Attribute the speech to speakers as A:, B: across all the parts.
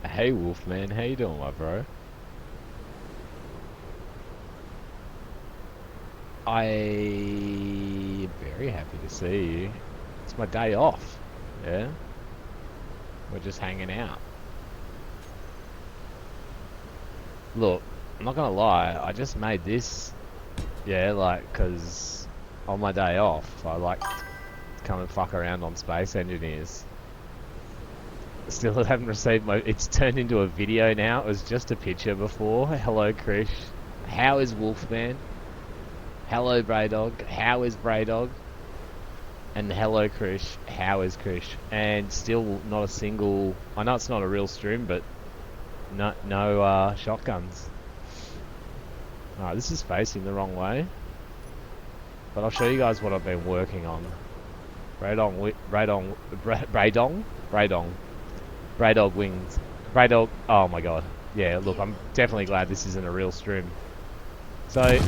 A: Hey Wolfman, how you doing, my bro? I am very happy to see you. It's my day off. Yeah, we're just hanging out. Look, I'm not gonna lie, I just made this. Yeah, like, cause on my day off, I like to come and fuck around on Space Engineers. Still haven't received my... It's turned into a video now. It was just a picture before. Hello, Krish. How is Wolfman? Hello, Braydog. How is Braydog? And hello, Krish. How is Krish? And still not a single... I know it's not a real stream, but no shotguns. Alright, this is facing the wrong way. But I'll show you guys what I've been working on. Braydog wings. Braydog. Oh my god. Yeah, look, I'm definitely glad this isn't a real stream. So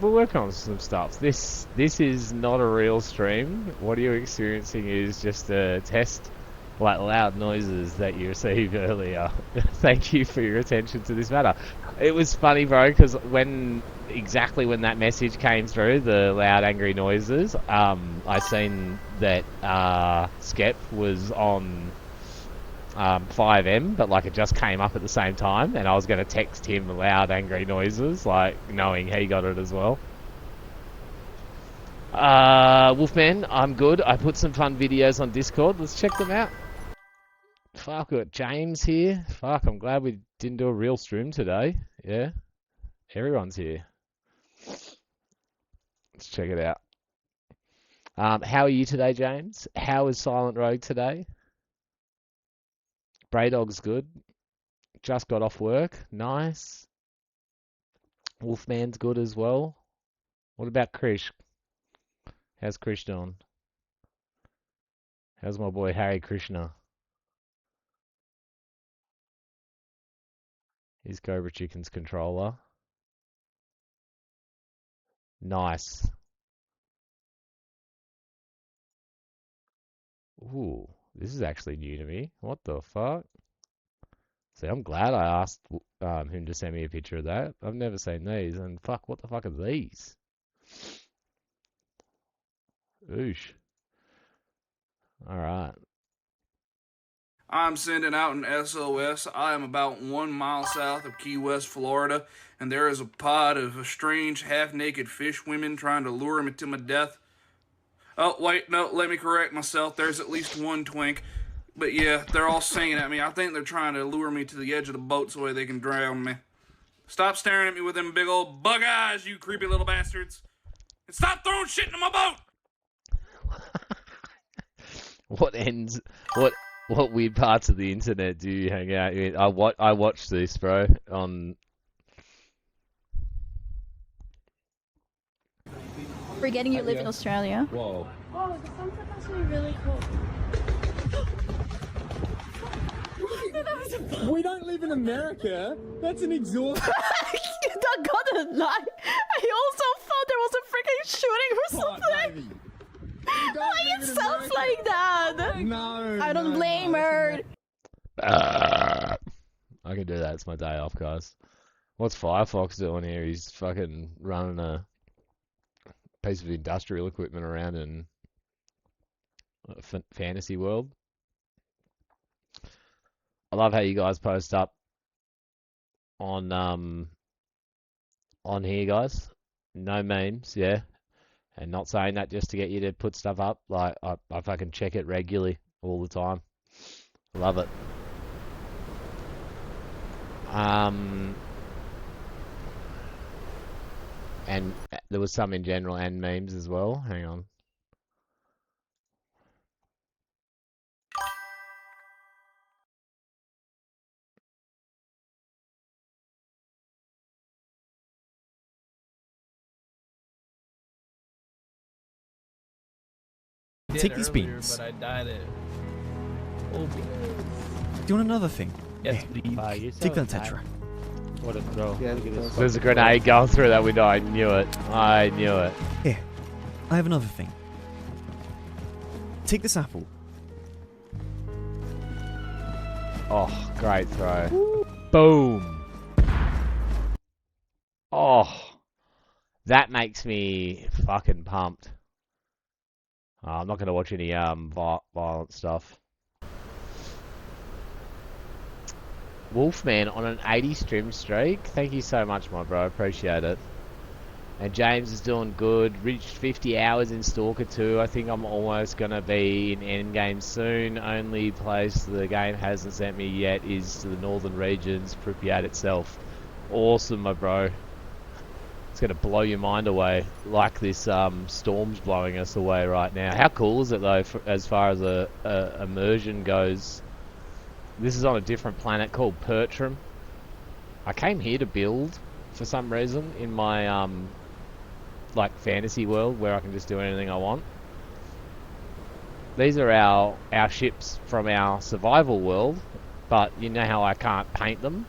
A: we're working on some stuff. This is not a real stream. What you're experiencing is just a test, like loud noises that you received earlier. Thank you for your attention to this matter. It was funny, bro, because exactly when that message came through, the loud angry noises, I seen that Skep was on 5M, but like it just came up at the same time, and I was going to text him loud angry noises, like knowing he got it as well. Wolfman, I'm good. I put some fun videos on Discord. Let's check them out. Fuck, we got James here. Fuck, I'm glad we didn't do a real stream today. Yeah, everyone's here. Let's check it out. How are you today, James? How is Silent Rogue today? Braydog's good. Just got off work. Nice. Wolfman's good as well. What about Krish? How's Krish doing? How's my boy Harry Krishna? He's Cobra Chicken's controller. Nice. Ooh, this is actually new to me. What the fuck? See, I'm glad I asked him to send me a picture of that. I've never seen these, and fuck, what the fuck are these? Oosh. Alright.
B: I'm sending out an SOS. I am about 1 mile south of Key West, Florida, and there is a pod of strange, half-naked fish women trying to lure me to my death. Oh, wait, no, let me correct myself. There's at least one twink. But yeah, they're all singing at me. I think they're trying to lure me to the edge of the boat so they can drown me. Stop staring at me with them big old bug eyes, you creepy little bastards. And stop throwing shit into my boat!
A: What weird parts of the internet do you hang out in? I watched this, bro, on...
C: Forgetting you live in Australia.
D: Whoa.
E: Oh, the sunset must be really cool.
D: We don't live in America. That's an exhaust.
C: Not gonna lie, I also thought there was a freaking shooting or something. Why it sounds like that?
D: No.
C: I don't blame her.
A: I can do that. It's my day off, guys. What's Firefox doing here? He's fucking running a piece of industrial equipment around in a fantasy world. I love how you guys post up on here, guys. No memes, yeah. And not saying that just to get you to put stuff up. Like I fucking check it regularly all the time. Love it. And there was some in general and memes as well. Hang on.
F: Take these beans.
G: But I died it.
F: Do you want another thing?
G: Yes,
F: Here,
G: please.
F: take that tetra.
A: What a throw. There's a grenade going through that window. I knew it. I knew it.
F: Here. I have another thing. Take this apple.
A: Oh, great throw. Boom. Oh, that makes me fucking pumped. I'm not going to watch any violent stuff. Wolfman on an 80 stream streak. Thank you so much, my bro. Appreciate it. And James is doing good. Reached 50 hours in Stalker 2. I think I'm almost going to be in Endgame soon. Only place the game hasn't sent me yet is to the northern regions, Pripyat itself. Awesome, my bro. It's going to blow your mind away. Like this storm's blowing us away right now. How cool is it, though, as far as a immersion goes? This is on a different planet called Pertram. I came here to build, for some reason, in my like fantasy world where I can just do anything I want. These are our ships from our survival world, but you know how I can't paint them?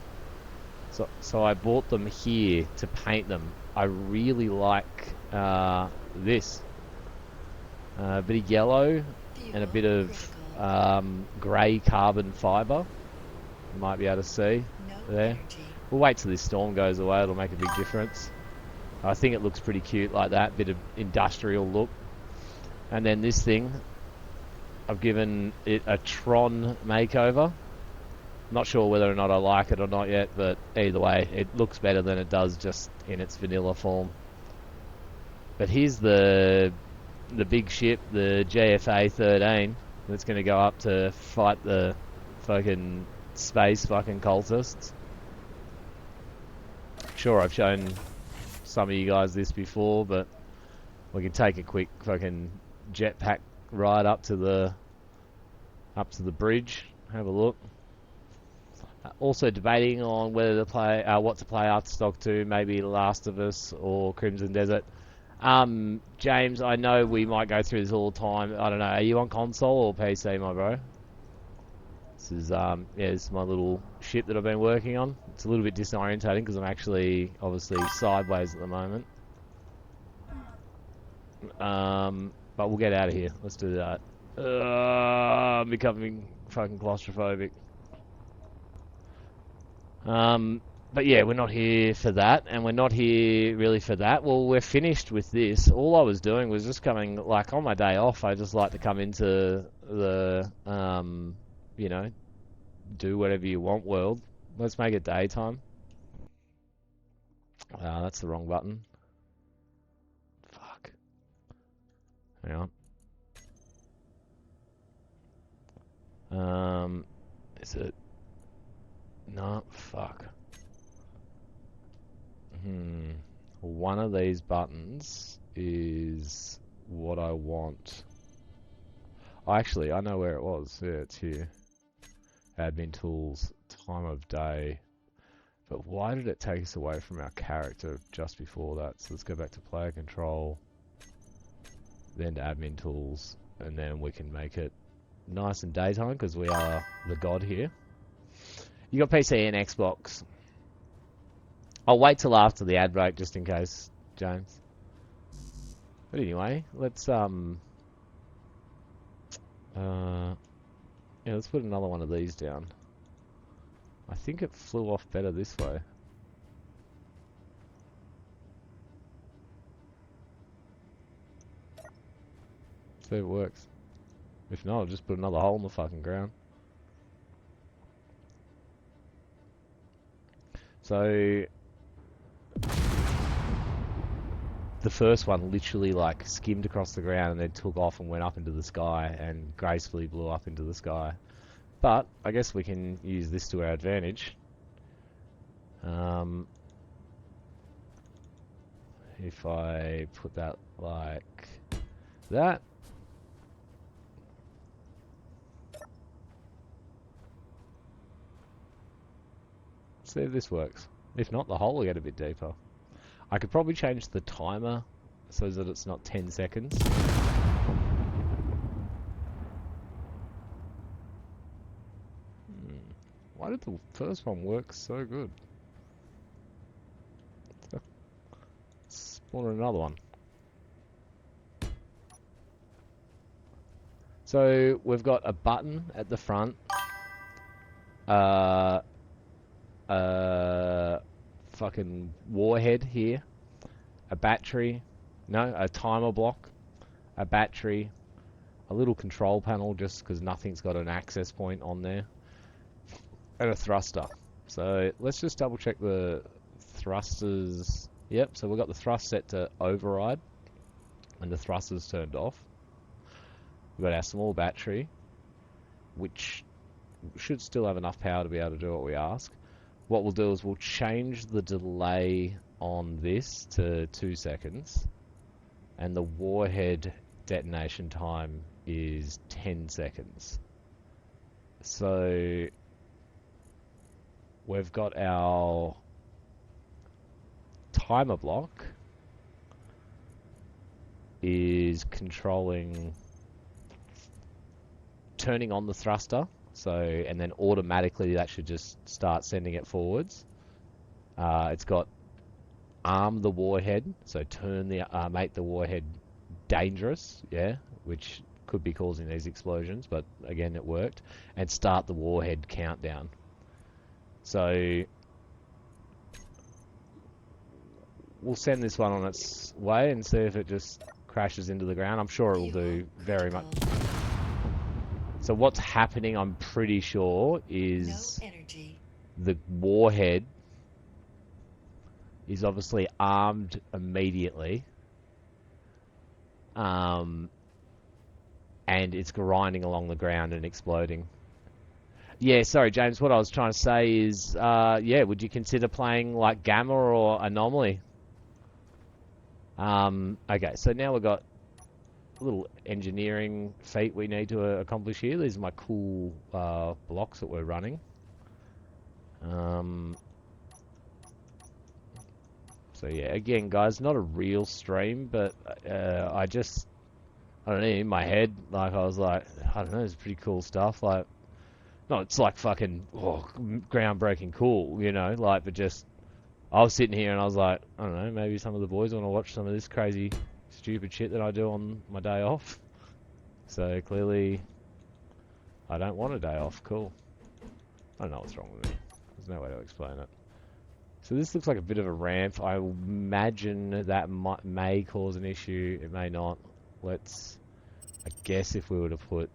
A: So I bought them here to paint them. I really like this. A bit of yellow and a bit of grey carbon fibre. You might be able to see there. We'll wait till this storm goes away, it'll make a big difference. I think it looks pretty cute like that, bit of industrial look. And then this thing, I've given it a Tron makeover. Not sure whether or not I like it or not yet, but either way, it looks better than it does just in its vanilla form. But here's the big ship, the JFA-13, that's going to go up to fight the fucking space fucking cultists. Sure, I've shown some of you guys this before, but we can take a quick fucking jetpack ride up to the bridge. Have a look. Also debating on whether to play, what to play after Stock 2, maybe Last of Us or Crimson Desert. James, I know we might go through this all the time. I don't know. Are you on console or PC, my bro? This is this is my little ship that I've been working on. It's a little bit disorientating because I'm actually obviously sideways at the moment. But we'll get out of here. Let's do that. I'm becoming fucking claustrophobic. But yeah, we're not here for that, and we're not here really for that. Well, we're finished with this. All I was doing was just coming, like, on my day off, I just like to come into the, you know, do whatever you want world. Let's make it daytime. That's the wrong button. Fuck. Hang on. Is it? No, fuck. One of these buttons is what I want. Oh, actually, I know where it was. Yeah, it's here. Admin tools, time of day. But why did it take us away from our character just before that? So let's go back to player control, then to admin tools, and then we can make it nice and daytime because we are the god here. You got PC and Xbox. I'll wait till after the ad break just in case, James. But anyway, let's yeah, let's put another one of these down. I think it flew off better this way. See if it works. If not, I'll just put another hole in the fucking ground. So the first one literally like skimmed across the ground and then took off and went up into the sky and gracefully blew up into the sky. But I guess we can use this to our advantage. If I put that like that. See if this works. If not, the hole will get a bit deeper. I could probably change the timer so that it's not 10 seconds. Why did the first one work so good? Spawn another one. So we've got a button at the front. Fucking warhead here. A battery. No, a timer block. A battery. A little control panel just because nothing's got an access point on there. And a thruster. So let's just double check the thrusters. Yep, so we've got the thrust set to override. And the thrusters turned off. We've got our small battery, which should still have enough power to be able to do what we ask. What we'll do is we'll change the delay on this to 2 seconds. And the warhead detonation time is 10 seconds. So we've got our timer block is controlling turning on the thruster, so and then automatically that should just start sending it forwards. It's got arm the warhead, so turn the make the warhead dangerous, yeah, which could be causing these explosions, but again it worked, and start the warhead countdown. So we'll send this one on its way and see if it just crashes into the ground. I'm sure it will do very much. So what's happening, I'm pretty sure, is the warhead is obviously armed immediately. And it's grinding along the ground and exploding. Yeah, sorry, James, what I was trying to say is, yeah, would you consider playing like Gamma or Anomaly? Okay, so now we've got a little engineering feat we need to accomplish here. These are my cool blocks that we're running. So yeah, again, guys, not a real stream, but I don't know, in my head, like, I was like, I don't know, it's pretty cool stuff, like, no, it's like fucking groundbreaking cool, you know, like, but just, I was sitting here and I was like, I don't know, maybe some of the boys want to watch some of this crazy, stupid shit that I do on my day off. So clearly, I don't want a day off. Cool. I don't know what's wrong with me. There's no way to explain it. So this looks like a bit of a ramp. I imagine that may cause an issue. It may not. Let's, I guess if we were to put...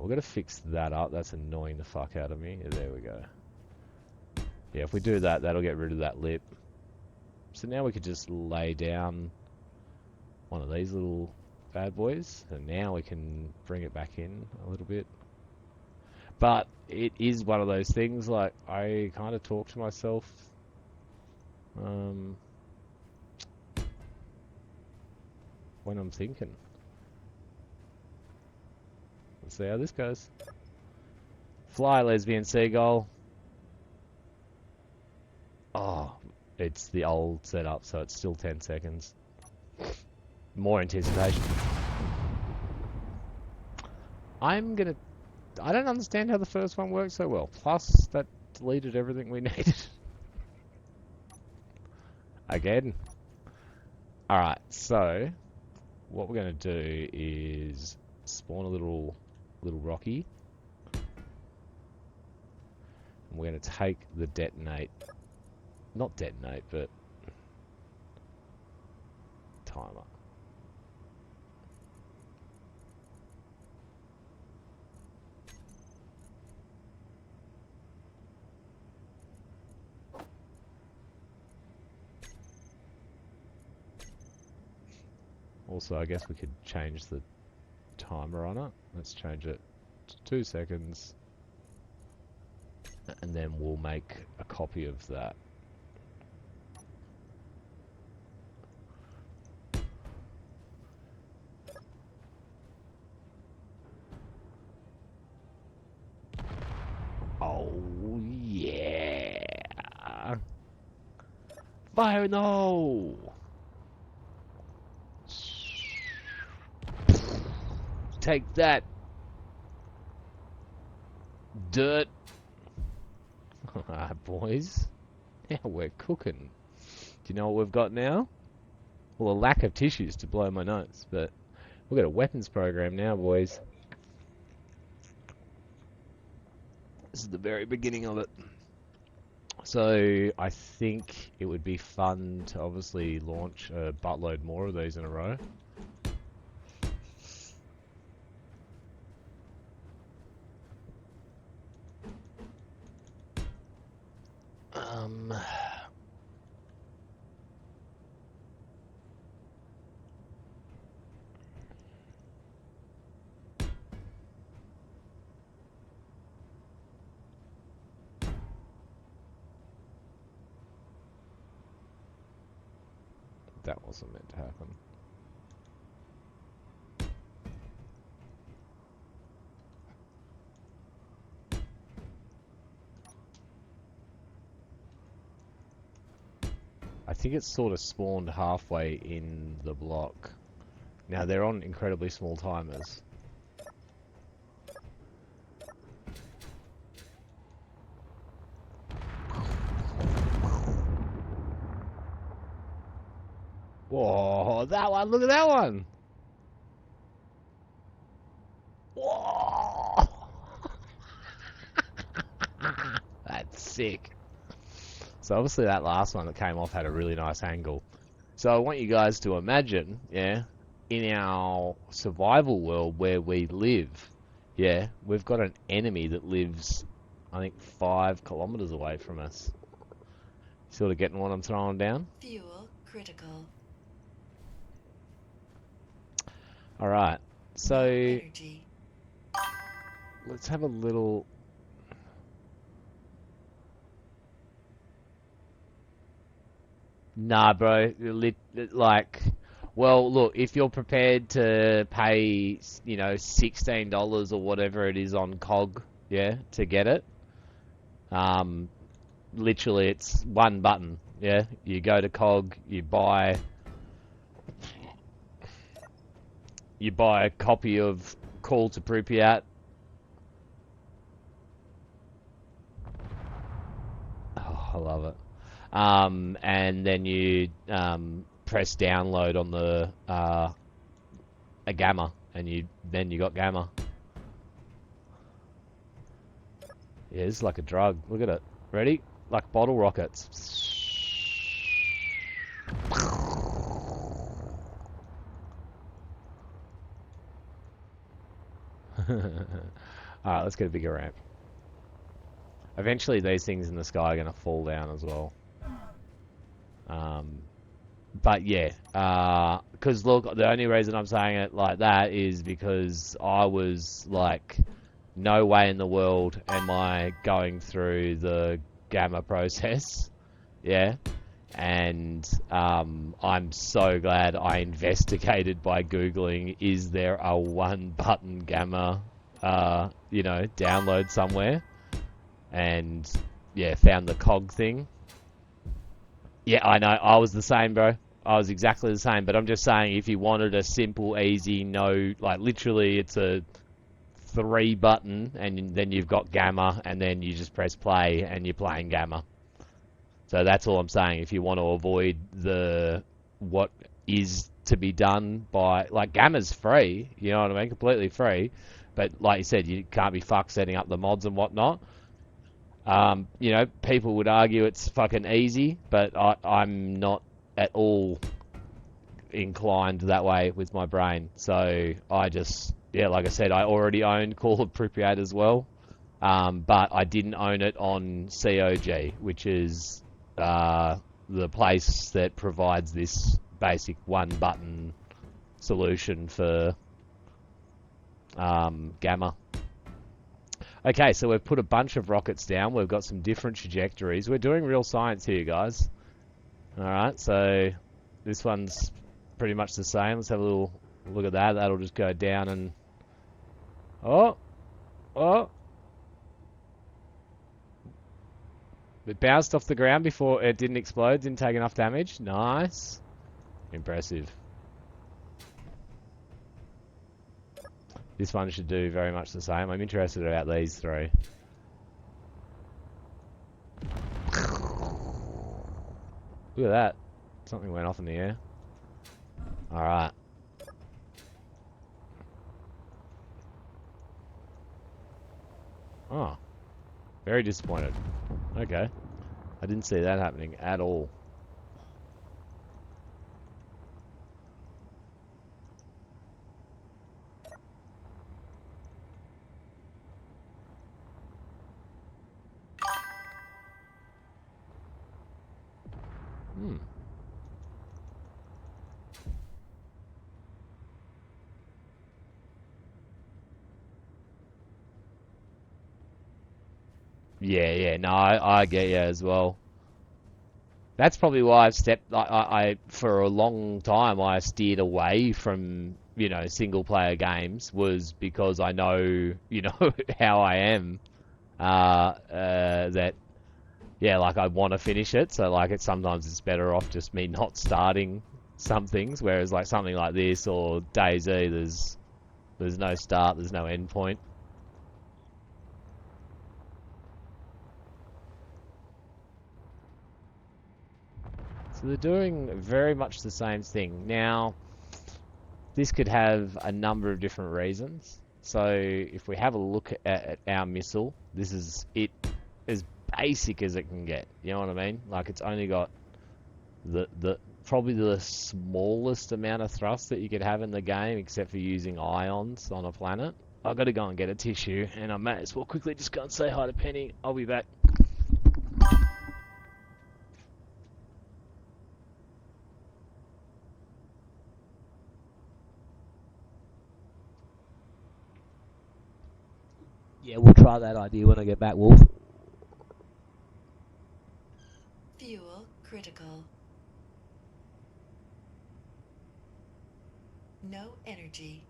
A: we're going to fix that up. That's annoying the fuck out of me. Yeah, there we go. Yeah, if we do that, that'll get rid of that lip. So now we could just lay down one of these little bad boys. And now we can bring it back in a little bit. But it is one of those things, like, I kind of talk to myself. When I'm thinking. Let's see how this goes. Fly, lesbian seagull. Oh, it's the old setup, so it's still 10 seconds. More anticipation. I don't understand how the first one worked so well. Plus, that deleted everything we needed. Again. Alright, so what we're going to do is spawn a little rocky. And we're going to take the not detonate, but timer. Also, I guess we could change the timer on it. Let's change it to 2 seconds. And then we'll make a copy of that. Oh, yeah. Fire no! Take that, dirt. Alright, boys. Now we're cooking. Do you know what we've got now? Well, a lack of tissues to blow my nose, but we've got a weapons program now, boys. This is the very beginning of it. So I think it would be fun to obviously launch a buttload more of these in a row. That wasn't meant to happen. I think it's sort of spawned halfway in the block. Now they're on incredibly small timers. Whoa, that one, look at that one! Whoa! That's sick. So obviously that last one that came off had a really nice angle. So I want you guys to imagine, yeah, in our survival world where we live, yeah, we've got an enemy that lives, I think, 5 kilometers away from us. Sort of getting what I'm throwing down?
G: Fuel critical.
A: Alright, so
G: Energy.
A: let's have a little... Nah, bro. Like, well, look, if you're prepared to pay, you know, $16 or whatever it is on COG, yeah, to get it, literally it's one button, yeah. You go to COG, you buy a copy of Call to Pripyat. Oh, I love it. And then you press download on the a gamma, and then you got gamma. Yeah, it's like a drug. Look at it. Ready? Like bottle rockets. Alright, let's get a bigger ramp. Eventually these things in the sky are going to fall down as well. But yeah, because look, the only reason I'm saying it like that is because I was like, no way in the world am I going through the gamma process. Yeah. And I'm so glad I investigated by Googling, is there a one button gamma, you know, download somewhere? And yeah, found the COG thing. Yeah, I know, I was the same, bro. I was exactly the same, but I'm just saying if you wanted a simple, easy, no, like literally it's a 3 button and then you've got gamma and then you just press play and you're playing gamma. So that's all I'm saying. If you want to avoid what is to be done by, like, gamma's free, you know what I mean? Completely free. But like you said, you can't be fucked setting up the mods and whatnot. You know, people would argue it's fucking easy, but I'm not at all inclined that way with my brain. So I just, yeah, like I said, I already owned Call of Pripyat as well. But I didn't own it on COG, which is the place that provides this basic one button solution for gamma. Okay, so we've put a bunch of rockets down. We've got some different trajectories. We're doing real science here, guys. Alright, so this one's pretty much the same. Let's have a little look at that. That'll just go down and... Oh! It bounced off the ground before it didn't explode, didn't take enough damage. Nice. Impressive. This one should do very much the same. I'm interested about these 3. Look at that. Something went off in the air. Alright. Oh. Very disappointed. Okay. I didn't see that happening at all. Hmm. Yeah, no, I get you as well. That's probably why I've stepped. For a long time, I steered away from single player games was because I know how I am. That yeah, like I want to finish it, so like sometimes it's better off just me not starting some things. Whereas like something like this or DayZ, there's no start, there's no end point. So they're doing very much the same thing. Now, this could have a number of different reasons. So if we have a look at our missile, this is it as basic as it can get. You know what I mean? Like it's only got the probably the smallest amount of thrust that you could have in the game, except for using ions on a planet. I've got to go and get a tissue, and I may as well quickly just go and say hi to Penny. I'll be back. Yeah, we'll try that idea when I get back, Wolf.
G: Fuel critical. No energy.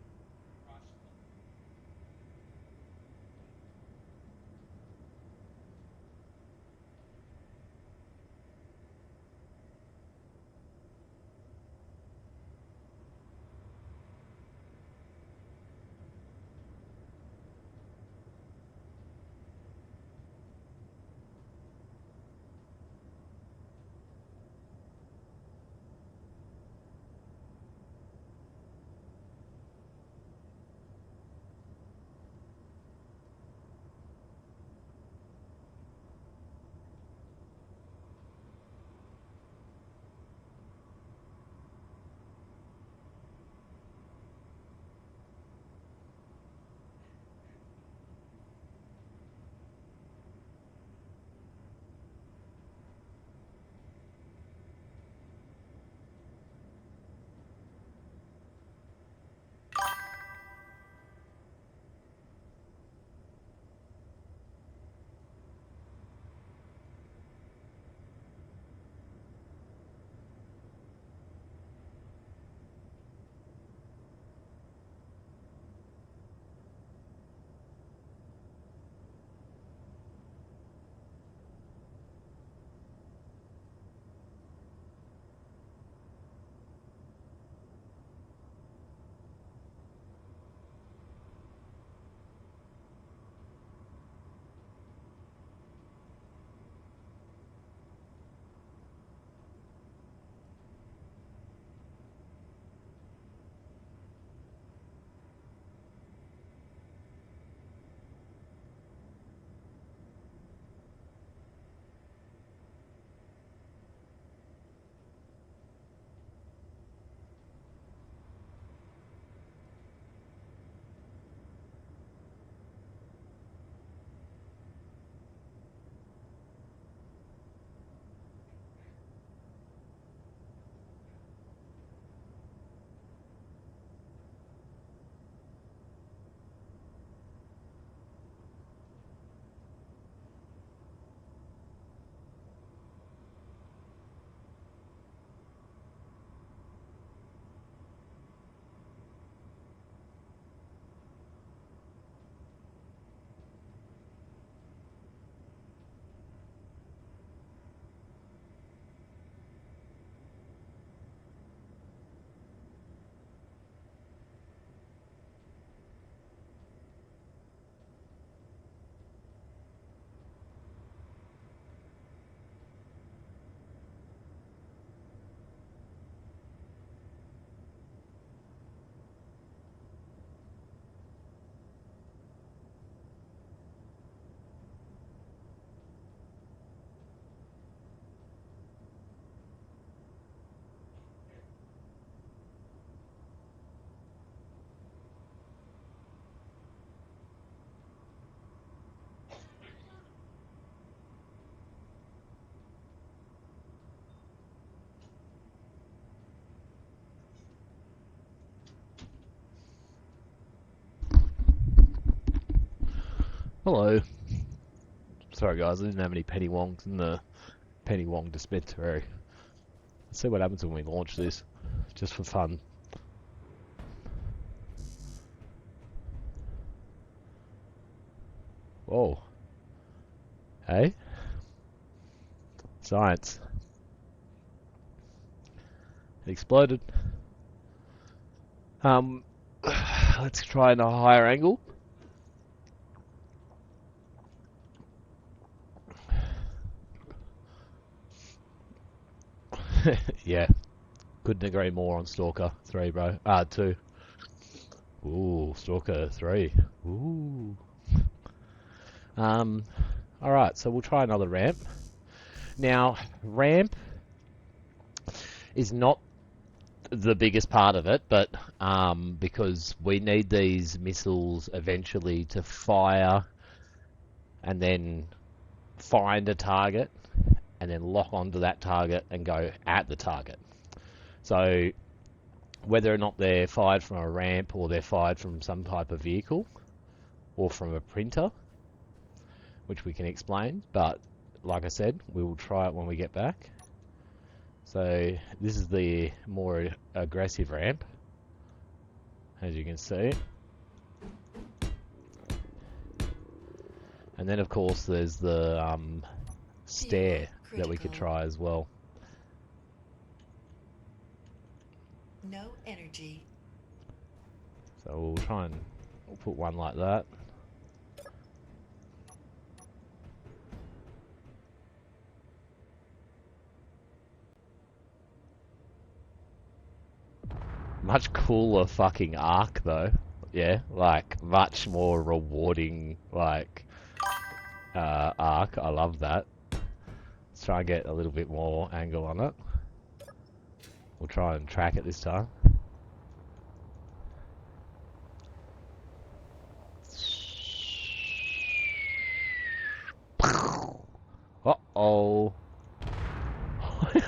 A: Hello. Sorry guys, I didn't have any penny wongs in the penny wong dispensary. Let's see what happens when we launch this, just for fun. Whoa. Hey? Science. It exploded. Let's try in a higher angle. Yeah. Couldn't agree more on Stalker 3, bro. 2. Ooh, Stalker 3. Ooh. Alright, so we'll try another ramp. Now, ramp is not the biggest part of it, but because we need these missiles eventually to fire and then find a target and then lock onto that target and go at the target. So whether or not they're fired from a ramp or they're fired from some type of vehicle or from a printer, which we can explain, but like I said, we will try it when we get back. So this is the more aggressive ramp, as you can see. And then of course there's the stair that we could try as well.
G: No energy.
A: So we'll try and we'll put one like that. Much cooler fucking arc though. Yeah, like much more rewarding like arc. I love that. Let's try and get a little bit more angle on it. We'll try and track it this time. Uh-oh.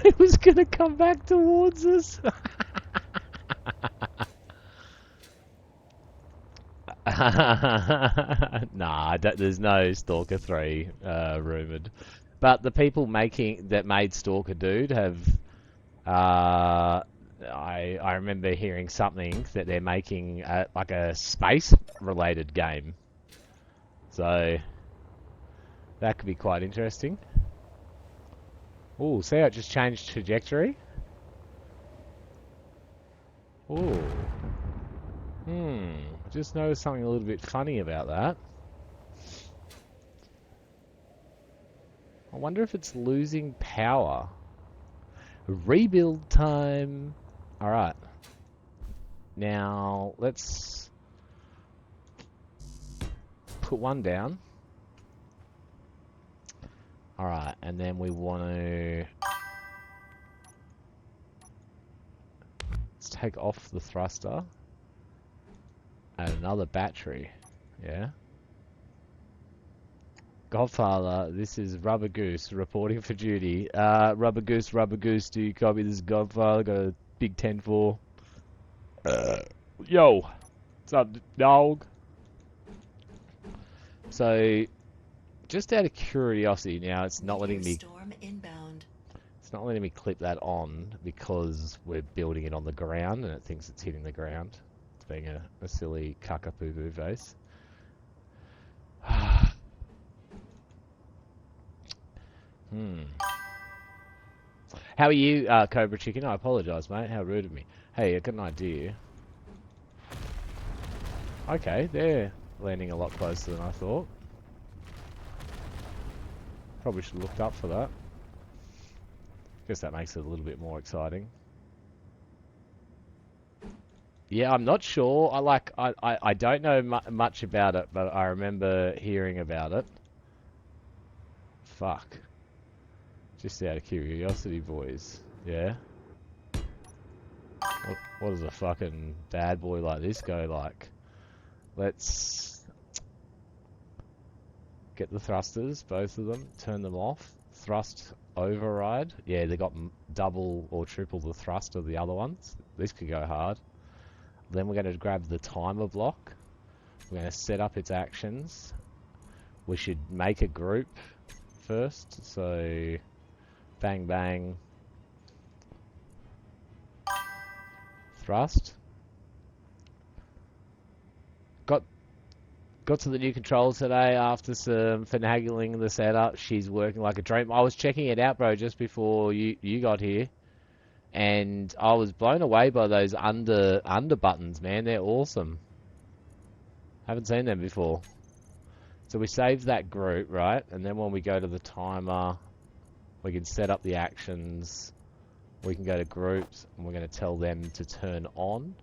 A: It was gonna come back towards us. Nah, there's no Stalker 3 rumoured. But the people that made Stalker Dude have... I remember hearing something that they're making like a space-related game. So that could be quite interesting. Oh, see how it just changed trajectory? Oh. I just noticed something a little bit funny about that. I wonder if it's losing power. Rebuild time. Alright. Now, let's put one down. Alright, and then we want to... Let's take off the thruster. And another battery. Yeah. Godfather, this is Rubber Goose reporting for duty. Rubber Goose, do you copy? This is Godfather, got a big 10-4. Yo! What's up, dog? So, just out of curiosity now, it's not letting me...
G: Storm inbound.
A: It's not letting me clip that on because we're building it on the ground and it thinks it's hitting the ground. It's being a silly cuckapoo face. How are you, Cobra Chicken? I apologise, mate. How rude of me. Hey, I got an idea. Okay, they're landing a lot closer than I thought. Probably should have looked up for that. Guess that makes it a little bit more exciting. Yeah, I'm not sure. I don't know much about it, but I remember hearing about it. Fuck. Just out of curiosity, boys. Yeah? What does a fucking bad boy like this go like? Let's get the thrusters, both of them, turn them off. Thrust override. Yeah, they got double or triple the thrust of the other ones. This could go hard. Then we're going to grab the timer block. We're going to set up its actions. we should make a group first. So, bang bang, thrust. Got to the new controls today after some finagling the setup. She's working like a dream. I was checking it out, bro, just before you got here, and I was blown away by those under buttons, man. They're awesome. Haven't seen them before. So we save that group, right? And then when we go to the timer, we can set up the actions. We can go to groups, and we're going to tell them to turn on.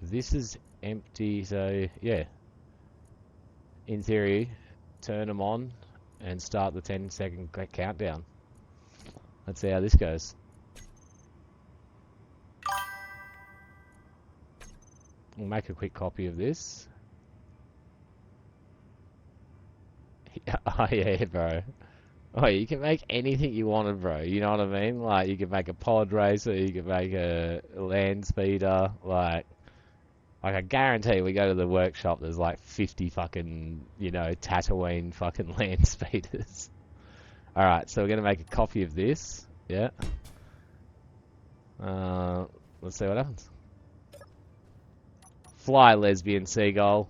A: This is empty, so yeah. In theory, turn them on and start the 10-second countdown. Let's see how this goes. We'll make a quick copy of this. Oh yeah, bro. Oh, you can make anything you wanted, bro. You know what I mean? Like, you can make a pod racer, you can make a land speeder, like I guarantee we go to the workshop, there's like 50 fucking, you know, Tatooine fucking land speeders. Alright, so we're going to make a copy of this. Yeah. Let's see what happens. Fly, lesbian seagull.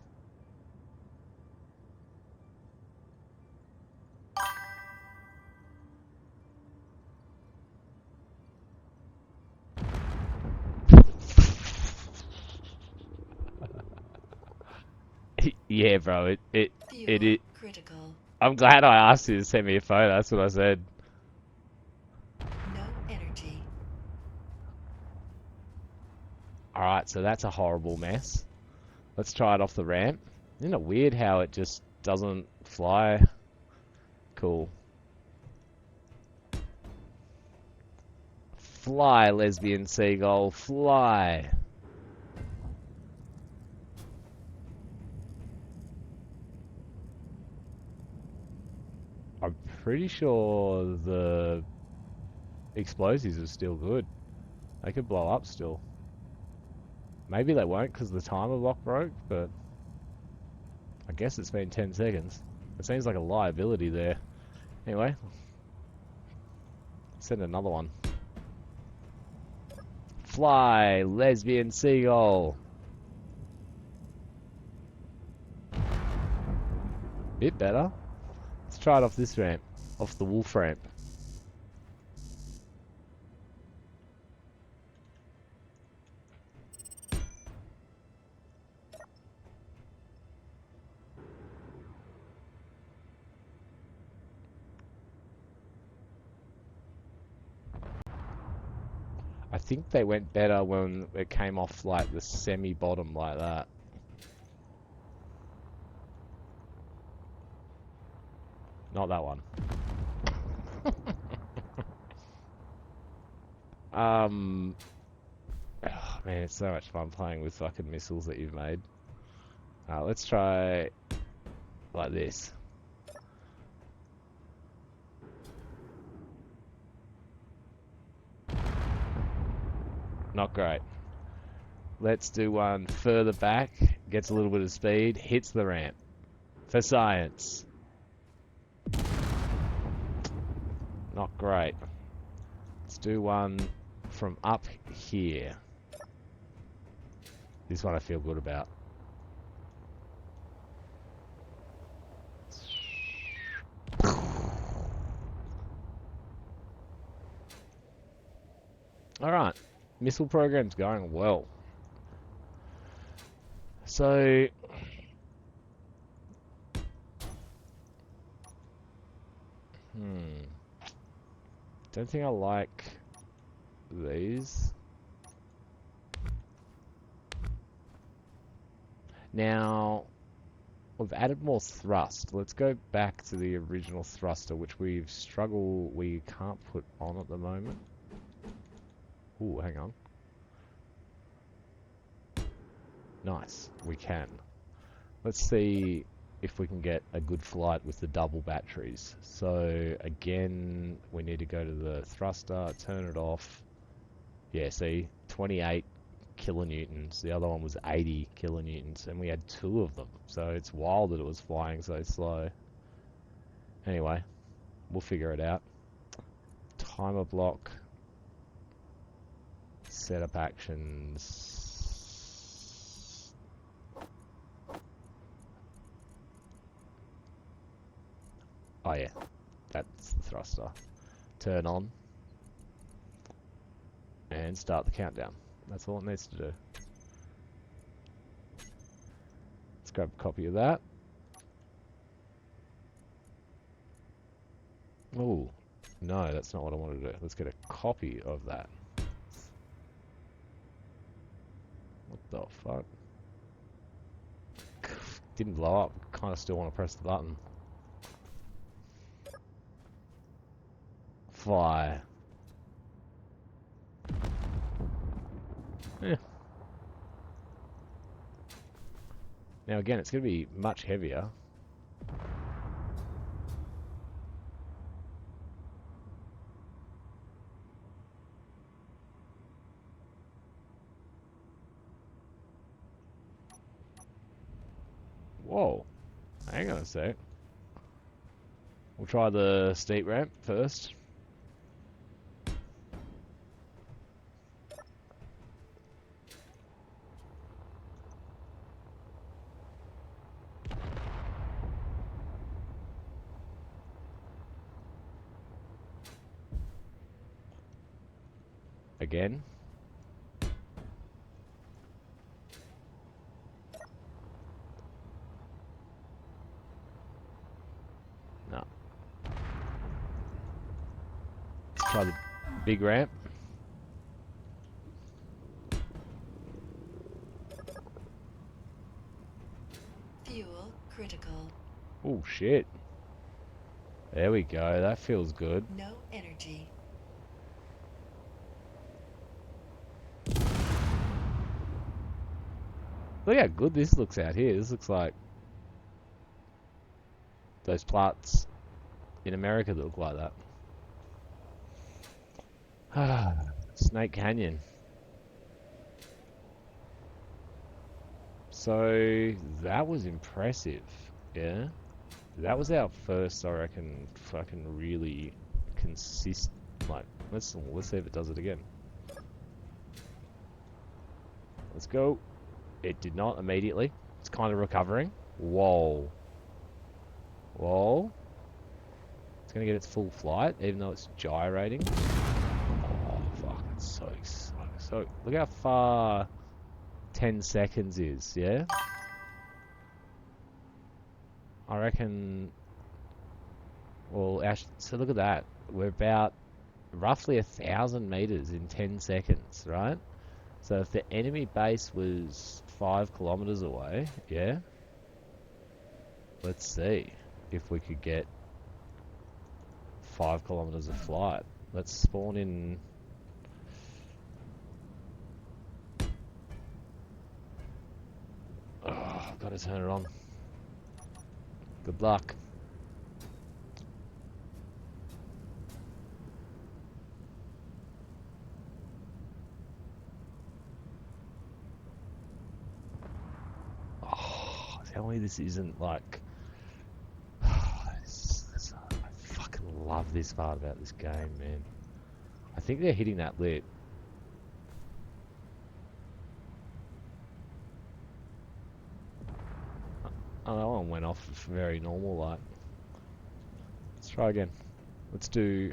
A: Yeah, bro, it.
G: Critical.
A: I'm glad I asked you to send me a photo. That's what I said.
G: No energy.
A: Alright, so that's a horrible mess. Let's try it off the ramp. Isn't it weird how it just doesn't fly? Cool. Fly, lesbian seagull, fly. I'm pretty sure the explosives are still good. They could blow up still. Maybe they won't because the timer lock broke, but I guess it's been 10 seconds. It seems like a liability there. Anyway, send another one. Fly, lesbian seagull. Bit better. Let's try it off this ramp, off the wolf ramp. I think they went better when it came off like the semi-bottom like that. Not that one. Oh, man, it's so much fun playing with fucking missiles that you've made. Let's try like this. Not great. Let's do one further back. Gets a little bit of speed. Hits the ramp. For science. Not great. Let's do one from up here. This one I feel good about. Alright. Missile program's going well. So... Don't think I like these. Now, we've added more thrust. Let's go back to the original thruster, which we can't put on at the moment. Ooh, hang on. Nice, we can. Let's see if we can get a good flight with the double batteries. So again, we need to go to the thruster, turn it off. Yeah, see, 28 kilonewtons. The other one was 80 kilonewtons, and we had 2 of them. So it's wild that it was flying so slow. Anyway, we'll figure it out. Timer block. Setup actions. Oh yeah, that's the thruster. Turn on. And start the countdown. That's all it needs to do. Let's grab a copy of that. Oh, no, that's not what I wanted to do. Let's get a copy of that. What the fuck? Didn't blow up. Kind of still want to press the button. Fly. Yeah. Now again, it's going to be much heavier. Whoa. Hang on a sec. We'll try the steep ramp first. Again. No. Let's try the big ramp.
G: Fuel critical.
A: Oh shit. There we go. That feels good.
G: No energy.
A: Look how good this looks out here. This looks like those plats in America that look like that. Snake Canyon. So that was impressive, yeah. That was our first, I reckon, fucking really consist. Like, let's see if it does it again. Let's go. It did not immediately. It's kind of recovering. Whoa. Whoa. It's gonna get its full flight, even though it's gyrating. Oh fuck! It's so exciting. So look how far 10 seconds is. Yeah. I reckon. Well, actually, so look at that. We're about roughly 1,000 meters in 10 seconds, right? So if the enemy base was 5 kilometers away, yeah. Let's see if we could get 5 kilometers of flight. Let's spawn in. Oh, I've got to turn it on. Good luck. Oh, tell me this isn't like. I fucking love this part about this game, man. I think they're hitting that lit. Oh, that one went off very normal like. Let's try again. Let's do.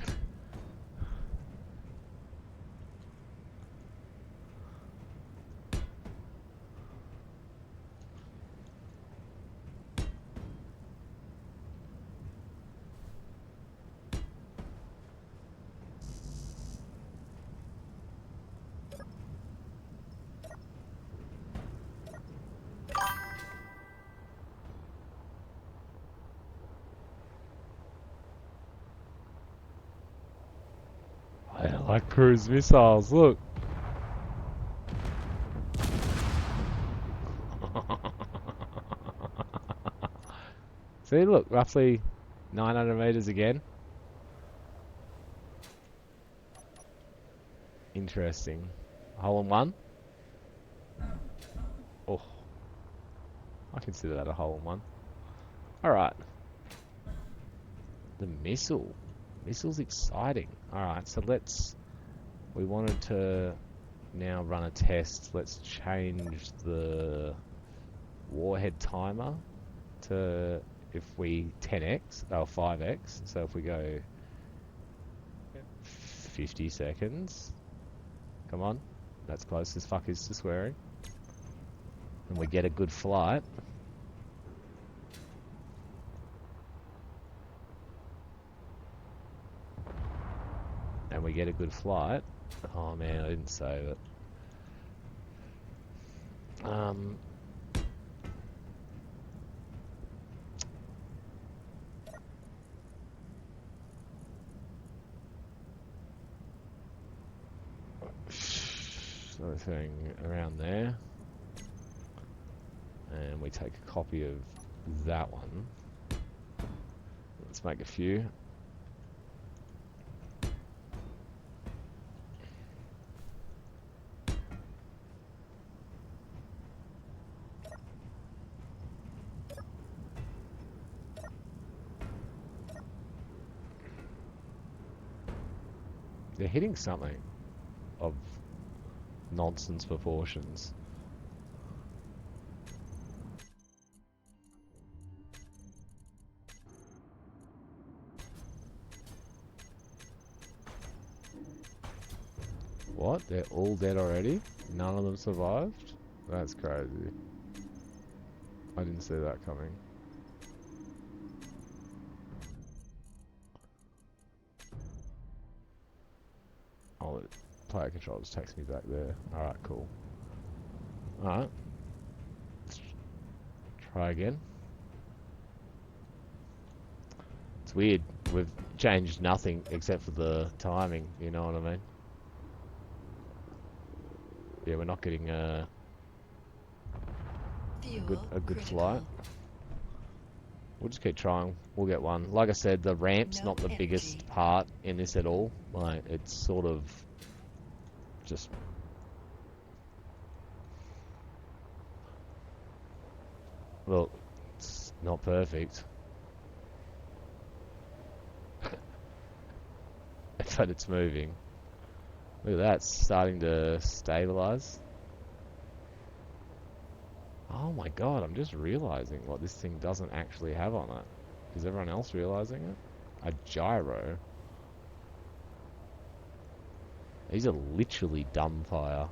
A: I like cruise missiles, look. See, look, roughly 900 meters again. Interesting. Hole in one. Oh, I consider that a hole in one. Alright. The missile. Missile's exciting. Alright, so we wanted to now run a test. Let's change the warhead timer to if we 10x, or 5x. So if we go 50 seconds. Come on. That's close as fuck is to swearing. And we get a good flight. And we get a good flight. Oh man, I didn't save it. Sort of thing around there. And we take a copy of that one. Let's make a few. They're hitting something of nonsense proportions. What? They're all dead already? None of them survived? That's crazy. I didn't see that coming. Oh, the player control just takes me back there. Alright, cool. Alright. Let's try again. It's weird. We've changed nothing except for the timing, you know what I mean? Yeah, we're not getting a good flight. We'll just keep trying. We'll get one. Like I said, the ramp's not the biggest part in this at all. Like, it's sort of just... Well, it's not perfect. But it's moving. Look at that, it's starting to stabilize. Oh my god, I'm just realizing what this thing doesn't actually have on it. Is everyone else realizing it? A gyro. These are literally dumbfire.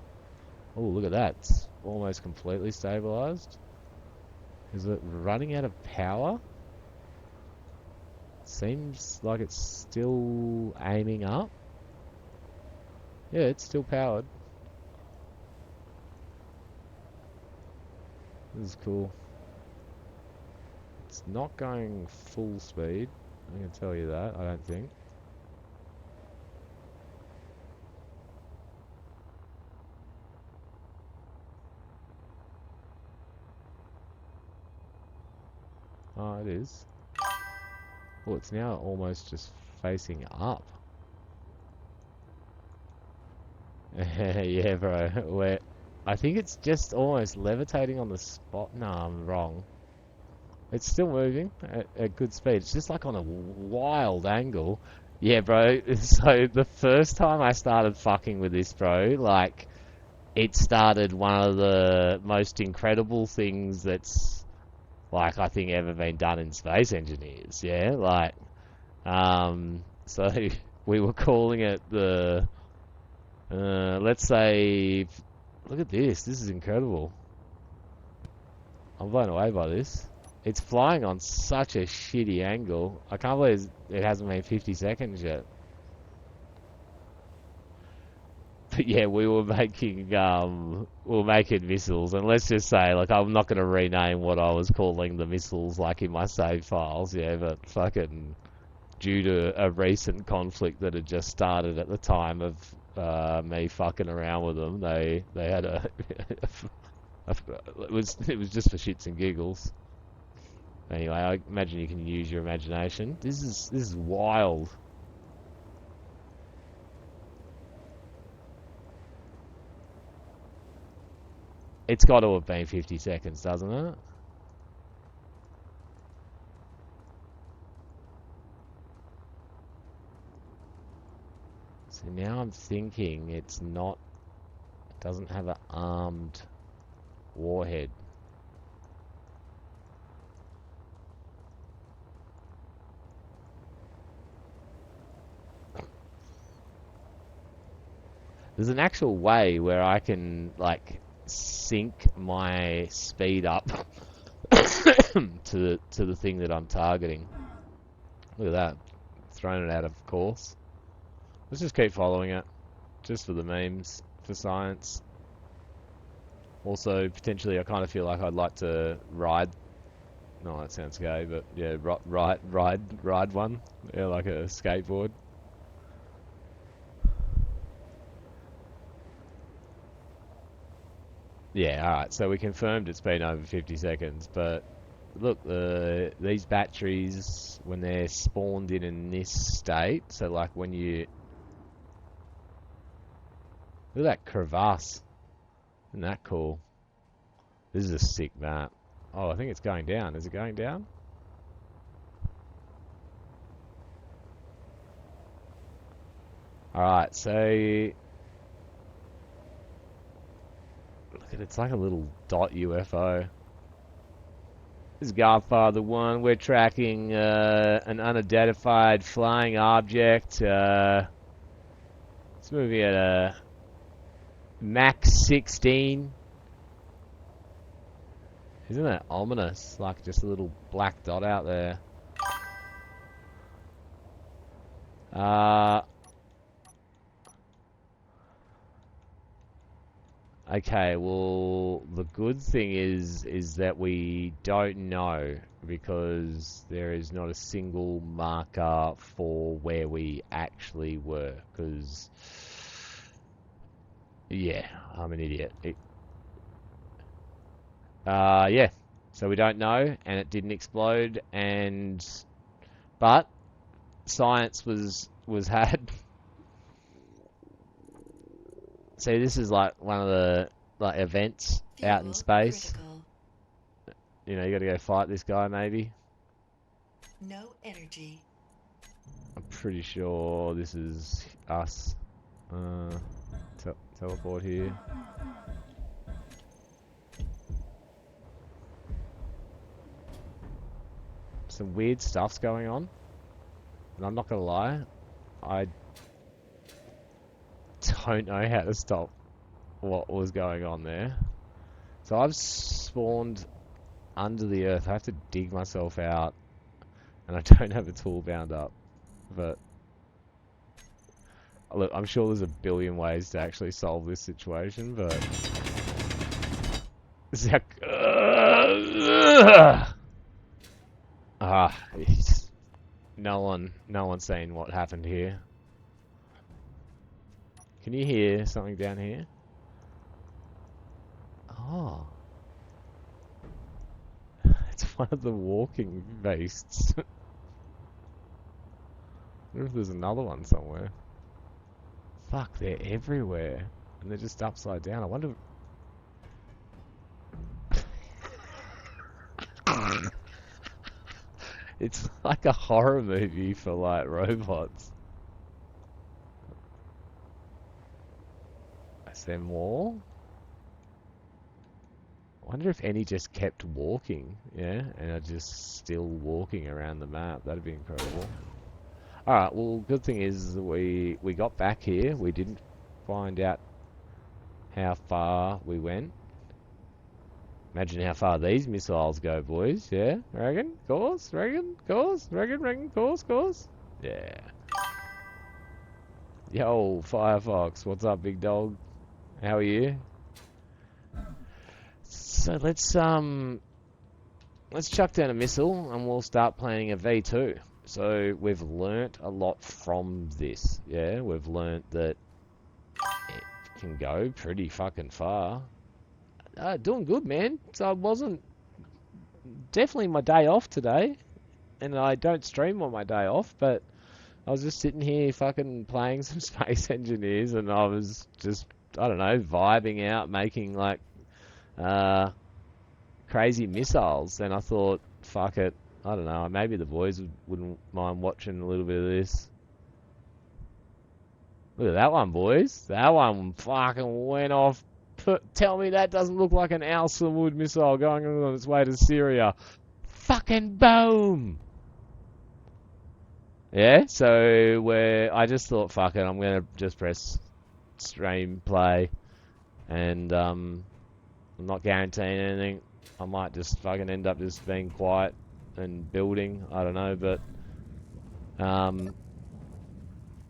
A: Oh, look at that. It's almost completely stabilized. Is it running out of power? Seems like it's still aiming up. Yeah, it's still powered. This is cool. It's not going full speed. I can tell you that, I don't think. Oh, it is. Oh, it's now almost just facing up. Yeah, bro. I think it's just almost levitating on the spot. No, I'm wrong. It's still moving at good speed. It's just like on a wild angle. Yeah, bro. So the first time I started fucking with this, bro, like, it started one of the most incredible things that's, like, I think ever been done in Space Engineers. Yeah, like, so we were calling it the, let's say, look at this. This is incredible. I'm blown away by this. It's flying on such a shitty angle. I can't believe it hasn't been 50 seconds yet. But yeah, we were making missiles, and let's just say, like, I'm not gonna rename what I was calling the missiles, like, in my save files, yeah, but fucking due to a recent conflict that had just started at the time of me fucking around with them, they had it was just for shits and giggles. Anyway, I imagine you can use your imagination. This is wild. It's got to have been 50 seconds, doesn't it? So now I'm thinking it's not... It doesn't have an armed warhead. There's an actual way where I can, like, sync my speed up to the thing that I'm targeting. Look at that. Thrown it out of course. Let's just keep following it. Just for the memes. For science. Also, potentially, I kind of feel like I'd like to ride. No, that sounds gay, but yeah, ride one. Yeah, like a skateboard. Yeah, alright, so we confirmed it's been over 50 seconds, but look, these batteries, when they're spawned in this state, so like when you... Look at that crevasse. Isn't that cool? This is a sick map. Oh, I think it's going down. Is it going down? Alright, so... Look at it, it's like a little dot UFO. This is Godfather 1. We're tracking an unidentified flying object. It's moving at a Mach 16. Isn't that ominous? Like just a little black dot out there. Okay, well, the good thing is that we don't know because there is not a single marker for where we actually were. Because, yeah, I'm an idiot. Yeah, so we don't know, and it didn't explode, but science was had. See, this is like one of the events out in space.
G: Critical.
A: You know, you got to go fight this guy, maybe.
G: No energy.
A: I'm pretty sure this is us. Teleport here. Some weird stuff's going on, and I'm not gonna lie, I don't know how to stop what was going on there. So I've spawned under the earth. I have to dig myself out, and I don't have a tool bound up. But look, I'm sure there's a billion ways to actually solve this situation. But no one's seen what happened here. Can you hear something down here? Oh. It's one of the walking beasts. I wonder if there's another one somewhere. Fuck, they're everywhere. And they're just upside down. I wonder... It's like a horror movie for, like, robots. Is there more? I wonder if any just kept walking, yeah? And are just still walking around the map. That'd be incredible. Alright, well, good thing is we got back here. We didn't find out how far we went. Imagine how far these missiles go, boys. Yeah? Reckon? Course? Reckon? Course? Reckon? Course? Yeah. Yo, Firefox. What's up, big dog? How are you? So let's chuck down a missile and we'll start planning a V2. So we've learnt a lot from this. Yeah, we've learnt that it can go pretty fucking far. Doing good, man. So I wasn't... Definitely my day off today. And I don't stream on my day off, but I was just sitting here fucking playing some Space Engineers and I was just, I don't know, vibing out, making like crazy missiles. And I thought, fuck it. I don't know. Maybe the boys wouldn't mind watching a little bit of this. Look at that one, boys. That one fucking went off. Tell me that doesn't look like an Al Samud missile going on its way to Syria. Fucking boom! Yeah, so I just thought, fuck it, I'm gonna just press stream play, and I'm not guaranteeing anything. I might just fucking end up just being quiet and building. I don't know, but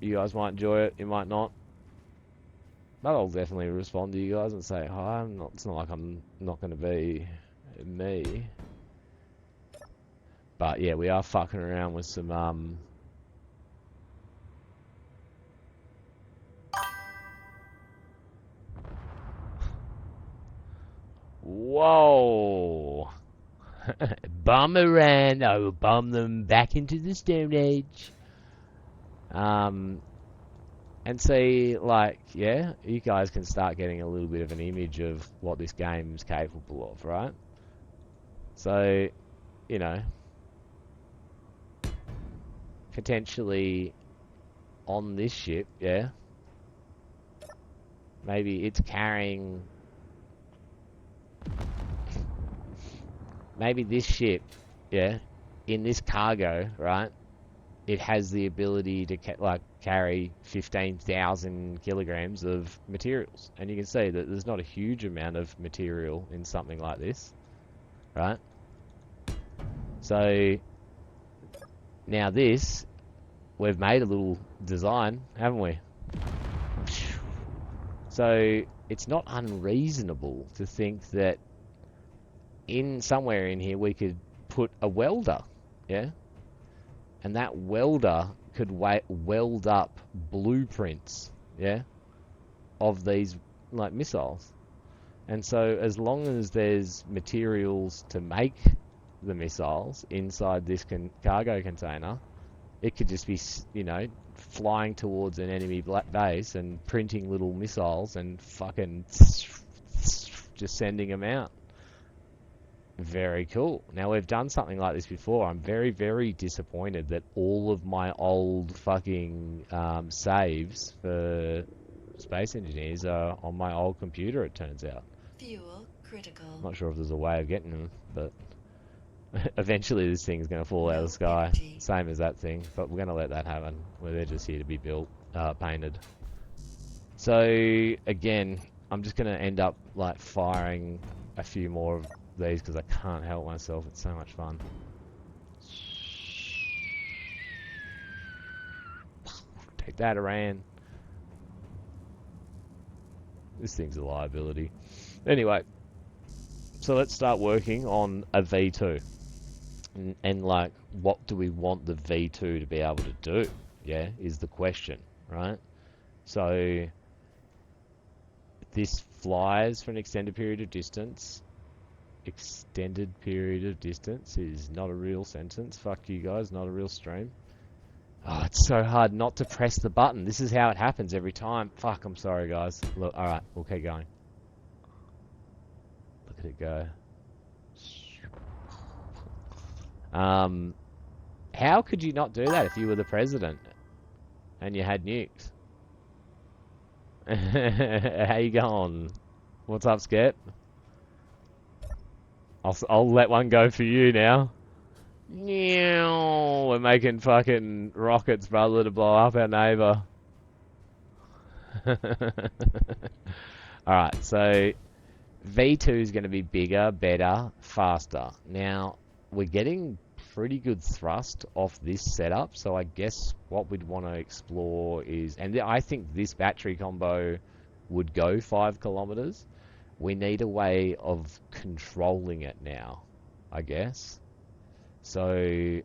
A: you guys might enjoy it. You might not. But I'll definitely respond to you guys and say hi. It's not like I'm not gonna be me. But yeah, we are fucking around with some Whoa! Bomb around. I will bomb them back into the Stone Age. And see, like, yeah, you guys can start getting a little bit of an image of what this game's capable of, right? So, you know, potentially on this ship, yeah, maybe it's carrying. Maybe this ship, yeah, in this cargo, right? It has the ability to carry 15,000 kilograms of materials, and you can see that there's not a huge amount of material in something like this, right? So now this, we've made a little design, haven't we? So it's not unreasonable to think that somewhere in here we could put a welder, yeah? And that welder could weld up blueprints, yeah, of these like missiles. And so as long as there's materials to make the missiles inside this cargo container, it could just be, you know, flying towards an enemy base and printing little missiles and fucking just sending them out. Very cool. Now, we've done something like this before. I'm very, very disappointed that all of my old fucking saves for Space Engineers are on my old computer, it turns out.
G: Fuel critical.
A: Not sure if there's a way of getting them, but eventually this thing's going to fall out of
G: No
A: the sky.
G: energy.
A: Same as that thing, but we're going to let that happen. They're just here to be built, painted. So, again, I'm just going to end up, like, firing a few more of these because I can't help myself. It's so much fun. Take that, Iran. This thing's a liability. Anyway, so let's start working on a V2. And like, what do we want the V2 to be able to do? Yeah, is the question, right? So this flies for an extended period of distance. Extended period of distance is not a real sentence. Fuck you guys, not a real stream. Oh, it's so hard not to press the button. This is how it happens every time. Fuck, I'm sorry guys. Look, alright, we'll keep going. Look at it go. How could you not do that if you were the president and you had nukes? How you going? What's up, Skep? I'll let one go for you now. We're making fucking rockets, brother, to blow up our neighbor. Alright, so V2 is going to be bigger, better, faster. Now, we're getting pretty good thrust off this setup, so I guess what we'd want to explore is, and I think this battery combo would go 5 kilometers. We need a way of controlling it now, I guess. So,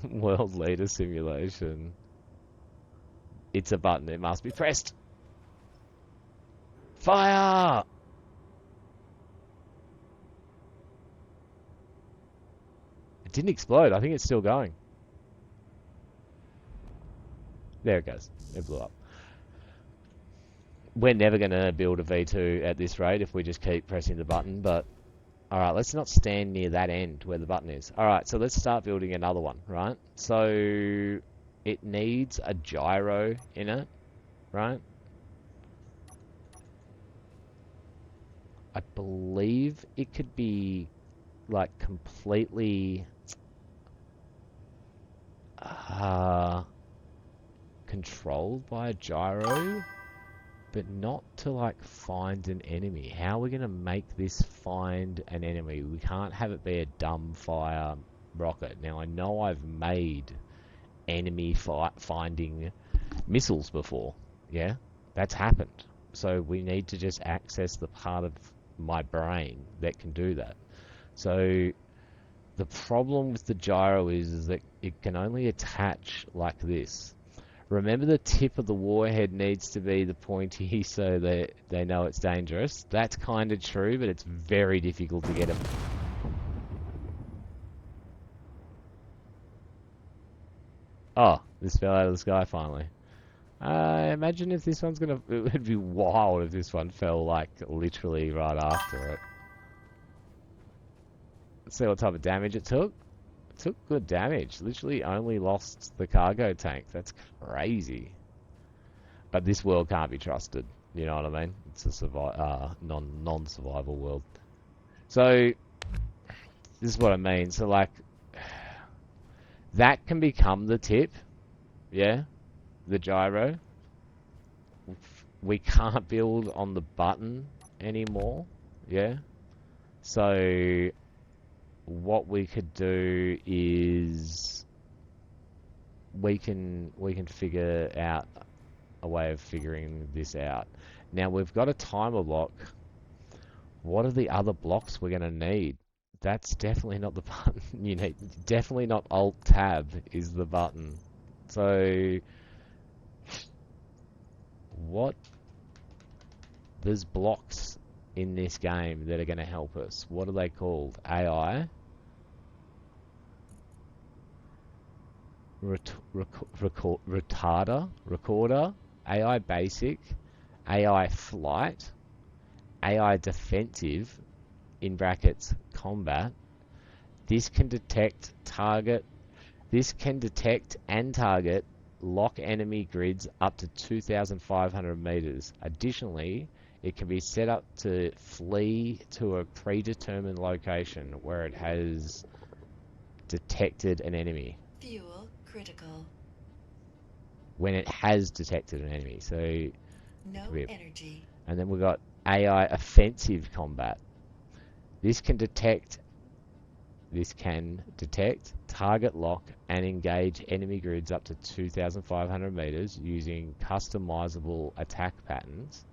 A: World leader simulation. It's a button, it must be pressed. Fire! It didn't explode, I think it's still going. There it goes. It blew up. We're never going to build a V2 at this rate if we just keep pressing the button, but alright, let's not stand near that end where the button is. Alright, so let's start building another one, right? So it needs a gyro in it, right? I believe it could be like completely controlled by a gyro, but not to like find an enemy. How are we going to make this find an enemy? We can't have it be a dumb fire rocket. Now I know I've made enemy finding missiles before. Yeah, that's happened. So we need to just access the part of my brain that can do that. So the problem with the gyro is that it can only attach like this. Remember, the tip of the warhead needs to be the pointy so that they know it's dangerous. That's kind of true, but it's very difficult to get them. Oh, this fell out of the sky finally. Imagine if this one's gonna... It would be wild if this one fell, like, literally right after it. Let's see what type of damage it took. It took good damage. Literally only lost the cargo tank. That's crazy. But this world can't be trusted. You know what I mean? It's a non-survival world. So, this is what I mean. So, like, that can become the tip. Yeah? The gyro. We can't build on the button anymore. Yeah? So, what we could do is we can figure out a way of figuring this out. Now we've got a timer block. What are the other blocks we're going to need? That's definitely not the button you need. Definitely not Alt Tab is the button. So what? There's blocks in this game that are going to help us. What are they called? AI? Recorder? AI Basic? AI Flight? AI Defensive, in brackets, Combat. This can detect and target lock enemy grids up to 2,500 meters. Additionally, it can be set up to flee to a predetermined location where it has detected an enemy.
G: Fuel critical.
A: When it has detected an enemy. So,
G: No energy.
A: and then we've got AI Offensive Combat. This can detect, target lock, and engage enemy grids up to 2,500 meters using customizable attack patterns.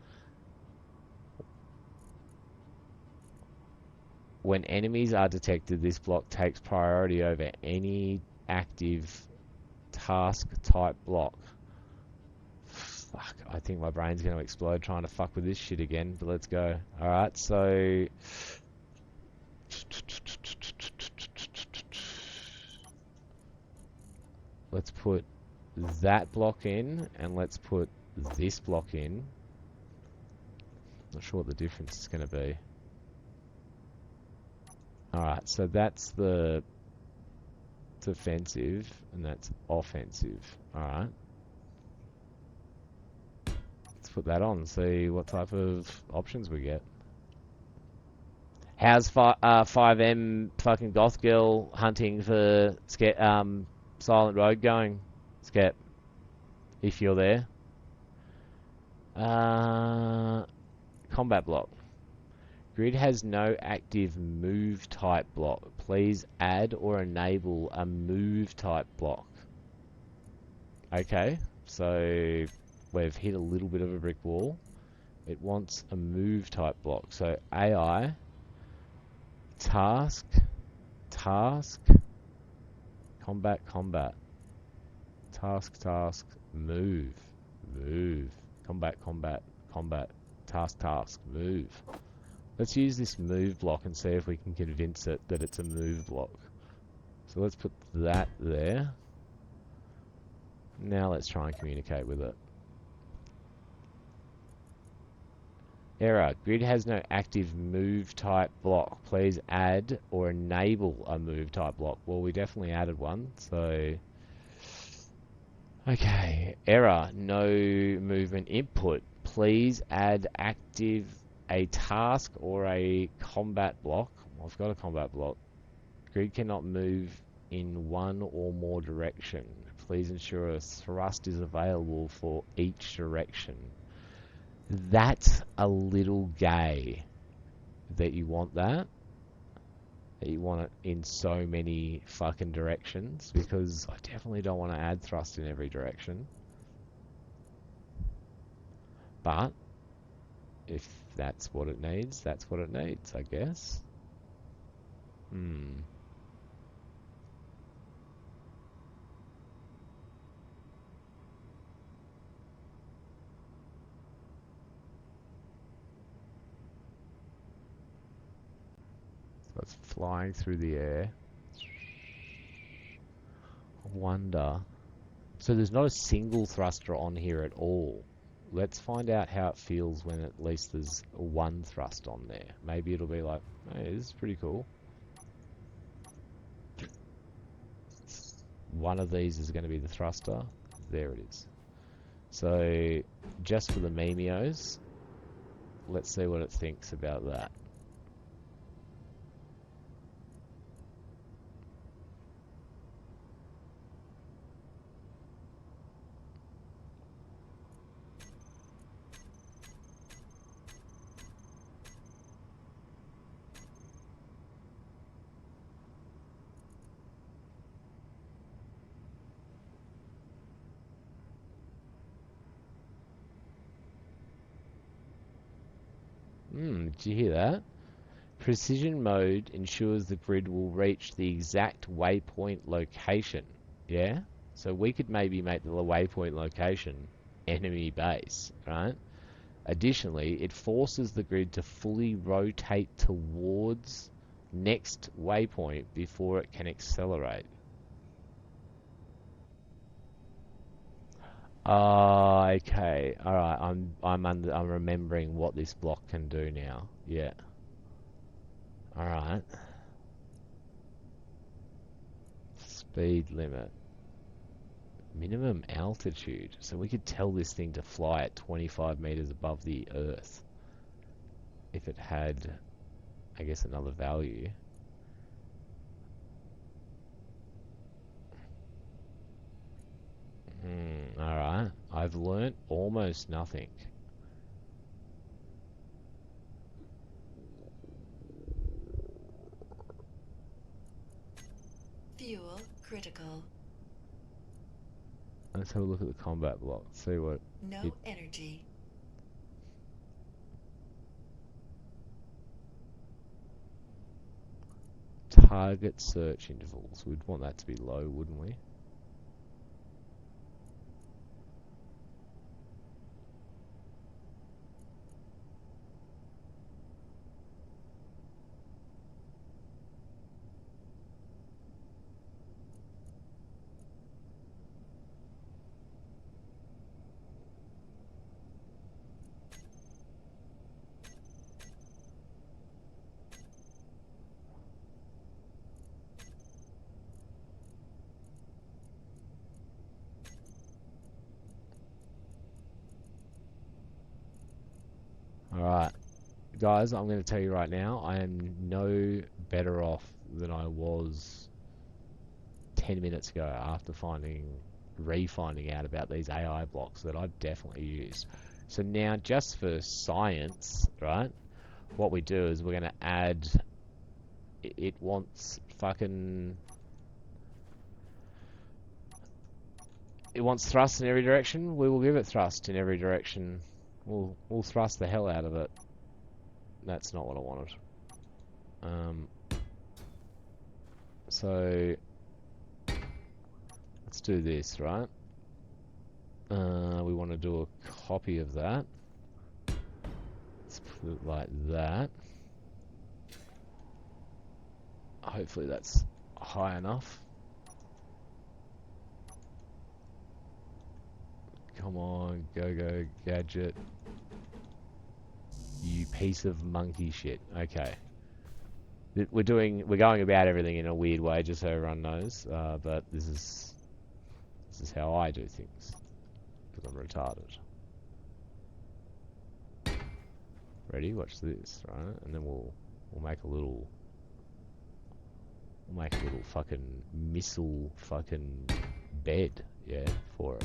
A: When enemies are detected, this block takes priority over any active task type block. Fuck, I think my brain's going to explode trying to fuck with this shit again, but let's go. Alright, so... let's put that block in, and let's put this block in. Not sure what the difference is going to be. Alright, so that's the defensive, and that's offensive. Alright. Let's put that on and see what type of options we get. How's 5M fucking goth girl hunting for Silent Road going, Skep? If you're there. Combat block. Grid has no active move type block. Please add or enable a move type block. Okay, so we've hit a little bit of a brick wall. It wants a move type block. So AI, task, combat, task, move, combat, task, move. Let's use this move block and see if we can convince it that it's a move block. So let's put that there. Now let's try and communicate with it. Error. Grid has no active move type block. Please add or enable a move type block. Well, we definitely added one, so... Okay. Error. No movement input. Please add active a task or a combat block. I've got a combat block. Grid cannot move in one or more direction. Please ensure a thrust is available for each direction. That's a little gay that you want that. That you want it in so many fucking directions, because I definitely don't want to add thrust in every direction. But if that's what it needs, that's what it needs, I guess. So it's flying through the air. I wonder. So there's not a single thruster on here at all. Let's find out how it feels when at least there's one thrust on there. Maybe it'll be like, hey, this is pretty cool. One of these is going to be the thruster. There it is. So, just for the memeos, let's see what it thinks about that. Did you hear that? Precision mode ensures the grid will reach the exact waypoint location. Yeah? So we could maybe make the waypoint location enemy base, right? Additionally, it forces the grid to fully rotate towards next waypoint before it can accelerate. Okay. All right. I'm remembering what this block can do now. Yeah. All right. Speed limit. Minimum altitude. So we could tell this thing to fly at 25 meters above the Earth. If it had, I guess, another value. Alright. I've learnt almost nothing.
G: Fuel critical.
A: Let's have a look at the combat block. See what...
G: No energy.
A: Target search intervals. We'd want that to be low, wouldn't we? Alright. Guys, I'm going to tell you right now, I am no better off than I was 10 minutes ago after re-finding out about these AI blocks that I've definitely used. So now, just for science, right, what we do is we're going to add... It wants fucking... It wants thrust in every direction. We will give it thrust in every direction. We'll thrust the hell out of it. That's not what I wanted. So let's do this, right? We want to do a copy of that. Let's put it like that. Hopefully that's high enough. Come on, go, gadget. You piece of monkey shit. Okay. We're going about everything in a weird way, just so everyone knows. But this is how I do things, because I'm retarded. Ready? Watch this, right? And then we'll make a little fucking missile fucking bed, yeah, for it.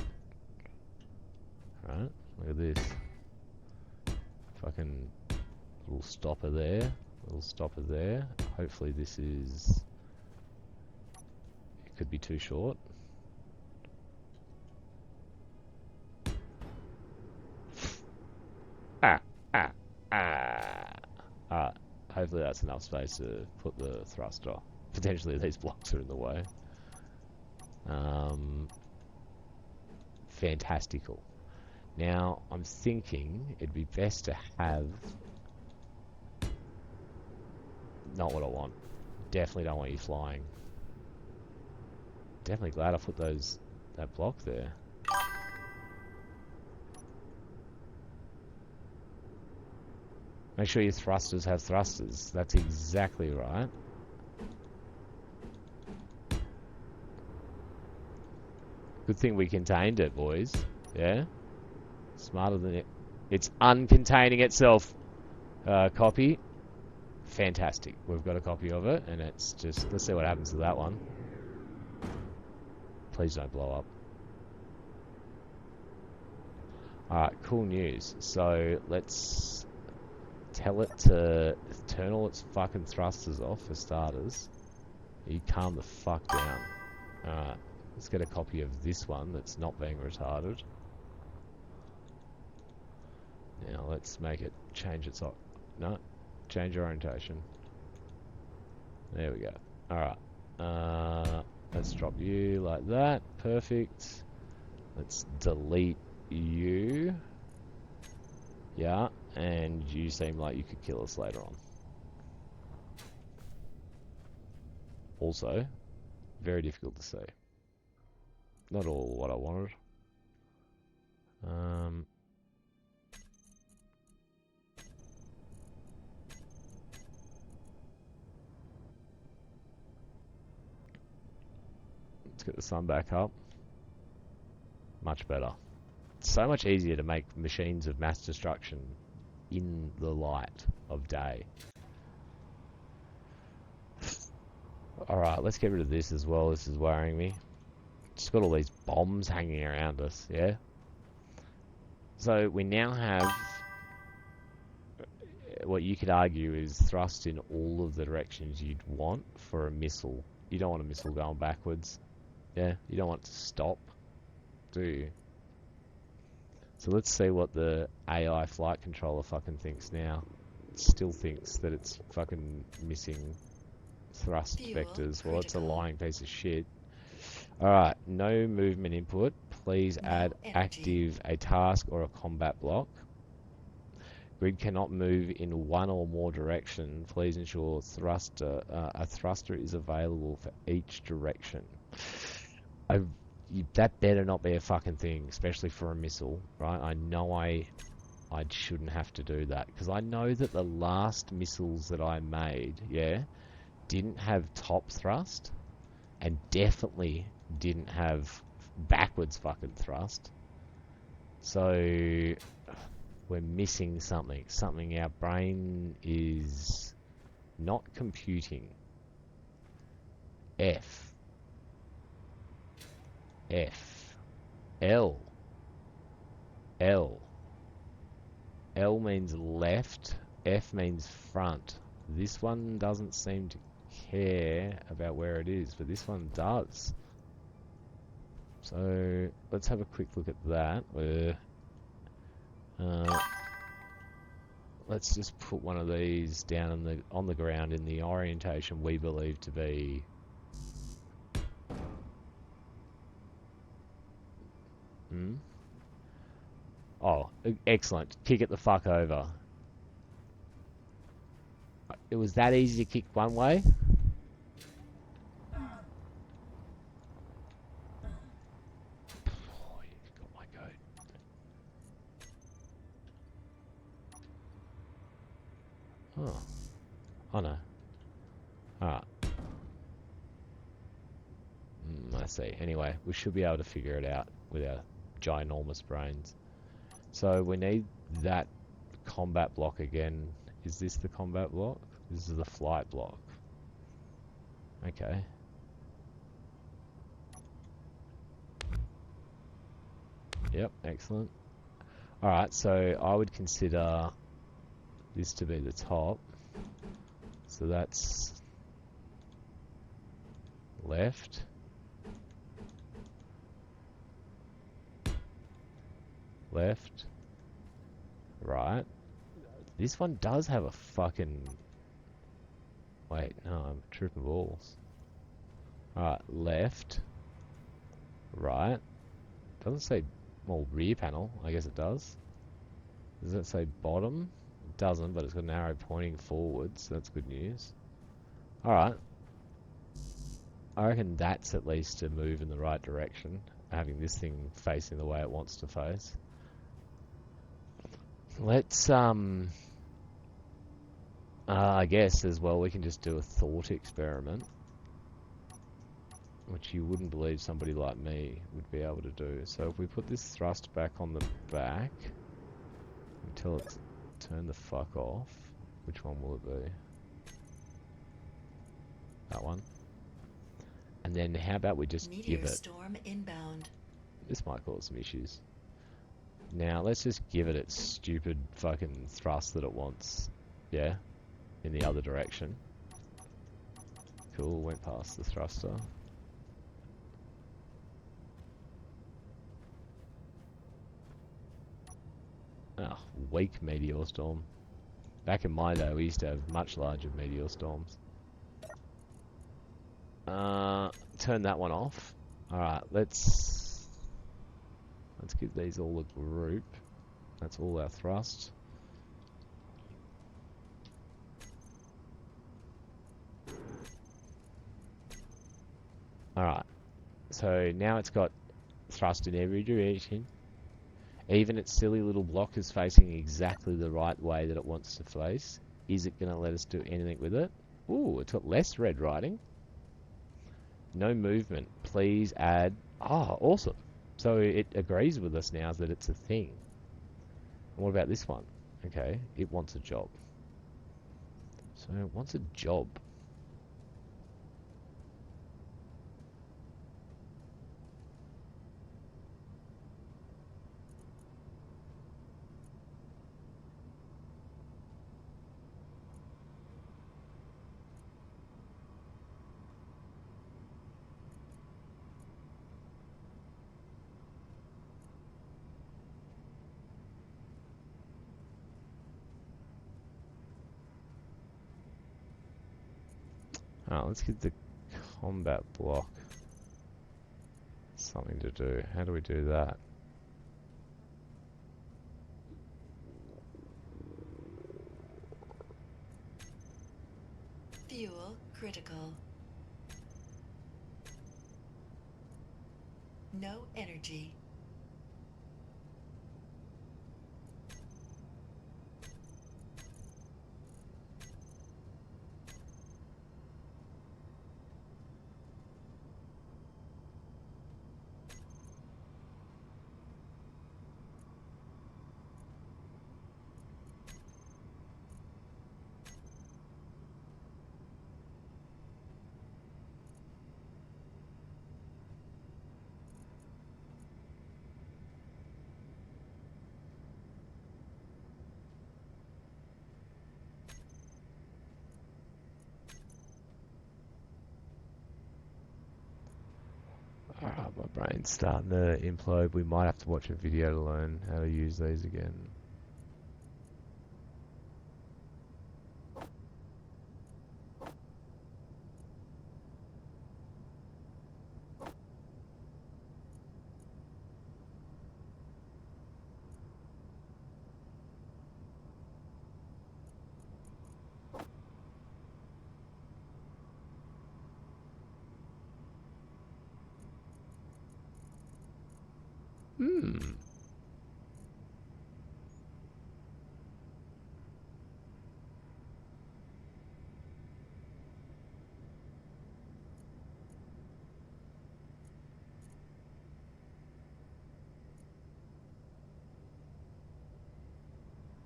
A: Right? Look at this. Fucking little stopper there. Little stopper there. Hopefully this is... It could be too short. Alright. Hopefully that's enough space to put the thruster. Potentially these blocks are in the way. Fantastical. Now, I'm thinking it'd be best to have... Not what I want. Definitely don't want you flying. Definitely glad I put that block there. Make sure your thrusters have thrusters. That's exactly right. Good thing we contained it, boys. Yeah? Smarter than it. It's uncontaining itself. Copy. Fantastic. We've got a copy of it, and it's just... Let's see what happens to that one. Please don't blow up. Alright, cool news. So, let's tell it to turn all its fucking thrusters off, for starters. You calm the fuck down. Alright, let's get a copy of this one that's not being retarded. Now, let's make it change its... No. Change orientation. There we go. Alright. Let's drop you like that. Perfect. Let's delete you. Yeah. And you seem like you could kill us later on. Also, very difficult to see. Not all what I wanted. Let's get the sun back up. Much better. It's so much easier to make machines of mass destruction in the light of day. Alright, let's get rid of this as well. This is worrying me. Just got all these bombs hanging around us, yeah? So we now have what you could argue is thrust in all of the directions you'd want for a missile. You don't want a missile going backwards. Yeah, you don't want it to stop, do you? So let's see what the AI flight controller fucking thinks now. It still thinks that it's fucking missing thrust vectors. Well, it's a lying piece of shit. Alright, no movement input. Please add active a task or a combat block. Grid cannot move in one or more direction. Please ensure a thruster is available for each direction. That better not be a fucking thing, especially for a missile, right? I know I shouldn't have to do that, because I know that the last missiles that I made, yeah, didn't have top thrust, and definitely didn't have backwards fucking thrust. So we're missing something. Something our brain is not computing. F. L. L means left. F means front. This one doesn't seem to care about where it is, but this one does. So let's have a quick look at that. Let's just put one of these down on the ground in the orientation we believe to be Oh, excellent. Kick it the fuck over. It was that easy to kick one way? Oh, you've got my goat. Oh. Oh no. Alright. I see. Anyway, we should be able to figure it out with our ginormous brains. So we need that combat block again. Is this the combat block? This is the flight block. Okay. Yep, excellent. Alright, so I would consider this to be the top. So that's left. Left. Right. This one does have a fucking... Wait, no, I'm tripping balls. Alright, left. Right. Doesn't say... Well, rear panel. I guess it does. Does it say bottom? It doesn't, but it's got an arrow pointing forwards, so that's good news. Alright. I reckon that's at least a move in the right direction. Having this thing facing the way it wants to face. Let's, I guess as well we can just do a thought experiment. Which you wouldn't believe somebody like me would be able to do. So if we put this thrust back on the back, until it's turned the fuck off, which one will it be? That one. And then how about we just
G: Meteor
A: give it...
G: storm inbound.
A: This might cause some issues. Now, let's just give it its stupid fucking thrust that it wants. Yeah? In the other direction. Cool, went past the thruster. Oh, weak meteor storm. Back in my day, we used to have much larger meteor storms. Turn that one off. Alright, let's give these all a group. That's all our thrust. Alright, so now it's got thrust in every direction. Even its silly little block is facing exactly the right way that it wants to face. Is it going to let us do anything with it? Ooh, it's got less red writing. No movement. Please add... Oh, awesome. So it agrees with us now that it's a thing. And what about this one? Okay, it wants a job. So it wants a job. Alright, let's give the combat block something to do. How do we do that?
G: Fuel critical. No energy.
A: Alright, my brain's starting to implode. We might have to watch a video to learn how to use these again.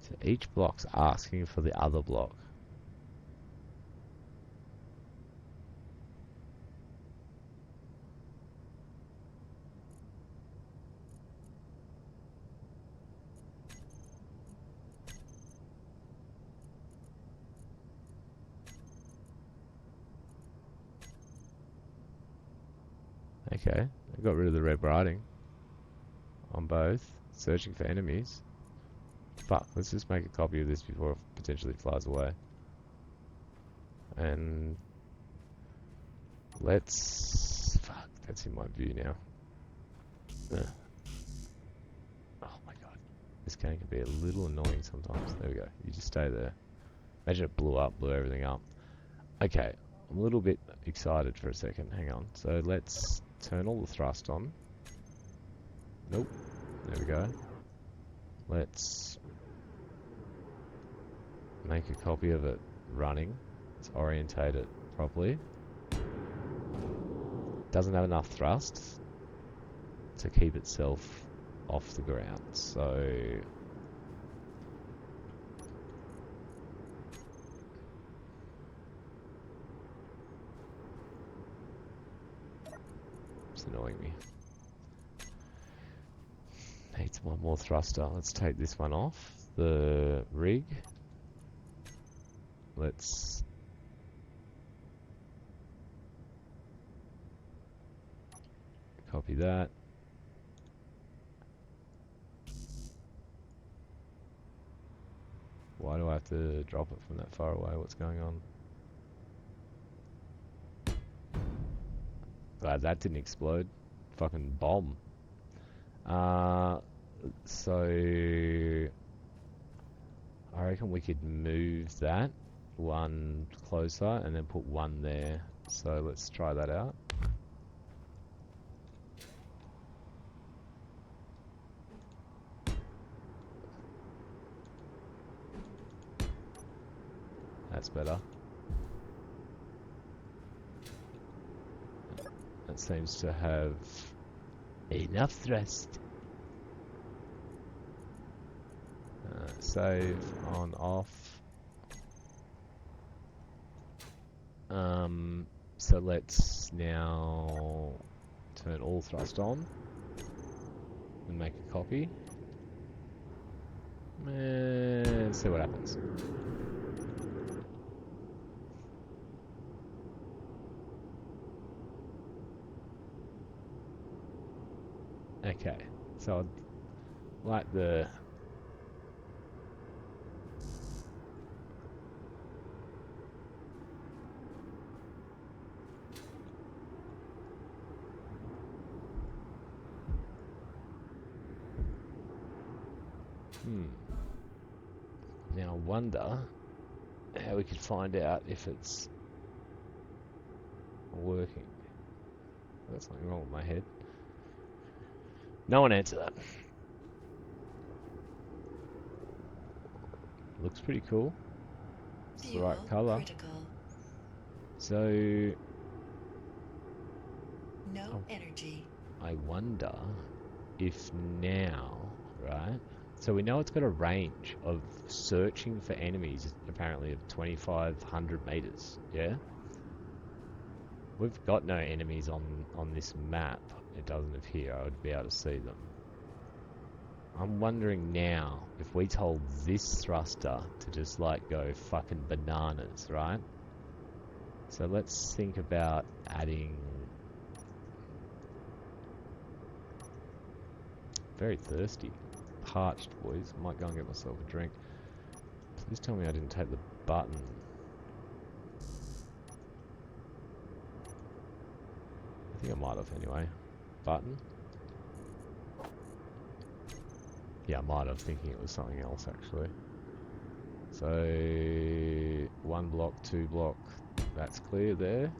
A: So each block's asking for the other block. Okay, I got rid of the red writing on both. Searching for enemies. Fuck, let's just make a copy of this before it potentially flies away. And let's... Fuck, that's in my view now. Ugh. Oh my god. This game can be a little annoying sometimes. There we go. You just stay there. Imagine it blew everything up. Okay, I'm a little bit excited for a second. Hang on. So let's turn all the thrust on. Nope. There we go. Let's make a copy of it running. Let's orientate it properly. Doesn't have enough thrust to keep itself off the ground, so it's annoying me. Needs one more thruster. Let's take this one off the rig. Let's copy that. Why do I have to drop it from that far away? What's going on? Glad that didn't explode. Fucking bomb. So I reckon we could move that one closer and then put one there. So let's try that out. That's better. That seems to have enough thrust. Save on off. So let's now turn all thrust on and make a copy. And see what happens. Okay, so I'd like the Now I wonder how we could find out if it's working. There's something wrong with my head. No one answer that. Looks pretty cool. It's the right colour.
G: Critical.
A: So
G: No energy.
A: I wonder if now, right? So we know it's got a range of searching for enemies, apparently of 2,500 meters. Yeah. We've got no enemies on this map. It doesn't appear. I would be able to see them. I'm wondering now if we told this thruster to just like go fucking bananas, right? So let's think about adding. Very thirsty. Parched, boys. Might go and get myself a drink. Please tell me I didn't take the button. I think I might have anyway. Button? Yeah, I might have, thinking it was something else actually. So 1 block, 2 block, that's clear there.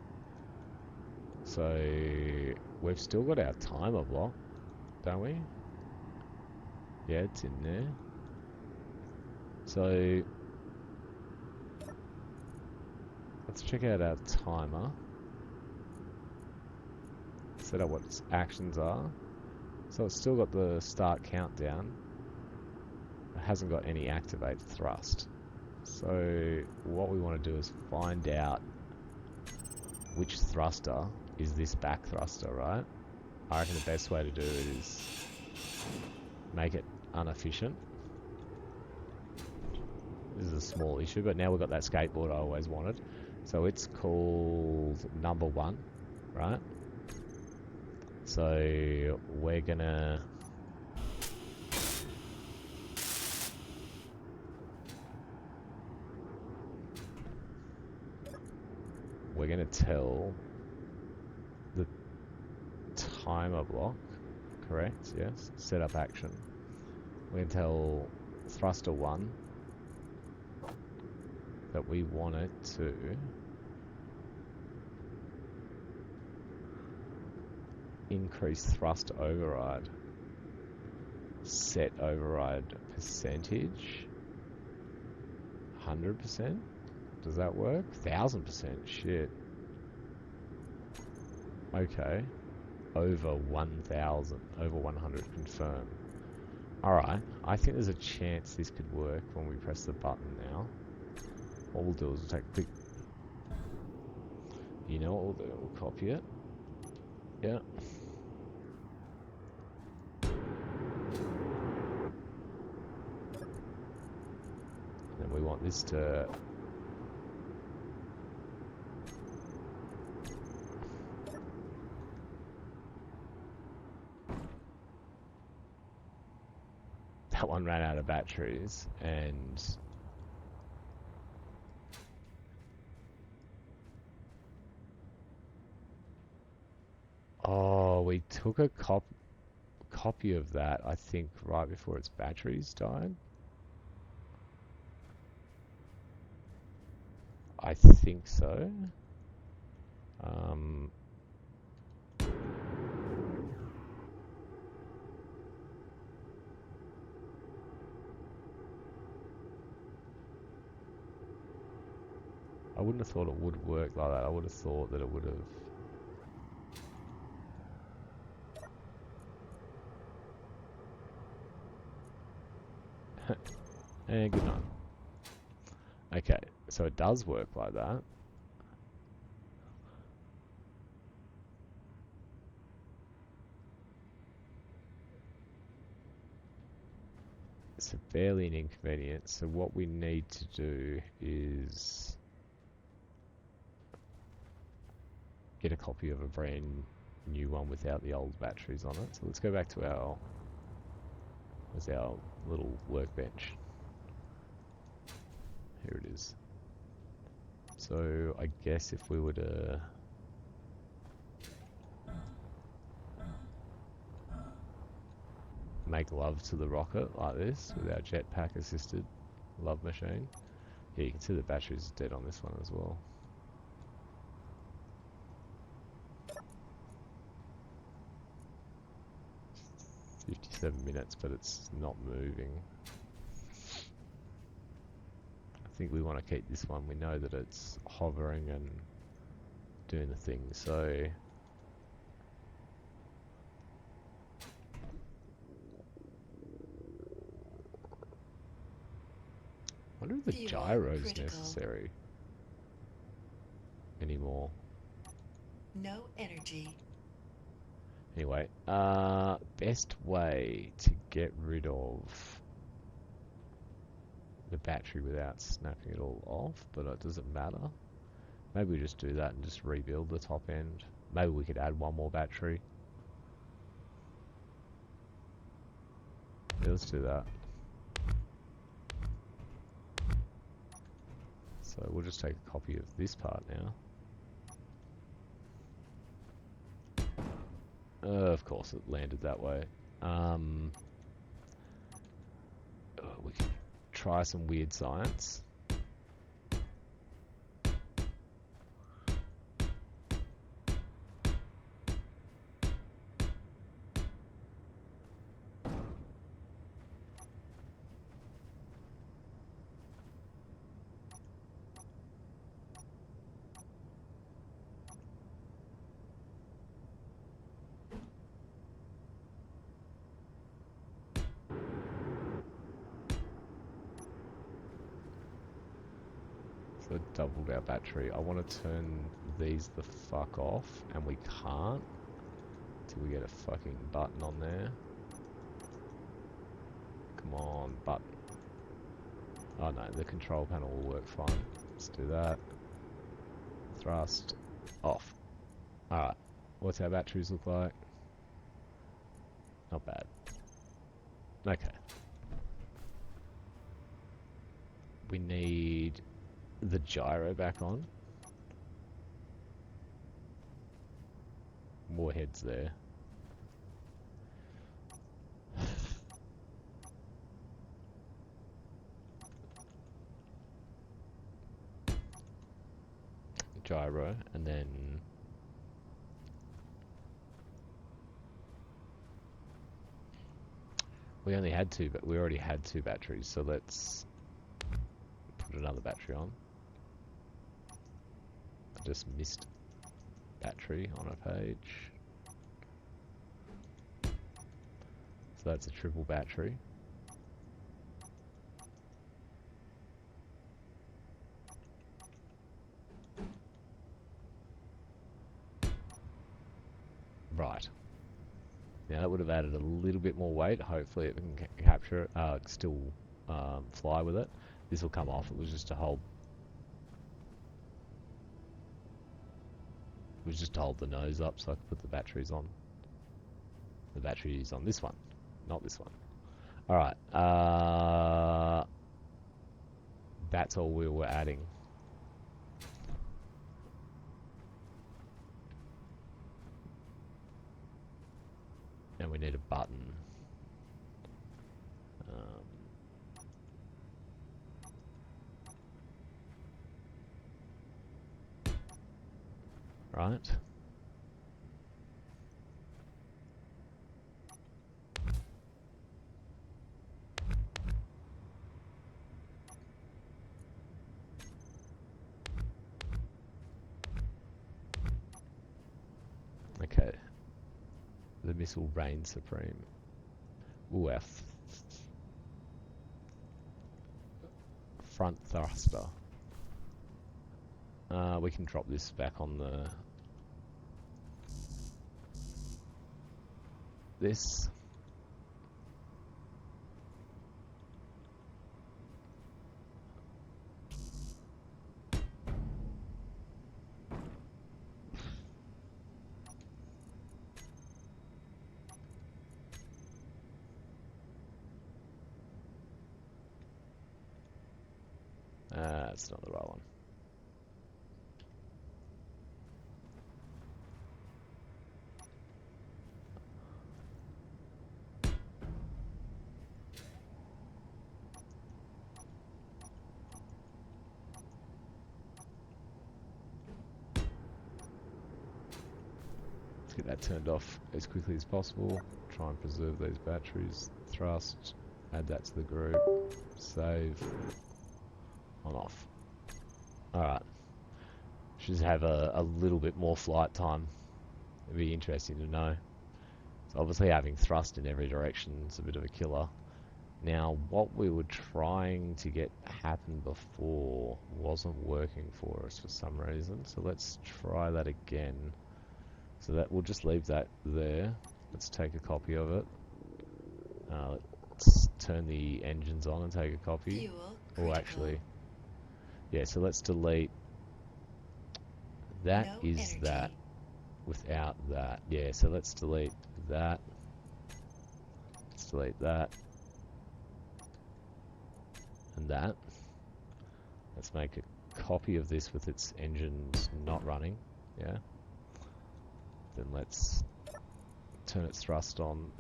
A: So we've still got our timer block, don't we? Yeah, it's in there. So let's check out our timer. Set up what its actions are. So it's still got the start countdown. hasn't got any activate thrust. So what we want to do is find out which thruster is this back thruster, right? I reckon the best way to do it is make it inefficient. This is a small issue, but now we've got that skateboard I always wanted. So it's called number 1, right? So we're gonna tell the timer block, correct? Yes. Set up action. We're gonna tell thruster 1 that we want it to increase thrust override. Set override percentage. 100%? Does that work? 1000%? Shit. Okay. Over 1000. Over 100. Confirm. Alright. I think there's a chance this could work when we press the button now. What we'll do is we'll take a quick... You know what we'll do? We'll copy it. Yeah. And we want this to... That one ran out of batteries, and... Oh, we took a copy of that, I think, right before its batteries died. I think so. I wouldn't have thought it would work like that. I would have thought that it would have... And good night. Okay, so it does work like that. It's barely an inconvenience. So what we need to do is get a copy of a brand new one without the old batteries on it. So let's go back to our... Where's our little workbench? Here it is. So I guess if we were to make love to the rocket like this with our jetpack assisted love machine. Yeah, you can see the battery's dead on this one as well. "57 minutes, but it's not moving." I think we want to keep this one. We know that it's hovering and doing the thing, so... I wonder if the
G: Fuel
A: gyro's
G: critical.
A: necessary anymore.
G: No energy.
A: Anyway, best way to get rid of the battery without snapping it all off, but it doesn't matter. Maybe we just do that and just rebuild the top end. Maybe we could add one more battery. Yeah, let's do that. So we'll just take a copy of this part now. Of course it landed that way. We can try some weird science. So doubled our battery. I want to turn these the fuck off, and we can't till we get a fucking button on there. Come on, button. Oh no, the control panel will work fine. Let's do that. Thrust off. Alright, what's our batteries look like? Not bad. Okay. We need the gyro back on. More heads there. Gyro, and then we only had two, but we already had two batteries, so let's put another battery on. I just missed battery on a page. So that's a triple battery. Right. Now that would have added a little bit more weight. Hopefully it can capture it, still fly with it. This will come off. It was just to hold. It was just to hold the nose up so I could put the batteries on. The batteries on this one, not this one. Alright. That's all we were adding. And we need a button. Right. Okay. The missile reigns supreme. Ooh, our front thruster. We can drop this back on the... This. That's not the right one. Let's get that turned off as quickly as possible. Try and preserve those batteries. Thrust. Add that to the group. Save. On off. Alright. Should have a little bit more flight time. It'd be interesting to know. So obviously having thrust in every direction is a bit of a killer. Now, what we were trying to get happen before wasn't working for us for some reason. So let's try that again. So that we'll just leave that there. Let's take a copy of it. Let's turn the engines on and take a copy.
G: Fuel
A: Or
G: critical.
A: actually, yeah. So let's delete. That
G: No
A: is
G: energy.
A: that without that. Yeah. So let's delete that. Let's delete that. And that. Let's make a copy of this with its engines not running. Yeah. Then let's turn its thrust on.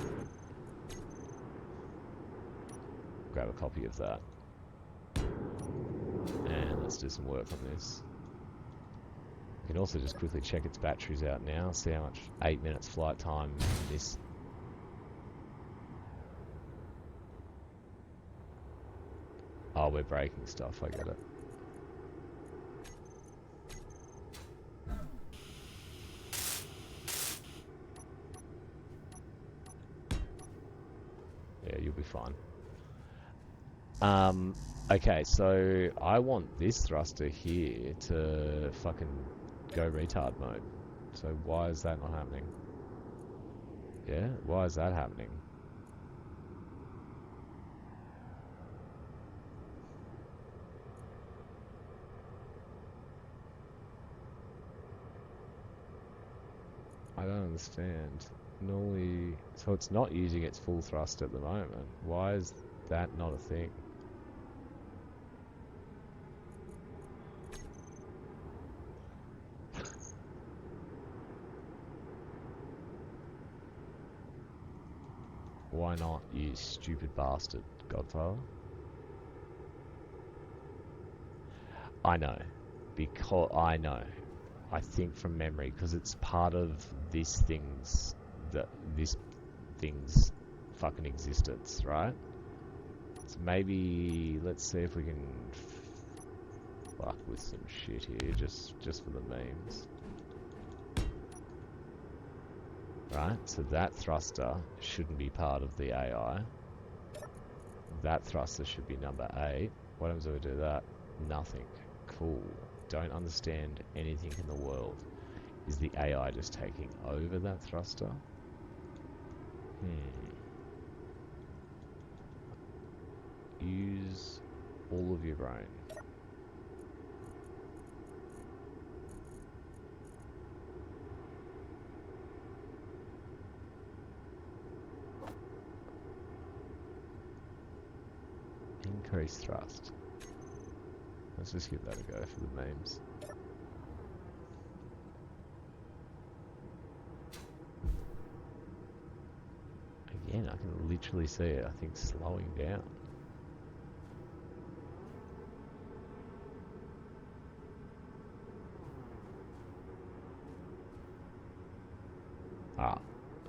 A: Grab a copy of that. And let's do some work on this. We can also just quickly check its batteries out now. See how much 8 minutes flight time this. Oh, we're breaking stuff. I get it. Yeah, you'll be fine. Okay, so I want this thruster here to fucking go retard mode. So why is that not happening? Yeah, why is that happening? I don't understand. Normally, so it's not using its full thrust at the moment. Why is that not a thing? Why not, you stupid bastard, Godfather? I know. Because I know. I think from memory, because it's part of this thing's fucking existence, right? So maybe let's see if we can fuck with some shit here, just for the memes. Right, so that thruster shouldn't be part of the AI. That thruster should be number 8. What happens if we do that? Nothing. Cool. Don't understand anything in the world. Is the AI just taking over that thruster? Use all of your brain. Increase thrust. Let's just give that a go for the memes. Again, I can literally see it, I think, slowing down.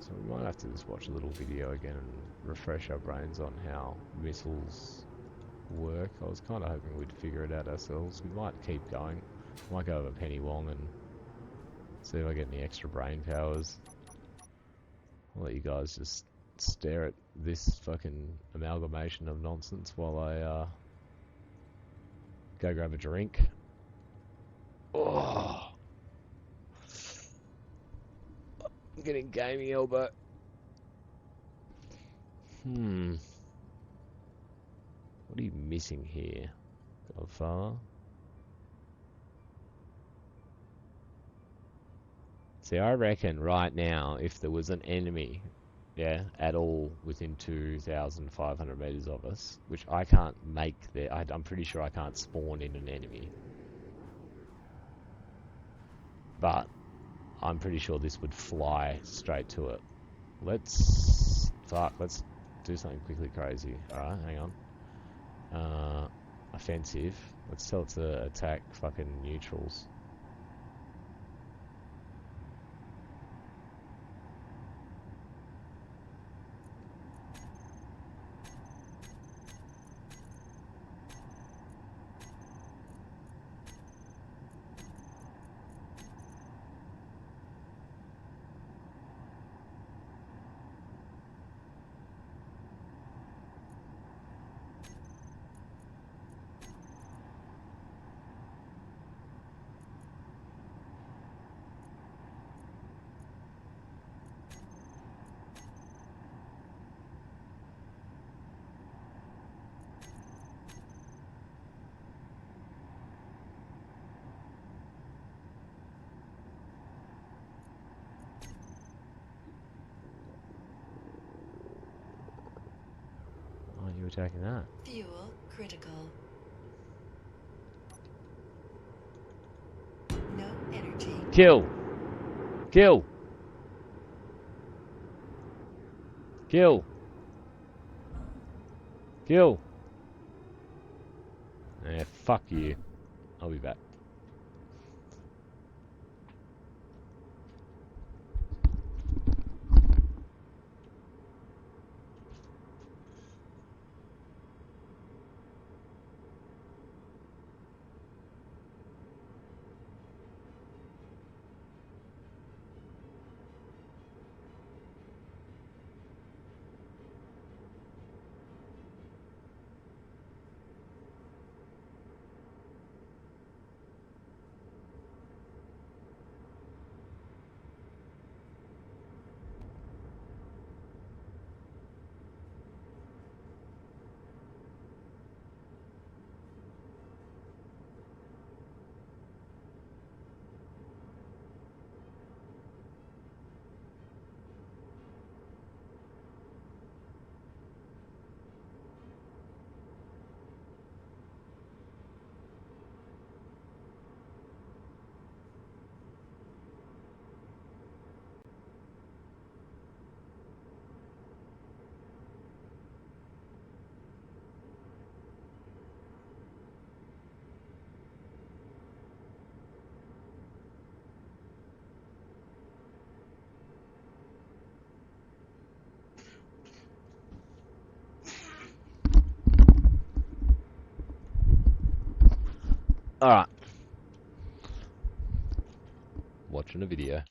A: So we might have to just watch a little video again and refresh our brains on how missiles work. I was kind of hoping we'd figure it out ourselves. We might keep going. Might go over Penny Wong and see if I get any extra brain powers. I'll let you guys just stare at this fucking amalgamation of nonsense while I go grab a drink. Oh, I'm getting gaming elbow. What are you missing here, Godfather? See, I reckon right now, if there was an enemy, yeah, at all within 2,500 meters of us, which I can't make there, I'm pretty sure I can't spawn in an enemy. But I'm pretty sure this would fly straight to it. Let's do something quickly crazy. Alright, hang on. Offensive. Let's tell it to attack fucking neutrals. Why are you attacking that?
G: Fuel critical. No energy.
A: Kill! Kill! Kill! Kill! Eh, fuck you. I'll be back. Alright. Watching a video.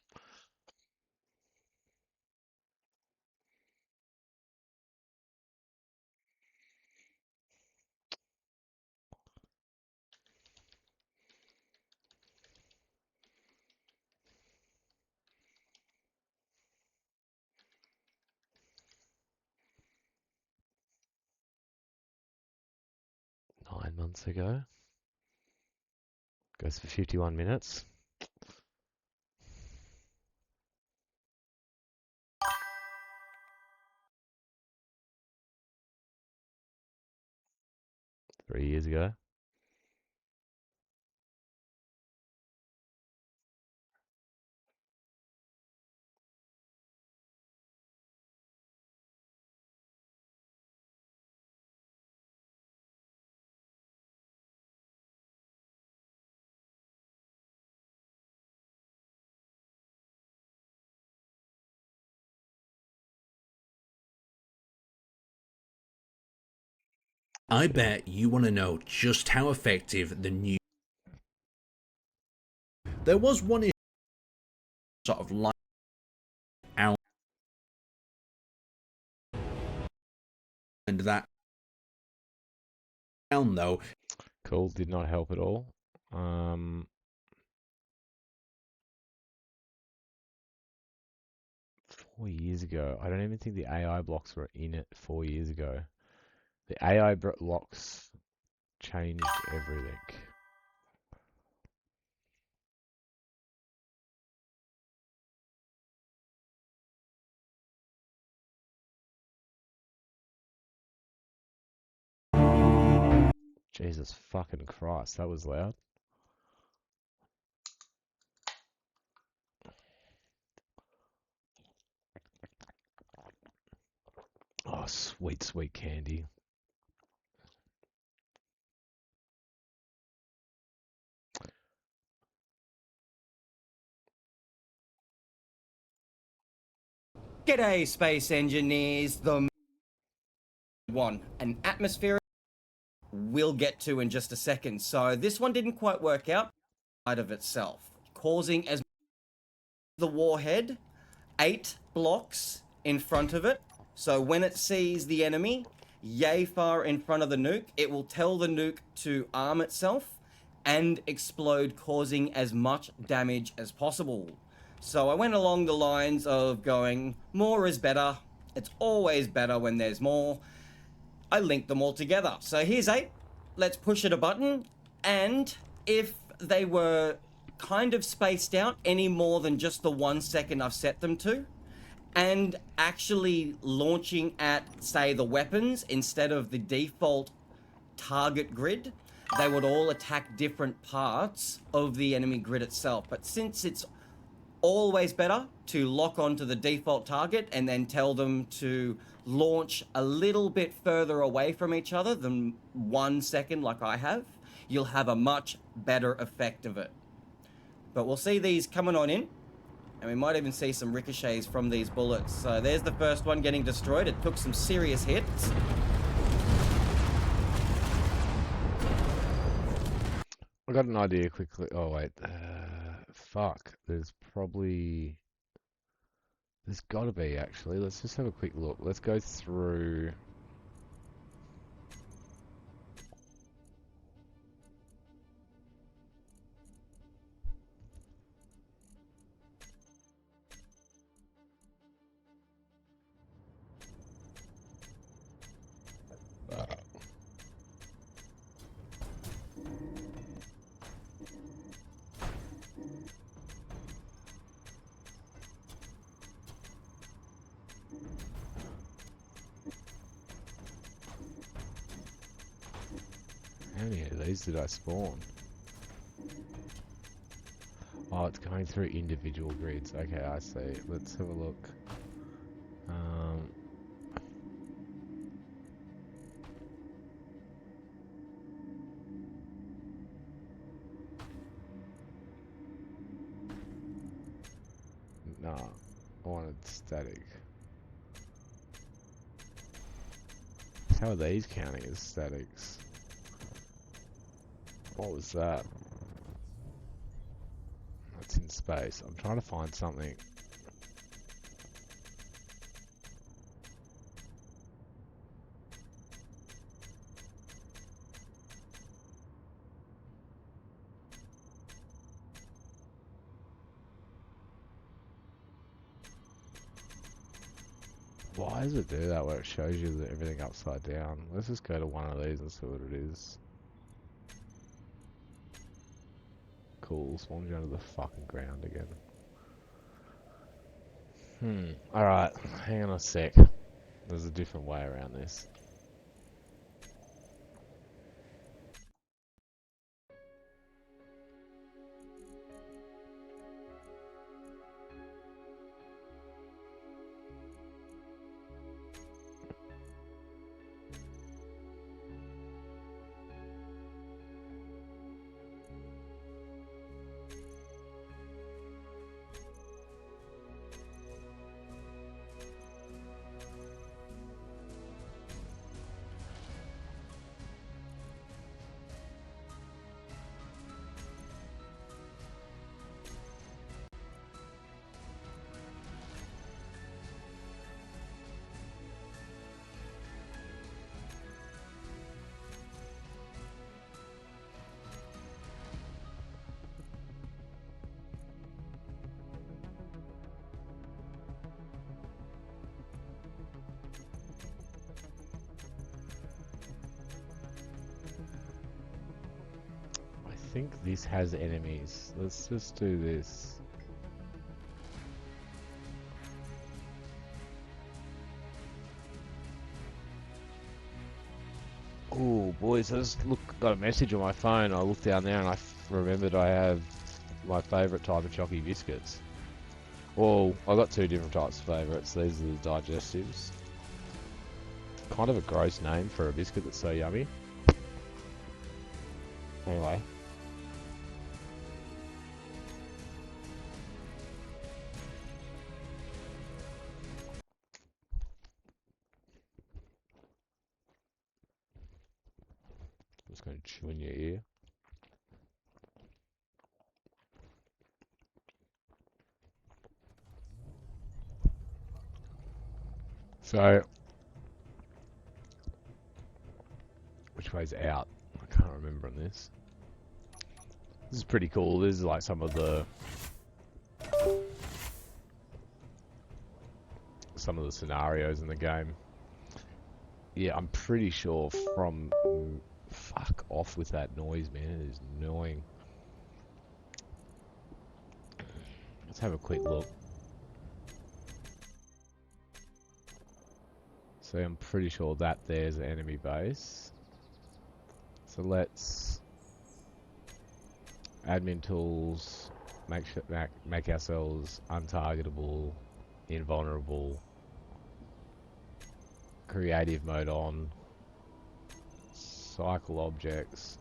A: Months ago. Goes for 51 minutes. Three years ago.
H: I bet you want to know just how effective the new... There was one issue sort of like out, and that down though.
A: Cool, did not help at all. 4 years ago. I don't even think the AI blocks were in it 4 years ago. The AI blocks changed everything. Jesus fucking Christ, that was loud. Oh, sweet, sweet candy.
I: G'day, space engineers. The one, an atmosphere we'll get to in just a second. So this one didn't quite work out out of itself, causing as the warhead 8 blocks in front of it. So when it sees the enemy yay far in front of the nuke, it will tell the nuke to arm itself and explode, causing as much damage as possible. So I went along the lines of going, more is better. It's always better when there's more. I linked them all together. So here's 8. Let's push it a button. And if they were kind of spaced out any more than just the 1 second I've set them to, and actually launching at, say, the weapons instead of the default target grid, they would all attack different parts of the enemy grid itself. But since it's always better to lock onto the default target and then tell them to launch a little bit further away from each other than 1 second like I have, you'll have a much better effect of it. But we'll see these coming on in, and we might even see some ricochets from these bullets. So there's the first one getting destroyed. It took some serious hits.
A: I got an idea quickly. Oh, wait. Fuck. There's gotta be, actually. Let's just have a quick look. Let's go through... How many of these did I spawn? Oh, it's going through individual grids. Okay, I see. Let's have a look. Nah, I wanted static. How are these counting as statics? What was that? That's in space. I'm trying to find something. Why does it do that where it shows you everything upside down? Let's just go to one of these and see what it is. Cool, spawns you under the fucking ground again. Alright, hang on a sec. There's a different way around this. I think this has enemies. Let's just do this. Oh, boys, I just got a message on my phone. I looked down there and I remembered I have my favourite type of chalky biscuits. Well, I got two different types of favourites. These are the digestives. Kind of a gross name for a biscuit that's so yummy. Anyway. I'm just going to chew in your ear. So, which way's out? I can't remember on this. This is pretty cool. This is like some of the scenarios in the game. Yeah, I'm pretty sure from... Fuck off with that noise, man. It is annoying. Let's have a quick look. So I'm pretty sure that there's an enemy base. So let's... Admin tools, make ourselves untargetable, invulnerable, creative mode on, cycle objects.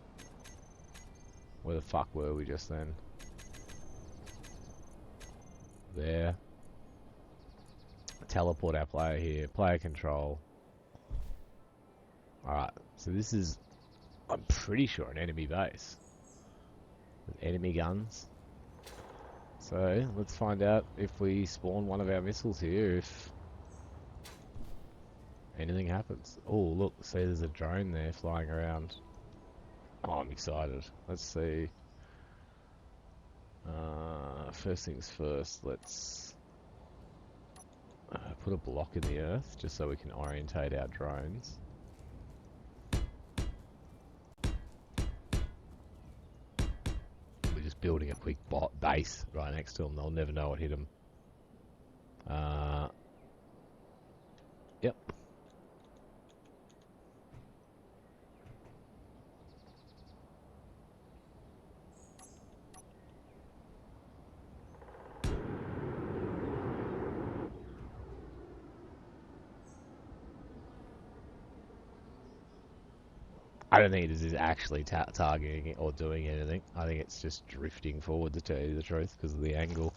A: Where the fuck were we just then? There. Teleport our player here, player control. Alright, so this is, I'm pretty sure, an enemy base. With enemy guns. So, let's find out if we spawn one of our missiles here, if anything happens. Oh, look, see there's a drone there flying around. Oh, I'm excited. Let's see. First things first, let's put a block in the earth, just so we can orientate our drones. We're just building a quick base right next to them. They'll never know what hit them. Yep. I don't think it is actually targeting it or doing anything. I think it's just drifting forward, to tell you the truth, because of the angle.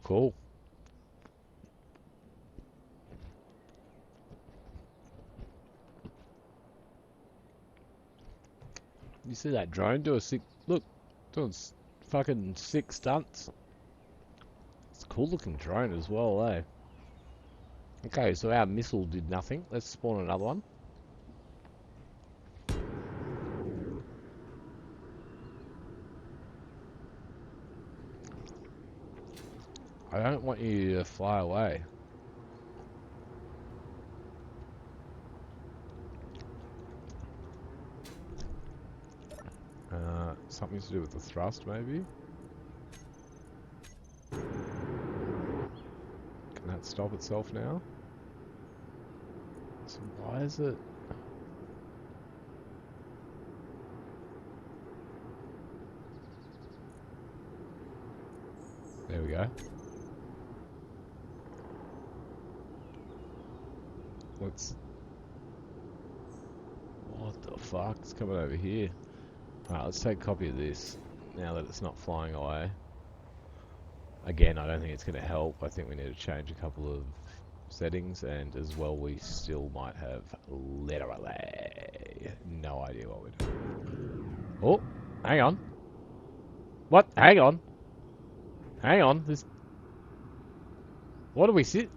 A: Cool. You see that drone do a sick... Look, doing fucking sick stunts. It's a cool looking drone as well, eh? Okay, so our missile did nothing. Let's spawn another one. I don't want you to fly away. Something to do with the thrust, maybe? Can that stop itself now? So why is it... There we go. Let's... What the fuck? It's coming over here. Alright, let's take a copy of this, now that it's not flying away. Again, I don't think it's going to help. I think we need to change a couple of settings, and as well we still might have literally no idea what we're doing. Oh, hang on. What? Hang on. Hang on. This... What do we sit?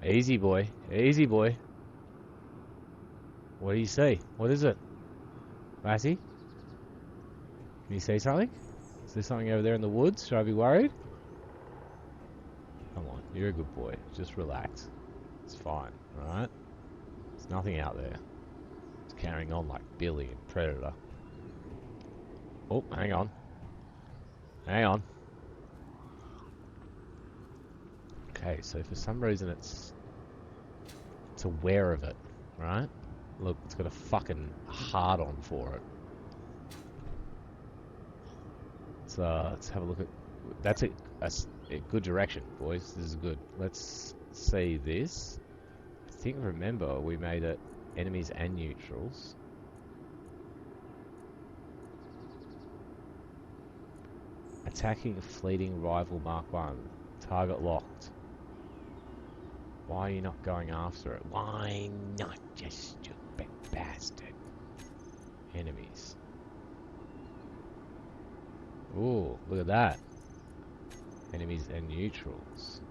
A: Easy boy. Easy boy. What do you see? What is it? Lassie? Can you see something? Is there something over there in the woods? Should I be worried? Come on, you're a good boy. Just relax. It's fine, alright? There's nothing out there. It's carrying on like Billy in Predator. Oh, hang on. Hang on. Okay, so for some reason it's aware of it, right? Look, it's got a fucking hard on for it. Let's have a look at... That's a good direction, boys. This is good. Let's see this. I think, remember, we made it enemies and neutrals. Attacking fleeting rival Mark 1. Target locked. Why are you not going after it? Why not, you stupid bastard? Enemies. Ooh, look at that. Enemies and neutrals.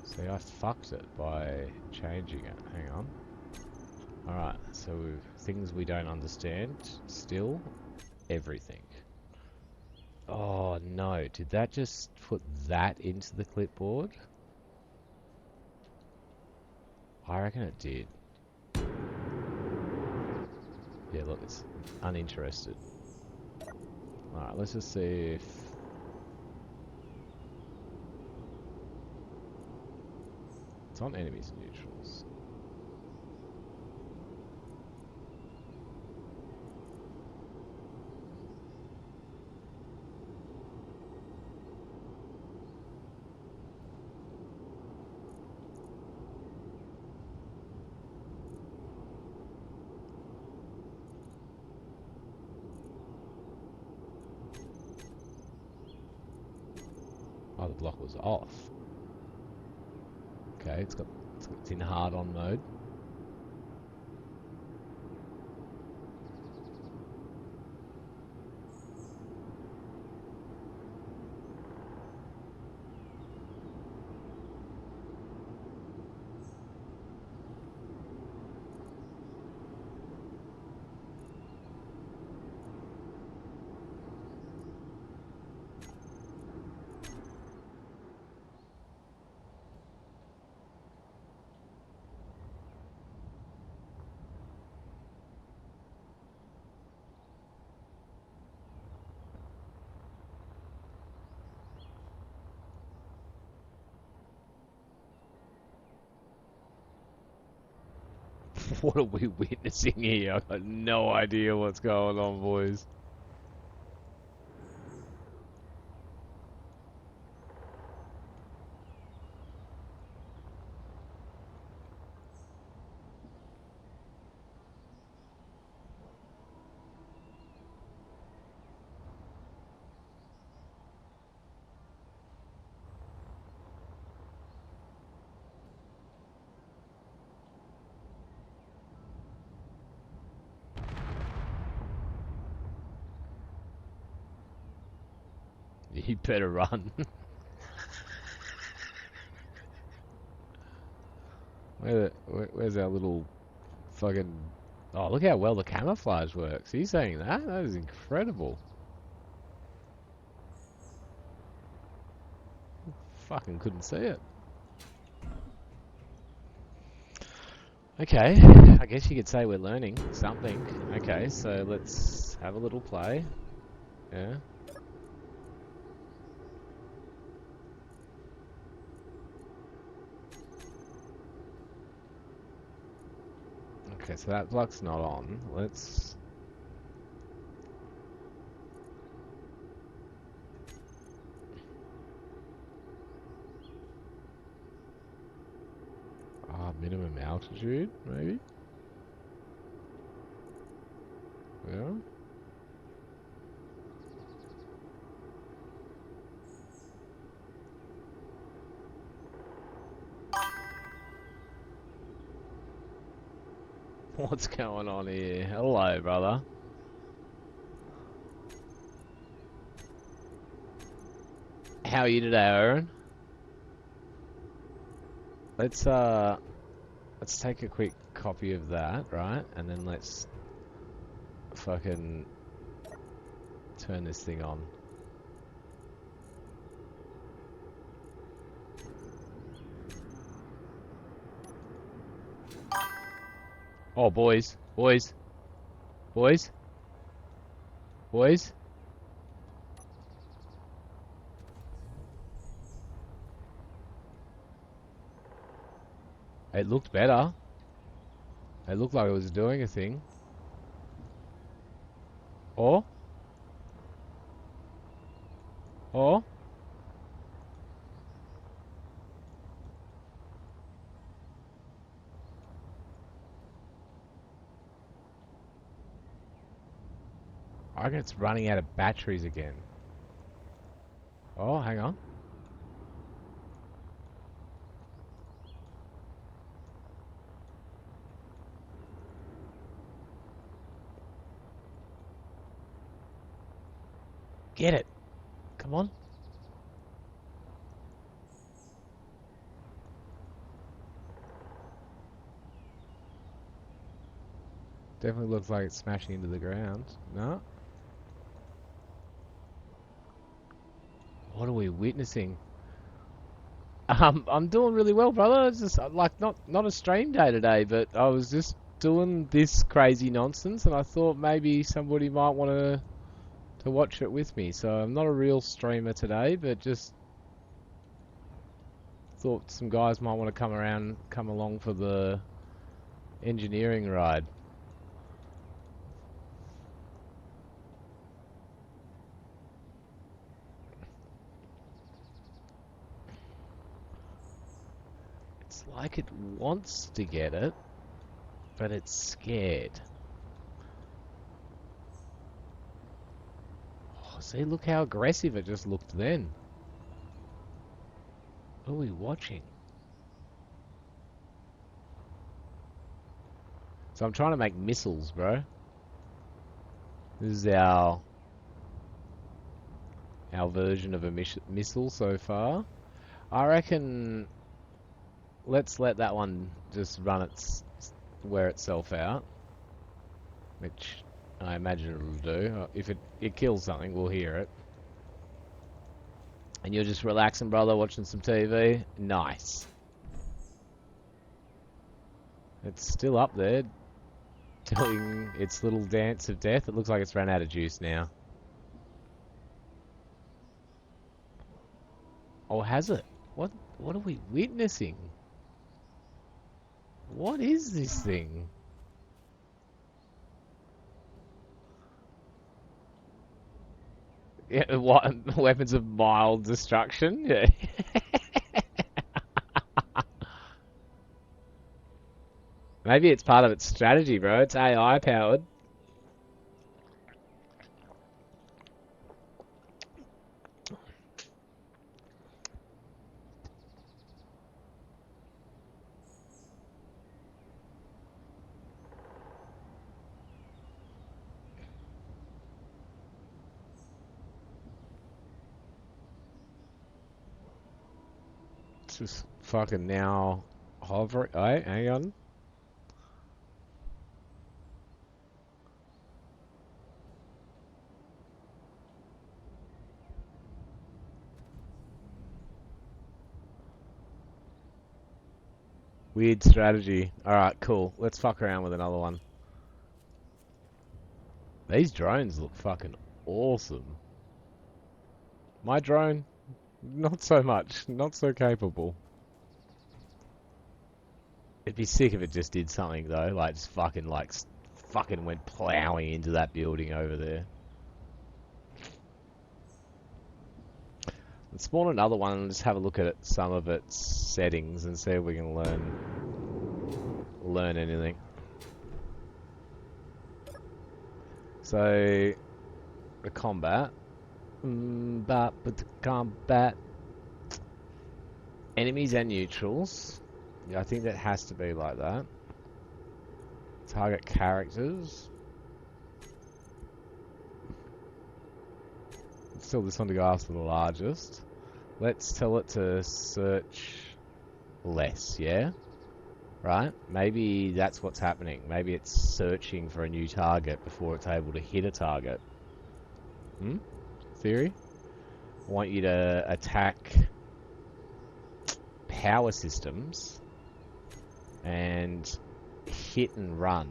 A: See, I fucked it by changing it. Hang on. Alright, so things we don't understand. Still, everything. Oh no, did that just put that into the clipboard? I reckon it did. Yeah, look, it's uninterested. Alright, let's just see if... It's on enemies and neutrals. Oh, the block was off. Okay, it's in hard on mode. What are we witnessing here? I've got no idea what's going on, boys. You better run. Where's our little fucking... Oh, look how well the camouflage works. Are you saying that? That is incredible. Fucking couldn't see it. Okay, I guess you could say we're learning something. Okay, so let's have a little play. Yeah. Okay, so that block's not on. Let's... minimum altitude, maybe? Yeah. What's going on here? Hello, brother. How are you today, Aaron? Let's take a quick copy of that, right? And then let's fucking turn this thing on. Oh, boys. Boys. Boys. Boys. It looked better. It looked like it was doing a thing. Or? Or? I reckon it's running out of batteries again. Oh, hang on. Get it. Come on. Definitely looks like it's smashing into the ground. No? What are we witnessing? I'm doing really well, brother. It's just like not a stream day today, but I was just doing this crazy nonsense, and I thought maybe somebody might want to watch it with me. So I'm not a real streamer today, but just thought some guys might want to come along for the engineering ride. It's like it wants to get it, but it's scared. Oh, see, look how aggressive it just looked then. What are we watching? So I'm trying to make missiles, bro. This is our version of a missile so far. I reckon let's let that one just wear itself out, which I imagine it'll do. If it kills something, we'll hear it. And you're just relaxing, brother, watching some TV. Nice. It's still up there, doing its little dance of death. It looks like it's run out of juice now. Or has it? What are we witnessing? What is this thing? Yeah, what weapons of mild destruction? Yeah. Maybe it's part of its strategy, bro. It's AI powered. Just fucking now hovering. Hey, hang on. Weird strategy. Alright, cool. Let's fuck around with another one. These drones look fucking awesome. My drone, not so much. Not so capable. It'd be sick if it just did something though, like just fucking went plowing into that building over there. Let's spawn another one and just have a look at some of its settings and see if we can learn anything. So the combat, but the combat, enemies and neutrals. Yeah, I think that has to be like that. Target characters. Let's tell this one to go after the largest. Let's tell it to search less, yeah? Right? Maybe that's what's happening. Maybe it's searching for a new target before it's able to hit a target. Theory? I want you to attack power systems and hit and run.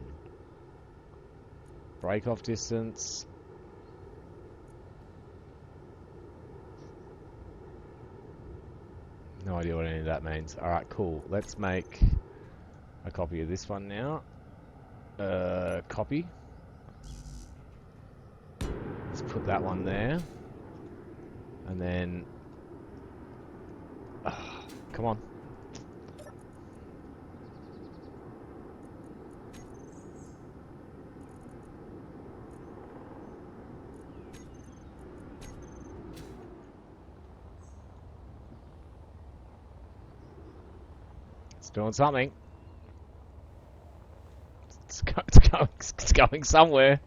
A: Break off distance. No idea what any of that means. Alright, cool. Let's make a copy of this one now. Copy. Let's put that one there. And then... come on. It's doing something. It's going somewhere.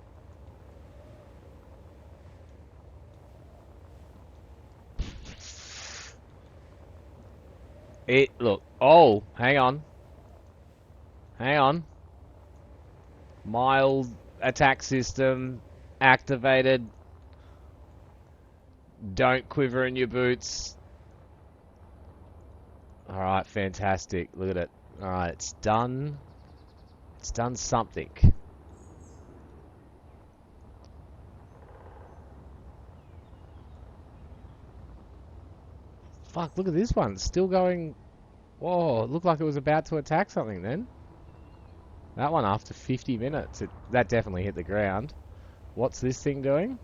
A: Look. Oh, hang on. Hang on. Mild attack system activated. Don't quiver in your boots. Alright, fantastic. Look at it. Alright, it's done. It's done something. Fuck, look at this one. It's still going... Whoa, it looked like it was about to attack something then. That one after 50 minutes. That definitely hit the ground. What's this thing doing?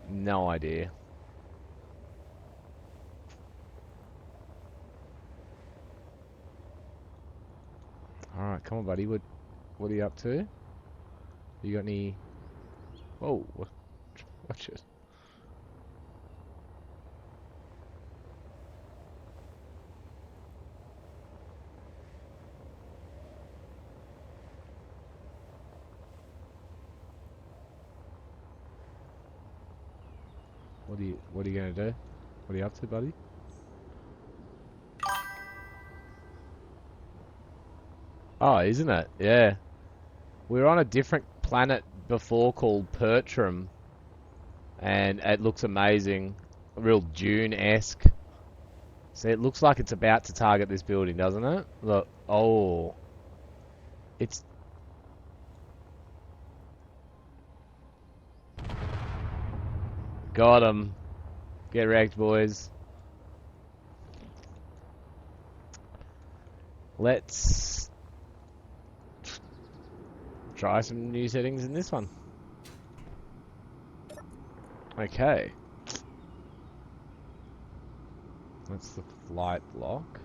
A: No idea. Alright, come on buddy. What are you up to? You got any... Whoa. Watch it. What are you gonna do? What are you up to, buddy? Oh, isn't it? Yeah. We were on a different planet before called Pertram, and it looks amazing. Real Dune-esque. See, it looks like it's about to target this building, doesn't it? Look. Oh. It's... Got him. Get wrecked, boys. Let's try some new settings in this one. Okay. That's the flight lock.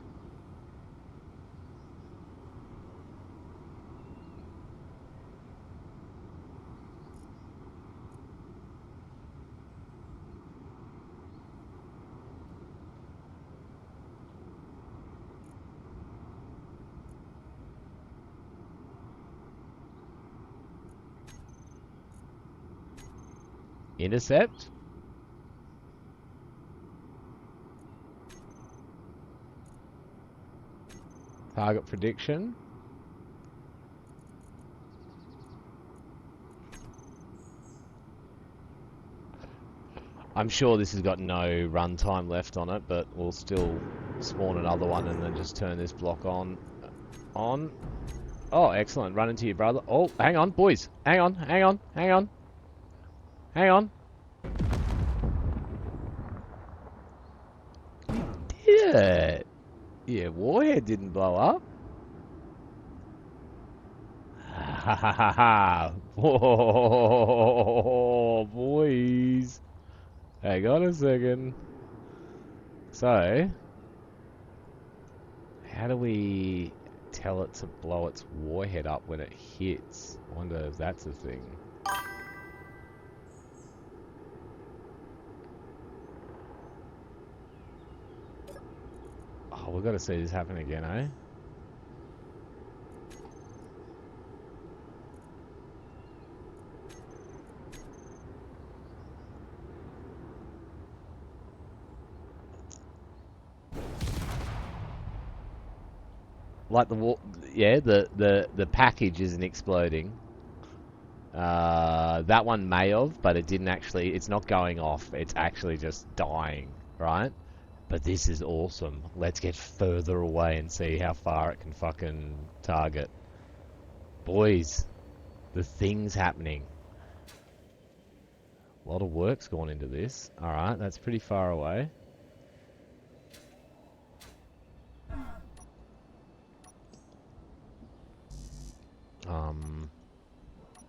A: Intercept. Target prediction. I'm sure this has got no runtime left on it, but we'll still spawn another one and then just turn this block on. On. Oh, excellent. Run into your brother. Oh, hang on, boys. Hang on, hang on, hang on. Hang on. Yeah. Yeah, warhead didn't blow up. Ha ha ha ha. Whoa, boys. Hang on a second. So, how do we tell it to blow its warhead up when it hits? I wonder if that's a thing. Oh, we've got to see this happen again, eh? Like the package isn't exploding. That one may have, but it didn't actually. It's not going off. It's actually just dying, right? But this is awesome. Let's get further away and see how far it can fucking target. Boys, the thing's happening. A lot of work's gone into this. Alright, that's pretty far away.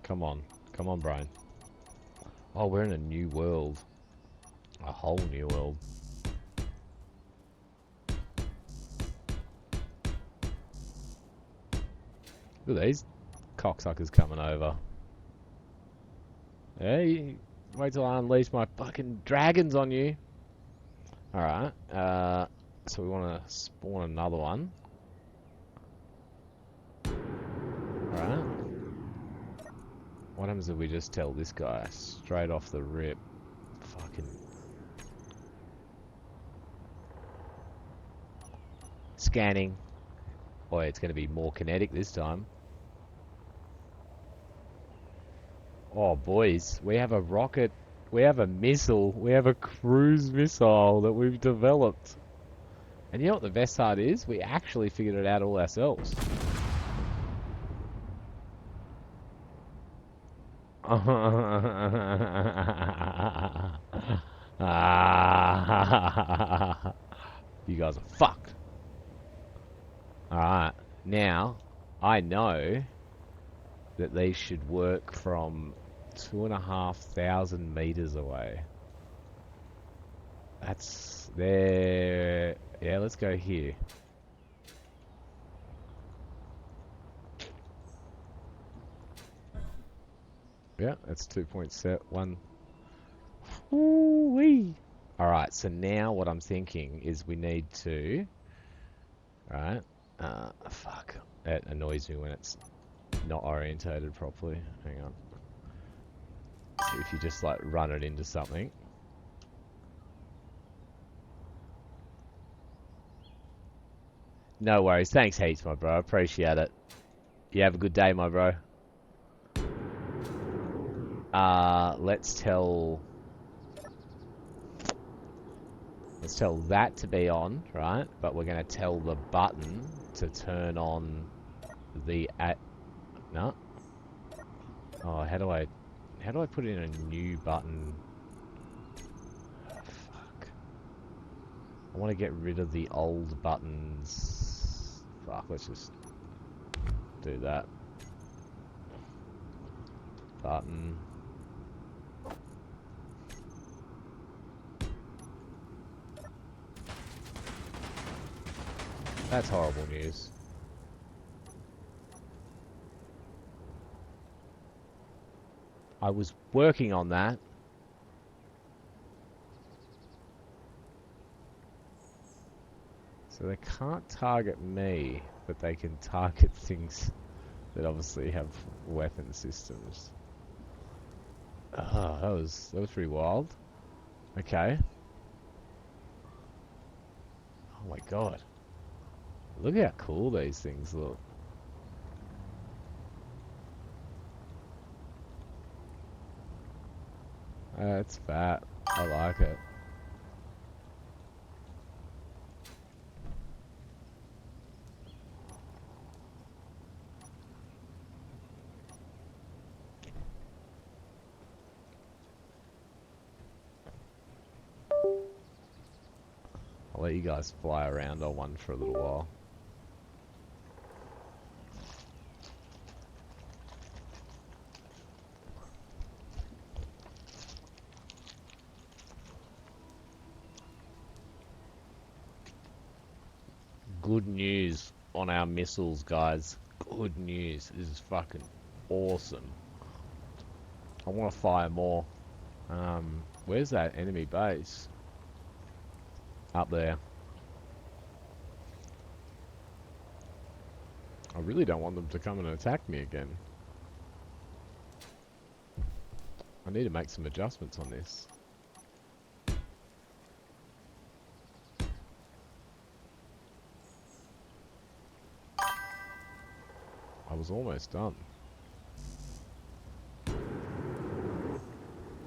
A: Come on. Come on, Brian. Oh, we're in a new world. A whole new world. Look at these cocksuckers coming over. Hey, wait till I unleash my fucking dragons on you. Alright, so we want to spawn another one. Alright. What happens if we just tell this guy straight off the rip? Fucking... Scanning. Boy, it's going to be more kinetic this time. Oh, boys, we have a rocket, we have a missile, we have a cruise missile that we've developed. And you know what the best part is? We actually figured it out all ourselves. You guys are fucked. Alright, now, I know that these should work from 2,500 meters away. That's there. Yeah, let's go here. Yeah, that's 2.1. Ooh-wee. Alright, so now what I'm thinking is we need to... Alright. Fuck. That annoys me when it's not orientated properly. Hang on. So if you just like run it into something. No worries. Thanks heaps, my bro. Appreciate it. You have a good day, my bro. Let's tell that to be on, right? But we're gonna tell the button to turn on the no. Oh, how do I put in a new button? Oh, fuck. I want to get rid of the old buttons. Fuck, let's just do that. Button. That's horrible news. I was working on that. So they can't target me, but they can target things that obviously have weapon systems. Oh, that was pretty wild. Okay. Oh my god. Look how cool these things look. It's fat. I like it. I'll let you guys fly around on one for a little while. Good news on our missiles, guys. Good news. This is fucking awesome. I want to fire more. Where's that enemy base? Up there. I really don't want them to come and attack me again. I need to make some adjustments on this. I was almost done.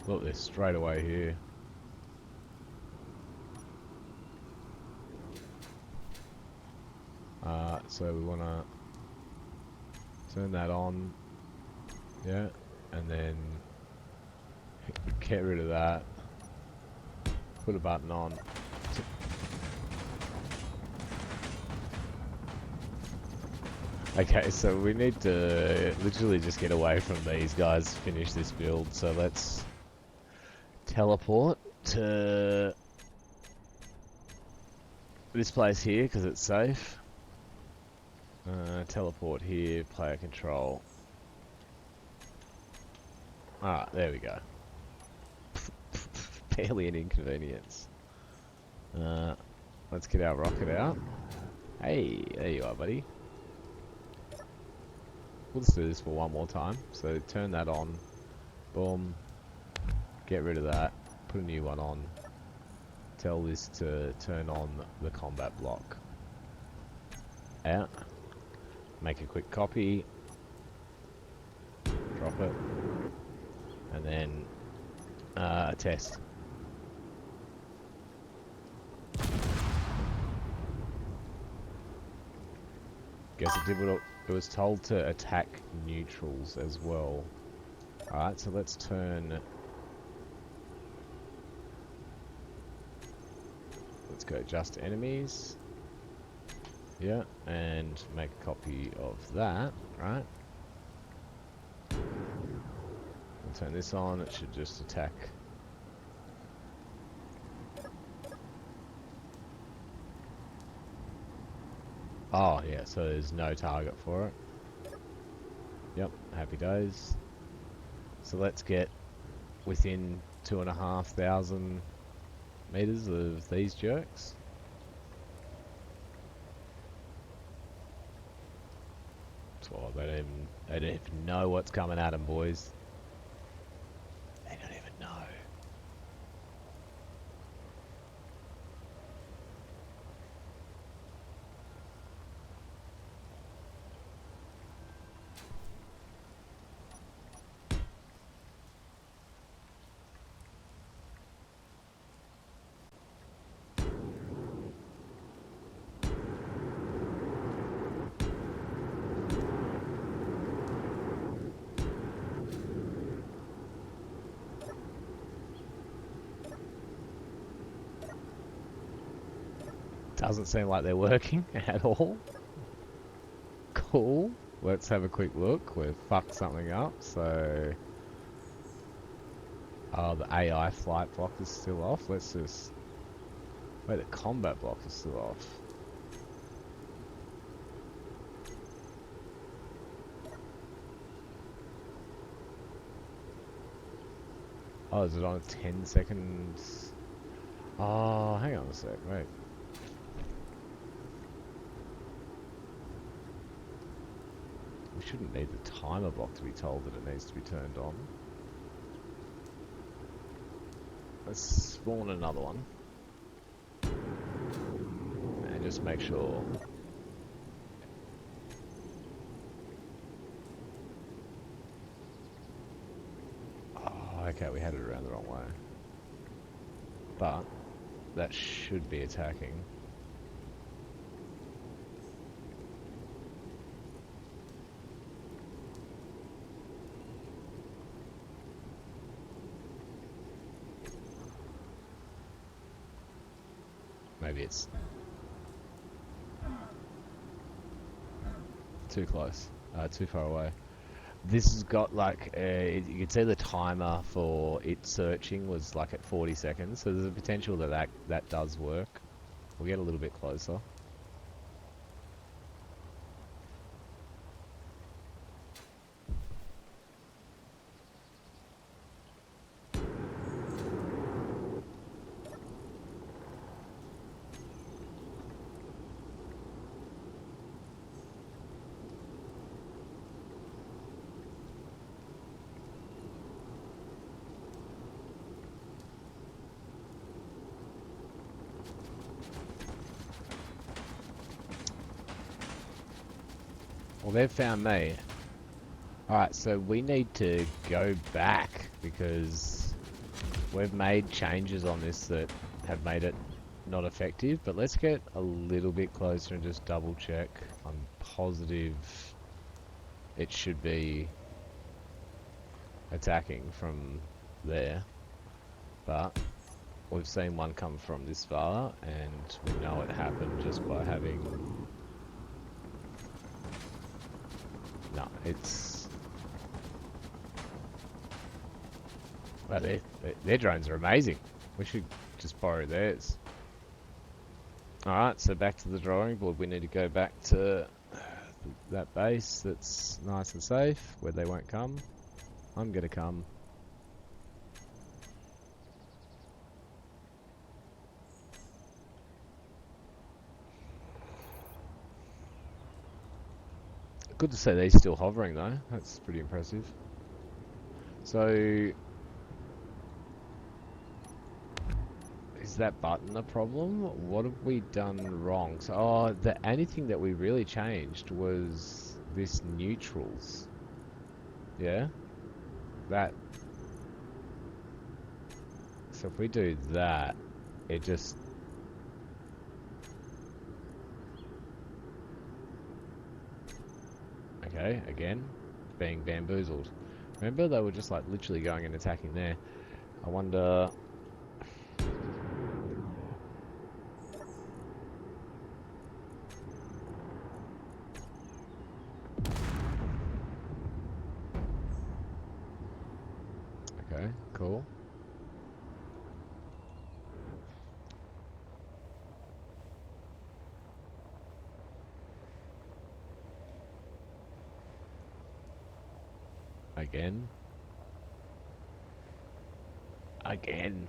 A: Look, they're straight away here. So we want to turn that on. Yeah, and then get rid of that. Put a button on. Okay, so we need to literally just get away from these guys, finish this build. So let's teleport to this place here because it's safe. Teleport here, player control. Alright, there we go. Barely an inconvenience. Let's get our rocket out. Hey, there you are, buddy. We'll just do this for one more time. So turn that on. Boom. Get rid of that. Put a new one on. Tell this to turn on the combat block. Out. Make a quick copy. Drop it. And then test. Guess it did what it was told to attack neutrals as well. Alright, so let's turn... Let's go just enemies. Yeah, and make a copy of that, right? We'll turn this on, it should just attack. Oh, yeah, so there's no target for it. Yep, happy days. So let's get within 2,500 meters of these jerks. Oh, they don't even know what's coming at them, boys. They don't even know. Doesn't seem like they're working at all. Cool. Let's have a quick look. We've fucked something up, so... Oh, the AI flight block is still off. Let's just... Wait, the combat block is still off. Oh, is it on a 10 seconds? Oh, hang on a sec, wait. We shouldn't need the timer block to be told that it needs to be turned on. Let's spawn another one. And just make sure Okay, we had it around the wrong way. But that should be attacking. Maybe it's too close, too far away. This has got like, you can see the timer for it searching was like at 40 seconds, so there's a potential that that does work. We'll get a little bit closer. Well, they've found me. Alright, so we need to go back because we've made changes on this that have made it not effective, but let's get a little bit closer and just double check. I'm positive it should be attacking from there, but we've seen one come from this far and we know it happened just by having... No, it's... Well, their drones are amazing. We should just borrow theirs. Alright, so back to the drawing board. We need to go back to that base that's nice and safe, where they won't come. I'm gonna come. Good to see these still hovering though. That's pretty impressive. So... is that button a problem? What have we done wrong? So, oh, the only thing that we really changed was this neutrals. Yeah? That. So if we do that, it just... Okay, again, being bamboozled. Remember, they were just like literally going and attacking there. I wonder... Okay, cool. Again. Again.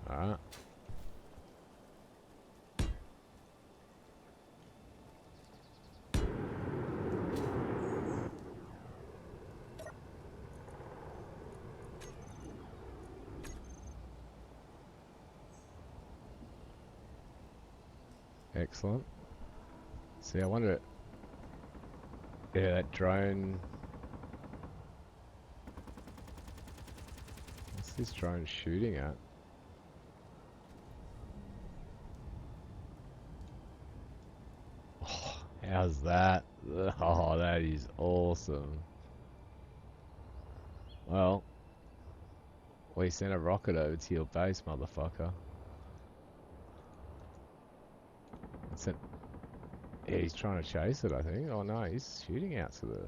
A: Alright. Excellent. See, I wonder... Yeah, that drone... What's this drone shooting at? Oh, how's that? Oh, that is awesome. Well, we sent a rocket over to your base, motherfucker. Sent... Yeah, he's trying to chase it, I think. Oh no, he's shooting out to the...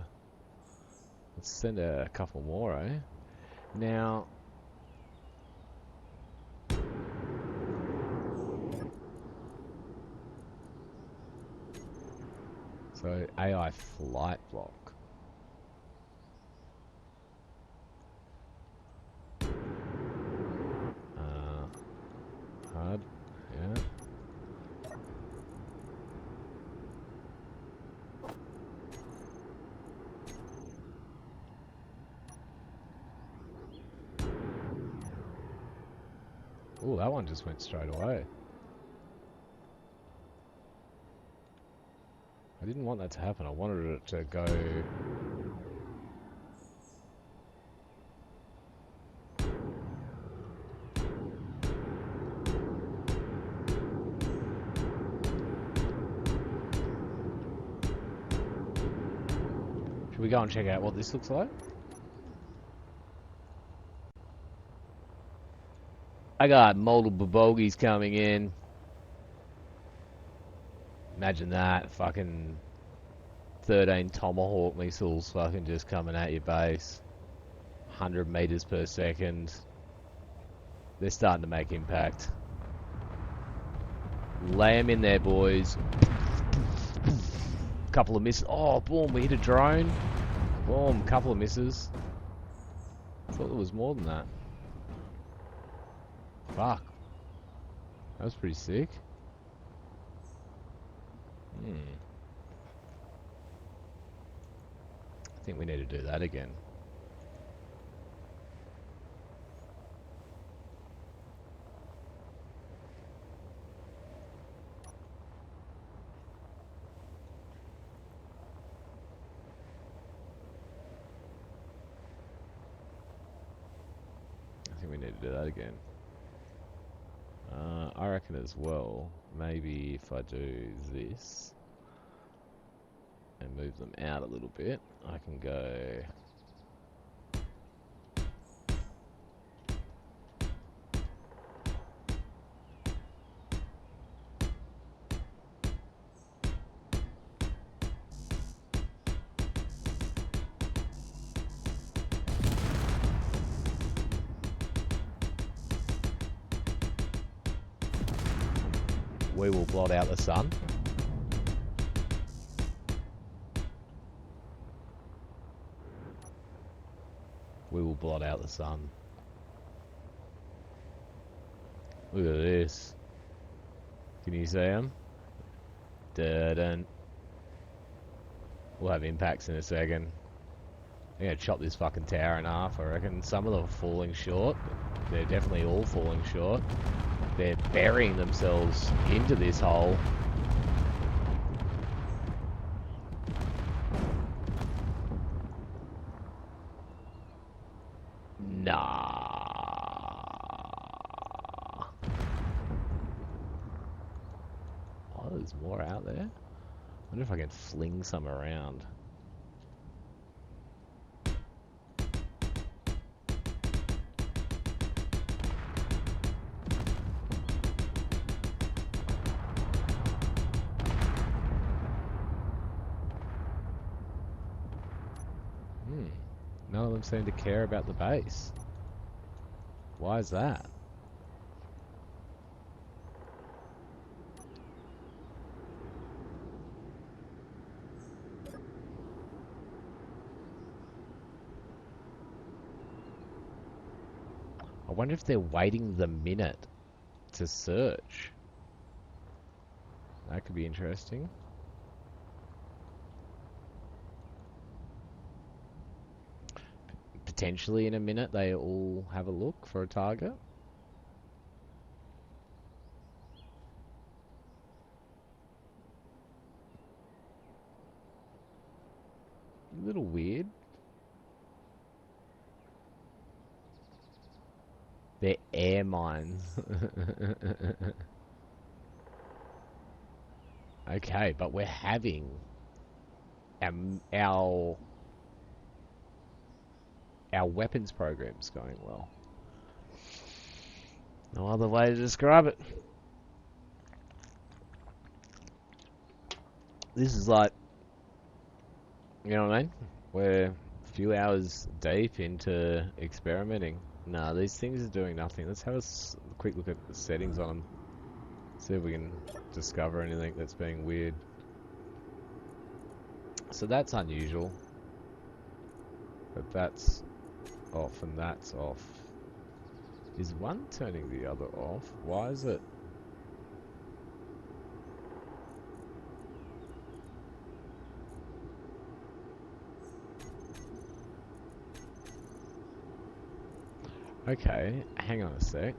A: Let's send a couple more, eh? Now... So, AI flight block. Hard, yeah. Oh, that one just went straight away. didn't want that to happen. I wanted it to go... Should we go and check out what this looks like? I got multiple bogeys coming in. Imagine that. Fucking 13 Tomahawk missiles fucking just coming at your base. 100 meters per second. They're starting to make impact. Lay them in there, boys. Couple of misses. Oh, boom, we hit a drone. Boom, couple of misses. Thought there was more than that. Fuck. That was pretty sick. I think we need to do that again. I think we need to do that again. I reckon as well, maybe if I do this and move them out a little bit, I can go... We will blot out the sun. We will blot out the sun. Look at this. Can you see them? Dun. We'll have impacts in a second. I'm gonna chop this fucking tower in half, I reckon. Some of them are falling short. They're definitely all falling short. They're burying themselves into this hole. Nah. Oh, there's more out there. I wonder if I can fling some around. None of them seem to care about the base. Why is that? I wonder if they're waiting the minute to search. That could be interesting. Potentially in a minute they all have a look for a target. A little weird. They're air mines. Okay, but we're having our weapons program's going well. No other way to describe it. This is like, you know what I mean? We're a few hours deep into experimenting. Nah, these things are doing nothing. Let's have a quick look at the settings on them. See if we can discover anything that's being weird. So that's unusual. But that's off and that's off. Is one turning the other off? Why is it? Okay, hang on a sec.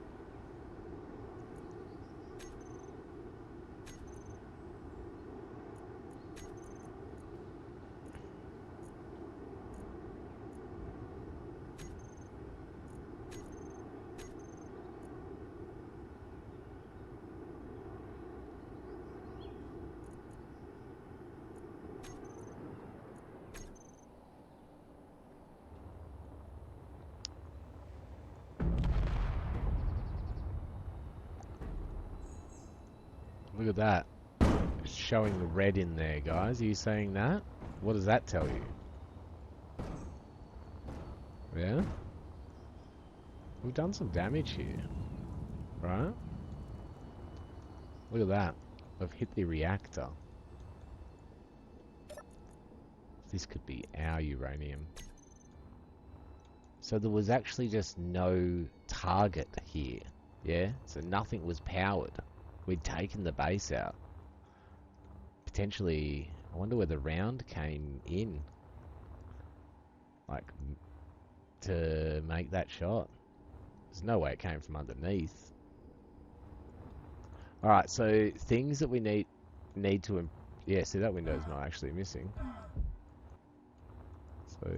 A: Look at that. It's showing the red in there, guys. Are you saying that? What does that tell you? Yeah? We've done some damage here. Right? Look at that. We've hit the reactor. This could be our uranium. So there was actually just no target here. Yeah? So nothing was powered. We'd taken the base out. Potentially, I wonder where the round came in. Like, to make that shot. There's no way it came from underneath. Alright, so things that we need to... Yeah, see, that window's not actually missing. So...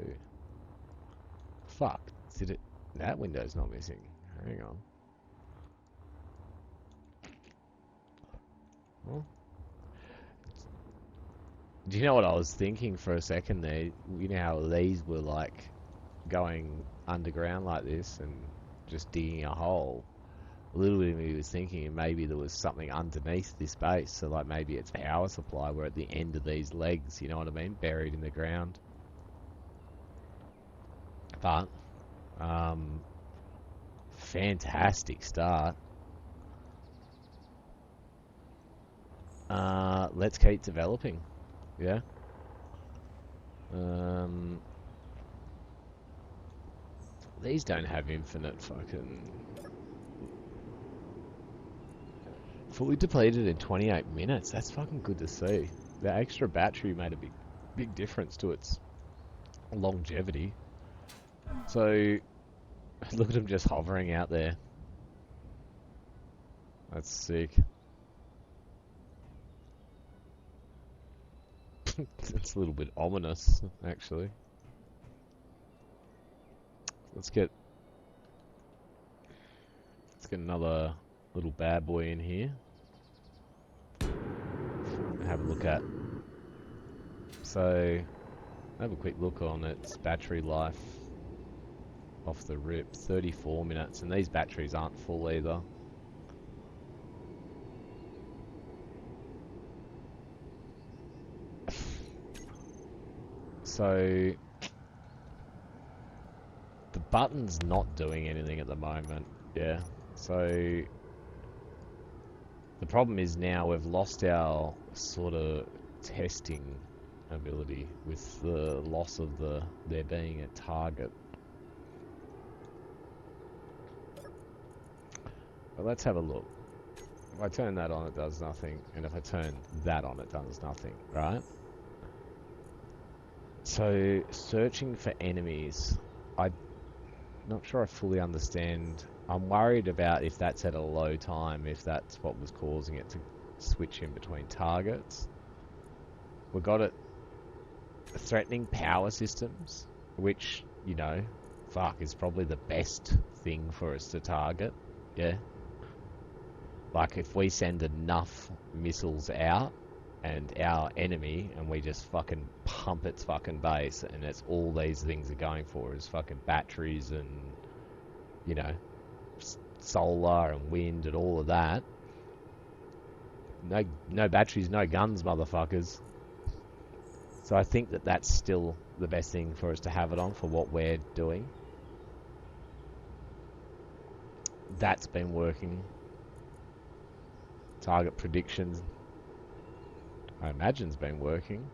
A: Fuck. Did it... That window's not missing. Hang on. Well... Do you know what I was thinking for a second there? You know how these were like going underground like this and just digging a hole? A little bit of me was thinking maybe there was something underneath this base, so like maybe it's power supply. We're at the end of these legs, you know what I mean? Buried in the ground. But, fantastic start. Let's keep developing. Yeah. These don't have infinite fucking... Fully depleted in 28 minutes. That's fucking good to see. The extra battery made a big difference to its longevity. So, look at them just hovering out there. That's sick. It's a little bit ominous, actually. Let's get another little bad boy in here. Have a look at. So, have a quick look on its battery life off the rip. 34 minutes, and these batteries aren't full either. So, the button's not doing anything at the moment. Yeah. So, the problem is now we've lost our sort of testing ability with the loss of there being a target. But let's have a look. If I turn that on, it does nothing. And if I turn that on, it does nothing, right? So, searching for enemies. I'm not sure I fully understand. I'm worried about if that's at a low time, if that's what was causing it to switch in between targets. We've got it threatening power systems, which, you know, fuck, is probably the best thing for us to target. Yeah. Like, if we send enough missiles out and our enemy, and we just fucking pump its fucking base, and it's all these things are going for is fucking batteries and, you know, solar and wind and all of that. No batteries, no guns, motherfuckers. So I think that that's still the best thing for us to have it on for what we're doing. That's been working. Target predictions, I imagine's been working.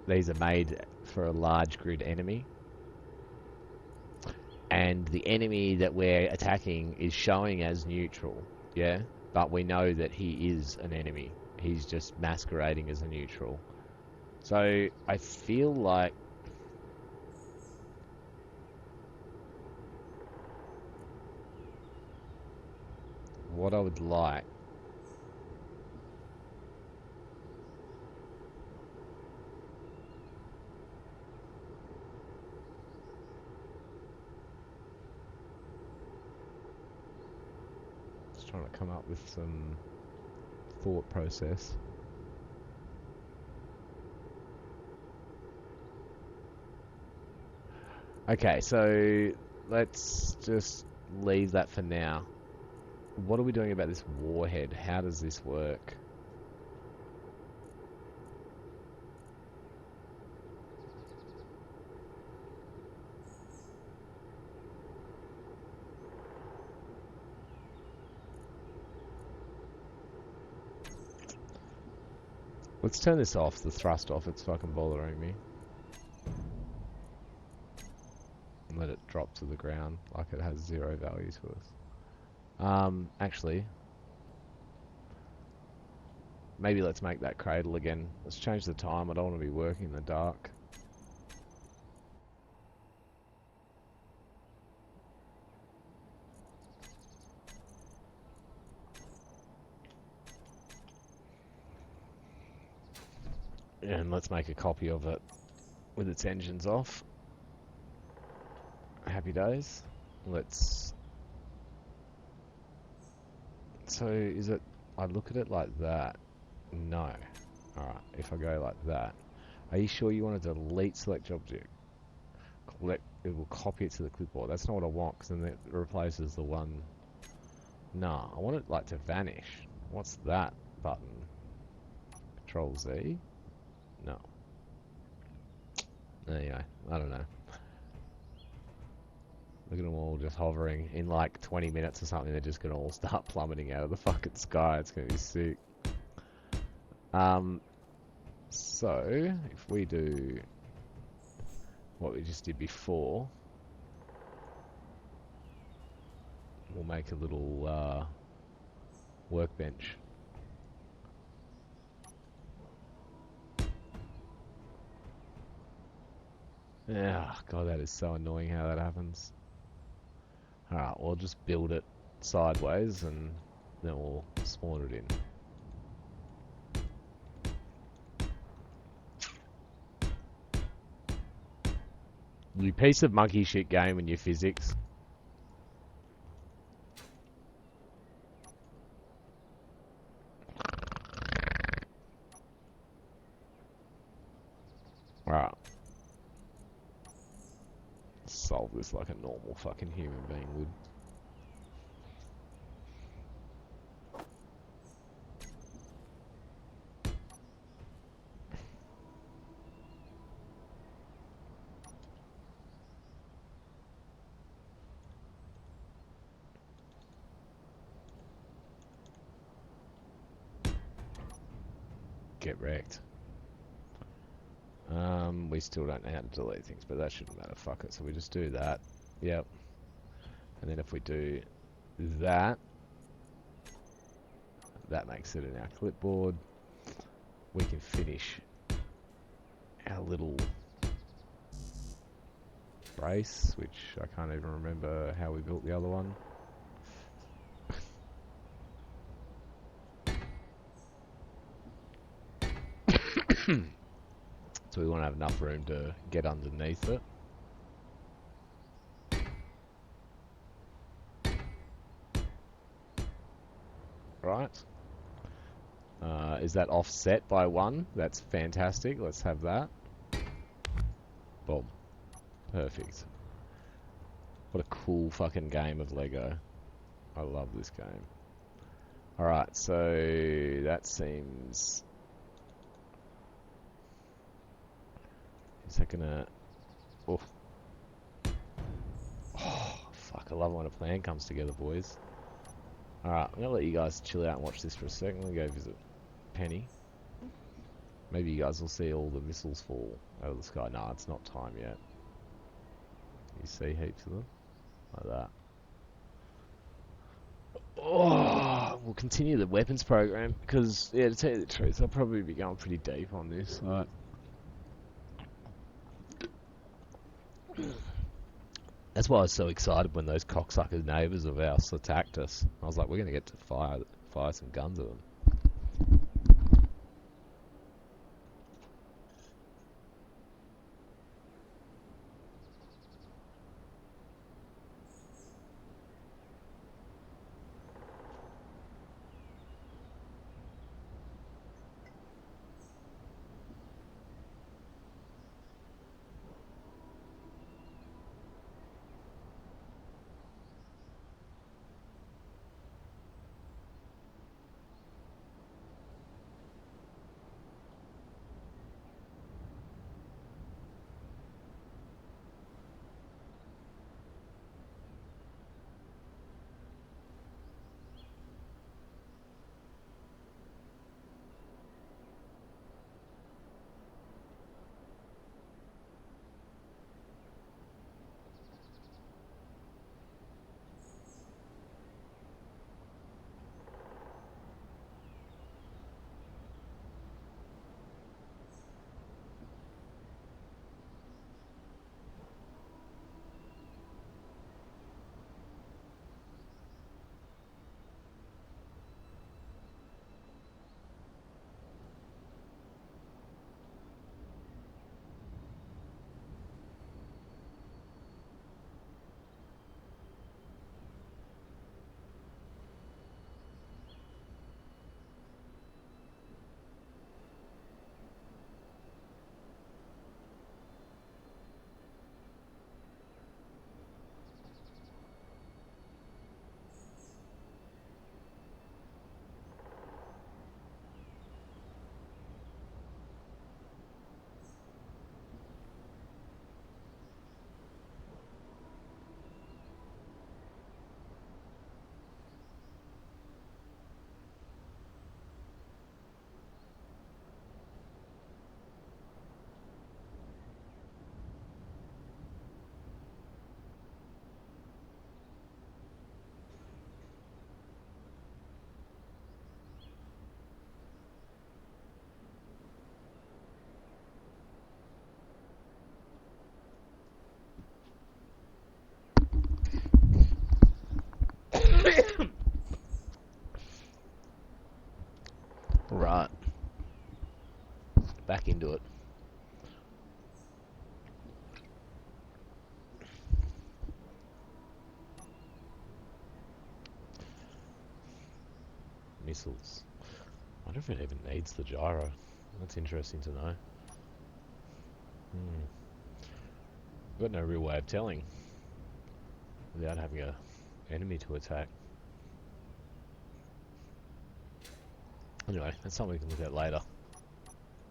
A: These are made for a large grid enemy. And the enemy that we're attacking is showing as neutral, yeah? But we know that he is an enemy. He's just masquerading as a neutral. So, I feel like... what I would like... just trying to come up with some thought process. Okay, so let's just leave that for now. What are we doing about this warhead? How does this work? Let's turn this off, the thrust off, it's fucking bothering me. And let it drop to the ground like it has zero value to us. Actually, maybe let's make that cradle again. Let's change the time, I don't want to be working in the dark. And let's make a copy of it with its engines off. Happy days. Let's... So, is it... I look at it like that. No. Alright, if I go like that. Are you sure you want to delete select object? It will copy it to the clipboard. That's not what I want, because then it replaces the one... Nah, I want it like to vanish. What's that button? Control Z? No. Anyway, I don't know. Look at them all just hovering. In like 20 minutes or something, they're just going to all start plummeting out of the fucking sky. It's going to be sick. So, if we do what we just did before, we'll make a little workbench. Yeah, God, that is so annoying how that happens. Alright, we'll just build it sideways and then we'll spawn it in. You piece of monkey shit game and your physics. Alright. Solve this like a normal fucking human being would. Get wrecked. We still don't know how to delete things, but that shouldn't matter. Fuck it. So we just do that. Yep. And then if we do that, that makes it in our clipboard. We can finish our little brace, which I can't even remember how we built the other one. So we want to have enough room to get underneath it. Right. Is that offset by 1? That's fantastic. Let's have that. Boom. Perfect. What a cool fucking game of Lego. I love this game. Alright, so that seems... Is that gonna... Oh. Oh, fuck, I love when a plan comes together, boys. Alright, I'm gonna let you guys chill out and watch this for a second. I'm gonna go visit Penny. Maybe you guys will see all the missiles fall out of the sky. Nah, it's not time yet. You see heaps of them? Like that. Oh, we'll continue the weapons program because, yeah, to tell you the truth, I'll probably be going pretty deep on this. Like, that's why I was so excited when those cocksucker neighbours of ours attacked us. I was like, we're going to get to fire some guns at them. into it. Missiles. I wonder if it even needs the gyro. That's interesting to know. I've got no real way of telling without having a enemy to attack. Anyway, that's something we can look at later.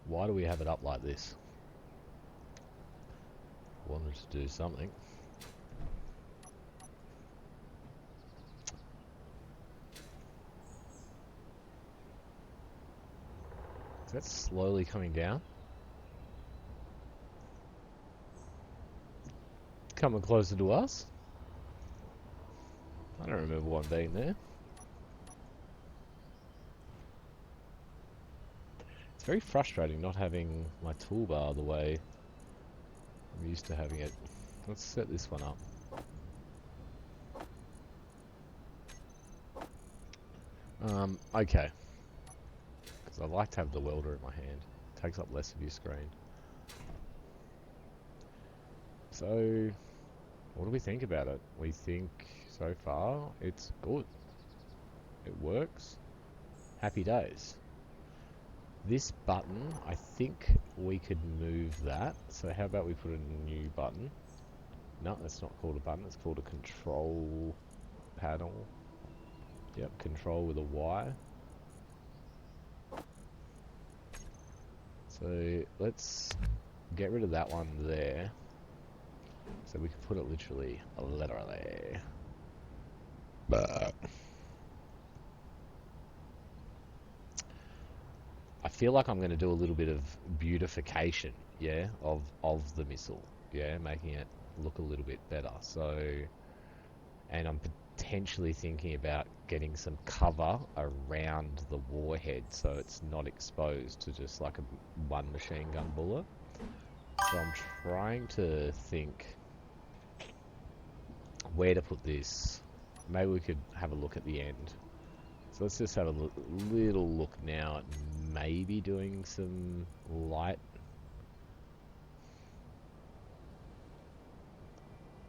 A: Why do we have it up like this? Wanted to do something. Is that slowly coming down? Coming closer to us? I don't remember one being there. It's very frustrating not having my toolbar the way I'm used to having it. Let's set this one up. Okay. Because I like to have the welder in my hand. It takes up less of your screen. So, what do we think about it? We think so far it's good. It works. Happy days. This button, I think we could move that. So how about we put a new button? No, that's not called a button. It's called a control panel. Yep, control with a Y. So let's get rid of that one there. So we can put it literally. I feel like I'm going to do a little bit of beautification, yeah, of the missile, yeah, making it look a little bit better. So, and I'm potentially thinking about getting some cover around the warhead so it's not exposed to just like one machine gun bullet. So I'm trying to think where to put this. Maybe we could have a look at the end. So let's just have a little look now at maybe doing some light.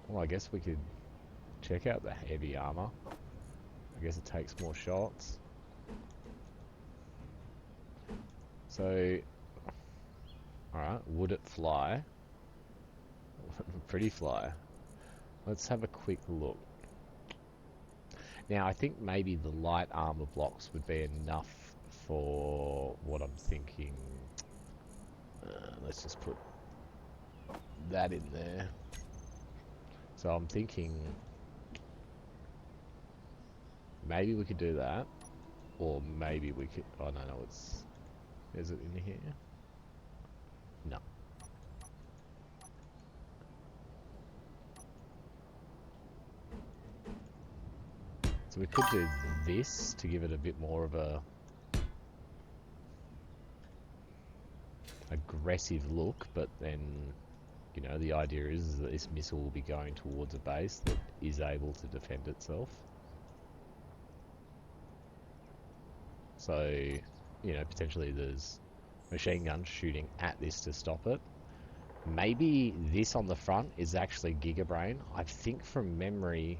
A: Well, I guess we could check out the heavy armor. I guess it takes more shots. So, alright, would it fly? Pretty fly. Let's have a quick look. Now, I think maybe the light armor blocks would be enough for what I'm thinking. Let's just put that in there. So I'm thinking maybe we could do that, or maybe we could. Oh no, it's. Is it in here? No. So we could do this to give it a bit more of a aggressive look, but then, you know, the idea is that this missile will be going towards a base that is able to defend itself. So, you know, potentially there's machine guns shooting at this to stop it. Maybe this on the front is actually Gigabrain. I think from memory,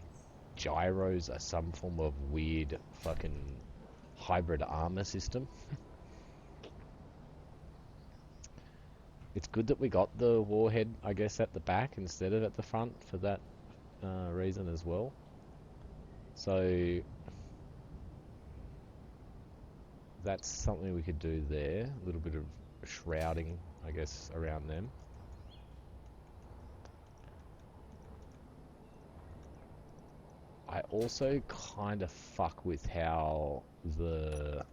A: gyros are some form of weird fucking hybrid armor system. It's good that we got the warhead, I guess, at the back instead of at the front for that reason as well. So that's something we could do there. A little bit of shrouding, I guess, around them. I also kind of fuck with how the...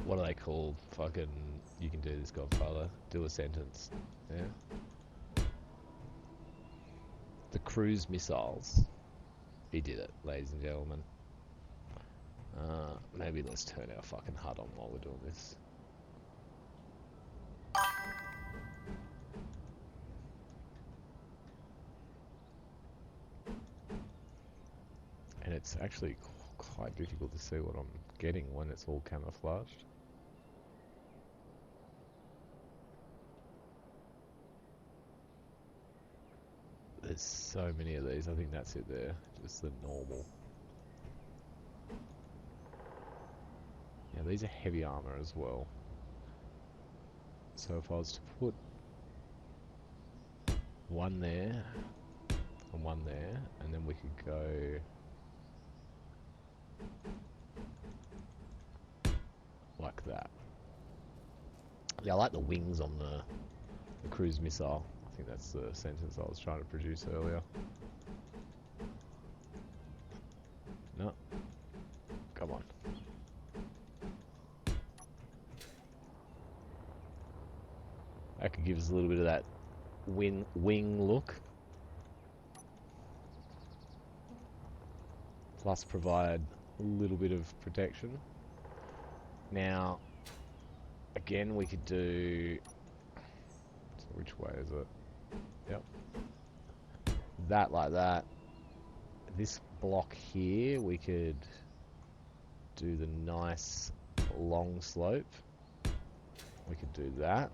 A: What are they called? Fucking... You can do this, Godfather. Do a sentence. Yeah? The cruise missiles. He did it, ladies and gentlemen. Maybe let's turn our fucking HUD on while we're doing this. It's actually quite difficult to see what I'm getting when it's all camouflaged. There's so many of these. I think that's it there. Just the normal. Yeah, these are heavy armor as well. So if I was to put one there and one there, and then we could go like that. Yeah, I like the wings on the cruise missile. I think that's the sentence I was trying to produce earlier. No. Come on. That could give us a little bit of that wing look. Plus provide a little bit of protection. Now, again, we could do... So which way is it? Yep. That like that. This block here, we could do the nice long slope. We could do that.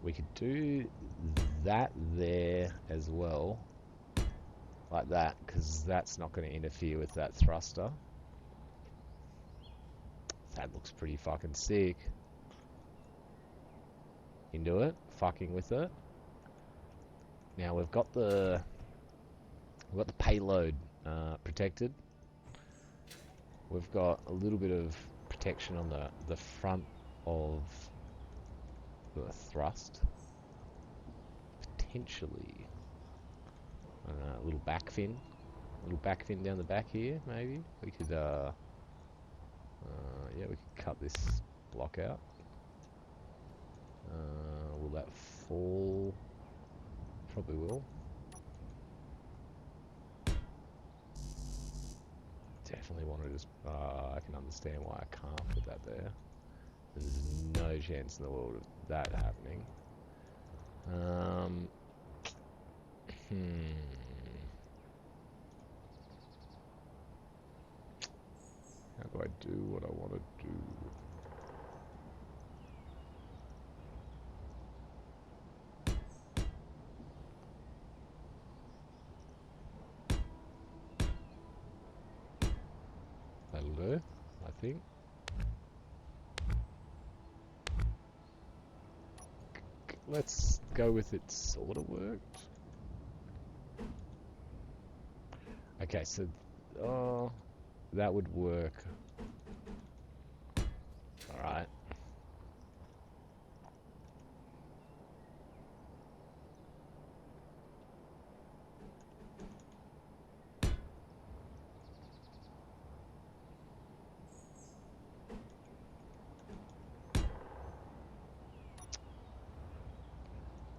A: We could do that there as well. Like that, because that's not going to interfere with that thruster. That looks pretty fucking sick. Into it, fucking with it. Now we've got the payload protected. We've got a little bit of protection on the front of the thrust. Potentially, I don't know, a little back fin down the back here. Maybe we could, yeah, we could cut this block out. Will that fall? Probably will. Definitely want to just... I can understand why I can't put that there. There's no chance in the world of that happening. How do I do what I want to do? That'll do, I think. Let's go with it sort of worked. Okay, so that would work. Alright.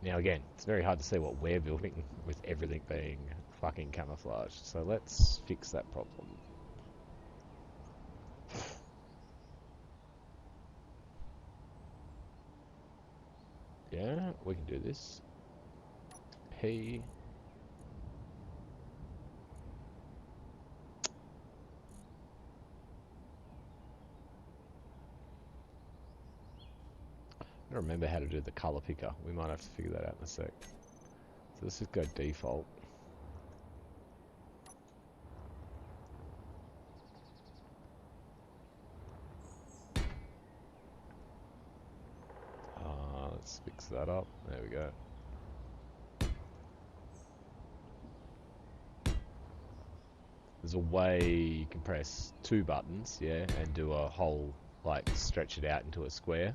A: Now again, it's very hard to see what we're building with everything being fucking camouflaged. So let's fix that problem. Yeah, we can do this. Hey. I don't remember how to do the color picker. We might have to figure that out in a sec. So let's just go default. Let's fix that up. There we go. There's a way you can press 2 buttons, yeah, and do a whole, like, stretch it out into a square.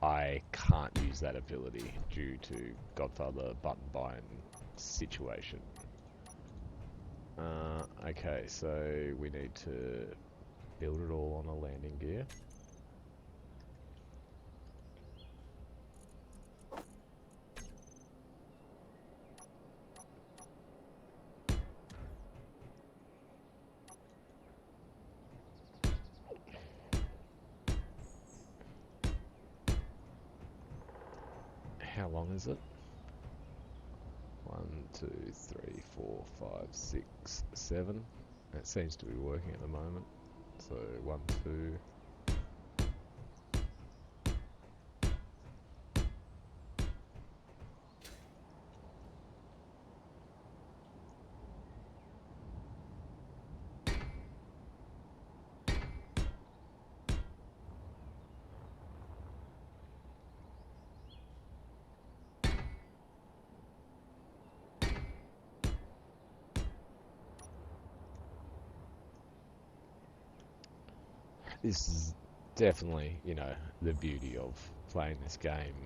A: I can't use that ability due to Godfather button bind situation. Okay, so we need to build it all on a landing gear. How long is it? 1, 2, 3, 4, 5, 6, 7. It seems to be working at the moment. So 1, 2. This is definitely, you know, the beauty of playing this game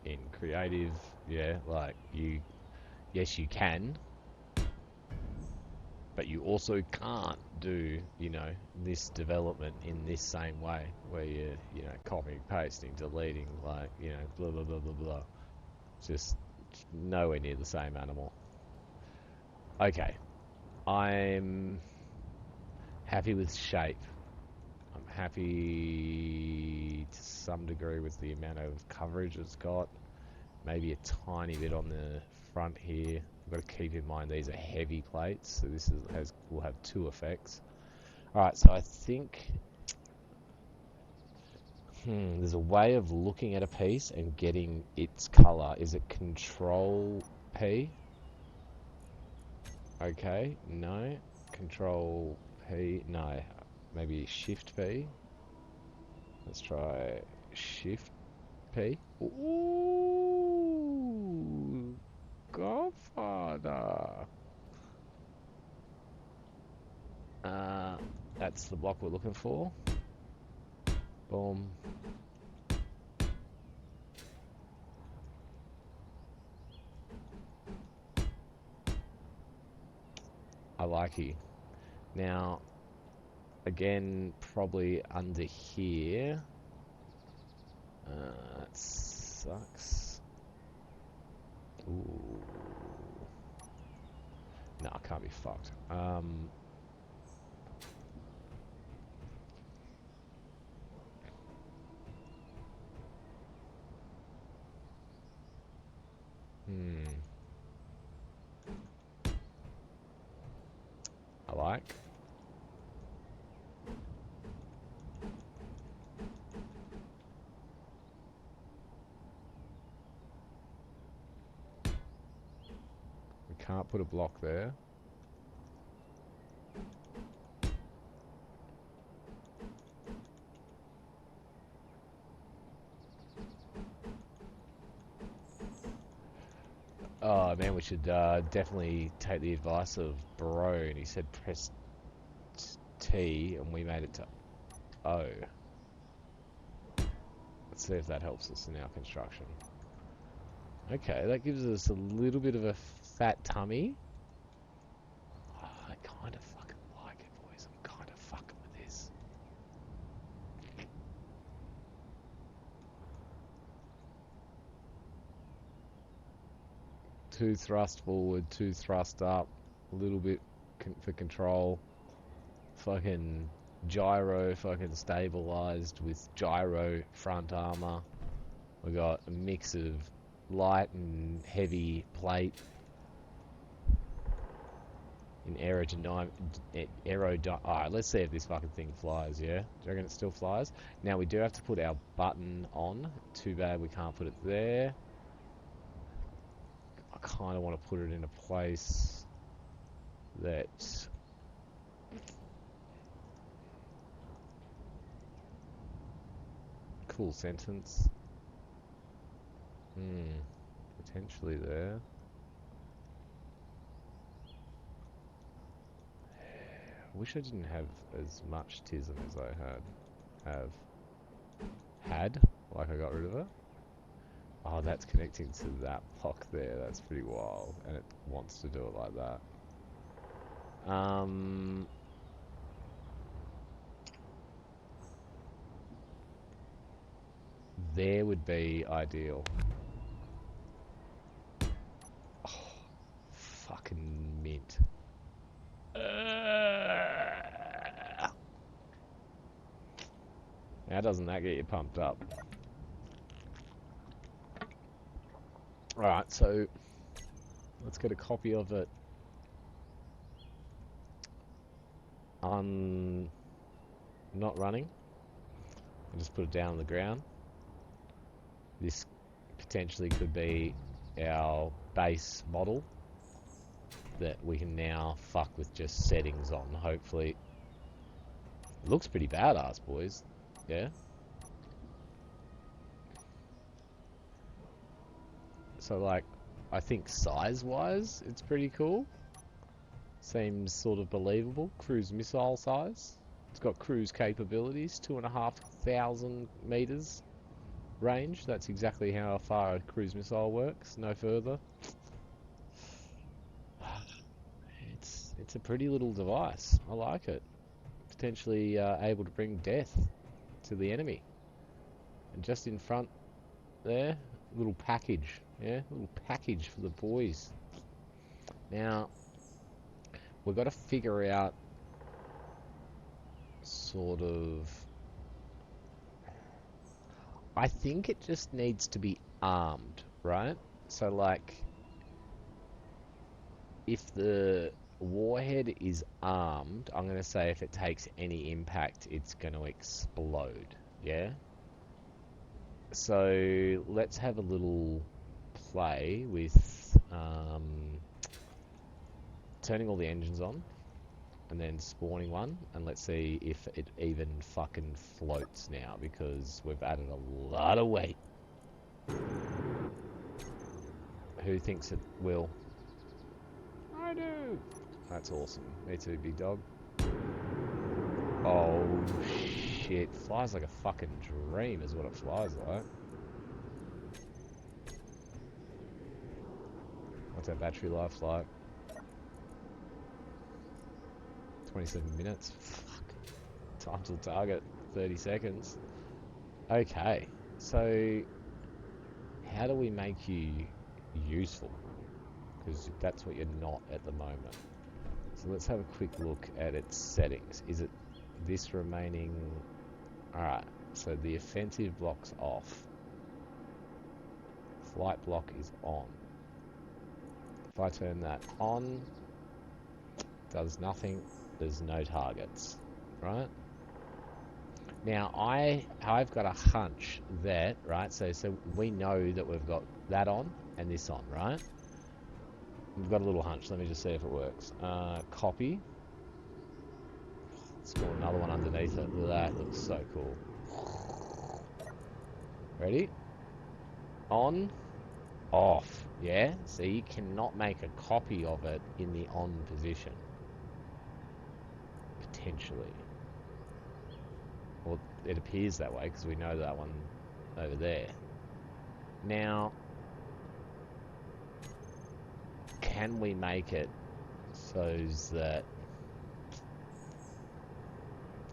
A: in creative. Yeah, like yes, you can, but you also can't do, you know, this development in this same way where you know, copying, pasting, deleting, like, you know, blah, blah, blah, blah, blah. Just nowhere near the same animal. Okay, I'm happy with shape. I'm happy to some degree with the amount of coverage it's got. Maybe a tiny bit on the front here. I've got to keep in mind these are heavy plates, so this will have 2 effects. Alright, so I think there's a way of looking at a piece and getting its color. Is it Control P? Okay, no. Control P, no. Maybe Shift P. Let's try Shift P. Ooh, Godfather. That's the block we're looking for. Boom. I like you. Now, again, probably under here. That sucks. Ooh. No, I can't be fucked. I like. We can't put a block there. Oh man, we should definitely take the advice of Bro, and he said press T, and we made it to O. Let's see if that helps us in our construction. Okay, that gives us a little bit of a fat tummy. Oh, I kind of fucking like it, boys. I'm kind of fucking with this. Two thrust forward, 2 thrust up, a little bit for control. Fucking gyro, fucking stabilized with gyro front armor. We got a mix of light and heavy plate in aerodynamic. Alright, let's see if this fucking thing flies, yeah? Do you reckon it still flies? Now we do have to put our button on. Too bad we can't put it there. I kind of want to put it in a place that cool sentence. Potentially there. Wish I didn't have as much tism as I had. Like I got rid of it. Oh, that's connecting to that block there. That's pretty wild, and it wants to do it like that. There would be ideal. Oh, fucking mint. How doesn't that get you pumped up? Alright, so Let's get a copy of it. Not running. I'll just put it down on the ground. This potentially could be our base model that we can now fuck with just settings on, hopefully. It looks pretty badass, boys. Yeah? So, like, I think size-wise, it's pretty cool. Seems sort of believable. Cruise missile size. It's got cruise capabilities, 2,500 meters range. That's exactly how far a cruise missile works, no further. It's a pretty little device. I like it. Potentially able to bring death to the enemy. And just in front there, little package. Yeah, little package for the boys. Now, we've got to figure out sort of... I think it just needs to be armed, right? So, like, if the warhead is armed, I'm going to say if it takes any impact, it's going to explode, yeah? So, let's have a little play with turning all the engines on and then spawning one, and let's see if it even fucking floats now, because we've added a lot of weight. Who thinks it will? I do. That's awesome. Me too, big dog. Oh shit. Flies like a fucking dream is what it flies like. What's our battery life like? 27 minutes. Fuck. Time till target, 30 seconds. Okay, so how do we make you useful? Because that's what you're not at the moment. So let's have a quick look at its settings. Is it this remaining? Alright, so the offensive block's off. Flight block is on. If I turn that on, does nothing, there's no targets, right? Now, I've got a hunch that, right, so we know that we've got that on and this on, right? We've got a little hunch. Let me just see if it works. Copy. Let's put another one underneath it. That looks so cool. Ready? On. Off. Yeah? So you cannot make a copy of it in the on position. Potentially. Well, it appears that way because we know that one over there. Now, can we make it so that...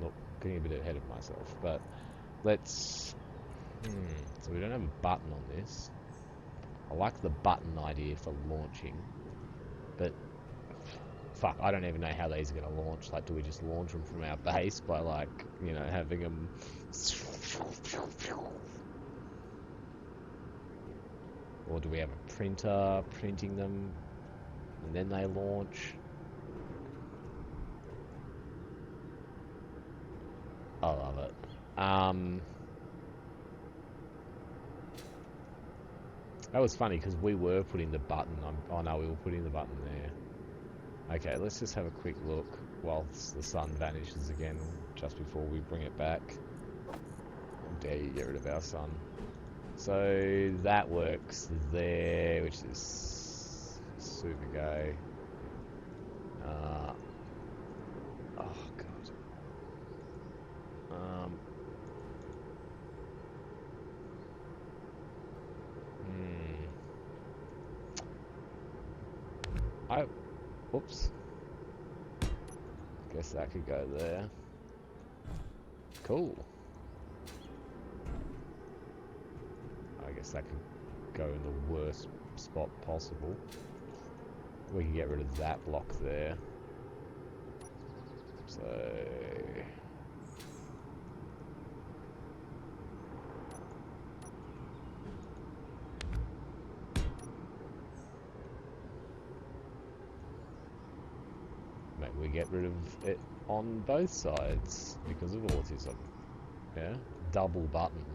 A: Look, getting a bit ahead of myself, but let's... So we don't have a button on this. I like the button idea for launching, but fuck, I don't even know how these are going to launch. Like, do we just launch them from our base by, like, you know, having them... Or do we have a printer printing them and then they launch? I love it. That was funny because we were putting the button on... Oh no, we were putting the button there. Okay, let's just have a quick look whilst the sun vanishes again just before we bring it back. How dare you get rid of our sun. So that works there, which is super gay. Oh god. Whoops. Guess that could go there. Cool. I guess that could go in the worst spot possible. We can get rid of that block there. So... get rid of it on both sides because of autism. Yeah, double button.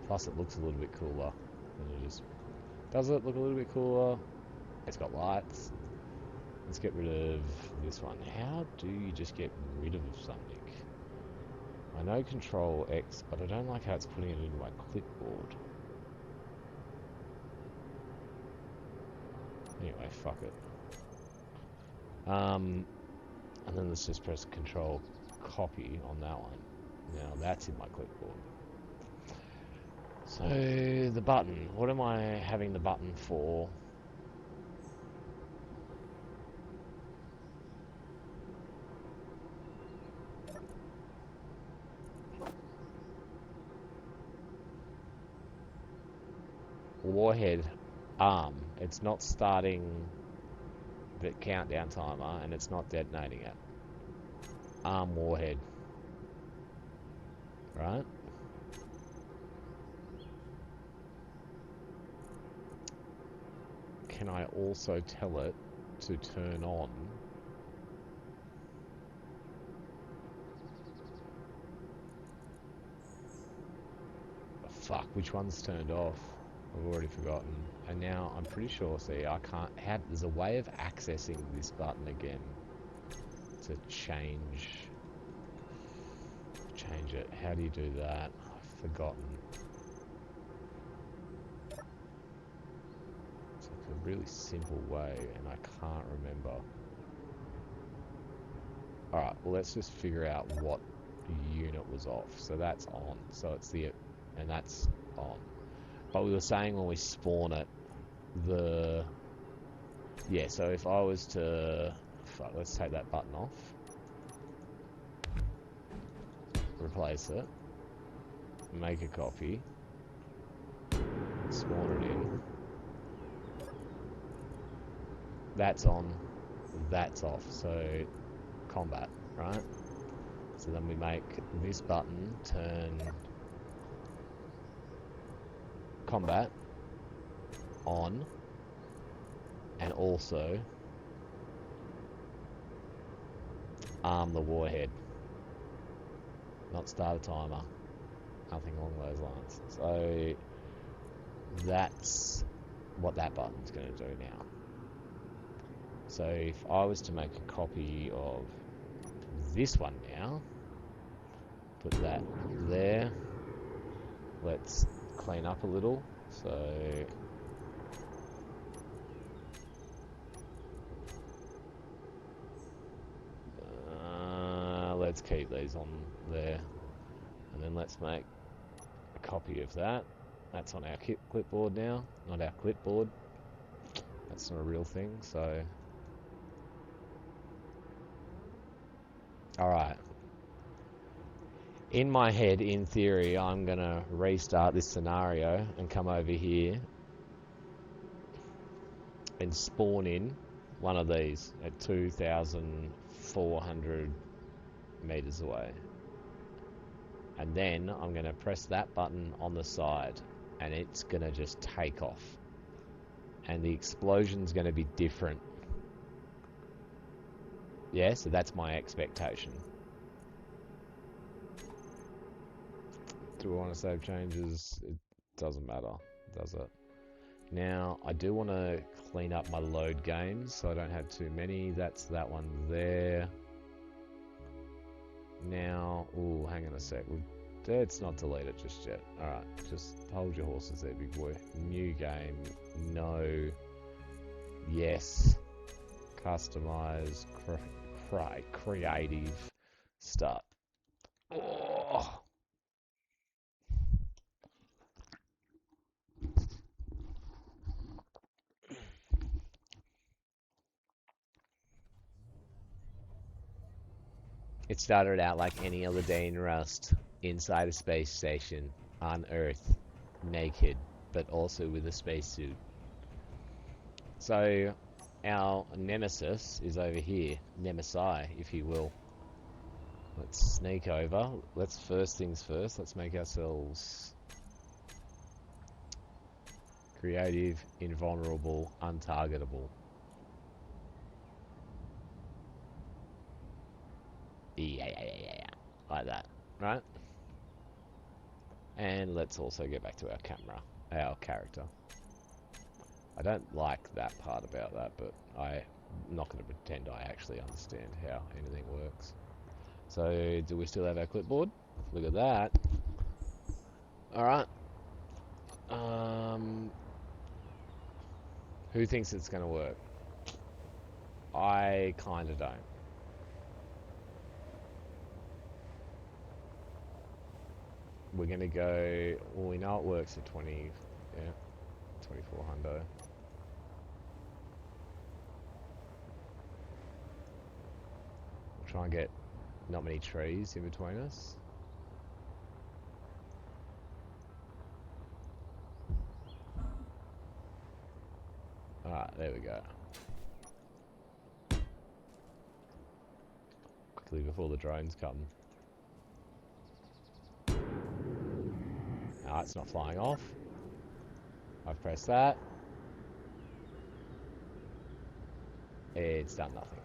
A: Plus it looks a little bit cooler. And it just does it look a little bit cooler. It's got lights. Let's get rid of this one. How do you just get rid of something? I know Control X, but I don't like how it's putting it into my clipboard. Anyway, fuck it. And then let's just press Control Copy on that one. Now that's in my clipboard. So the button. What am I having the button for? Warhead arm. It's not starting the countdown timer and it's not detonating it. Arm warhead. Right? Can I also tell it to turn on? Fuck, which one's turned off? I've already forgotten. And now I'm pretty sure, see, I can't, there's a way of accessing this button again to change it. How do you do that? I've forgotten. It's like a really simple way and I can't remember. Alright, well let's just figure out what unit was off. So that's on. So it's and that's on. But we were saying when we spawn it, yeah, so if I was to, fuck, let's take that button off. Replace it. Make a copy. Spawn it in. That's on. That's off. So, combat, right? So then we make this button turn combat on, and also arm the warhead. Not start a timer. Nothing along those lines. So that's what that button's going to do now. So if I was to make a copy of this one now, put that there. Let's clean up a little. So let's keep these on there, and then let's make a copy of that. That's on our clipboard now, not our clipboard. That's not a real thing. So alright, in my head, in theory, I'm gonna restart this scenario and come over here and spawn in one of these at 2,400 meters away. And then I'm gonna press that button on the side and it's gonna just take off. And the explosion's gonna be different. Yeah, so that's my expectation. Do I want to save changes? It doesn't matter, does it? Now, I do want to clean up my load games so I don't have too many. That's that one there. Now, ooh, hang on a sec. Let's not delete it just yet. Alright, just hold your horses there, big boy. New game. No. Yes. Customize. Creative. Start. Oh. It started out like any other day in Rust, inside a space station, on Earth, naked, but also with a spacesuit. So, our nemesis is over here, Nemesi, if you will. Let's sneak over. Let's first things first, let's make ourselves creative, invulnerable, untargetable. Yeah. Like that, right? And let's also get back to our camera, our character. I don't like that part about that, but I'm not going to pretend I actually understand how anything works. So, do we still have our clipboard? Look at that. Alright. Who thinks it's going to work? I kind of don't. We're going to go... Well, we know it works at 20... Yeah. 2400. We'll try and get not many trees in between us. Alright, there we go. Quickly before the drones come. Alright, it's not flying off. I've pressed that. It's done nothing.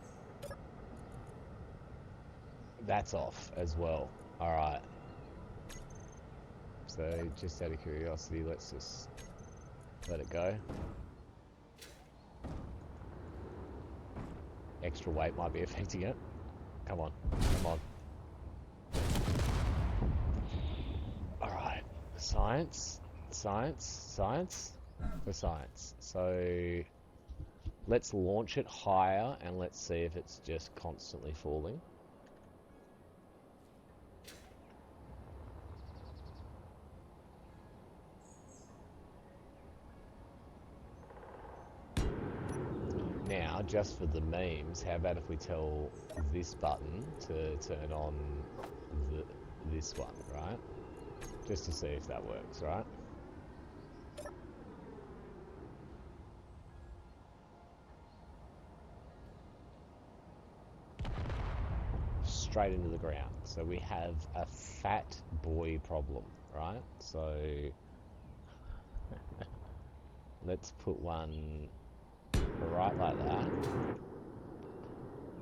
A: That's off as well. Alright. So, just out of curiosity, let's just let it go. Extra weight might be affecting it. Come on. Come on. Alright. Science. Science. Science. For science. So, let's launch it higher and let's see if it's just constantly falling. Now, just for the memes, how about if we tell this button to turn on this one, right? Just to see if that works, right? Straight into the ground. So we have a fat boy problem, right? So let's put one right like that.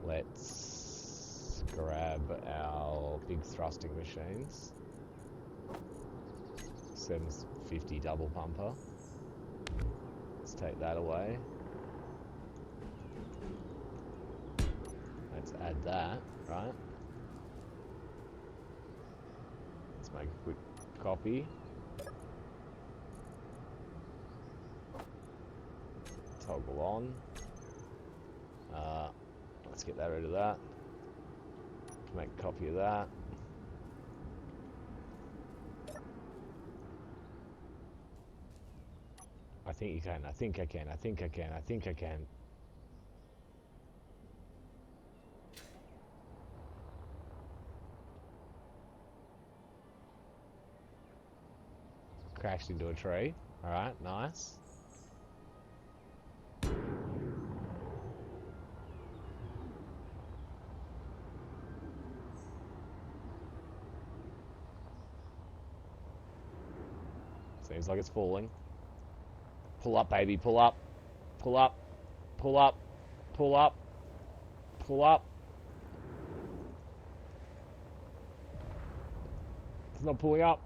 A: Let's grab our big thrusting machines. 750 double pumper. Let's take that away. Let's add that, right? Let's make a quick copy. Toggle on. Let's get that rid of that. Make a copy of that. I think you can. I think I can. I think I can. I think I can. Crashed into a tree. Alright, nice. Seems like it's falling. Pull up, baby, pull up. Pull up. Pull up. Pull up. Pull up. It's not pulling up.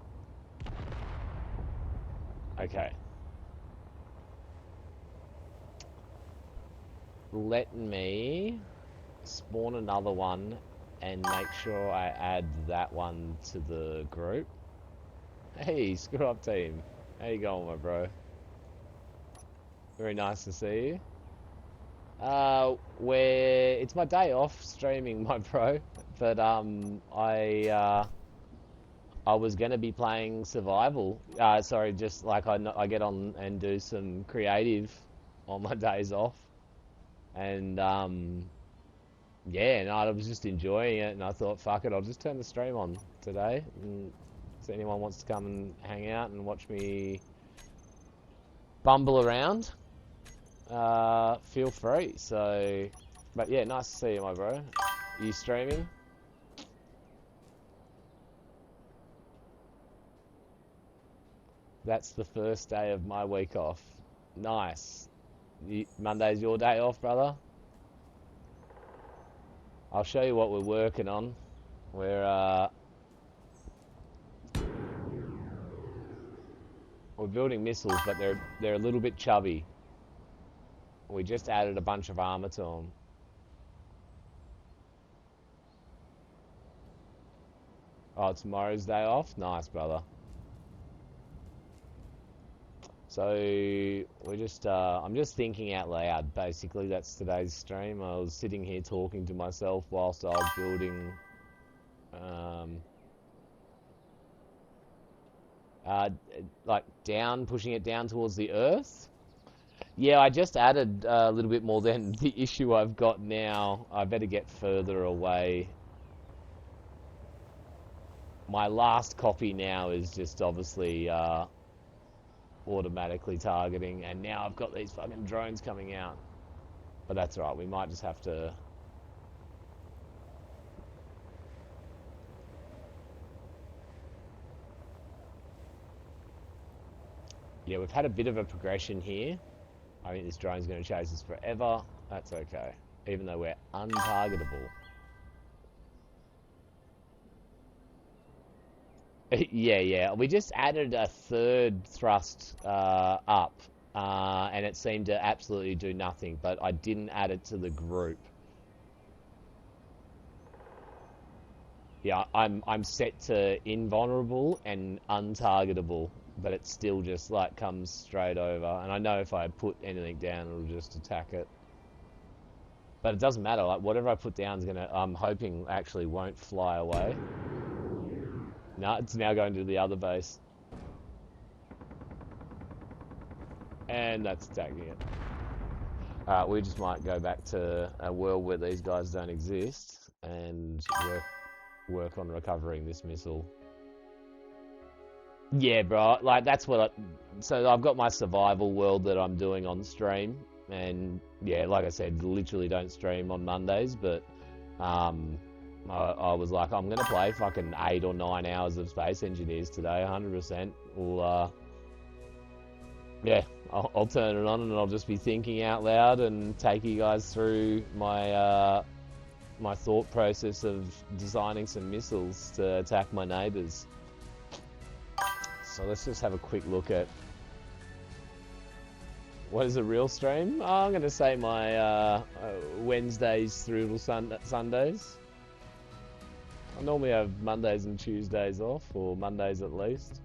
A: Okay. Let me spawn another one and make sure I add that one to the group. Hey, Screw Up Team. How you going, my bro? Very nice to see you. It's my day off streaming, my bro. But I was gonna be playing survival. Sorry, just like I get on and do some creative on my days off. And yeah, no, I was just enjoying it, and I thought, fuck it, I'll just turn the stream on today. And if anyone wants to come and hang out and watch me bumble around, feel free. So, but yeah, nice to see you, my bro. Are you streaming? That's the first day of my week off. Nice. Monday's your day off, brother? I'll show you what we're working on. We're building missiles, but they're a little bit chubby. We just added a bunch of armor to them. Oh, tomorrow's day off? Nice, brother. So, I'm just thinking out loud, basically. That's today's stream. I was sitting here talking to myself whilst I was building, like pushing it down towards the earth. Yeah, I just added a little bit more than the issue I've got now. I better get further away. My last copy now is just obviously automatically targeting, and now I've got these fucking drones coming out. But that's alright, we might just have to... Yeah, we've had a bit of a progression here. I think this drone's going to chase us forever. That's okay. Even though we're untargetable. Yeah. We just added a third thrust up. And it seemed to absolutely do nothing. But I didn't add it to the group. Yeah, I'm set to invulnerable and untargetable. But it still just like comes straight over, and I know if I put anything down it'll just attack it, but it doesn't matter. Like whatever I put down is gonna, I'm hoping, actually won't fly away. No, it's now going to the other base, and that's attacking it. Alright, we just might go back to a world where these guys don't exist and work on recovering this missile. Yeah, bro, like that's what so I've got my survival world that I'm doing on stream, and yeah, like I said, literally don't stream on Mondays, but I was like, I'm gonna play fucking 8 or 9 hours of Space Engineers today, 100%. We'll, yeah, I'll turn it on and I'll just be thinking out loud and take you guys through my my thought process of designing some missiles to attack my neighbors. So let's just have a quick look at what is a real stream. Oh, I'm going to say my Wednesdays through to Sundays. I normally have Mondays and Tuesdays off, or Mondays at least.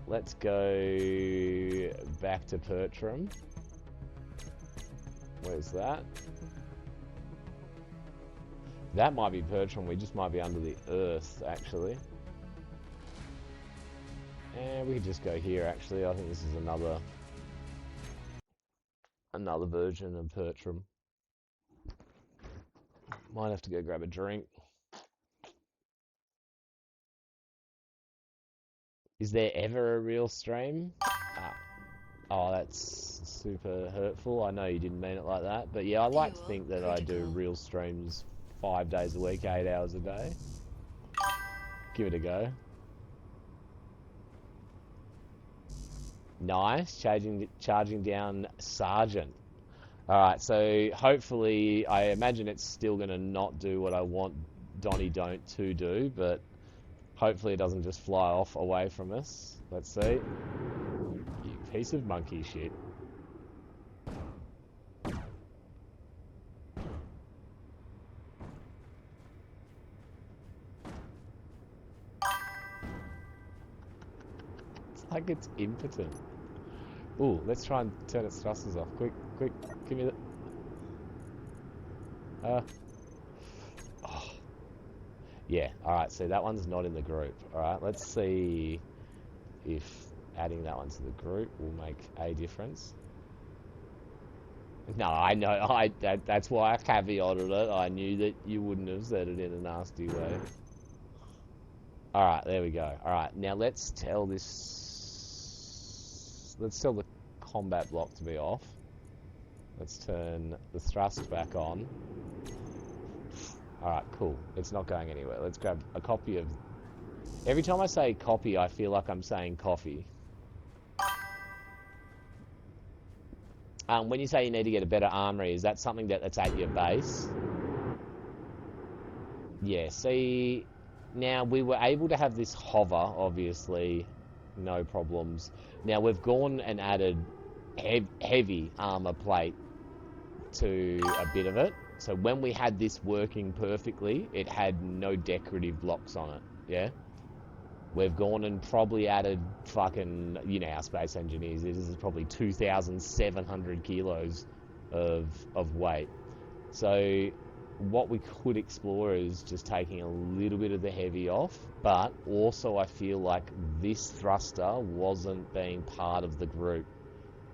A: Let's go back to Pertram. Where's that? That might be Pertram. We just might be under the earth, actually. And we could just go here, actually. I think this is another version of Pertram. Might have to go grab a drink. Is there ever a real stream? Oh, that's super hurtful. I know you didn't mean it like that. But yeah, I like to think that I do real streams 5 days a week, 8 hours a day. Give it a go. Nice, charging down Sergeant. Alright, so hopefully, I imagine it's still going to not do what I want Donnie Don't to do, but hopefully it doesn't just fly off away from us. Let's see. You piece of monkey shit. It's like it's impotent. Ooh, let's try and turn its thrusters off. Quick, give me the... Oh. Yeah, alright, so that one's not in the group. Alright, let's see if adding that one to the group will make a difference. No, I know, that's why I caveated it. I knew that you wouldn't have said it in a nasty way. Alright, there we go. Alright, now let's tell the combat block to be off. Let's turn the thrust back on. Alright, cool. It's not going anywhere. Let's grab a copy of... Every time I say copy, I feel like I'm saying coffee. When you say you need to get a better armory, is that something that's at your base? Yeah, see, now we were able to have this hover, obviously, no problems. Now we've gone and added heavy armor plate to a bit of it. So when we had this working perfectly, it had no decorative blocks on it, yeah? We've gone and probably added fucking, you know, our space engineers, this is probably 2,700 kilos of weight. So what we could explore is just taking a little bit of the heavy off, but also I feel like this thruster wasn't being part of the group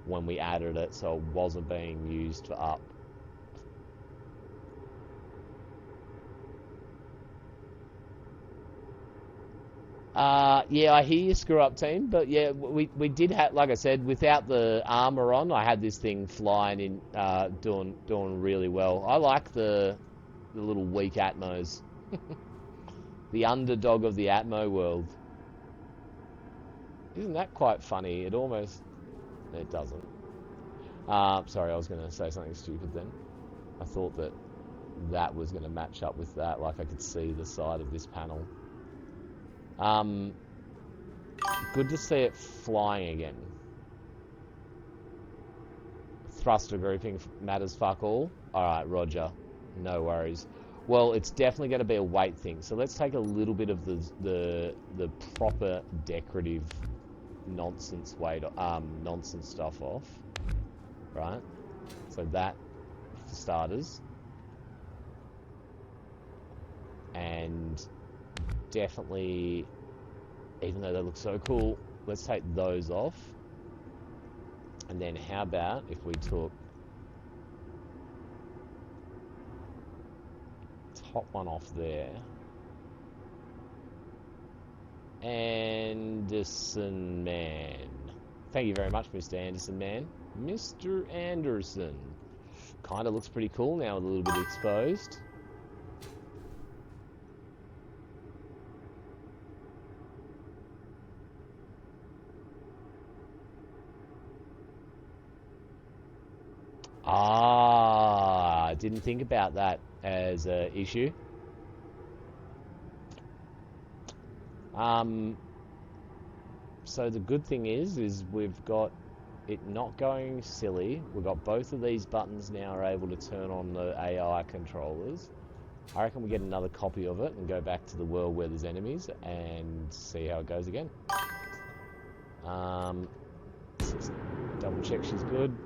A: when we added it, so it wasn't being used for up. Yeah, I hear you, Screw Up Team, but yeah, we did have, like I said, without the armor on, I had this thing flying in, doing really well. I like the little weak Atmos. The underdog of the Atmo world. Isn't that quite funny? It almost... It doesn't. Sorry, I was going to say something stupid then. I thought that that was going to match up with that, like I could see the side of this panel. Good to see it flying again. Thruster grouping matters fuck all. Alright, roger. No worries. Well, it's definitely going to be a weight thing. So let's take a little bit of the proper decorative nonsense weight, nonsense stuff off. Right? So that, for starters. And definitely, even though they look so cool, let's take those off. And then how about if we took top one off there. Anderson Man. Thank you very much, Mr. Anderson Man. Mr. Anderson. Kind of looks pretty cool now with a little bit exposed. Ah, didn't think about that as an issue. So the good thing is we've got it not going silly. We've got both of these buttons now are able to turn on the AI controllers. I reckon we get another copy of it and go back to the world where there's enemies and see how it goes again. Double check she's good.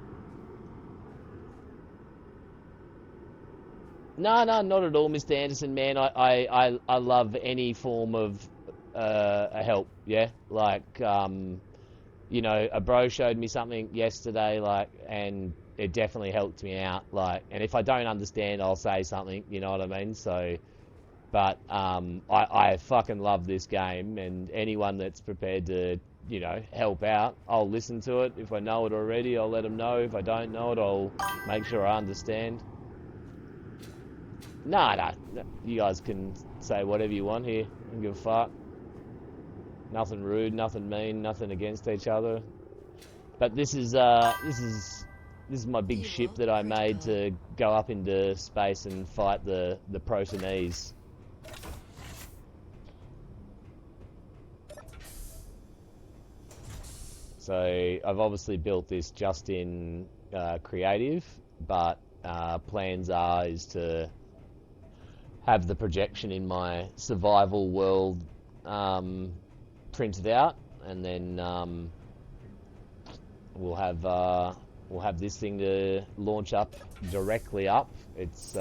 A: No, not at all, Mr. Anderson, man. I love any form of a help, yeah? Like, you know, a bro showed me something yesterday, like, and it definitely helped me out, like, and if I don't understand, I'll say something, you know what I mean? So, but, I fucking love this game, and anyone that's prepared to, you know, help out, I'll listen to it. If I know it already, I'll let them know. If I don't know it, I'll make sure I understand. Nah, you guys can say whatever you want here. I don't give a fuck. Nothing rude, nothing mean, nothing against each other. But this is my big ship that I made to go up into space and fight the Protonese. So I've obviously built this just in creative, but plans is to have the projection in my survival world printed out, and then we'll have this thing to launch up directly up. It's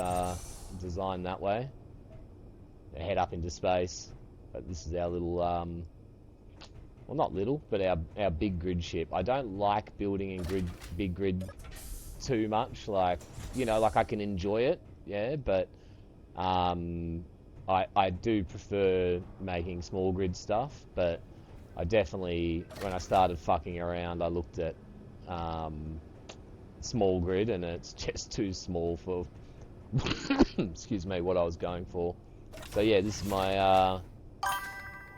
A: designed that way. Head up into space. But this is our little well, not little, but our big grid ship. I don't like building in big grid too much. Like, you know, like I can enjoy it, yeah, but I do prefer making small grid stuff, but I definitely, when I started fucking around, I looked at small grid, and it's just too small for, excuse me, what I was going for. So yeah, this is my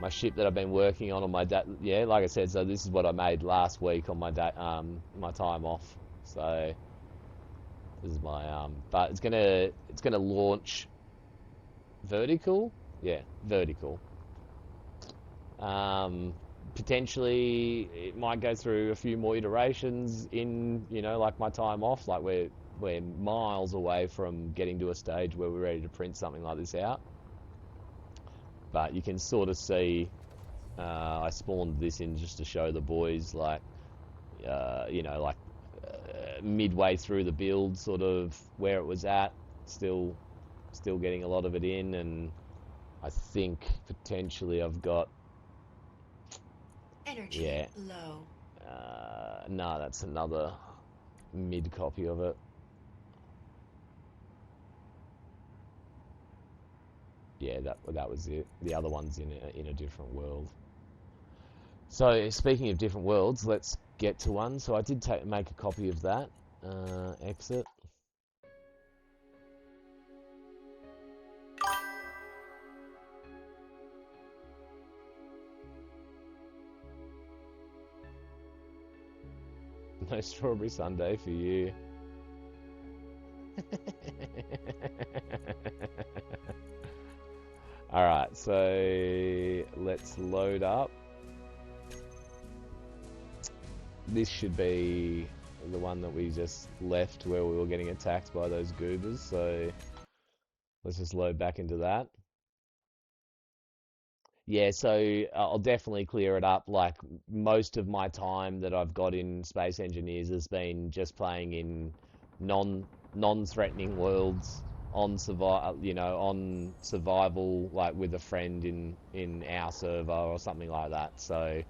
A: my ship that I've been working on my yeah, like I said, so this is what I made last week on my my time off. So this is my but it's gonna launch vertical. Yeah, vertical. Potentially, it might go through a few more iterations in, you know, like my time off. Like we're miles away from getting to a stage where we're ready to print something like this out. But you can sort of see, I spawned this in just to show the boys, like, you know, like midway through the build, sort of where it was at. Still getting a lot of it in, and I think potentially I've got.
G: Energy
A: Yeah.
G: low.
A: No, that's another mid copy of it. Yeah, that was it. The other one's in a different world. So speaking of different worlds, let's get to one. So I did make a copy of that. Exit. No strawberry sundae for you. Alright, so let's load up. This should be the one that we just left where we were getting attacked by those goobers, so let's just load back into that. Yeah, so I'll definitely clear it up. Like, most of my time that I've got in Space Engineers has been just playing in non-threatening worlds on survival, like with a friend in our server or something like that. So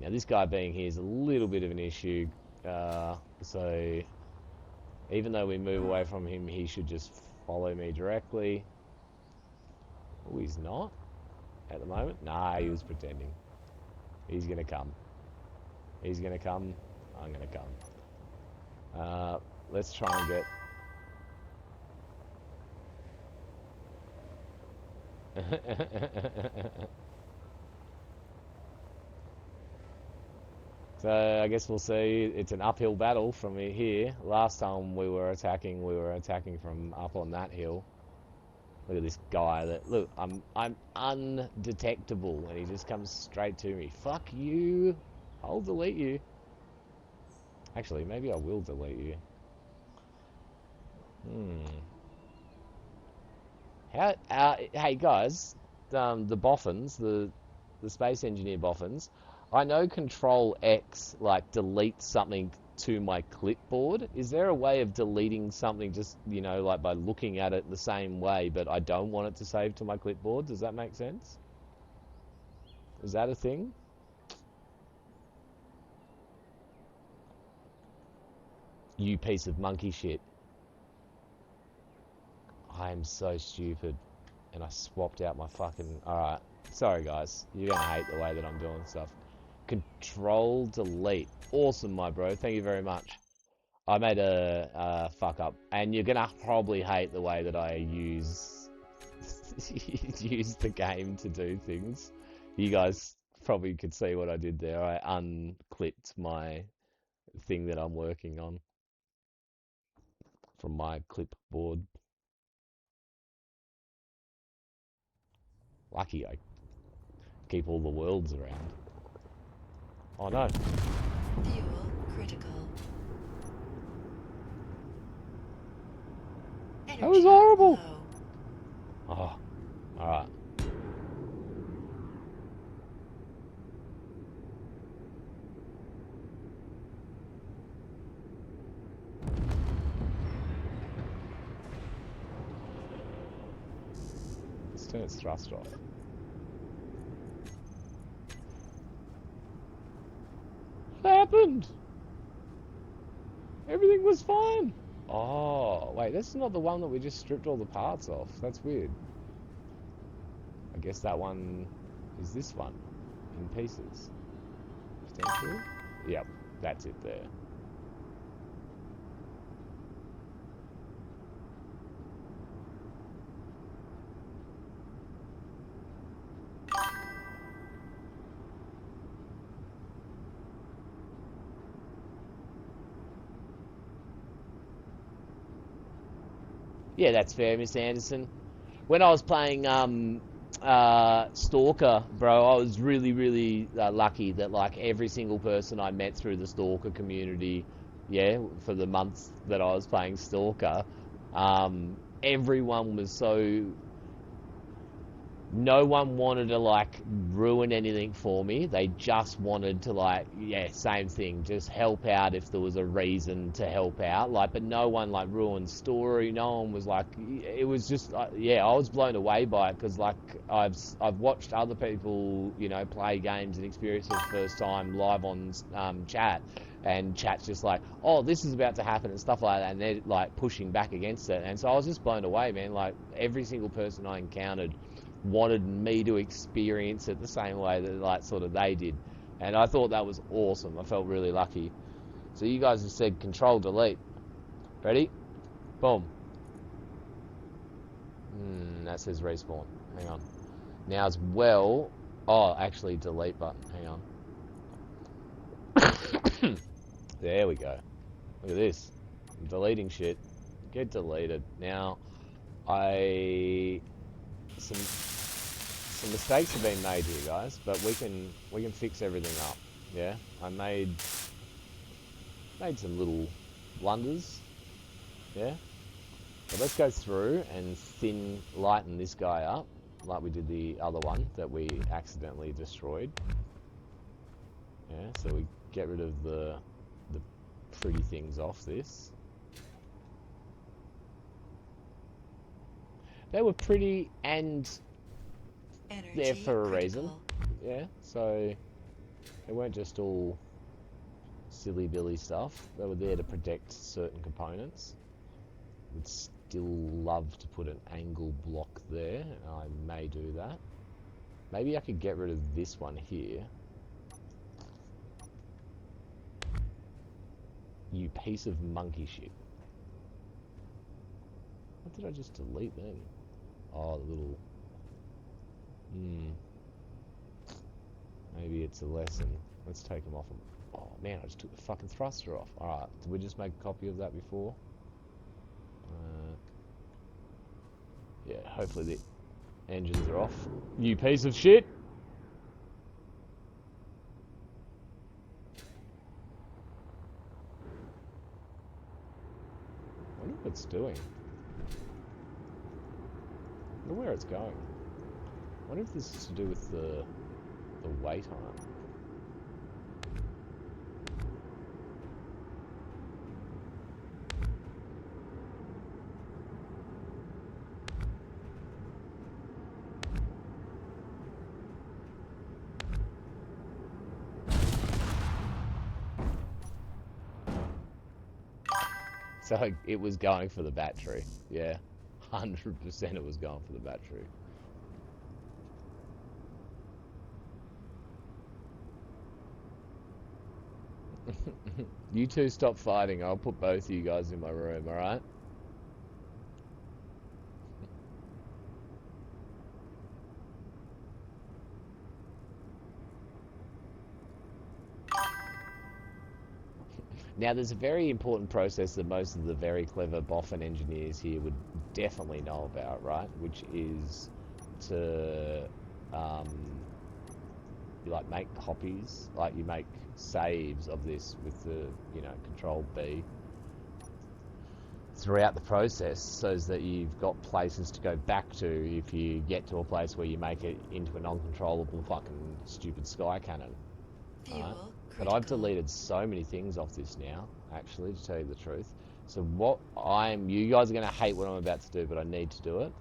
A: now this guy being here is a little bit of an issue. So even though we move away from him, he should just follow me directly. Oh, he's not. At the moment? Nah, he was pretending. He's gonna come. He's gonna come. I'm gonna come. Let's try and get... So I guess we'll see. It's an uphill battle from here. Last time we were attacking from up on that hill. Look at this guy look, I'm undetectable and he just comes straight to me. Fuck you. I'll delete you. Actually, maybe I will delete you. Hey guys, the boffins, the space engineer boffins. I know Control X like deletes something to my clipboard. Is there a way of deleting something just, you know, like by looking at it the same way, but I don't want it to save to my clipboard? Does that make sense? Is that a thing? You piece of monkey shit. I am so stupid. And I swapped out my fucking... Alright. Sorry, guys. You're gonna hate the way that I'm doing stuff. Control delete. Awesome, my bro. Thank you very much. I made a fuck up. And you're gonna probably hate the way that I use the game to do things. You guys probably could see what I did there. I unclipped my thing that I'm working on from my clipboard. Lucky I keep all the worlds around. Oh no.
G: Fuel critical. Energy
A: That was horrible.
G: low.
A: Oh, alright. Let's turn its thrust off. What happened? Everything was fine. Oh, wait, that's not the one that we just stripped all the parts off. That's weird. I guess that one is this one in pieces. Potentially. Yep, that's it there. Yeah, that's fair, Miss Anderson. when I was playing Stalker, bro, I was really lucky that like every single person I met through the Stalker community, yeah, for the months that I was playing Stalker, everyone was so. No one wanted to like ruin anything for me. They just wanted to like, yeah, same thing, just help out if there was a reason to help out. Like, but no one like ruined story. No one was like, it was just, yeah, I was blown away by it because like I've watched other people, you know, play games and experience it for the first time live on chat, and chat's just like, oh, this is about to happen and stuff like that, and they're like pushing back against it. And so I was just blown away, man. Like every single person I encountered wanted me to experience it the same way that like sort of they did, and I thought that was awesome. I felt really lucky. So you guys have said control delete. Ready? Boom. That says respawn. Hang on. Now as well. Oh, actually delete button. Hang on. There we go. Look at this. I'm deleting shit. Get deleted. Now some mistakes have been made here, guys, but we can fix everything up. Yeah, I made some little blunders. Yeah, but let's go through and lighten this guy up, like we did the other one that we accidentally destroyed. Yeah, so we get rid of the pretty things off this. They were pretty and there for a reason. Yeah, so they weren't just all silly billy stuff. They were there to protect certain components. Would still love to put an angle block there. I may do that. Maybe I could get rid of this one here. You piece of monkey shit. What did I just delete then? Oh, the little... Maybe it's a lesson. Let's take them off. Oh man, I just took the fucking thruster off. Alright, did we just make a copy of that before? Yeah, hopefully the engines are off. You piece of shit! I wonder what it's doing. I wonder where it's going. I wonder if this is to do with the weight on it. So it was going for the battery. Yeah, 100% it was going for the battery. You two stop fighting. I'll put both of you guys in my room, alright? Now, there's a very important process that most of the very clever boffin engineers here would definitely know about, right? Which is to, you like make copies, like you make saves of this with the, you know, Control B throughout the process, so that you've got places to go back to if you get to a place where you make it into a non-controllable fucking stupid sky cannon. Right? But I've deleted so many things off this now, actually, to tell you the truth. So you guys are going to hate what I'm about to do, but I need to do it.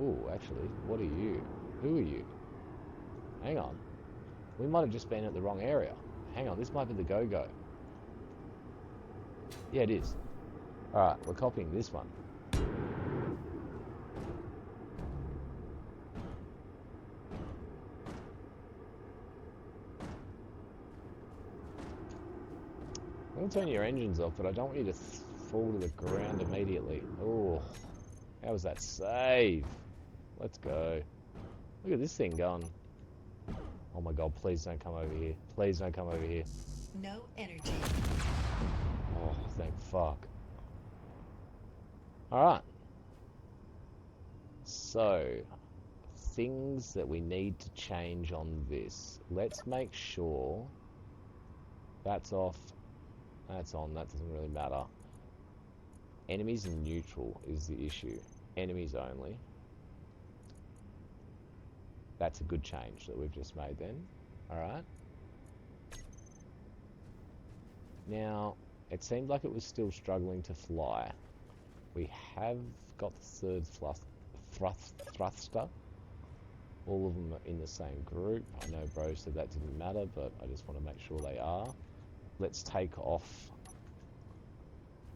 A: Oh, actually, what are you? Who are you? Hang on. We might have just been at the wrong area. Hang on, this might be the go-go. Yeah, it is. Alright, we're copying this one. I'm going to turn your engines off, but I don't want you to fall to the ground immediately. Oh, how was that save? Let's go. Look at this thing going. Oh my god, please don't come over here. Please don't come over here.
G: No energy.
A: Oh, thank fuck. Alright. So, things that we need to change on this. Let's make sure that's off, that's on, that doesn't really matter. Enemies and neutral is the issue. Enemies only. That's a good change that we've just made then. Alright. Now, it seemed like it was still struggling to fly. We have got the third thruster. All of them are in the same group. I know Bro said that didn't matter, but I just want to make sure they are. Let's take off.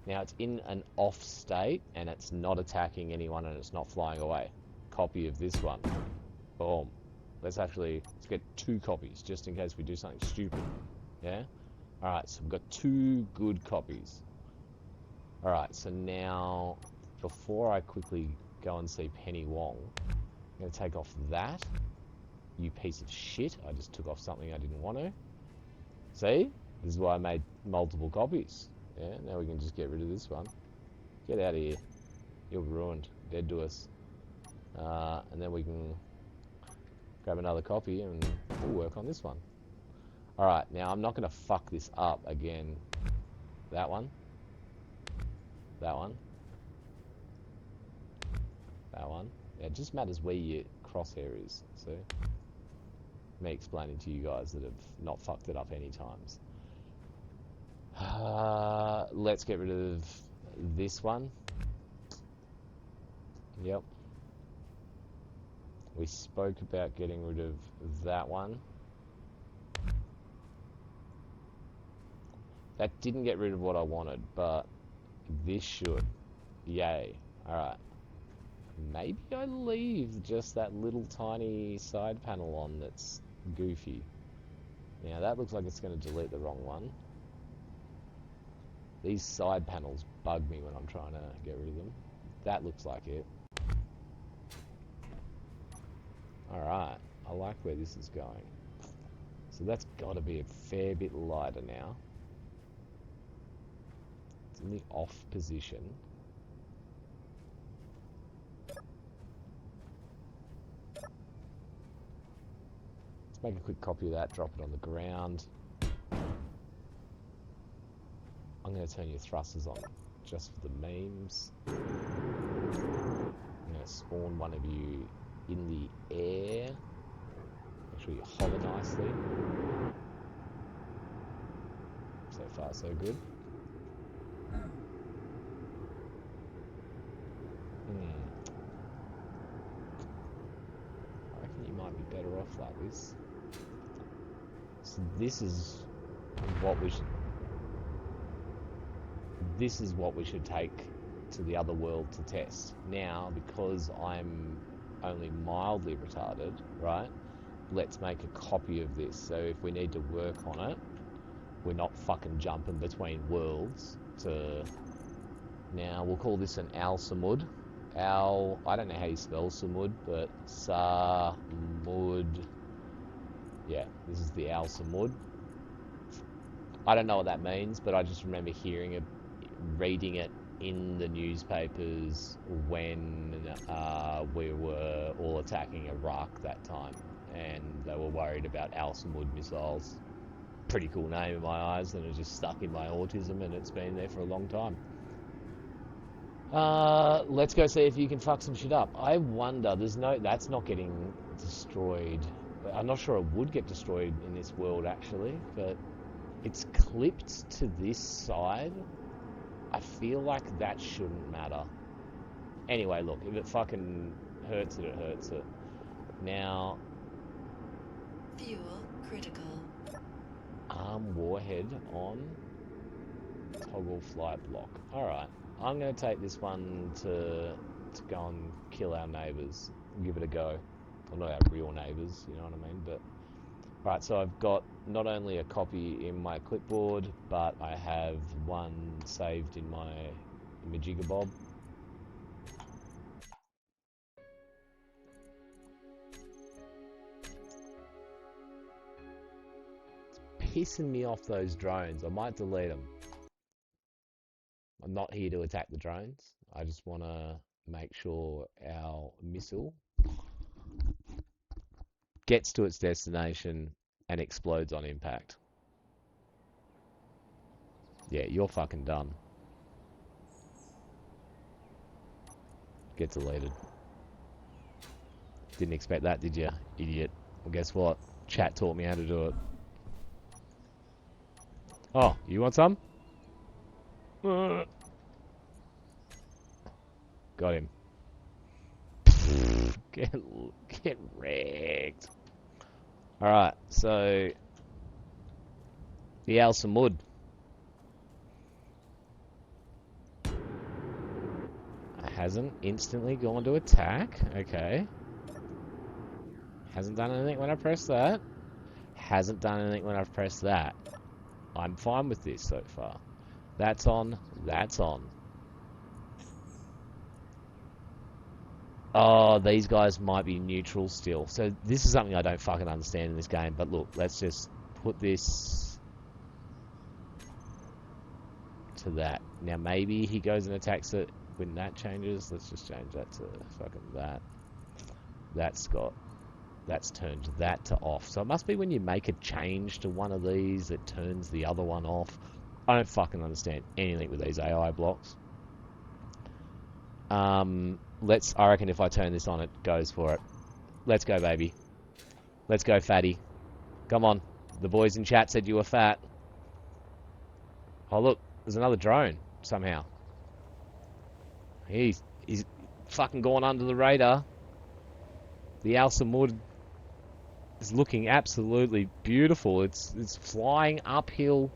A: Now it's in an off state and it's not attacking anyone and it's not flying away. Copy of this one. Boom. Let's get 2 copies just in case we do something stupid. Yeah? Alright, so we've got 2 good copies. Alright, so now before I quickly go and see Penny Wong, I'm going to take off that. You piece of shit. I just took off something I didn't want to. See? This is why I made multiple copies. Yeah, now we can just get rid of this one. Get out of here. You're ruined. Dead to us. And then we can grab another copy and we'll work on this one. Alright, now I'm not going to fuck this up again. That one. That one. That one. Yeah, it just matters where your crosshair is. So, me explaining to you guys that have not fucked it up any times. Let's get rid of this one. Yep. We spoke about getting rid of that one. That didn't get rid of what I wanted, but this should. Yay. Alright. Maybe I leave just that little tiny side panel on that's goofy. Now that looks like it's going to delete the wrong one. These side panels bug me when I'm trying to get rid of them. That looks like it. Alright, I like where this is going. So that's got to be a fair bit lighter now. It's in the off position. Let's make a quick copy of that, drop it on the ground. I'm going to turn your thrusters on just for the memes. I'm going to spawn one of you in the air. Make sure you hover nicely. So far, so good. I reckon you might be better off like this. So this is what we should... This is what we should take to the other world to test. Now, because I'm only mildly retarded, right? Let's make a copy of this. So if we need to work on it, we're not fucking jumping between worlds to... Now, we'll call this an Al Samud. Al... I don't know how you spell Samud, but Samud... Yeah, this is the Al Samud. I don't know what that means, but I just remember hearing it, reading it in the newspapers when we were all attacking Iraq that time, and they were worried about Al Samud missiles. Pretty cool name in my eyes, and it just stuck in my autism, and it's been there for a long time. Let's go see if you can fuck some shit up. I wonder, that's not getting destroyed. I'm not sure it would get destroyed in this world actually, but it's clipped to this side. I feel like that shouldn't matter. Anyway, look, if it fucking hurts it, it hurts it. Now...
G: Fuel critical.
A: Arm warhead on. Toggle flight block. Alright. I'm going to take this one to go and kill our neighbours. Give it a go. Well, not our real neighbours, you know what I mean? But... Right, so I've got not only a copy in my clipboard, but I have one saved in my Majigga-Bob. It's pissing me off, those drones. I might delete them. I'm not here to attack the drones. I just want to make sure our missile gets to its destination and explodes on impact. Yeah, you're fucking done. Get deleted. Didn't expect that, did you, idiot? Well, guess what? Chat taught me how to do it. Oh, you want some? Got him. Get wrecked. Alright, so... the Al Samud. Hasn't instantly gone to attack. Okay. Hasn't done anything when I press that. Hasn't done anything when I've pressed that. I'm fine with this so far. That's on. That's on. Oh, these guys might be neutral still. So this is something I don't fucking understand in this game. But look, let's just put this to that. Now maybe he goes and attacks it when that changes. Let's just change that to fucking that. That's turned that to off. So it must be when you make a change to one of these, it turns the other one off. I don't fucking understand anything with these AI blocks. I reckon if I turn this on, it goes for it. Let's go, baby. Let's go, fatty. Come on. The boys in chat said you were fat. Oh, look. There's another drone, somehow. He's fucking gone under the radar. The Al Samud is looking absolutely beautiful. It's flying uphill.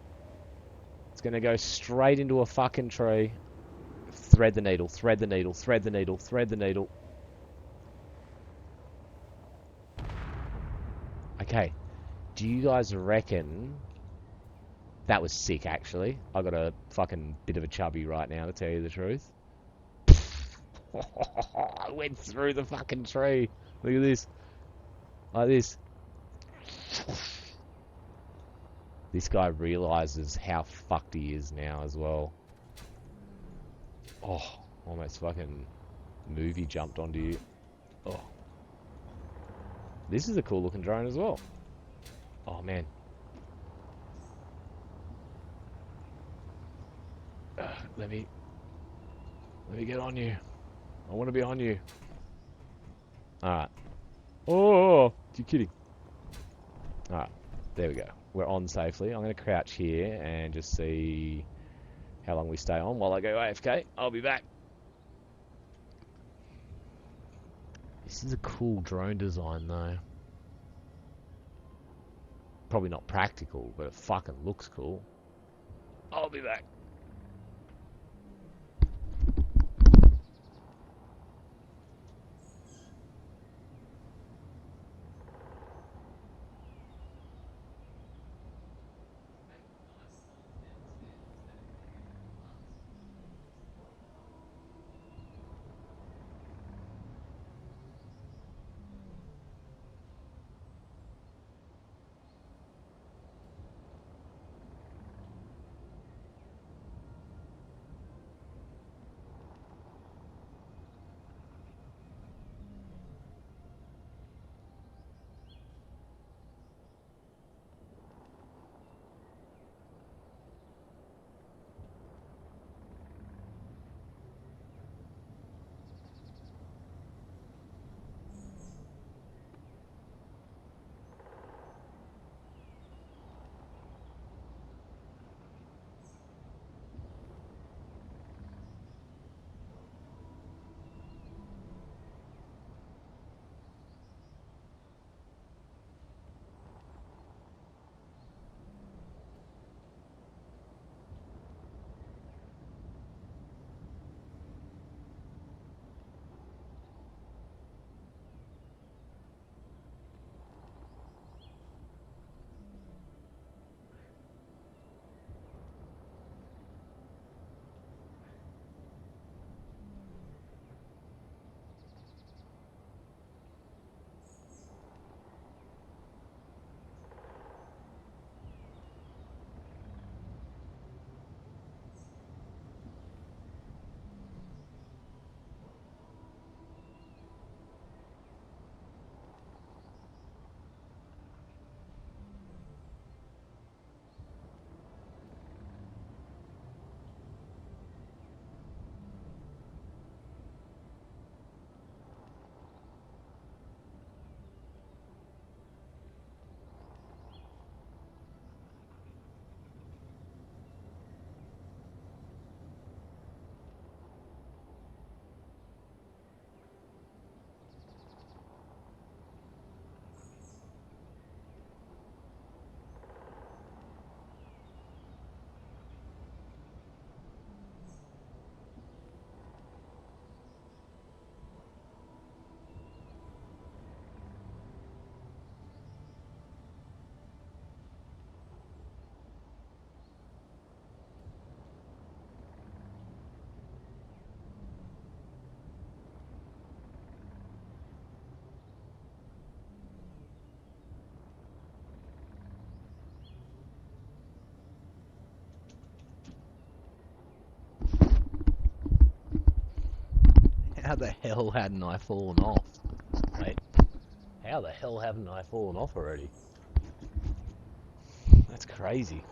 A: It's going to go straight into a fucking tree. Thread the needle, thread the needle, thread the needle, thread the needle. Okay. Do you guys reckon... that was sick, actually. I got a fucking bit of a chubby right now, to tell you the truth. I went through the fucking tree. Look at this. Like this. This guy realizes how fucked he is now as well. Oh, almost fucking movie jumped onto you. Oh. This is a cool looking drone as well. Oh, man. Let me get on you. I want to be on you. Alright. Oh, you're kidding. Alright, there we go. We're on safely. I'm going to crouch here and just see how long we stay on while I go AFK. I'll be back. This is a cool drone design, though. Probably not practical, but it fucking looks cool. I'll be back. the hell hadn't I fallen off? Wait, how the hell haven't I fallen off already? That's crazy.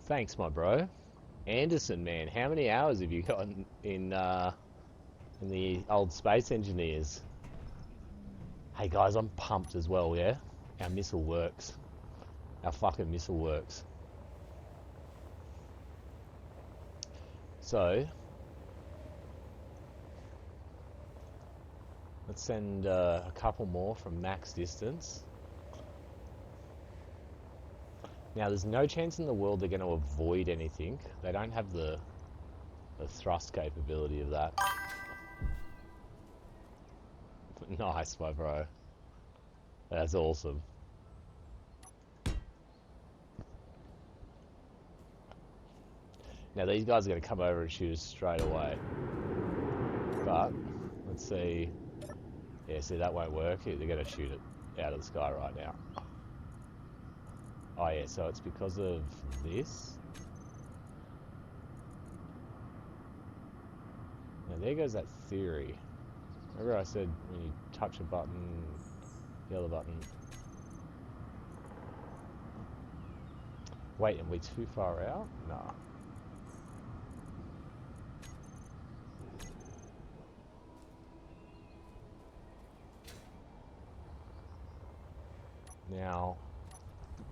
A: Thanks, my bro. Anderson, man, how many hours have you got in the old Space Engineers? Hey guys, I'm pumped as well, yeah? Our missile works. Our fucking missile works. So, let's send a couple more from max distance. Now, there's no chance in the world they're going to avoid anything. They don't have the thrust capability of that. Nice, my bro. That's awesome. Now, these guys are going to come over and shoot us straight away. But, let's see. Yeah, see, that won't work. They're going to shoot it out of the sky right now. Oh, yeah, so it's because of this. Now, there goes that theory. Remember I said when you touch a button, the other button. Wait, am we too far out? Nah. Now,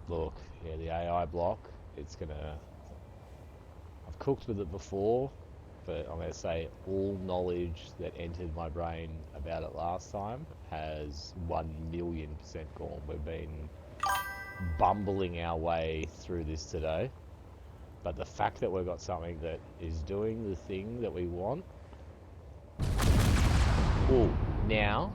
A: look, yeah, the AI block, it's gonna... I've cooked with it before, but I'm gonna say all knowledge that entered my brain about it last time has 1,000,000% gone. We've been bumbling our way through this today, but the fact that we've got something that is doing the thing that we want... Oh, now...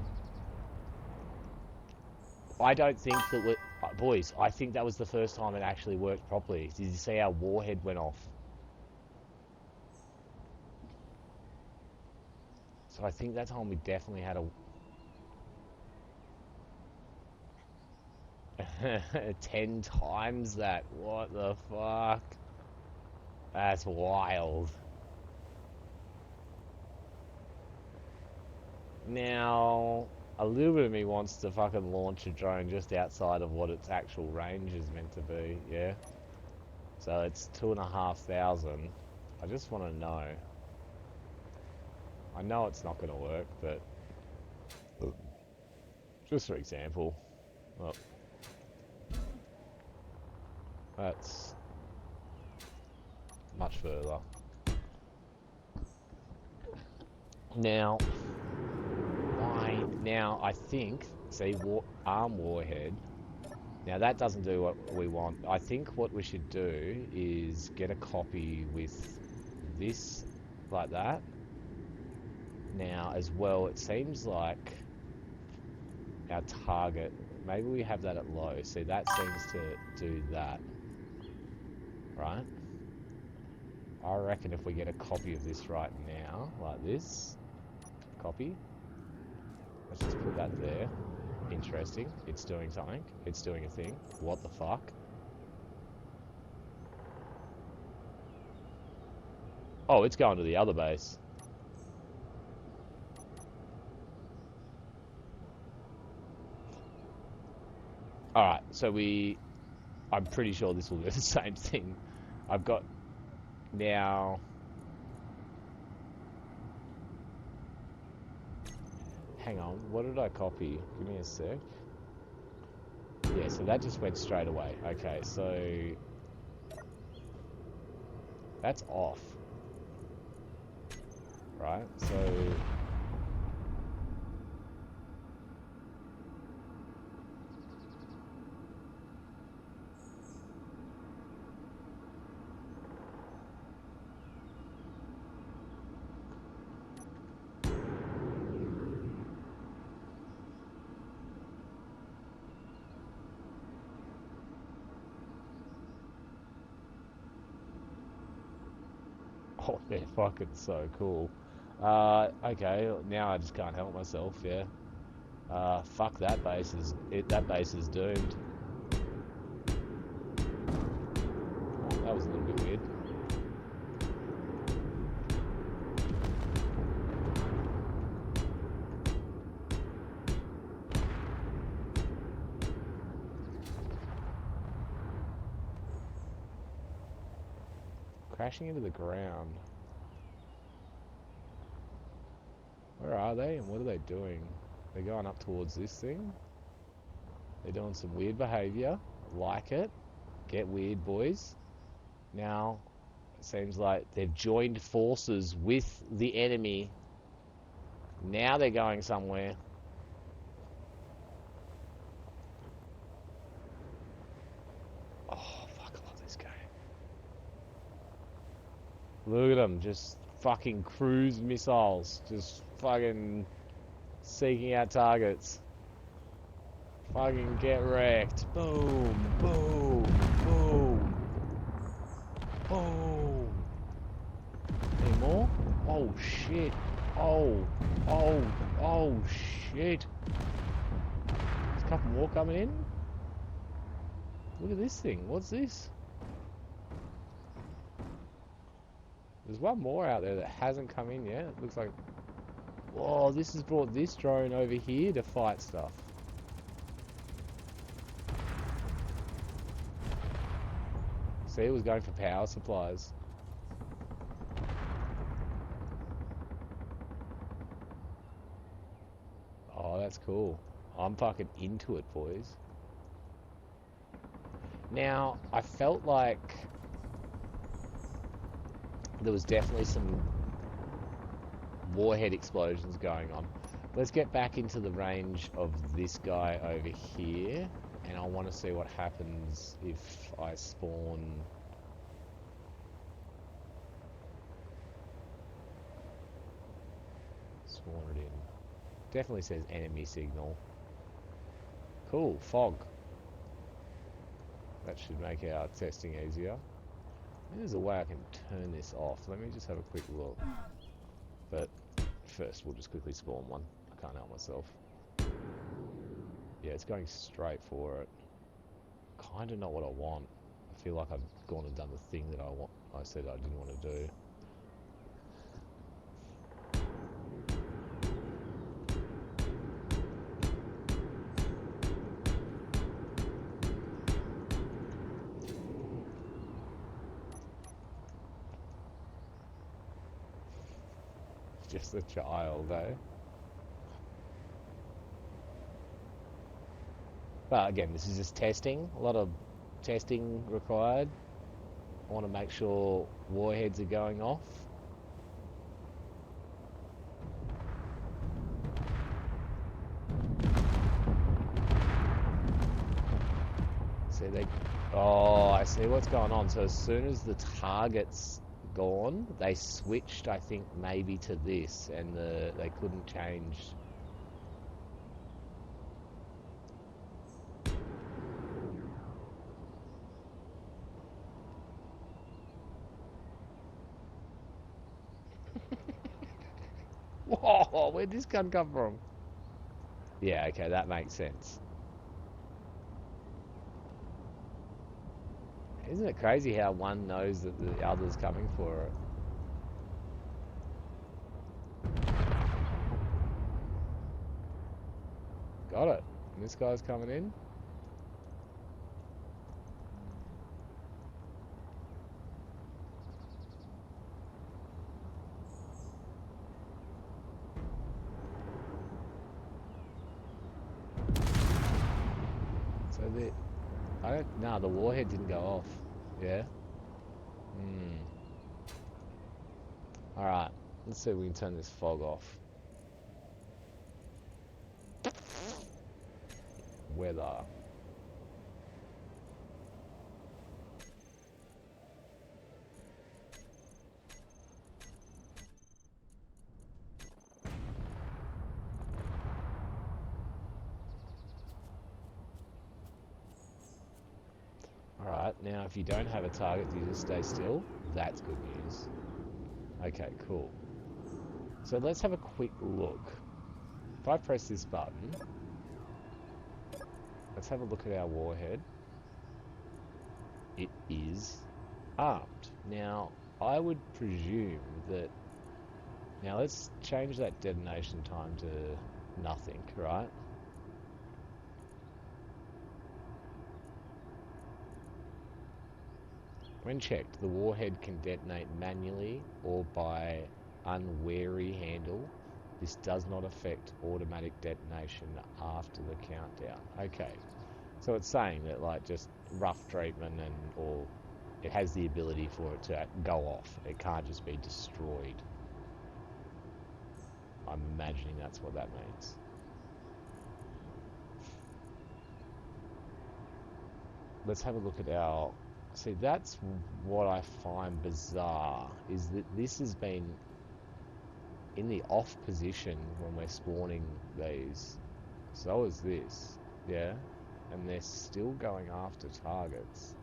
A: I don't think that we... Boys, I think that was the first time it actually worked properly. Did you see our warhead went off? So I think that time we definitely had a... 10 times that. What the fuck? That's wild. Now... A little bit of me wants to fucking launch a drone just outside of what its actual range is meant to be, yeah? So it's 2,500. I just want to know. I know it's not going to work, but... Just for example. Well, that's... much further. Now... Now, I think, see, arm warhead. Now, that doesn't do what we want. I think what we should do is get a copy with this, like that. Now, as well, it seems like our target, maybe we have that at low. See, that seems to do that, right? I reckon if we get a copy of this right now, like this, copy. Let's just put that there. Interesting. It's doing something. It's doing a thing. What the fuck? Oh, it's going to the other base. Alright, so I'm pretty sure this will do the same thing. I've got... Now... Hang on, what did I copy? Give me a sec. Yeah, so that just went straight away. Okay, so... That's off. Right, so... Oh, they're fucking so cool. Okay, now I just can't help myself, yeah. Fuck that base is that base is doomed. Oh, that was a little bit weird. Crashing into the ground. Where are they and what are they doing? They're going up towards this thing. They're doing some weird behaviour. Like it. Get weird, boys. Now, it seems like they've joined forces with the enemy. Now they're going somewhere. Oh, fuck, I love this game. Look at them, just fucking cruise missiles. Just fucking seeking out targets. Fucking get wrecked. Boom, boom, boom, boom. Any more? Oh, shit. Oh, oh, oh, shit. There's a couple more coming in. Look at this thing. What's this? There's one more out there that hasn't come in yet. It looks like... Whoa, this has brought this drone over here to fight stuff. See, it was going for power supplies. Oh, that's cool. I'm fucking into it, boys. Now, I felt like there was definitely some warhead explosions going on. Let's get back into the range of this guy over here, and I want to see what happens if I spawn... Spawn it in. Definitely says enemy signal. Cool, fog. That should make our testing easier. There's a way I can turn this off. Let me just have a quick look. But first, we'll just quickly spawn one. I can't help myself. Yeah, it's going straight for it. Kind of not what I want. I feel like I've gone and done the thing that I said I didn't want to do. Just a child, eh? But again, this is just testing. A lot of testing required. I want to make sure warheads are going off. See, oh, I see what's going on. So as soon as the target's gone, they switched, I think, maybe to this, and they couldn't change. Whoa, where'd this gun come from? Yeah, okay, that makes sense. Isn't it crazy how one knows that the other's coming for it? Got it. And this guy's coming in. So the warhead didn't go off. Yeah? Alright, let's see if we can turn this fog off. Weather. Alright, now if you don't have a target, you just stay still. That's good news. Okay, cool. So let's have a quick look. If I press this button, let's have a look at our warhead. It is armed. Now, I would presume that... Now, let's change that detonation time to nothing, right? When checked, the warhead can detonate manually or by unwary handle. This does not affect automatic detonation after the countdown. Okay, so it's saying that, like, just rough treatment or it has the ability for it to go off. It can't just be destroyed. I'm imagining that's what that means. Let's have a look at our... See, that's what I find bizarre, is that this has been in the off position when we're spawning these. So is this, yeah? And they're still going after targets.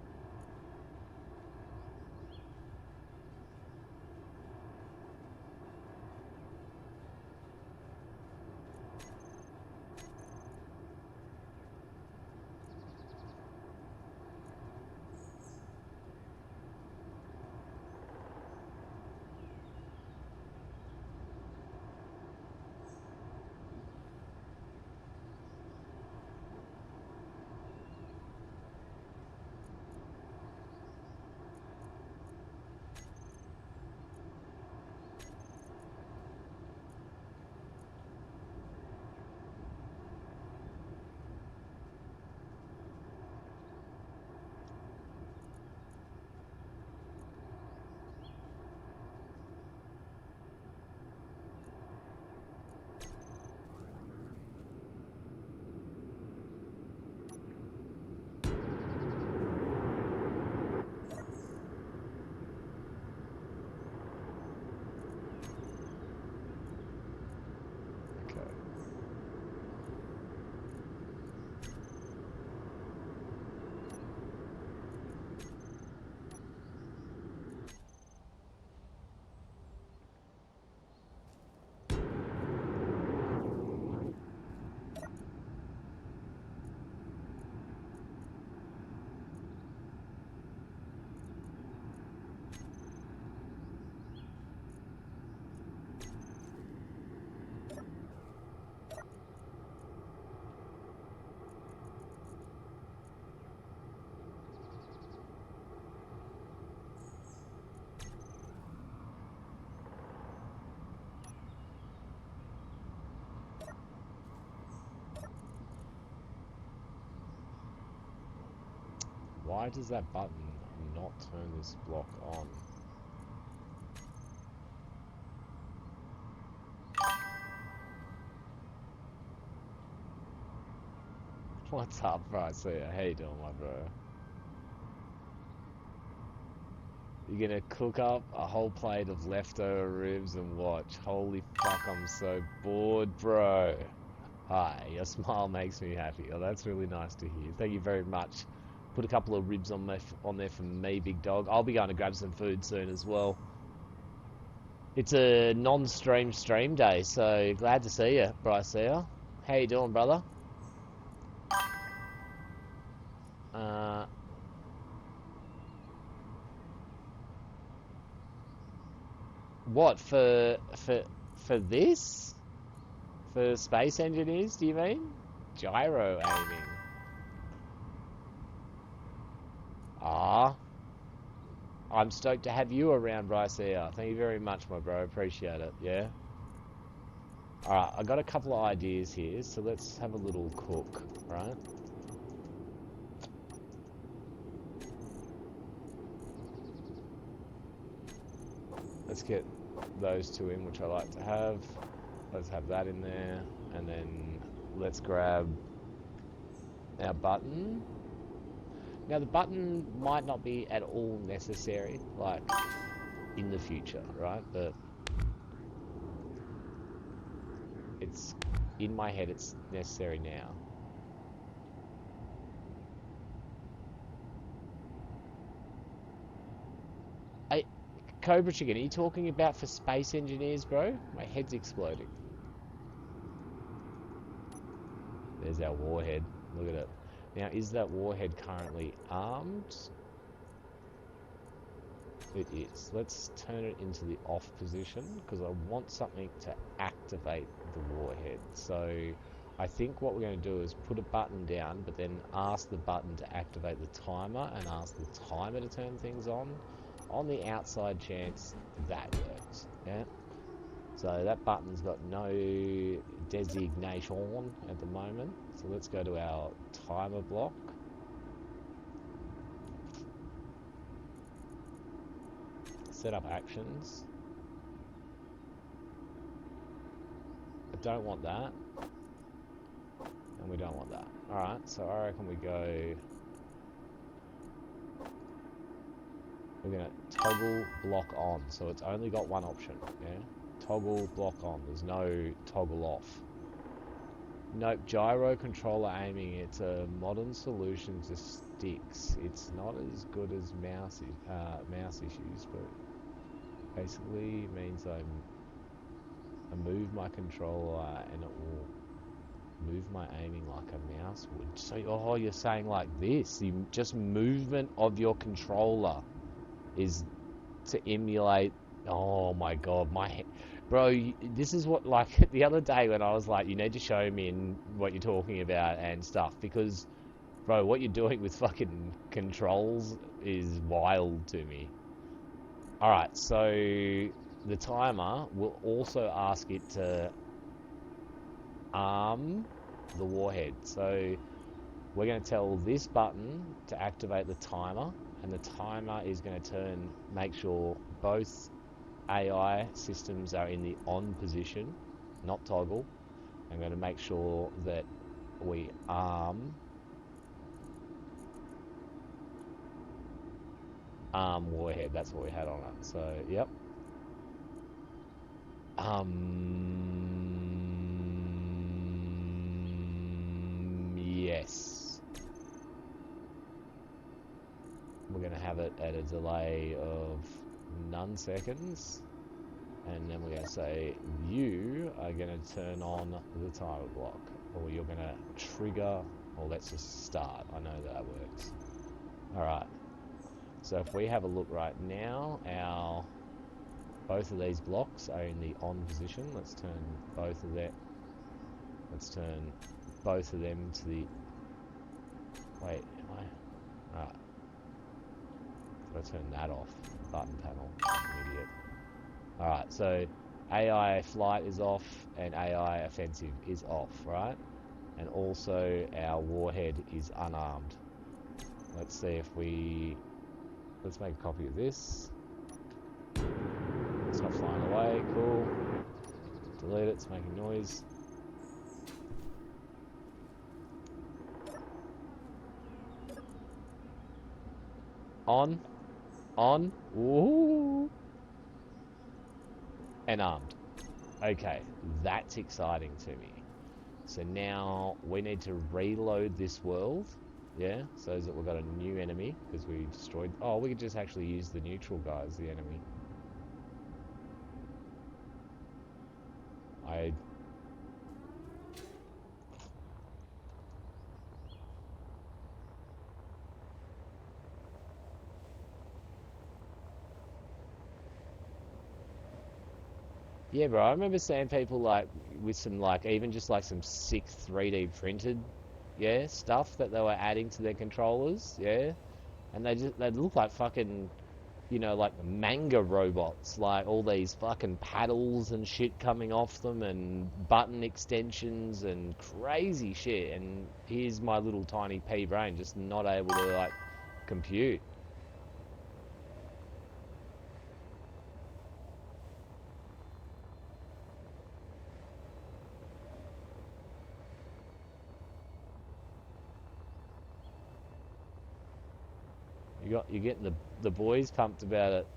A: Okay. Why does that button not turn this block on? What's up, Bryce? How you doing, my bro? You're gonna cook up a whole plate of leftover ribs and watch. Holy fuck, I'm so bored, bro. Hi, your smile makes me happy. Oh, that's really nice to hear. Thank you very much. Put a couple of ribs on there for me, big dog. I'll be going to grab some food soon as well. It's a non-stream stream day, so glad to see you, Bryce here. How you doing, brother? What for this? For space engineers, do you mean? Gyro aiming. Ah, I'm stoked to have you around, Bryce here. Thank you very much, my bro. Appreciate it. Yeah. All right, I got a couple of ideas here, so let's have a little cook, right? Let's get those two in, which I like to have. Let's have that in there, and then let's grab our button. Now the button might not be at all necessary, like, in the future, right? But it's, in my head, it's necessary now. Cobra Chicken, are you talking about for space engineers, bro? My head's exploding. There's our warhead. Look at it. Now, is that warhead currently armed? It is. Let's turn it into the off position because I want something to activate the warhead. So I think what we're going to do is put a button down, but then ask the button to activate the timer and ask the timer to turn things on the outside chance that works. Yeah. So that button's got no designation at the moment. So let's go to our timer block. Set up actions. I don't want that. And we don't want that. Alright, so I reckon we go... We're going to toggle block on. So it's only got one option, yeah? Toggle block on. There's no toggle off. Nope, gyro controller aiming. It's a modern solution to sticks. It's not as good as mouse issues, but basically means I move my controller and it will move my aiming like a mouse would. So, oh, you're saying like this. Just movement of your controller is to emulate. Oh my god, my head. Bro, this is what, like, the other day when I was like, you need to show me what you're talking about and stuff, because, bro, what you're doing with fucking controls is wild to me. Alright, so the timer will also ask it to arm the warhead. So we're going to tell this button to activate the timer, and the timer is going to make sure both AI systems are in the on position, not toggle. I'm going to make sure that we arm warhead. That's what we had on it. So, yep. Yes. We're going to have it at a delay of none seconds. And then we're going to say, you are going to turn on the timer block. Or you're going to trigger, or let's just start. I know that works. Alright. So if we have a look right now, both of these blocks are in the on position. Let's turn both of them to the... Wait, am I... Alright. So I turn that off. Button panel. I'm an idiot. Alright, so AI flight is off and AI offensive is off, right? And also our warhead is unarmed. Let's see if let's make a copy of this. It's not flying away, cool. Delete it, it's making noise. On. Ooh. And armed. Okay, that's exciting to me. So now we need to reload this world, yeah? So that we've got a new enemy, because we destroyed... Oh, we could just actually use the neutral guy as the enemy. Yeah, bro, I remember seeing people like with some like even just like some sick 3D printed, yeah, stuff that they were adding to their controllers, yeah, and they look like fucking, you know, like manga robots, like all these fucking paddles and shit coming off them and button extensions and crazy shit. And here's my little tiny pea brain just not able to like compute. You're getting the boys pumped about it,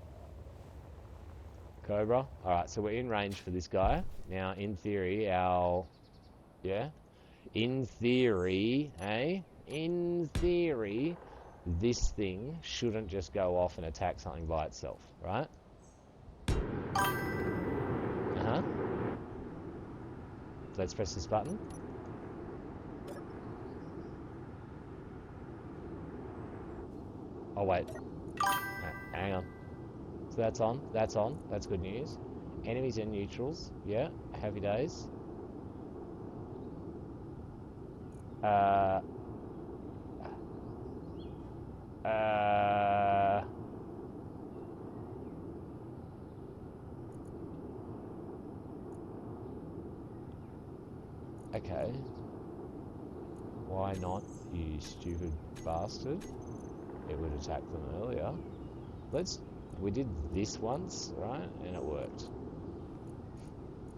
A: Cobra. All right, so we're in range for this guy now. In theory, in theory, in theory, this thing shouldn't just go off and attack something by itself, right? Uh-huh. Let's press this button. Oh, wait. Hang on. So that's on. That's on. That's good news. Enemies and neutrals. Yeah. Happy days. Uh... Okay. Why not, you stupid bastard? It would attack them earlier. We did this once, right? And it worked.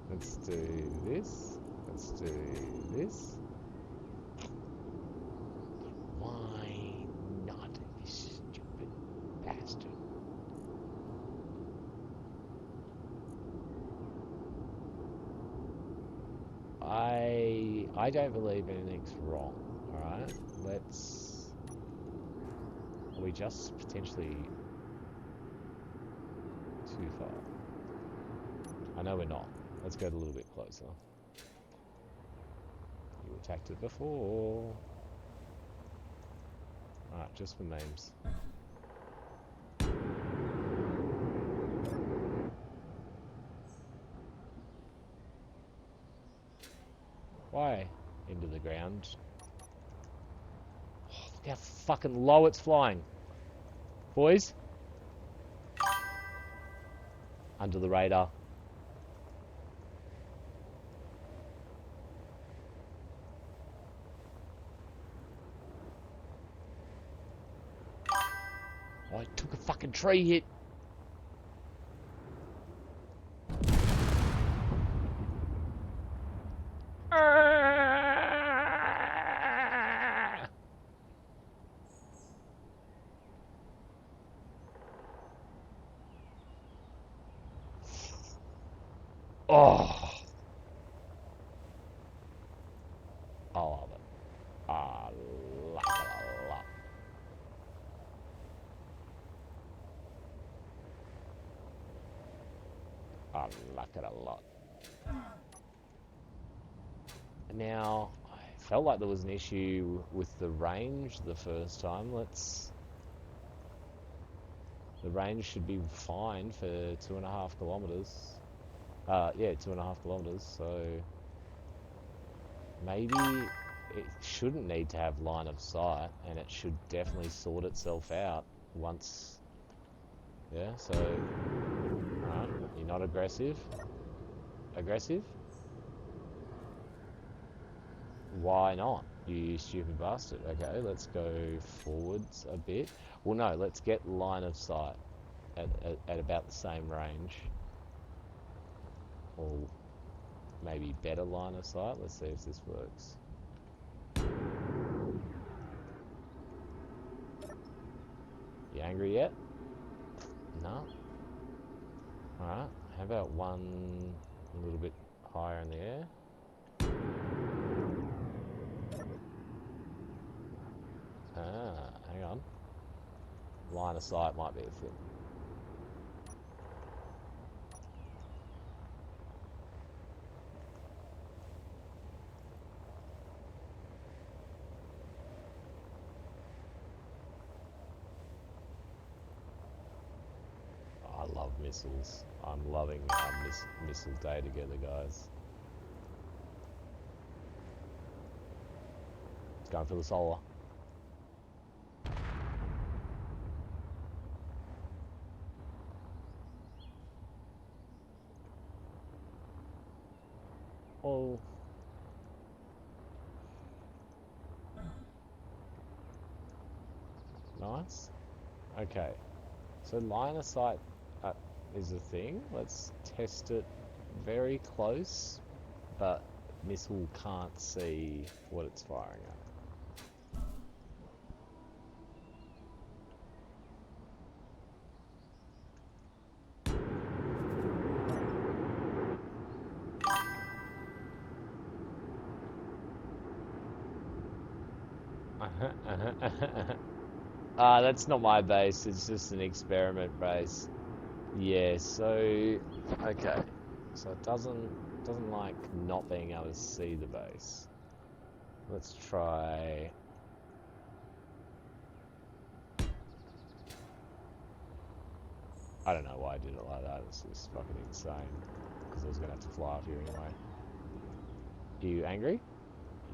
A: Let's do this. Let's do this. Why not, you stupid bastard? I don't believe anything's wrong, alright? Are we just potentially too far? I know we're not. Let's go a little bit closer. You attacked it before. Alright, just for memes. Why? Into the ground. Oh, look how fucking low it's flying. Boys? Under the radar. Oh, I took a fucking tree hit. Oh. I love it. I love it a lot. I like it a lot. Now, I felt like there was an issue with the range the first time. The range should be fine for 2.5 kilometers. Yeah, 2.5 kilometers, so maybe it shouldn't need to have line of sight, and it should definitely sort itself out once. Yeah, so, alright, you're not aggressive. Aggressive? Why not, you stupid bastard? Okay, let's go forwards a bit. Well, no, let's get line of sight at about the same range. Or maybe better line of sight. Let's see if this works. You angry yet? No? Alright, how about one a little bit higher in the air? Ah, hang on. Line of sight might be a thing. I love missiles. I'm loving our missile day together, guys. It's going for the solar. Oh. Nice. Okay. So line of sight is a thing. Let's test it very close, but missile can't see what it's firing at. That's not my base, it's just an experiment base. Yeah, so okay. So it doesn't like not being able to see the base. Let's try. I don't know why I did it like that. It's just fucking insane. Because I was gonna have to fly off here anyway. Are you angry?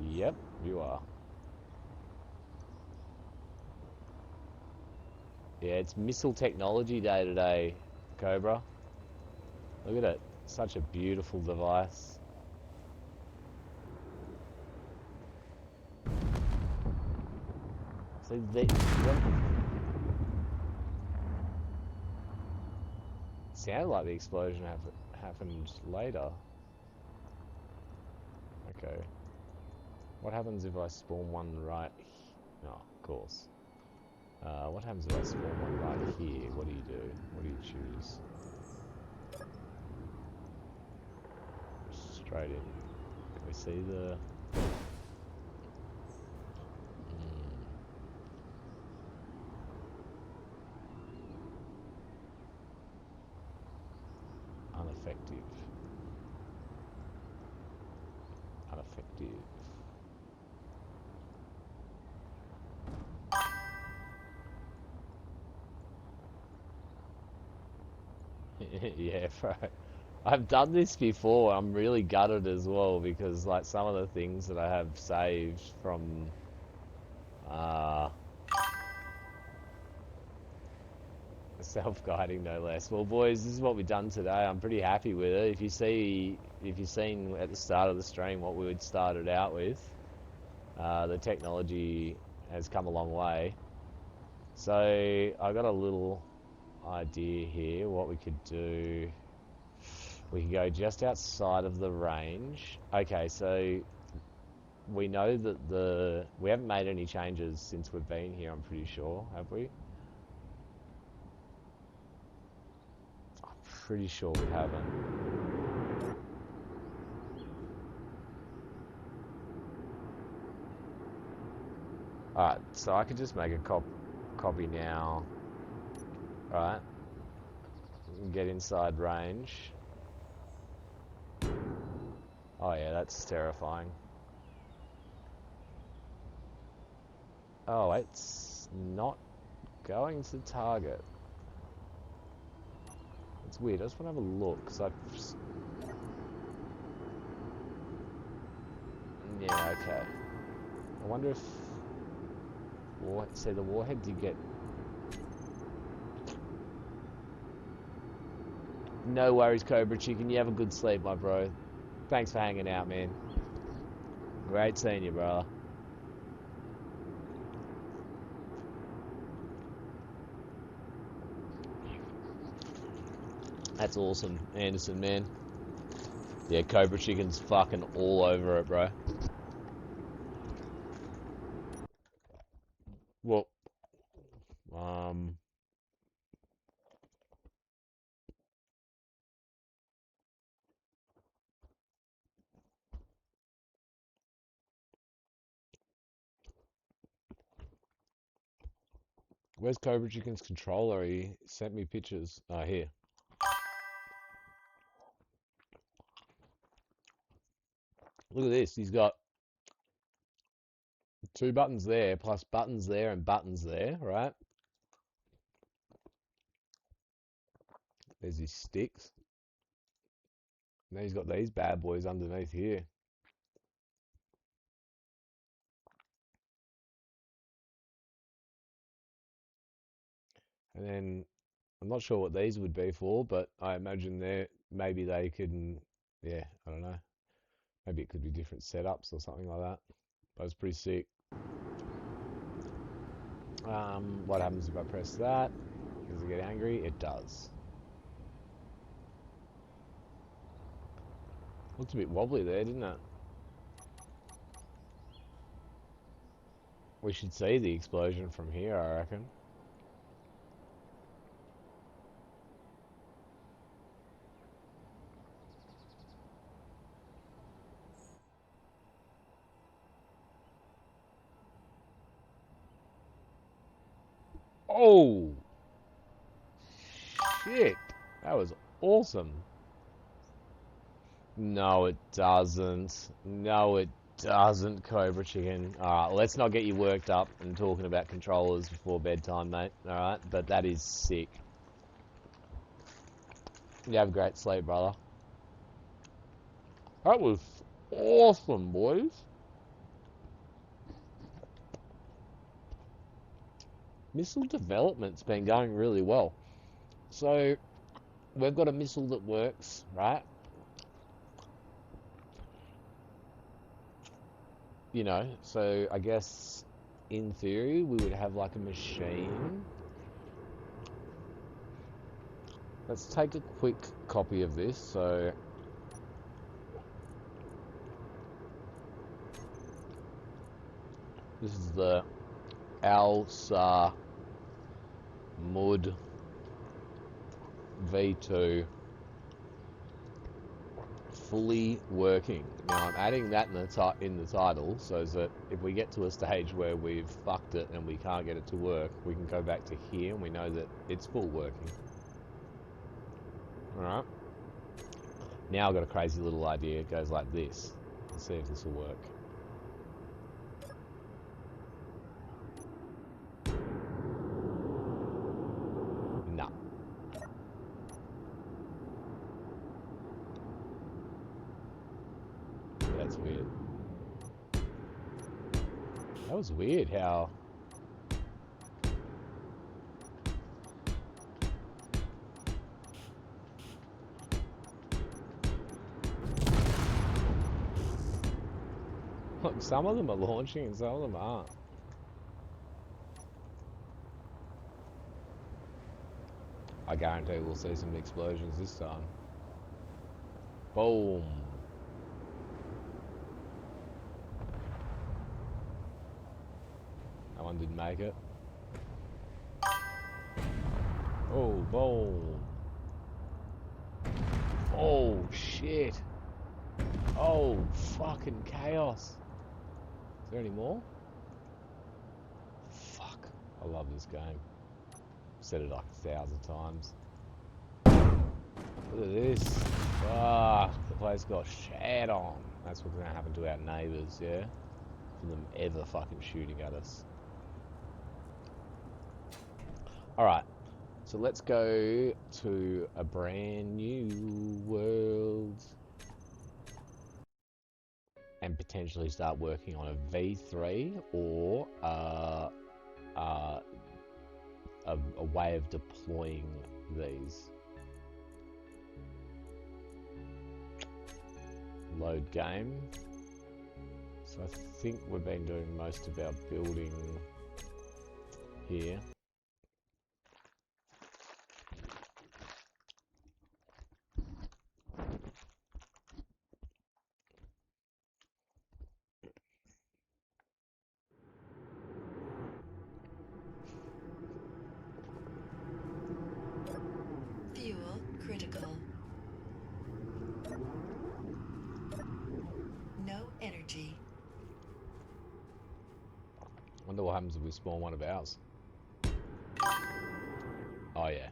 A: Yep, you are. Yeah, it's missile technology day today, Cobra. Look at it. Such a beautiful device. So sounded like the explosion happened later. Okay. What happens if I spawn one right? No, of course. What happens if I spawn one right here? What do you do? What do you choose? Straight in. Can we see the... Ineffective. Ineffective. Yeah, bro. I've done this before. I'm really gutted as well because like some of the things that I have saved from uh self-guiding no less. Well boys, this is what we've done today. I'm pretty happy with it. If you've seen at the start of the stream what we had started out with, the technology has come a long way. So I got a little idea here what we could do. We can go just outside of the range. Okay, so we know that we haven't made any changes since we've been here, I'm pretty sure, have we? I'm pretty sure we haven't. Alright, so I could just make a copy now. Alright. Get inside range. Oh yeah, that's terrifying. Oh, it's not going to target. It's weird. I just want to have a look. Cause yeah, okay. I wonder if... See, the warhead did get... No worries, Cobra Chicken. You have a good sleep, my bro. Thanks for hanging out, man. Great seeing you, brother. That's awesome, Anderson, man. Yeah, Cobra Chicken's fucking all over it, bro. Well, where's Cobra Chicken's controller? He sent me pictures. Here. Look at this. He's got 2 buttons there, plus buttons there and buttons there, right? There's his sticks. And then he's got these bad boys underneath here. And then I'm not sure what these would be for, but I imagine maybe they can, yeah, I don't know. Maybe it could be different setups or something like that. But it's pretty sick. What happens if I press that? Does it get angry? It does. Looked a bit wobbly there, didn't it? We should see the explosion from here, I reckon. Oh! Shit! That was awesome. No, it doesn't. No, it doesn't, Cobra Chicken. Alright, let's not get you worked up and talking about controllers before bedtime, mate. Alright, but that is sick. You have a great sleep, brother. That was awesome, boys. Missile development's been going really well. So, we've got a missile that works, right? You know, so I guess in theory we would have like a machine. Let's take a quick copy of this. So this is the Alsa Mud V2 fully working. Now I'm adding that in the title so that if we get to a stage where we've fucked it and we can't get it to work, we can go back to here and we know that it's full working. Alright. Now I've got a crazy little idea. It goes like this. Let's see if this will work. Nah. That's weird. That was weird how... Look, some of them are launching and some of them aren't. I guarantee we'll see some explosions this time. Boom. That one didn't make it. Oh, boom. Oh, shit. Oh, fucking chaos. Is there any more? Fuck. I love this game. Said it like 1,000 times. Look at this. Fuck. The place got shat on. That's what's gonna happen to our neighbours, yeah? From them ever fucking shooting at us. Alright. So let's go to a brand new world. And potentially start working on a V3 or a way of deploying these. Load game. So I think we've been doing most of our building here.
G: Fuel critical. No energy.
A: Wonder what happens if we spawn one of ours. Oh yeah.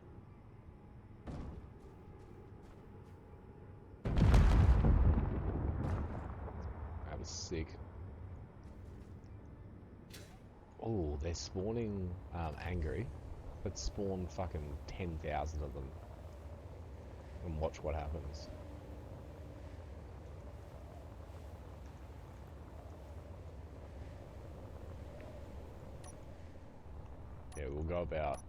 A: That was sick. Oh, they're spawning angry. Let's spawn fucking 10,000 of them. And watch what happens. Yeah, we'll go about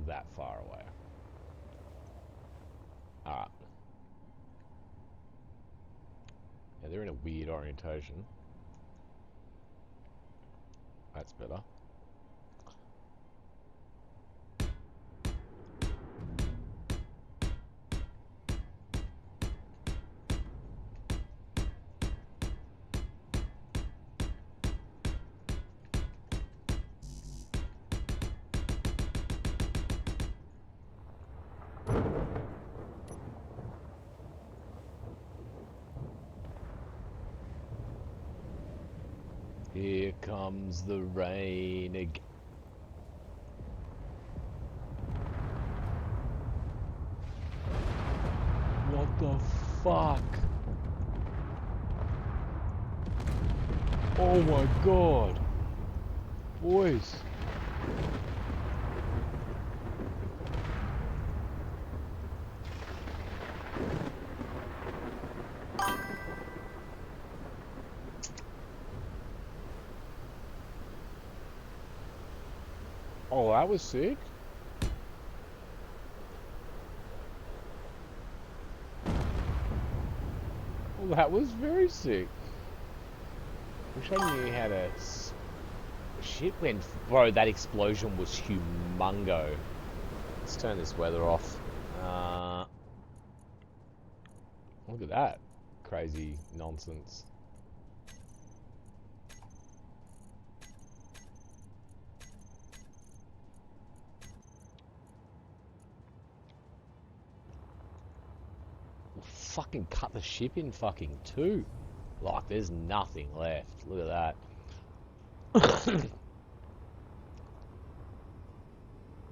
A: that far away. Alright. Yeah, they're in a weird orientation. That's better. Here comes the rain again. the fuck? Oh my god. Boys. Oh, that was sick. Well, that was very sick. Wish I knew how to... Shit went... Bro, that explosion was humongo. Let's turn this weather off. Look at that. Crazy nonsense. We'll fucking cut the ship in fucking two. Like, there's nothing left. Look at that.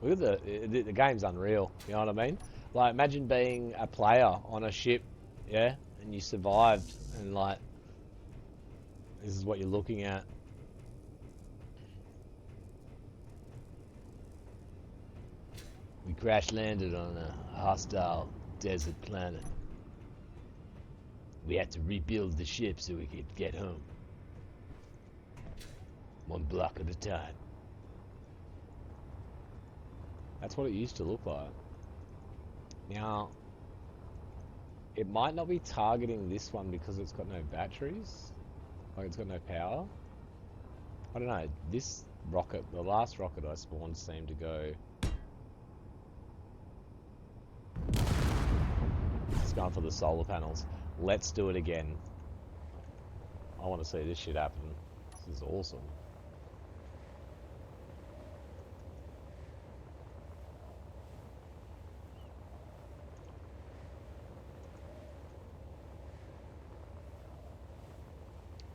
A: Look at the game's unreal. You know what I mean? Like, imagine being a player on a ship, yeah, and you survived, and like, this is what you're looking at. We crash landed on a hostile desert planet. We had to rebuild the ship so we could get home. One block at a time. That's what it used to look like. Now, it might not be targeting this one because it's got no batteries. Like, it's got no power. I don't know. This rocket, the last rocket I spawned, seemed to go... It's going for the solar panels. Let's do it again. I want to see this shit happen. This is awesome.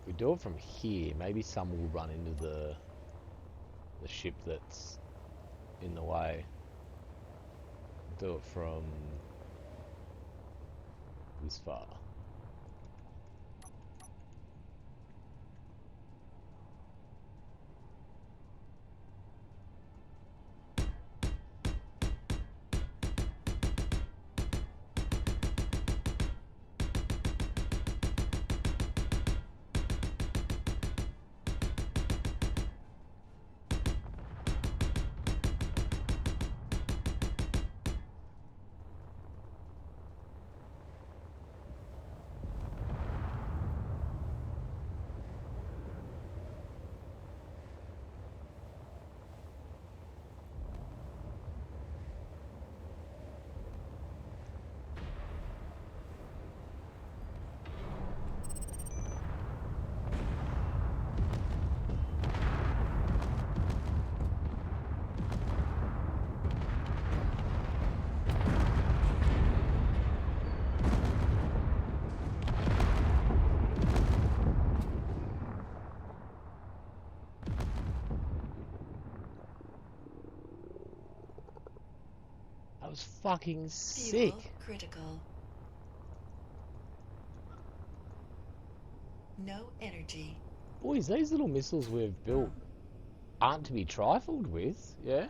A: If we do it from here, maybe some will run into the ship that's in the way. Do it from this far. That was fucking sick.
G: Fuel critical. No energy.
A: Boys, these little missiles we've built aren't to be trifled with, yeah?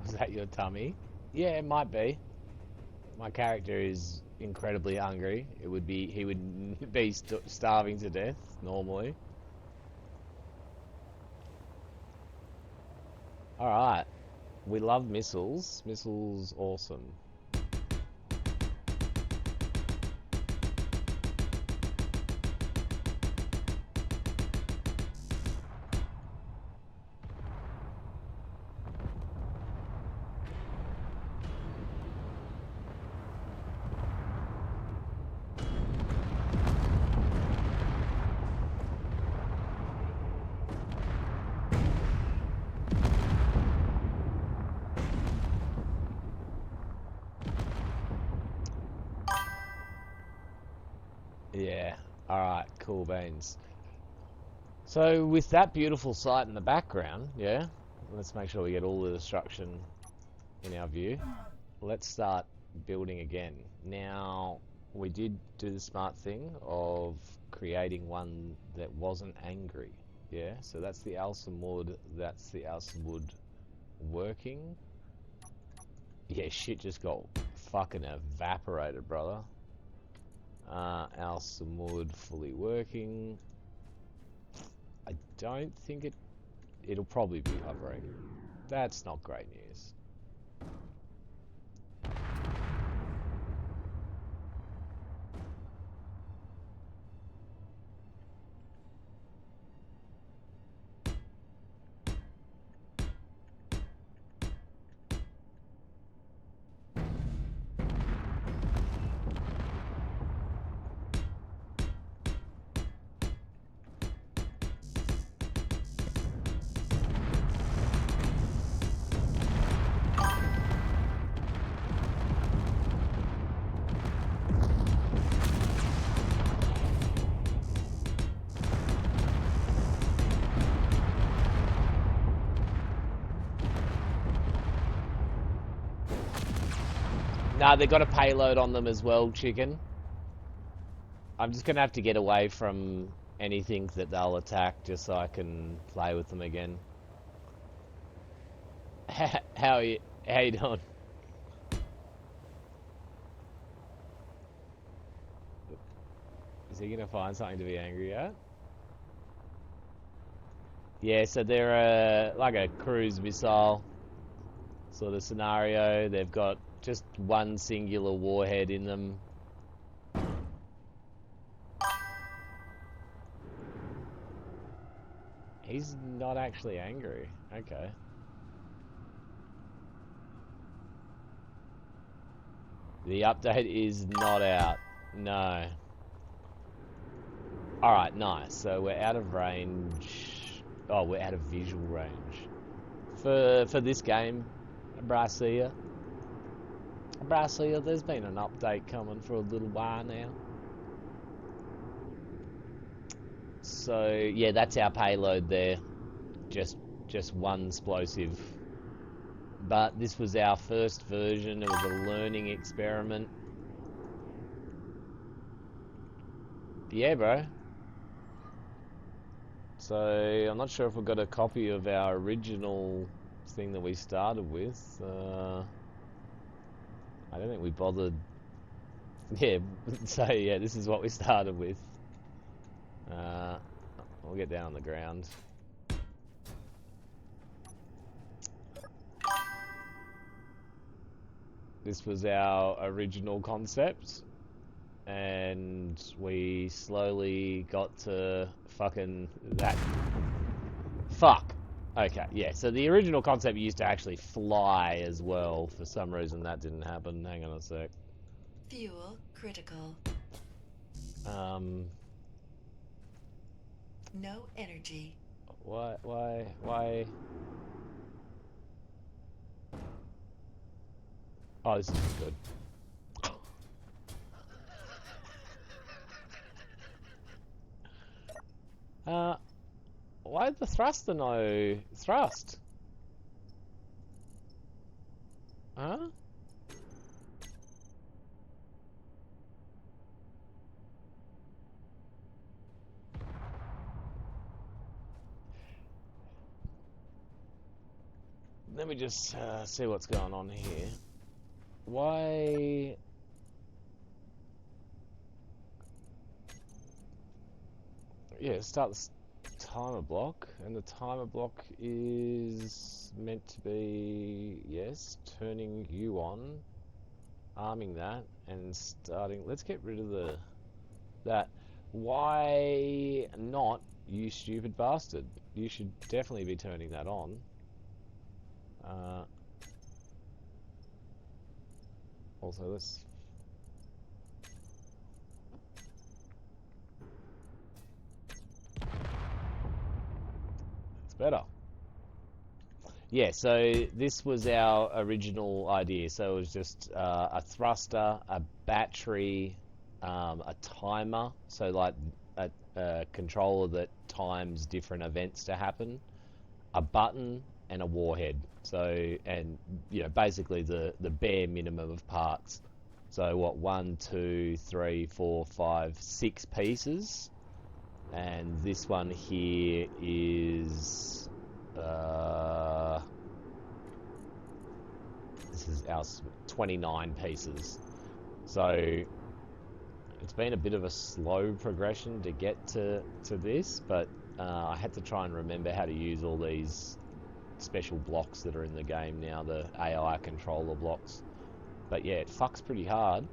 A: Was that your tummy? Yeah, it might be. My character is incredibly hungry. He would be starving to death normally. All right, we love missiles. Missiles, awesome. Yeah. Alright, cool beans. So with that beautiful sight in the background, yeah, let's make sure we get all the destruction in our view. Let's start building again. Now, we did do the smart thing of creating one that wasn't angry. Yeah, so that's the Alsam wood, that's the Alsam wood working. Yeah, shit just got fucking evaporated, brother. Alsam wood fully working. I don't think it'll probably be hovering. That's not great news. Nah, they've got a payload on them as well, chicken. I'm just gonna have to get away from anything that they'll attack just so I can play with them again. How are you? How you doing? Is he gonna find something to be angry at? Yeah, so they're like a cruise missile sort of scenario. They've got just one singular warhead in them. He's not actually angry. Okay. The update is not out. No. Alright, nice. So we're out of range. Oh, we're out of visual range. For this game, Brasia, there's been an update coming for a little while now. So yeah, that's our payload there. Just one explosive. But this was our first version. It was a learning experiment. Yeah, bro. So I'm not sure if we've got a copy of our original thing that we started with. I don't think we bothered. Yeah, so yeah, this is what we started with. We'll get down on the ground. This was our original concept, and we slowly got to fucking that. Fuck. Okay, yeah, so the original concept used to actually fly as well. For some reason that didn't happen. Hang on a sec.
G: Fuel critical. No energy.
A: Why? Oh, this is good. Why the thruster no thrust? Huh? Let me just see what's going on here. Why? Yeah, start the timer block, and the timer block is meant to be, yes, turning you on, arming that, and starting. Let's get rid of that. Why not, you stupid bastard? You should definitely be turning that on. Also, let's. It's better. Yeah, so this was our original idea. So it was just a thruster, a battery, a timer, so like a controller that times different events to happen, a button, and a warhead. So, and you know, basically the bare minimum of parts. So what, 1, 2, 3, 4, 5, 6 pieces, and this one here is this is our 29 pieces. So it's been a bit of a slow progression to get to this, but I had to try and remember how to use all these special blocks that are in the game now, the AI controller blocks. But yeah, it fucks pretty hard.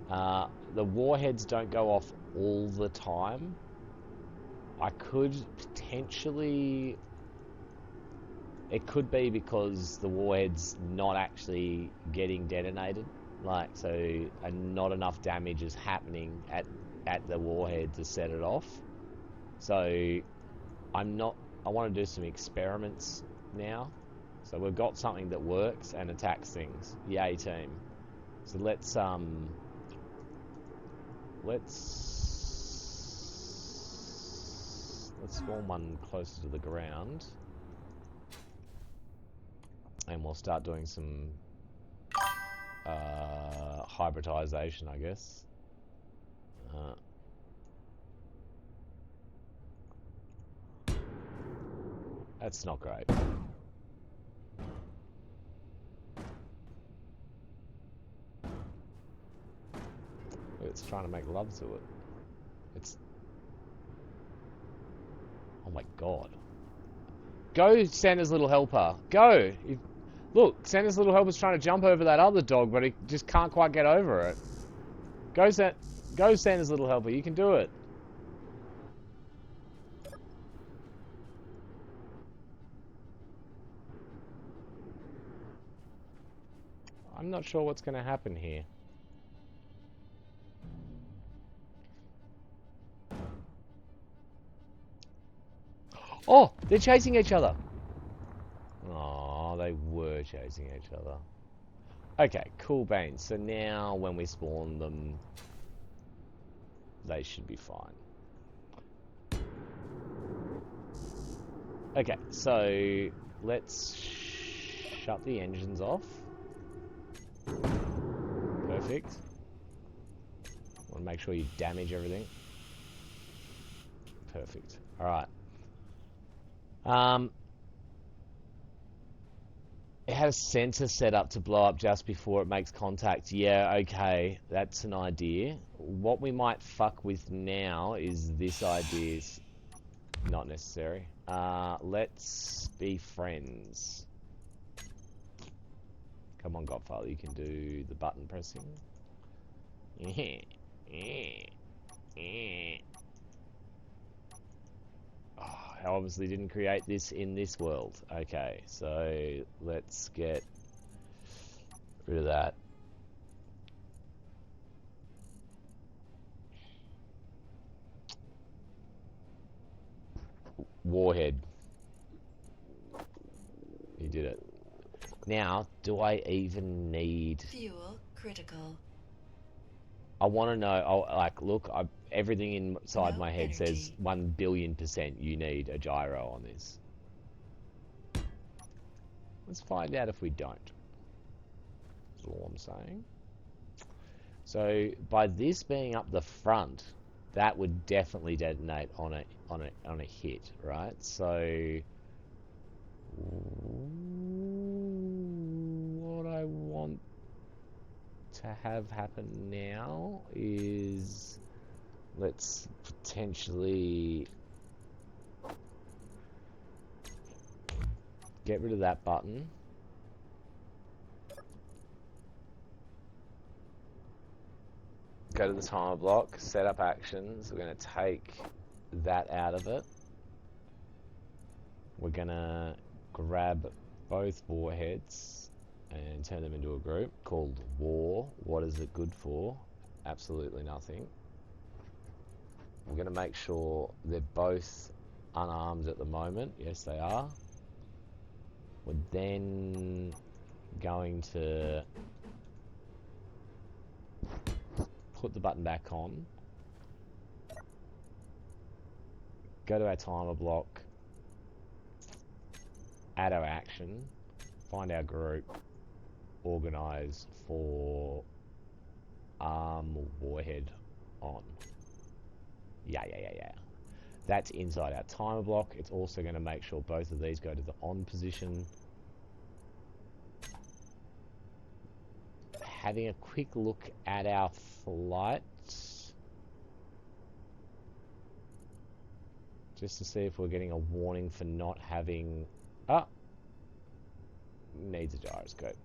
A: The warheads don't go off all the time. I could potentially... It could be because the warhead's not actually getting detonated. Like, so not enough damage is happening at the warhead to set it off. So I want to do some experiments now. So we've got something that works and attacks things. Yay, team. So let's spawn one closer to the ground, and we'll start doing some hybridization, I guess. That's not great. It's trying to make love to it. It's... Oh my god. Go, Santa's little helper. Go! Look, Santa's little helper's trying to jump over that other dog, but he just can't quite get over it. Go, Santa's little helper. You can do it. I'm not sure what's going to happen here. Oh, they're chasing each other. Oh, they were chasing each other. Okay, cool beans. So now when we spawn them, they should be fine. Okay, so let's shut the engines off. Perfect. Want to make sure you damage everything. Perfect. All right. It had a sensor set up to blow up just before it makes contact. Yeah, okay, that's an idea. What we might fuck with now is this idea is not necessary. Let's be friends. Come on, Godfather, you can do the button pressing. I obviously didn't create this in this world. Okay, so let's get rid of that. Warhead. You did it. Now, do I even need...
G: Fuel critical.
A: I want to know, like, look, everything inside
G: No
A: my head
G: energy.
A: says 1,000,000,000% you need a gyro on this. Let's find out if we don't. That's all I'm saying. So, by this being up the front, that would definitely detonate on a hit, right? So, what I want to have happen now is, let's potentially get rid of that button. Go to the timer block, set up actions. We're going to take that out of it. We're going to grab both warheads and turn them into a group called War. What is it good for? Absolutely nothing. We're going to make sure they're both unarmed at the moment. Yes, they are. We're then going to put the button back on. Go to our timer block. Add our action. Find our group. Organize for arm warhead on. Yeah. That's inside our timer block. It's also going to make sure both of these go to the on position. Having a quick look at our flight. Just to see if we're getting a warning for not having... Ah! Needs a gyroscope.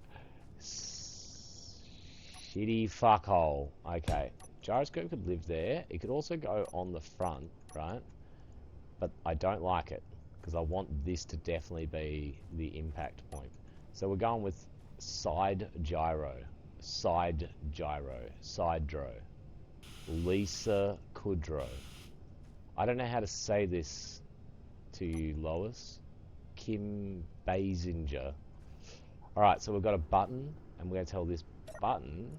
A: Shitty fuckhole. Okay. Gyroscope could live there. It could also go on the front, right? But I don't like it, because I want this to definitely be the impact point. So we're going with side gyro. Side gyro. Side dro. Lisa Kudrow. I don't know how to say this to you, Lois. Kim Basinger. Alright, so we've got a button, and we're going to tell this button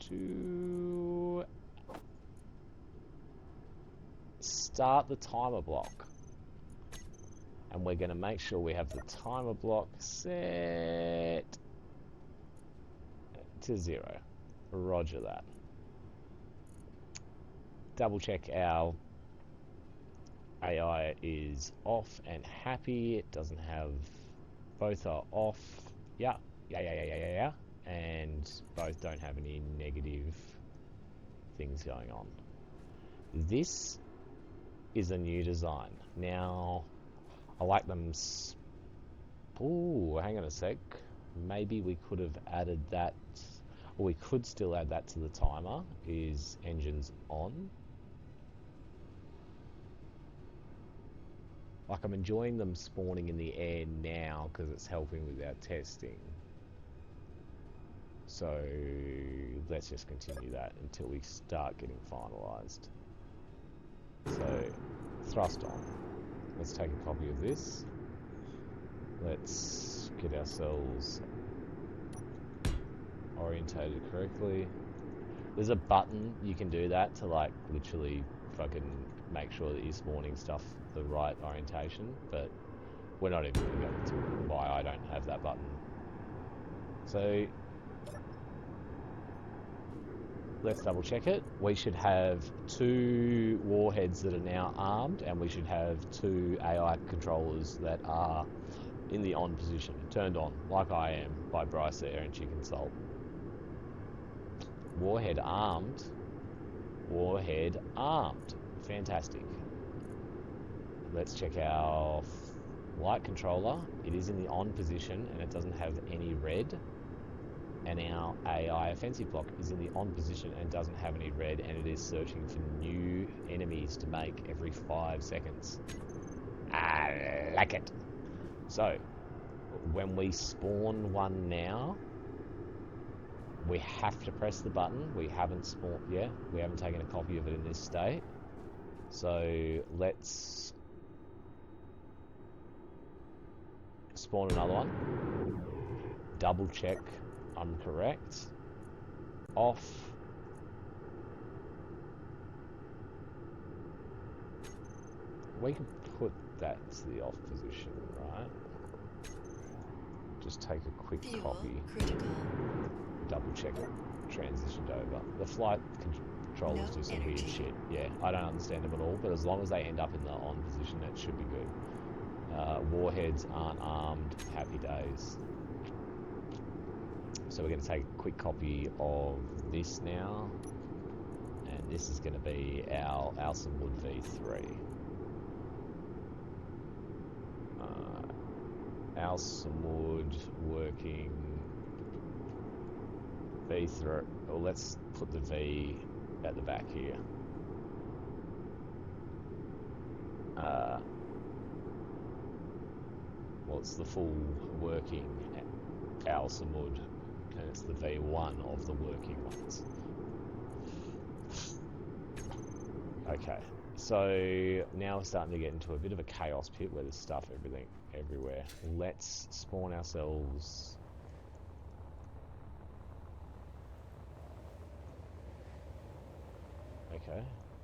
A: to start the timer block. And we're going to make sure we have the timer block set to 0. Roger that. Double check our AI is off and happy. It doesn't have... Both are off. Yeah. And both don't have any negative things going on. This is a new design. Now, I like them... Ooh, hang on a sec. Maybe we could have added that... Or we could still add that to the timer. Is engines on? Like, I'm enjoying them spawning in the air now because it's helping with our testing. So let's just continue that until we start getting finalized. So thrust on. Let's take a copy of this. Let's get ourselves orientated correctly. There's a button you can do that to, like, literally fucking make sure that you're spawning stuff the right orientation, but we're not even going to go into why I don't have that button. So let's double check it. We should have 2 warheads that are now armed, and we should have 2 AI controllers that are in the on position, turned on, like I am, by Bryce there and Chicken Salt. Warhead armed. Warhead armed. Fantastic. Let's check our flight controller. It is in the on position and it doesn't have any red. And our AI offensive block is in the on position and doesn't have any red, and it is searching for new enemies to make every 5 seconds. I like it. So, when we spawn one now, we have to press the button. We haven't spawned yet. We haven't taken a copy of it in this state. So let's spawn another one. Double check I'm correct. Off. We can put that to the off position, right? Just take a quick
G: Fuel
A: copy.
G: critical.
A: Double check it. Transitioned over. The flight controllers do some weird shit. Yeah, I don't understand them at all, but as long as they end up in the on position, that should be good. Warheads aren't armed. Happy days. So we're going to take a quick copy of this now, and this is going to be our Alsamwood V3. Alsamwood working V3. Well, let's put the V at the back here. Well, it's the full working Alsamwood, and it's the V1 of the working ones. Okay, so now we're starting to get into a bit of a chaos pit where there's stuff everywhere. Let's spawn ourselves Okay.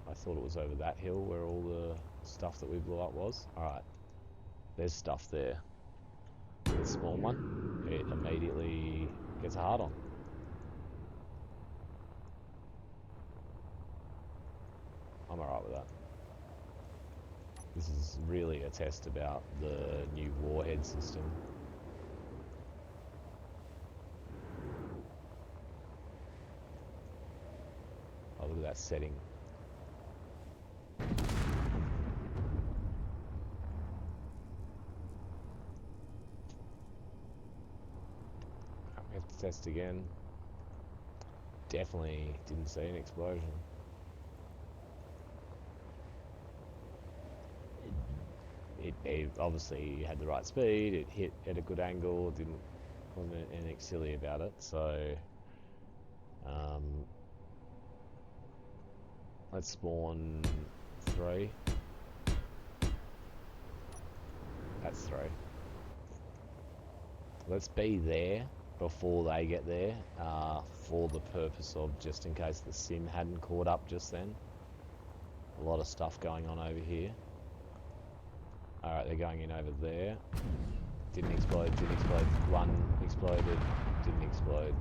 A: I thought it was over that hill where all the stuff that we blew up was. Alright. There's stuff there. The small one, it immediately gets a hard on. I'm alright with that. This is really a test about the new warhead system. Oh, look at that setting. We have to test again. Definitely didn't see an explosion. It obviously had the right speed. It hit at a good angle. Wasn't anything silly about it. So let's spawn 3. That's 3. Let's be there before they get there, for the purpose of just in case the sim hadn't caught up just then. A lot of stuff going on over here. Alright, they're going in over there. Didn't explode. One exploded, didn't explode.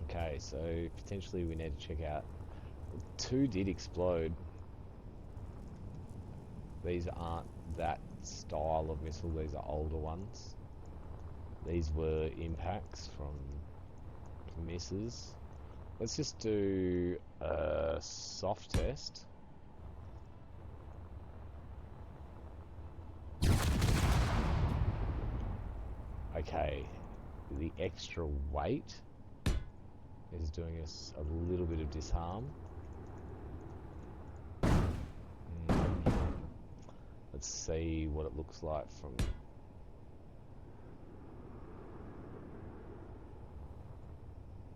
A: Okay, so potentially we need to check out. 2 did explode. These aren't that style of missile, these are older ones. These were impacts from misses. Let's just do a soft test. Okay, the extra weight is doing us a little bit of disarm. Let's see what it looks like from...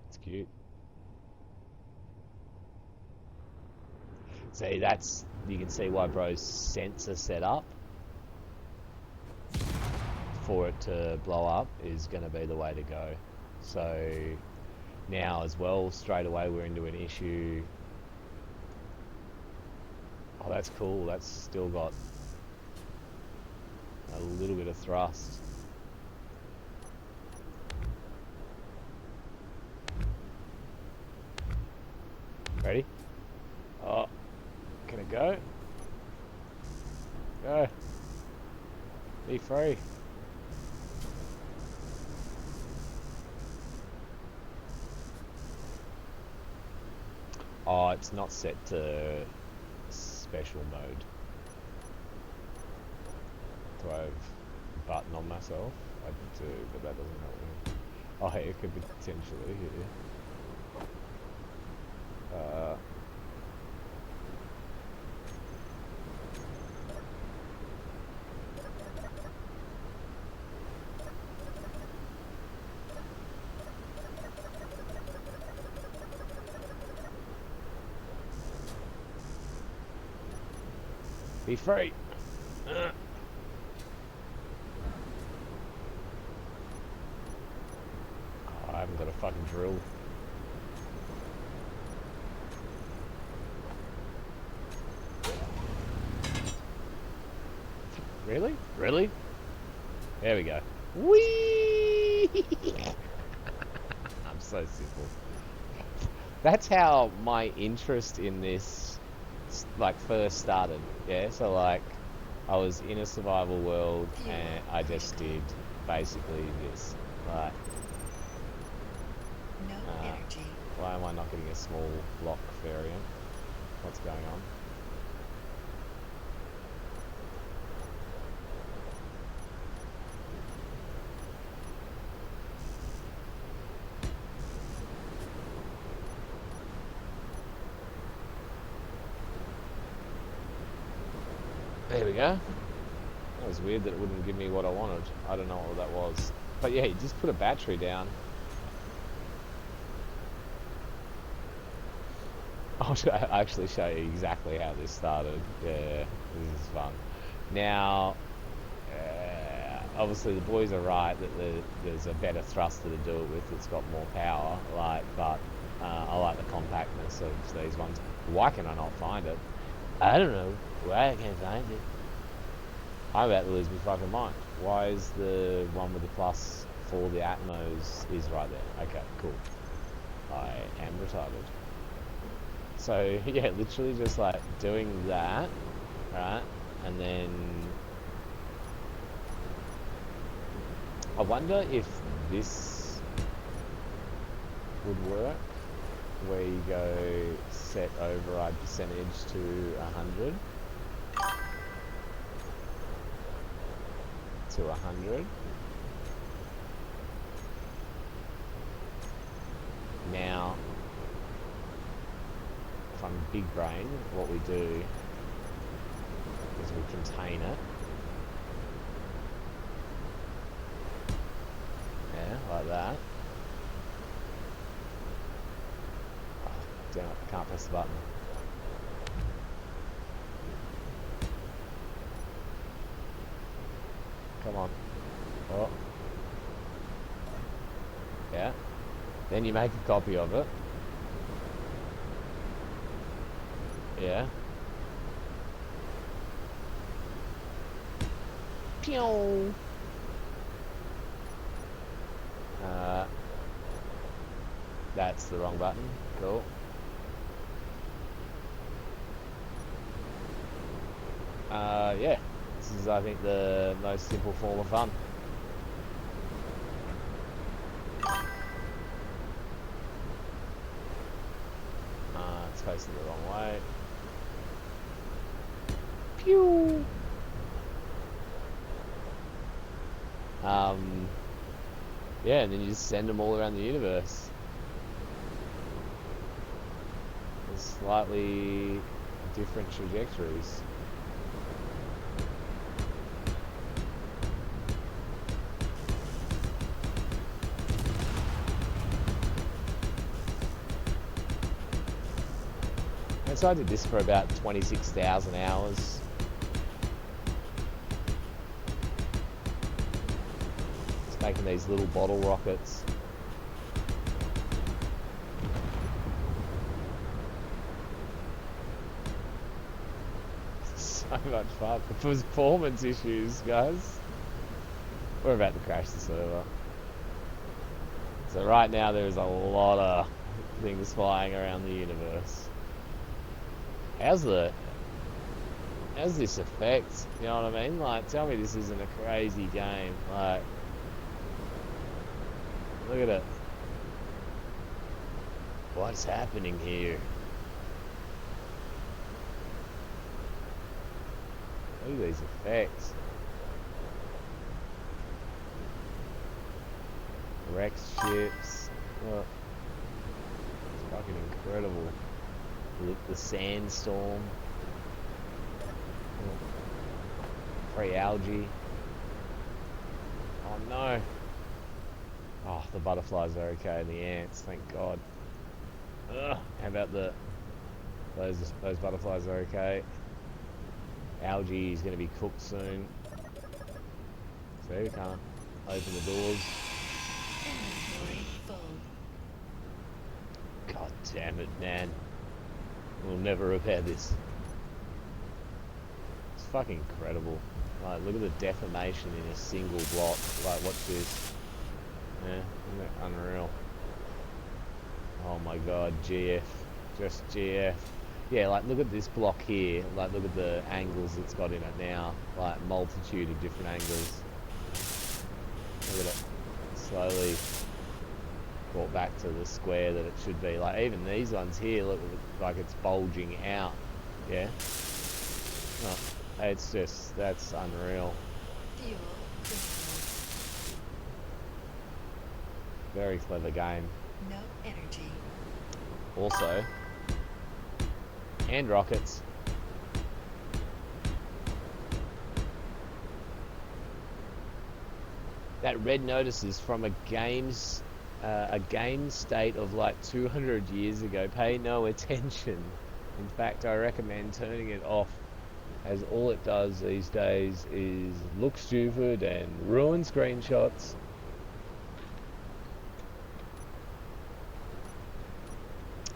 A: It's cute. See, that's... You can see why bro's sensor setup for it to blow up is going to be the way to go. So now as well, straight away we're into an issue. Oh, that's cool. That's still got a little bit of thrust. Ready? Oh, can it go? Go. Be free. Oh, it's not set to special mode. Do I have a button on myself? I do, but that doesn't help me. Oh, hey, it could be potentially here. Be free. Oh, I haven't got a fucking drill. Really? Really? There we go. Whee! I'm so simple. That's how my interest in this like first started. Yeah, so like I was in a survival world and I just did basically this. Like,
G: No energy.
A: why am I not getting a small block variant? What's going on? There we go. That was weird that it wouldn't give me what I wanted. I don't know what that was. But yeah, you just put a battery down. I'll actually show you exactly how this started. Yeah, this is fun. Now, obviously the boys are right that there's a better thruster to do it with. It's got more power. Like, but I like the compactness of these ones. Why can I not find it? I don't know. Why I can't find it. I'm about to lose my fucking mind. Why is the one with the plus for the Atmos is right there? Okay, cool. I am retarded. So, yeah, literally just like doing that, right? And then I wonder if this would work, where you go set override percentage to 100 to 100. Now, if I'm big brain, what we do is we contain it. Yeah, like that. Oh, damn it, I can't press the button. Come on. Oh. Yeah. Then you make a copy of it. Yeah. Pew! That's the wrong button. Cool. Yeah. This is, I think, the most simple form of fun. It's facing the wrong way. Pew! Yeah, and then you just send them all around the universe. With slightly different trajectories. And so I did this for about 26,000 hours. Just making these little bottle rockets. So much fun. Performance issues, guys. We're about to crash the server. So right now there's a lot of things flying around the universe. How's this effect? You know what I mean? Like, tell me this isn't a crazy game. Like, look at it. What's happening here? Look at these effects. Rex ships. Look. It's fucking incredible. The sandstorm. Free algae. Oh no. Oh, the butterflies are okay and the ants, thank God. Ugh. How about those butterflies are okay. Algae is going to be cooked soon. So we can't open the doors.
G: Inventory full.
A: God damn it, man. We'll never repair this. It's fucking incredible. Like, look at the deformation in a single block. Like, watch this. Yeah, isn't that unreal? Oh my god, GF. Just GF. Yeah, like, look at this block here. Like, look at the angles it's got in it now. Like, multitude of different angles. Look at it. Slowly brought back to the square that it should be. Like, even these ones here look like it's bulging out. Yeah? Oh, it's just, that's unreal.
G: Fuel critical.
A: Very clever game.
G: No energy.
A: Also, hand rockets. That red notice is from a game state of like 200 years ago. Pay no attention. In fact, I recommend turning it off, as all it does these days is look stupid and ruin screenshots.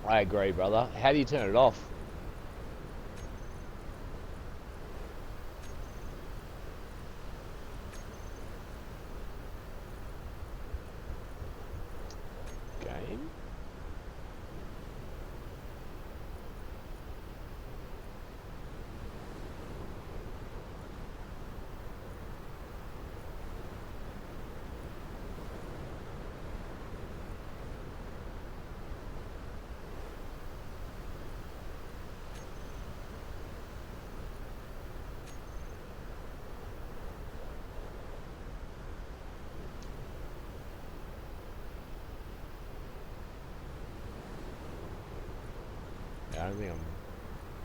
A: I agree, brother. How do you turn it off? Game? Yeah, I don't think I'm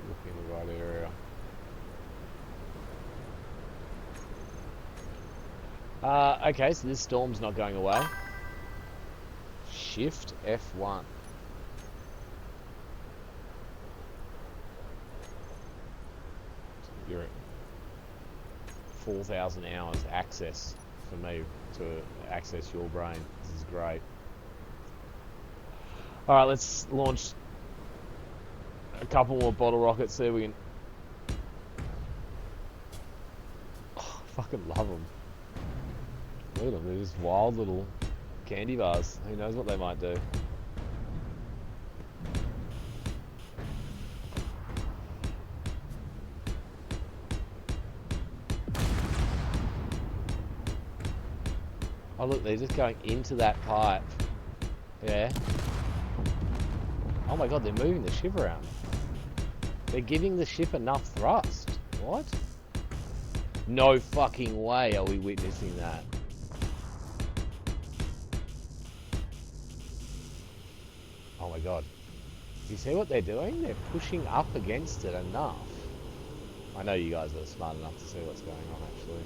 A: looking in the right area. Okay, so this storm's not going away. Shift F1. You're at 4,000 hours access for me to access your brain. This is great. Alright, let's launch a couple more bottle rockets, see if we can... Oh, I fucking love them. Look at them, they're just wild little candy bars. Who knows what they might do. Oh look, they're just going into that pipe. Yeah. Oh my god, they're moving the ship around. They're giving the ship enough thrust. What? No fucking way are we witnessing that. Oh my god. You see what they're doing? They're pushing up against it enough. I know you guys are smart enough to see what's going on actually.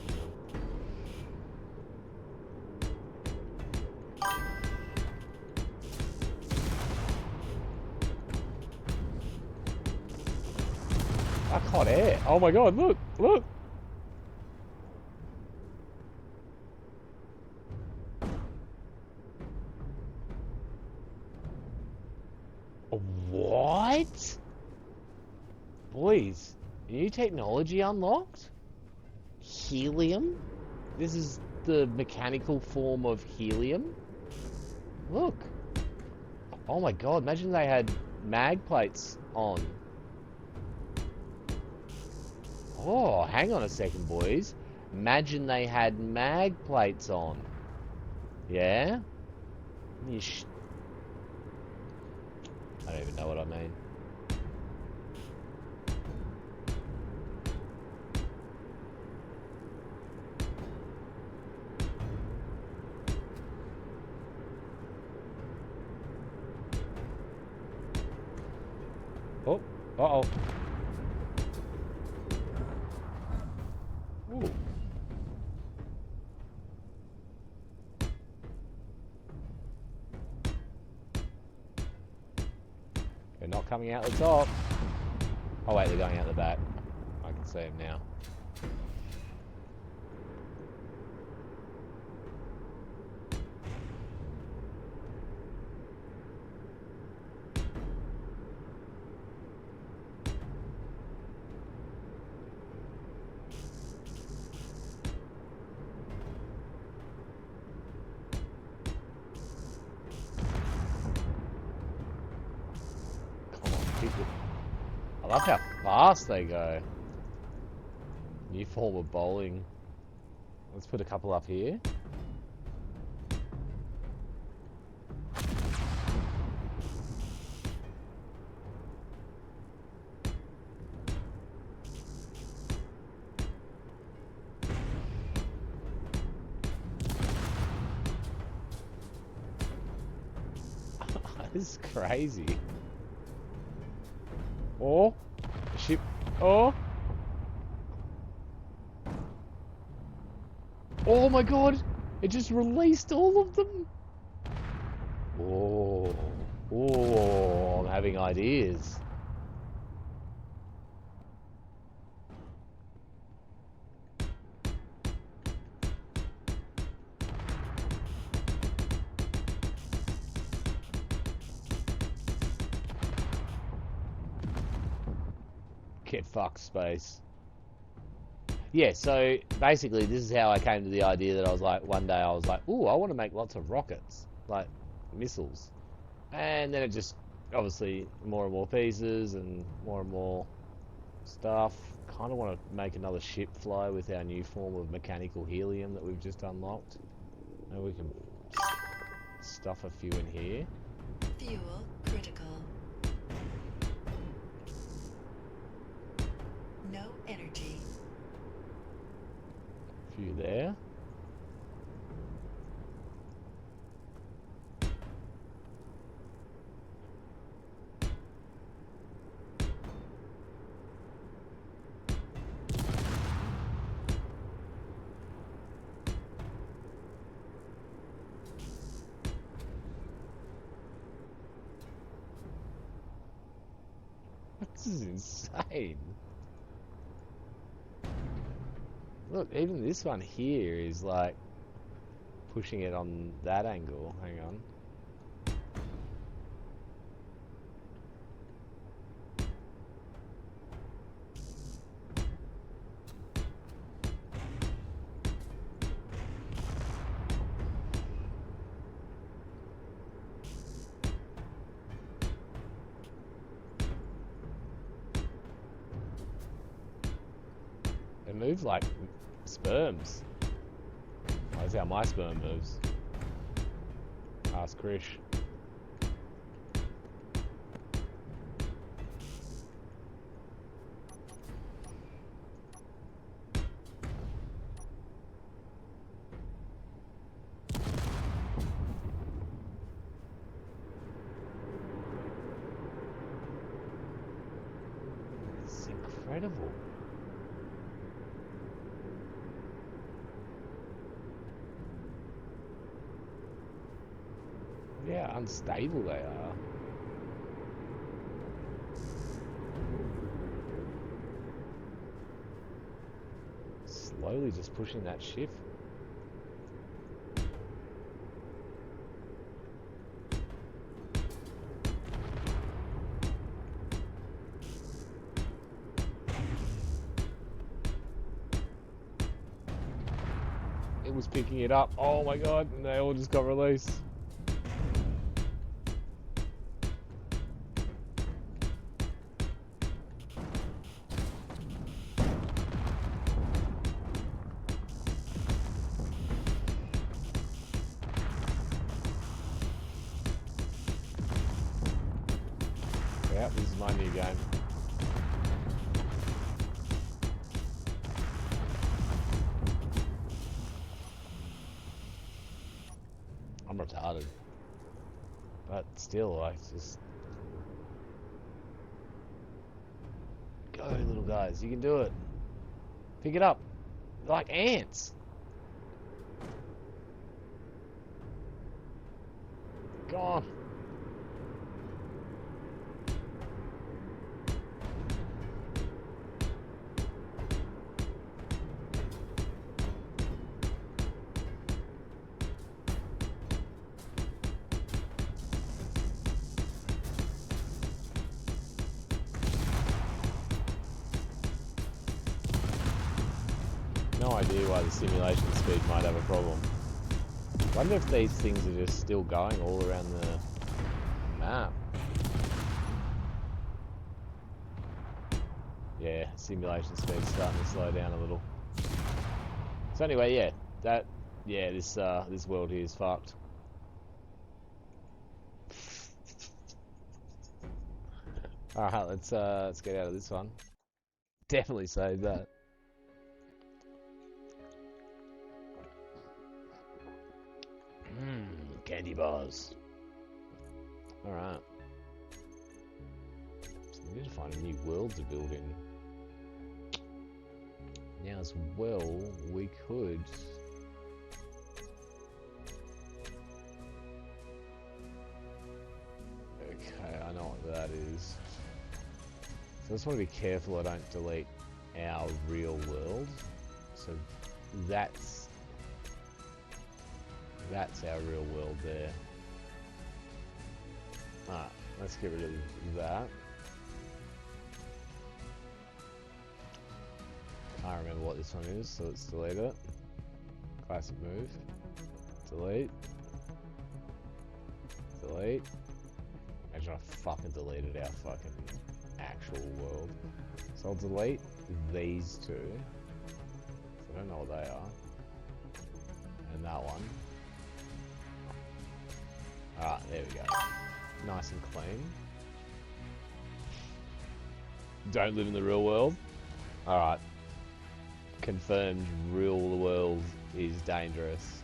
A: That's hot air. Oh my god, look, look. What? Boys, new technology unlocked? Helium? This is the mechanical form of helium? Look. Oh my god, imagine they had mag plates on. Oh, hang on a second, boys. Imagine they had mag plates on. Yeah? I don't even know what I mean. Oh, uh-oh. Ooh. They're not coming out the top. Oh wait, they're going out the back. I can see them now. I love how fast they go. New form of bowling. Let's put a couple up here. This is crazy. Oh, ship. Oh. Oh my god. It just released all of them. Oh. Oh, I'm having ideas. Get fucked, space. Yeah, so basically this is how I came to the idea that I was like, one day I was like, ooh, I want to make lots of rockets, like missiles. And then it just, obviously, more and more pieces and more stuff. Kind of want to make another ship fly with our new form of mechanical helium that we've just unlocked. Maybe we can stuff a few in here.
G: Fuel critical. No energy.
A: A few there. This is insane. Look, even this one here is like pushing it on that angle. Hang on. It moves like sperms. That's how my sperm moves. Ask Krish. It's incredible. Yeah, unstable they are. Slowly just pushing that shift. It was picking it up. Oh my god, and they all just got released. Yeah, this is my new game. I'm retarded. But still, I just... Go, little guys, you can do it. Pick it up. Like ants. Go on. No idea why the simulation speed might have a problem. Wonder if these things are just still going all around the map. Yeah, simulation speed's starting to slow down a little. So anyway, yeah, this world here is fucked. Alright, let's get out of this one. Definitely save that. Candy bars. Alright. So we need to find a new world to build in. Now as well, we could... Okay, I know what that is. So I just want to be careful I don't delete our real world. So that's our real world there. Alright, let's get rid of that. I remember what this one is, so let's delete it. Classic move. Delete. Delete. Imagine I fucking deleted our fucking actual world. So I'll delete these two. So I don't know what they are. And that one. Alright, there we go. Nice and clean. Don't live in the real world. Alright. Confirmed real world is dangerous.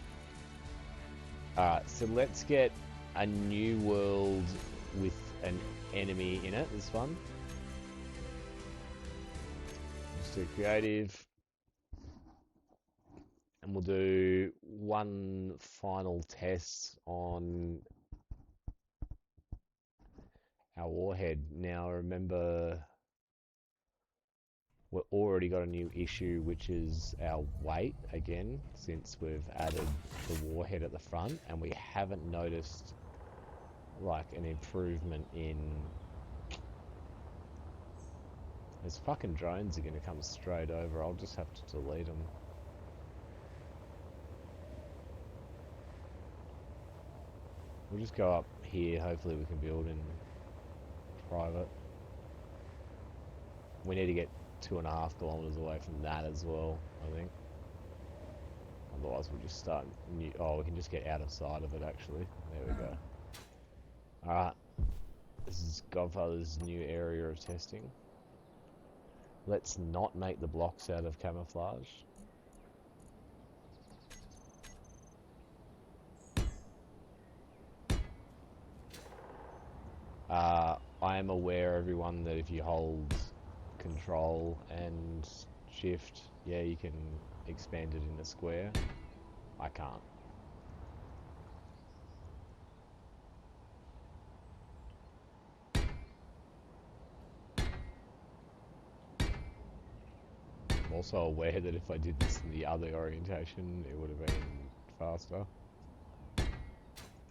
A: Alright, so let's get a new world with an enemy in it, this one. Just do creative. And we'll do one final test on our warhead. Now remember, we've already got a new issue, which is our weight again, since we've added the warhead at the front, and we haven't noticed like an improvement in... Those fucking drones are going to come straight over. I'll just have to delete them. We'll just go up here. Hopefully we can build in private. We need to get 2.5 kilometers away from that as well, I think. Otherwise we'll just start new... Oh, we can just get out of sight of it actually. There we go. Alright. This is Godfather's new area of testing. Let's not make the blocks out of camouflage. I am aware, everyone, that if you hold Control and Shift, yeah, you can expand it in a square. I can't. I'm also aware that if I did this in the other orientation, it would have been faster.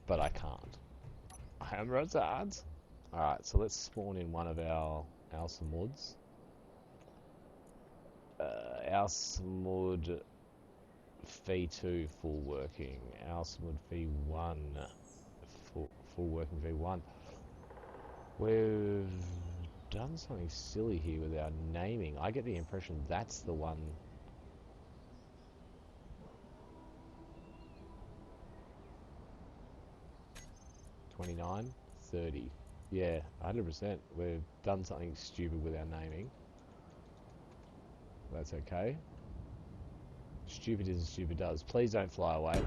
A: But I can't. I am retarded. Alright, so let's spawn in one of our Alsamoods. Alsamud Fee 2 full working. Alsamud Fee 1 full working V1. We've done something silly here with our naming. I get the impression that's the one. $29, $30. Yeah, 100%. We've done something stupid with our naming. That's okay. Stupid is as stupid does. Please don't fly away.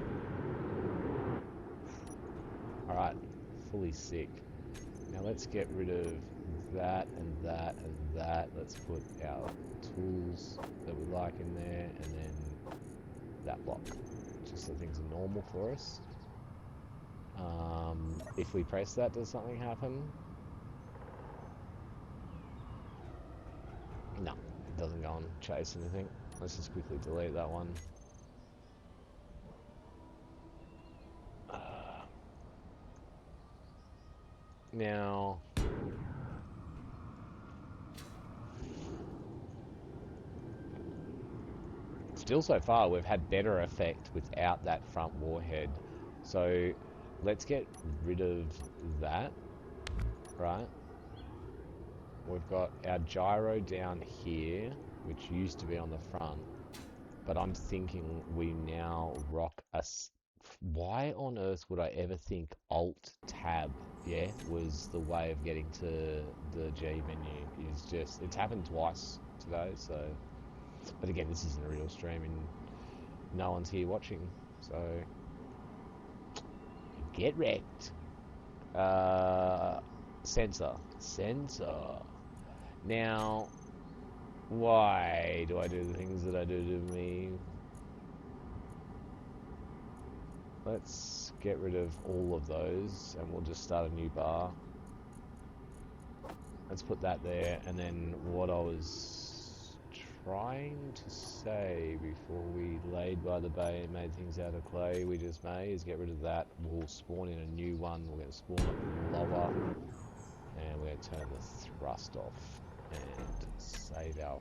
A: Alright, fully sick. Now let's get rid of that and that and that. Let's put our tools that we like in there, and then that block. Just so things are normal for us. If we press that, does something happen? No, it doesn't go and chase anything. Let's just quickly delete that one. Now, still so far we've had better effect without that front warhead. So let's get rid of that, right? We've got our gyro down here, which used to be on the front, but I'm thinking we now rock a... Why on earth would I ever think Alt-Tab, yeah, was the way of getting to the G menu? Is just... It's happened twice today, so... But again, this isn't a real stream and no one's here watching, so... Get wrecked. Sensor. Now, why do I do the things that I do to me? Let's get rid of all of those and we'll just start a new bar. Let's put that there, and then what I was trying to say before we laid by the bay and made things out of clay, we just made, is get rid of that. We'll spawn in a new one. We're going to spawn it lower, and we're going to turn the thrust off and save our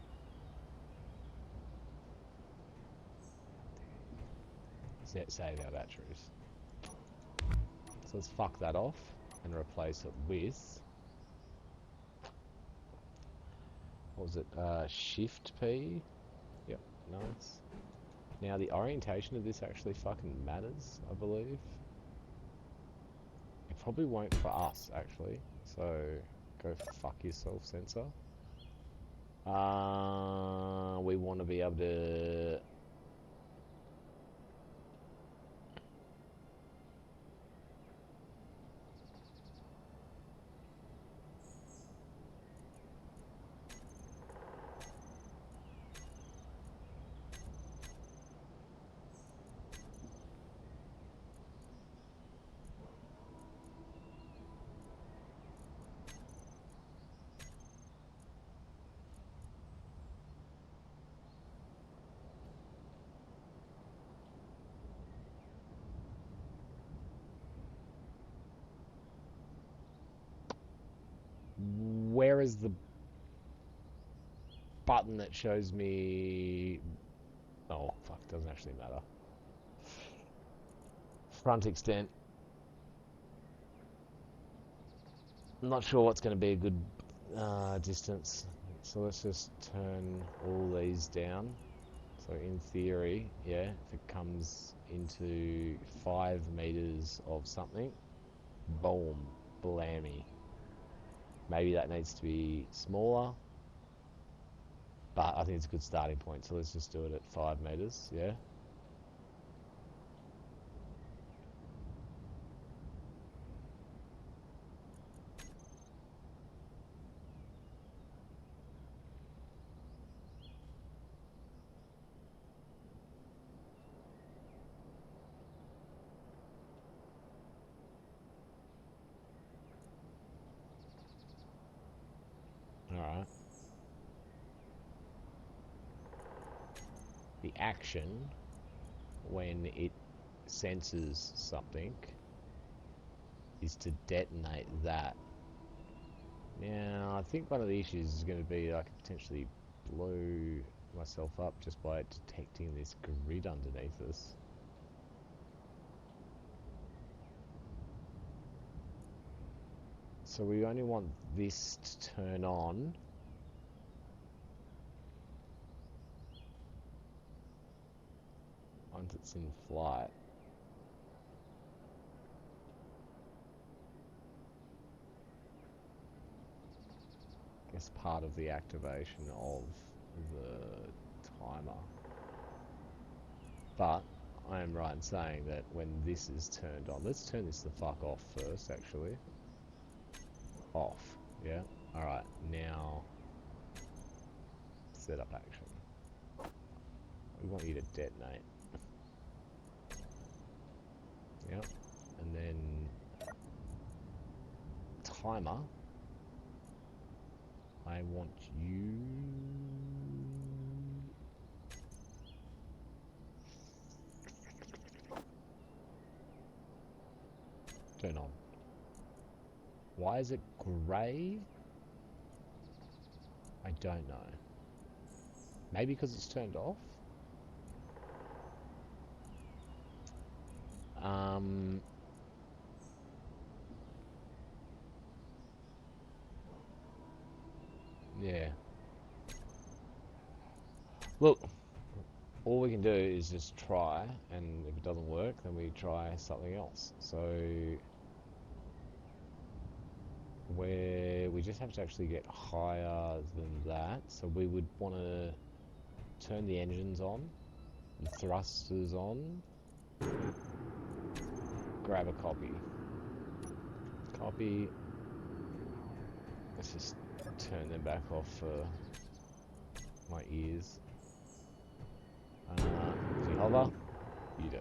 A: save our batteries. So let's fuck that off and replace it with, what was it, Shift P? Yep, nice. Now the orientation of this actually fucking matters, I believe. It probably won't for us, actually. So, go fuck yourself, sensor. We want to be able to... Where is the button that shows me... Oh, fuck, doesn't actually matter. Front extent. I'm not sure what's going to be a good distance. So let's just turn all these down. So in theory, yeah, if it comes into 5 meters of something, boom, blammy. Maybe that needs to be smaller, but I think it's a good starting point. So let's just do it at 5 meters, yeah. Alright. The action, when it senses something, is to detonate that. Now, I think one of the issues is going to be I could potentially blow myself up just by detecting this grid underneath us. So we only want this to turn on once it's in flight. It's part of the activation of the timer. But I am right in saying that when this is turned on, let's turn this the fuck off first, actually. Off, yeah. Alright, now set up action. We want you to detonate. Yep. And then timer. I want you... Turn on. Why is it grey? I don't know. Maybe because it's turned off? Yeah. Look, all we can do is just try, and if it doesn't work, then we try something else. So, we just have to actually get higher than that. So we would want to turn the engines on, the thrusters on, grab a copy. Copy. Let's just turn them back off for my ears. Do you hover? You do.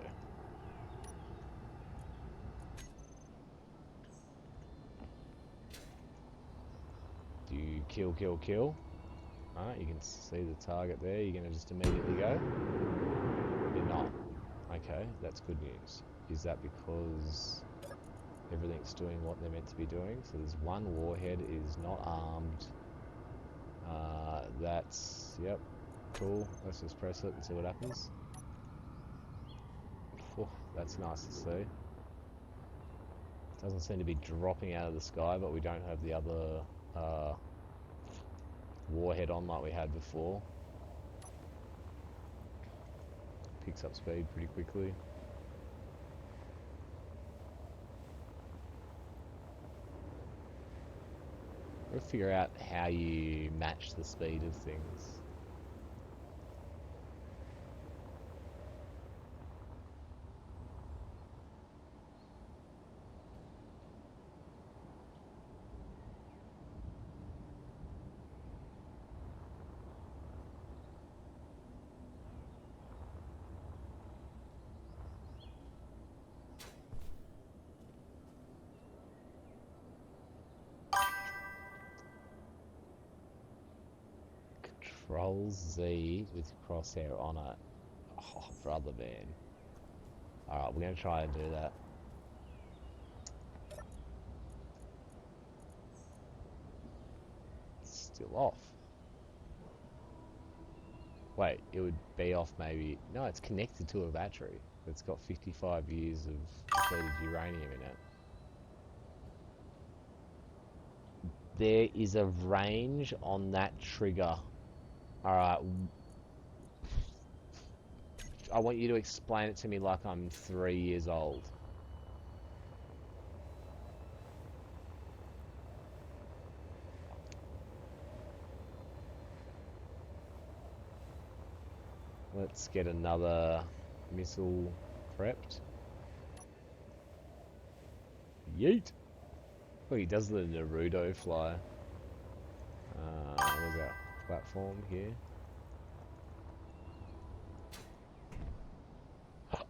A: Do you kill, kill, kill? Alright, you can see the target there. You're going to just immediately go? You're not. Okay, that's good news. Is that because everything's doing what they're meant to be doing? So there's one warhead, it is not armed. Yep, cool. Let's just press it and see what happens. Oh, That's nice to see. Doesn't seem to be dropping out of the sky, but we don't have the other warhead on like we had before. Picks up speed pretty quickly. We'll figure out how you match the speed of things. Control Z with crosshair on it. Oh, brother man. Alright, we're going to try and do that. It's still off. Wait, it would be off maybe... No, it's connected to a battery. It's got 55 years of depleted uranium in it. There is a range on that trigger. Alright. I want you to explain it to me like I'm 3 years old. Let's get another missile prepped. Yeet! Look, he does the Naruto fly. Where's that platform here?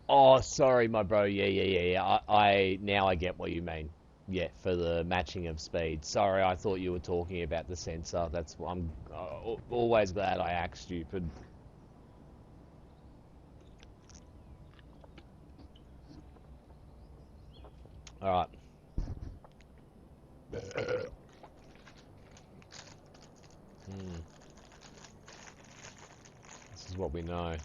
A: Oh, sorry, my bro. Yeah. I now I get what you mean. Yeah, for the matching of speed. Sorry, I thought you were talking about the sensor. That's I'm always glad I act stupid. All right. This is what we know.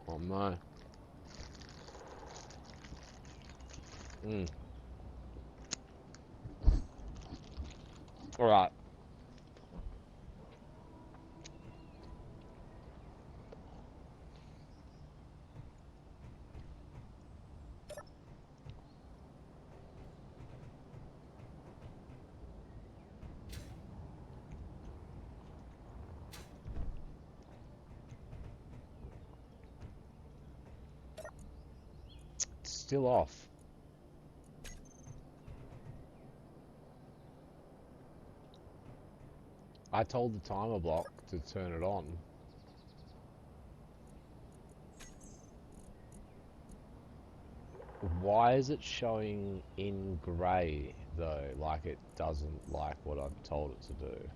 A: Oh no. All right. It's still off. I told the timer block to turn it on. Why is it showing in grey though, like it doesn't like what I've told it to do?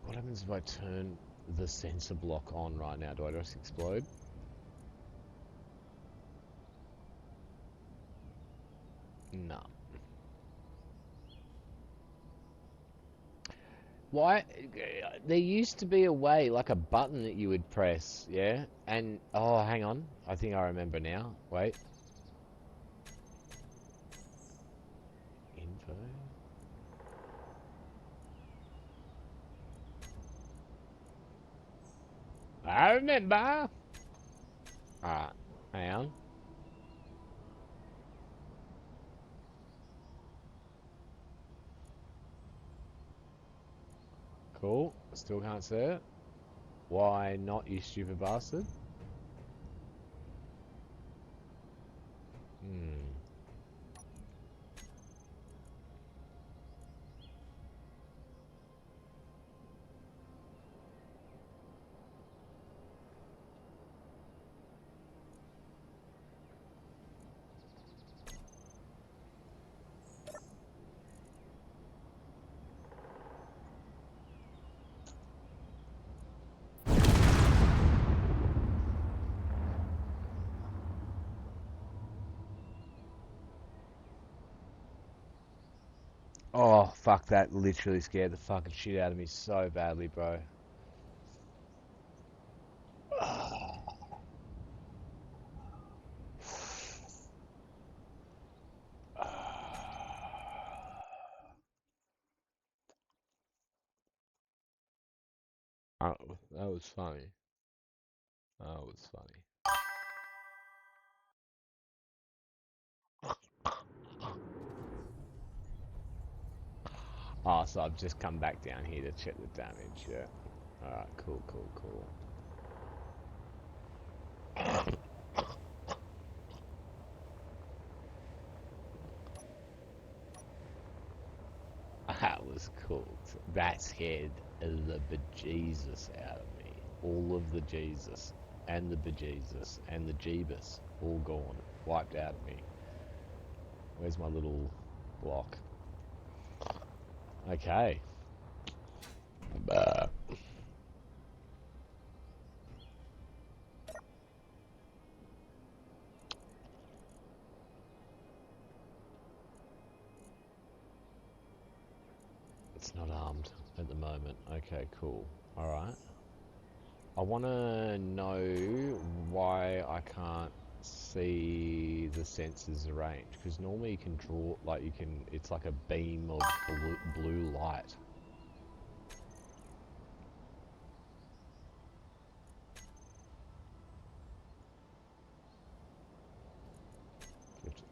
A: What happens if I turn the sensor block on right now? Do I just explode? No. Why? There used to be a way, like a button that you would press, yeah? And, oh, hang on. I think I remember now. Wait. Info. I remember. Alright, hang on. Cool. Still can't see it. Why not, you stupid bastard? Oh, fuck, that literally scared the fucking shit out of me so badly, bro. Oh, that was funny. That was funny. Oh, so I've just come back down here to check the damage, yeah. Alright, cool, cool, cool. That was cool. That scared the bejesus out of me. All of the Jesus, and the bejesus, and the Jeebus, all gone. Wiped out of me. Where's my little block? Okay. Bah. It's not armed at the moment. Okay, cool. Alright. I want to know why I can't see the sensors range, because normally you can draw, like you can, it's like a beam of blue light.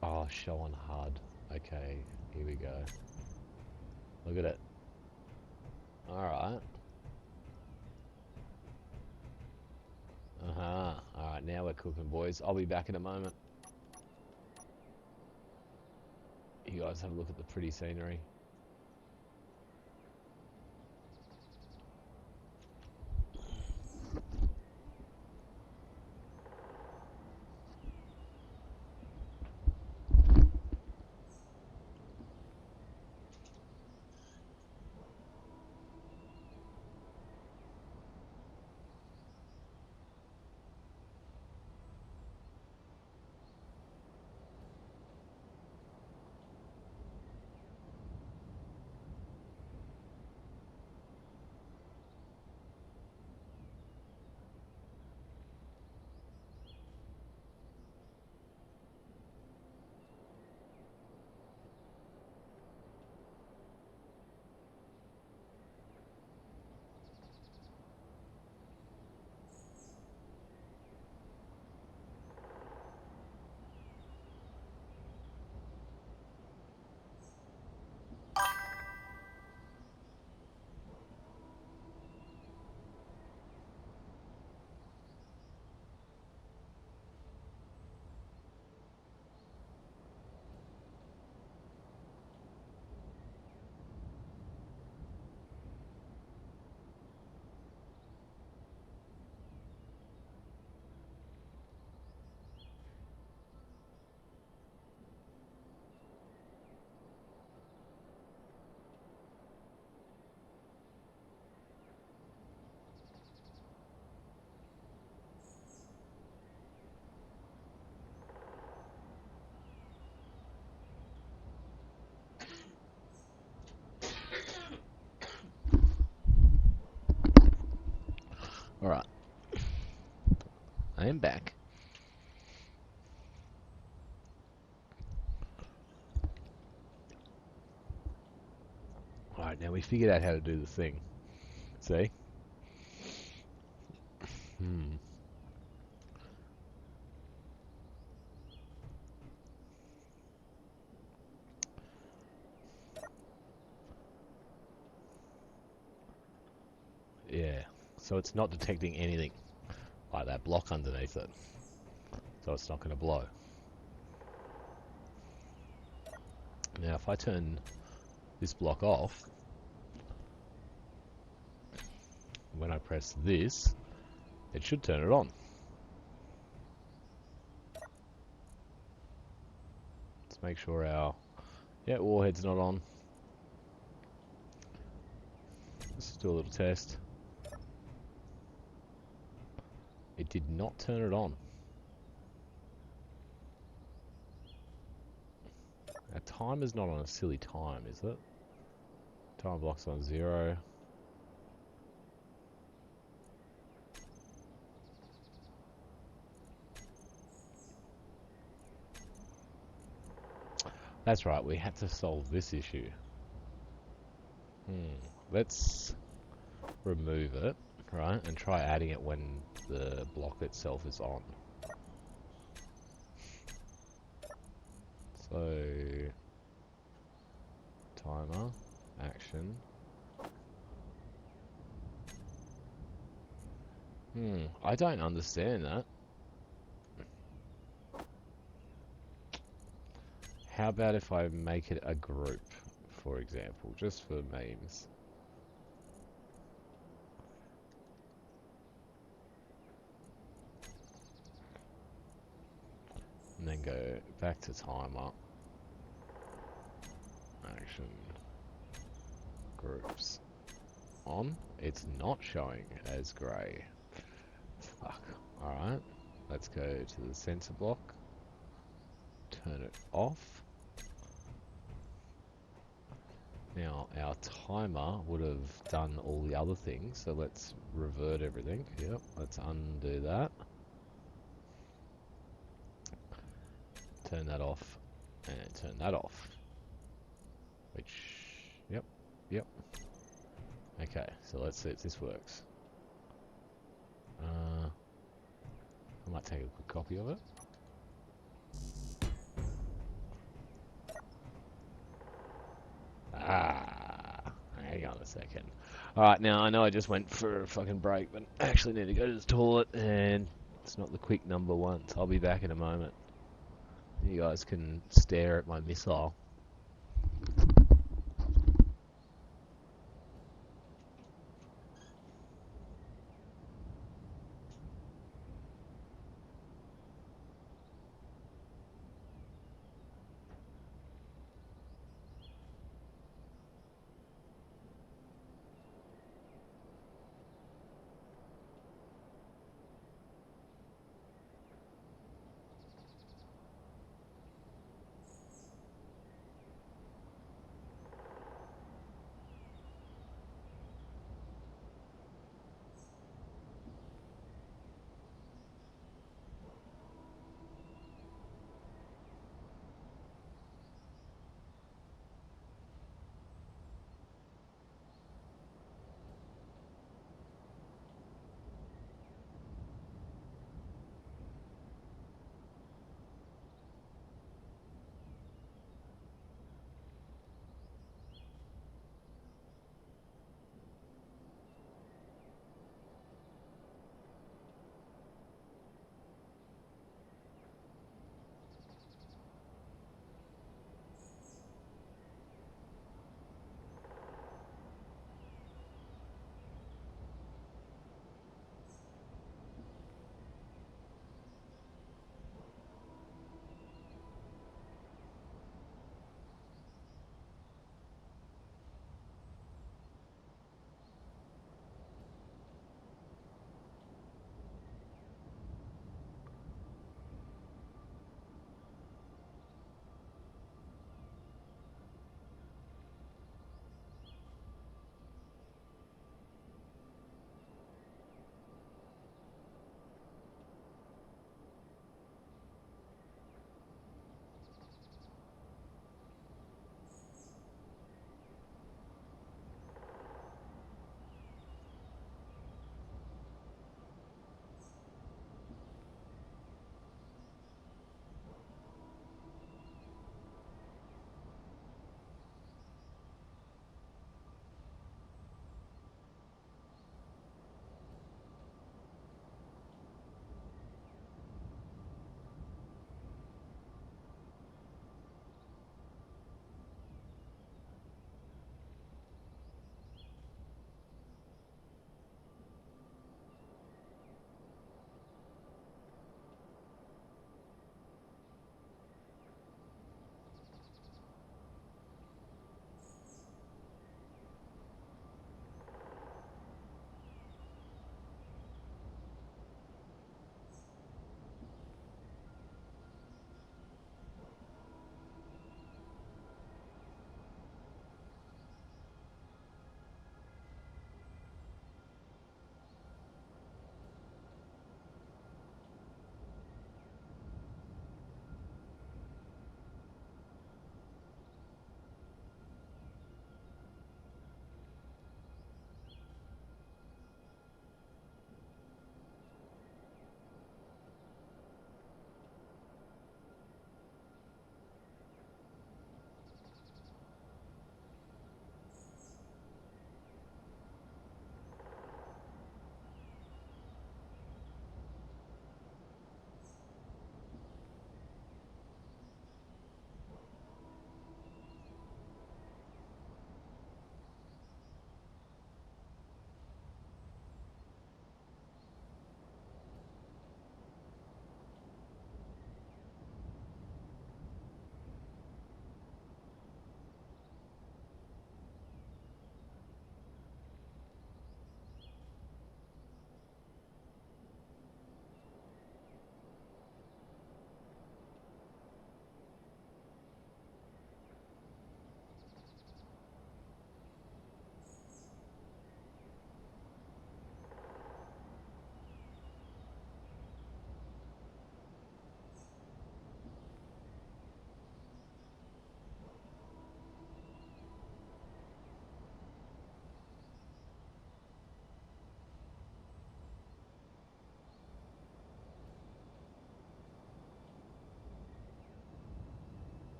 A: Oh, show on HUD. Okay, here we go. Look at it. Alright. Uh-huh. Alright, now we're cooking, boys. I'll be back in a moment. You guys have a look at the pretty scenery. Alright. I am back. Alright, now we figured out how to do the thing. See? Hmm. Yeah. So it's not detecting anything like that block underneath it. So it's not going to blow. Now if I turn this block off, when I press this, it should turn it on. Let's make sure our warhead's not on. Let's do a little test. It did not turn it on. Our timer's not on a silly time, is it? Time block's on 0. That's right, we had to solve this issue. Let's remove it, right, and try adding it when the block itself is on. So, timer, action. I don't understand that. How about if I make it a group, for example, just for memes? And then go back to timer, action, groups, on. It's not showing as grey. Fuck. Alright, let's go to the sensor block, turn it off. Now, our timer would have done all the other things, so let's revert everything. Yep, let's undo that. Turn that off, and turn that off. Which, yep. Okay, so let's see if this works. I might take a quick copy of it. Hang on a second. Alright, now I know I just went for a fucking break, but I actually need to go to the toilet, and it's not the quick number one, so I'll be back in a moment. You guys can stare at my missile.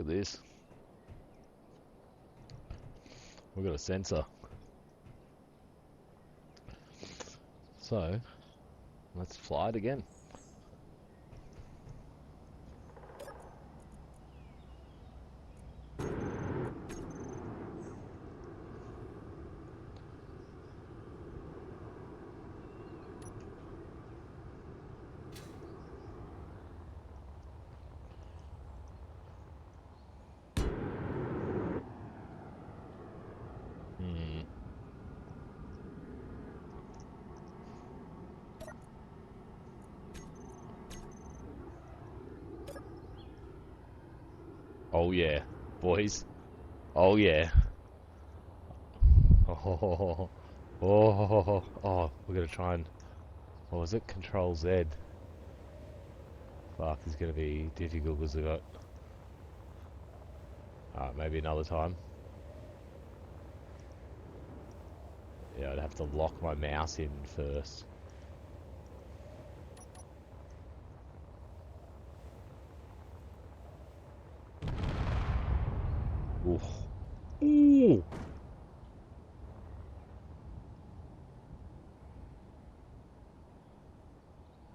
A: at this. We've got a sensor. So, let's fly it again. Oh yeah, boys. Oh yeah. Oh, we're gonna try and... What was it? Control Z. Fuck, it's gonna be difficult because I got... maybe another time. Yeah, I'd have to lock my mouse in first. Ooh. Ooh.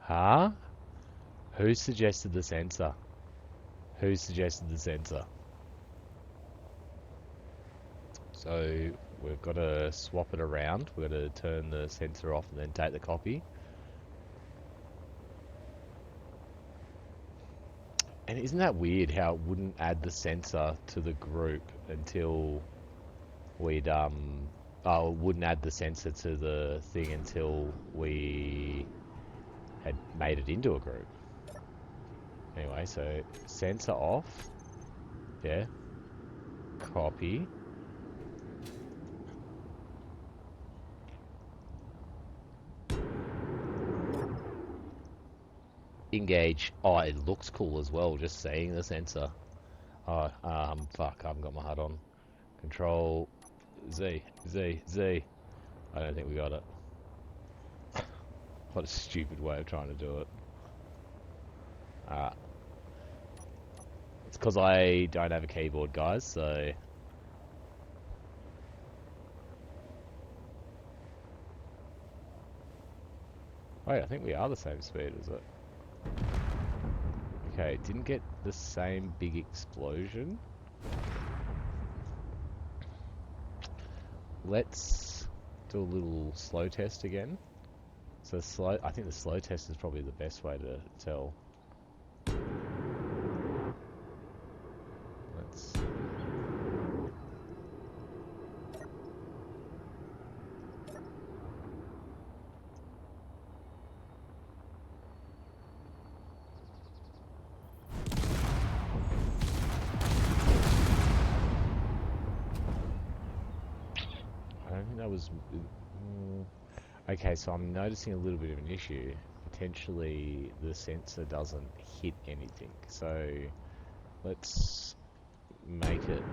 A: Huh? Who suggested the sensor? Who suggested the sensor? So we've got to swap it around. We've got to turn the sensor off and then take the copy. And isn't that weird how it wouldn't add the sensor to the group until we'd wouldn't add the sensor to the thing until we had made it into a group. Anyway, so sensor off. Yeah. Copy. Engage. Oh, it looks cool as well, just seeing the sensor. Oh, fuck, I haven't got my HUD on. Control Z, Z, Z. I don't think we got it. What a stupid way of trying to do it. It's because I don't have a keyboard, guys, so... Wait, I think we are the same speed, is it? Okay, didn't get the same big explosion. Let's do a little slow test again. So slow, I think the slow test is probably the best way to tell. Let's... I don't think that was... Okay, so I'm noticing a little bit of an issue. Potentially the sensor doesn't hit anything. So let's make it...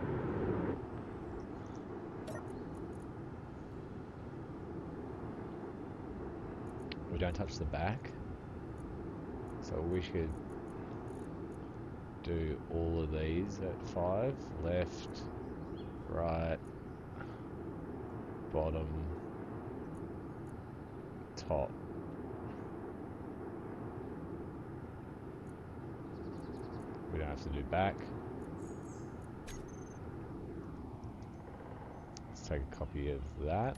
A: We don't touch the back. So we should do all of these at 5. Left, right, bottom, top. We don't have to do back. Let's take a copy of that.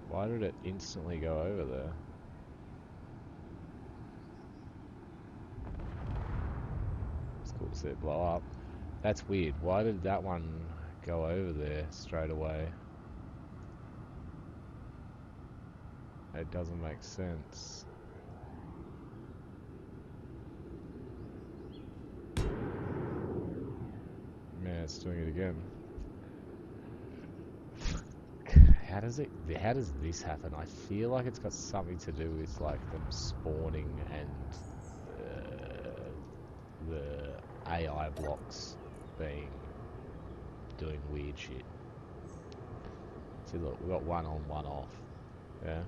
A: Why did it instantly go over there? It's cool to see it blow up. That's weird. Why did that one go over there straight away? It doesn't make sense. Man, it's doing it again. How does this happen? I feel like it's got something to do with like them spawning and the AI blocks doing weird shit. See, look, we've got one on, one off. Yeah.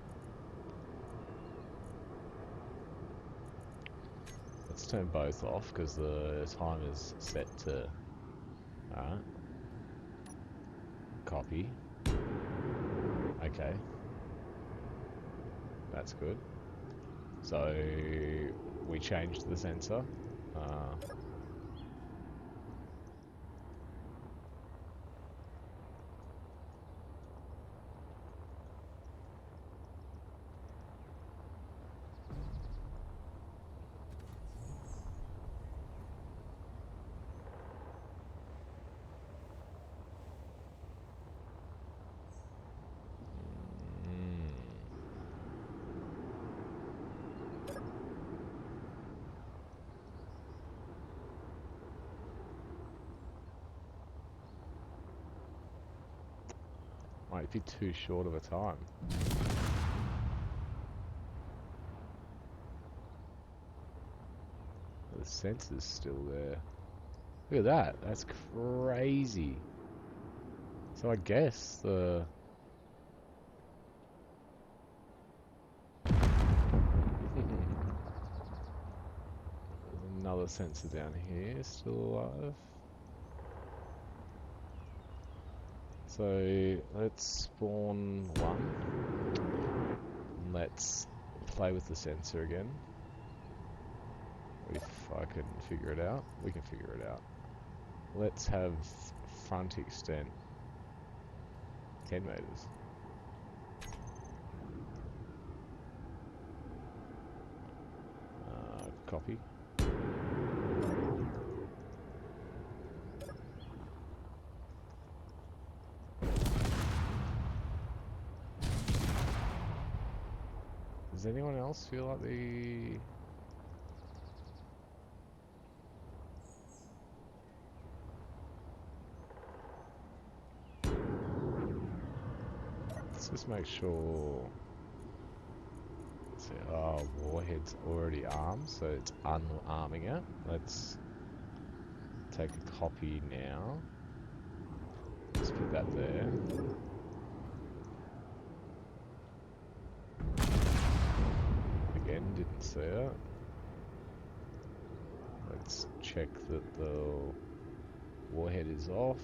A: Let's turn both off because the timer's set to... Alright. Copy. Okay. That's good. So we changed the sensor. Might be too short of a time. The sensor's still there. Look at that. That's crazy. So I guess the... Another sensor down here still alive. So let's spawn one. Let's play with the sensor again. If I can figure it out, we can figure it out. Let's have front extent 10 meters. Copy. Does anyone else feel like the... Let's just make sure... Let's see, oh, warhead's already armed, so it's unarming it. Let's take a copy now. Let's put that there. Again, didn't see it. Let's check that the warhead is off.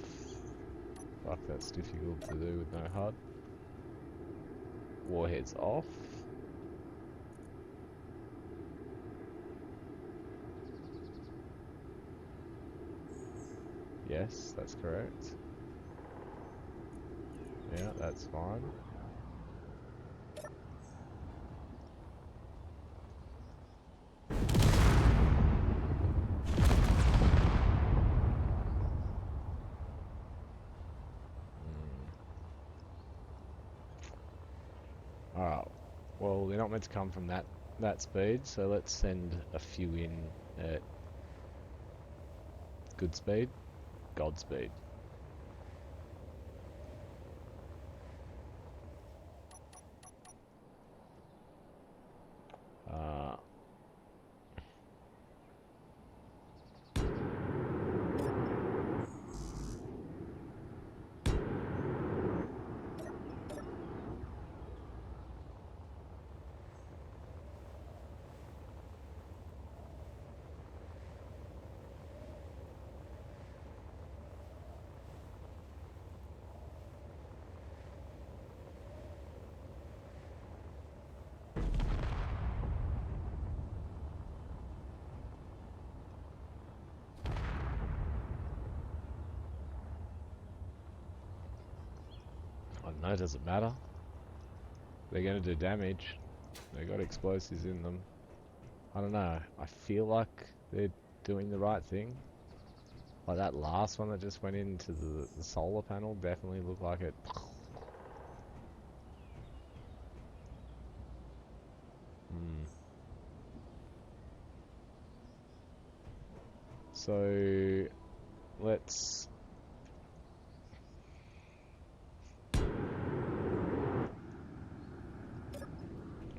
A: Fuck, that's difficult to do with no HUD. Warhead's off. Yes, that's correct. Yeah, that's fine. Alright, well they're not meant to come from that speed, so let's send a few in at good speed, Godspeed. I don't know, does it matter? They're gonna do damage. They got explosives in them. I don't know. I feel like they're doing the right thing. Like that last one that just went into the solar panel definitely looked like it. So let's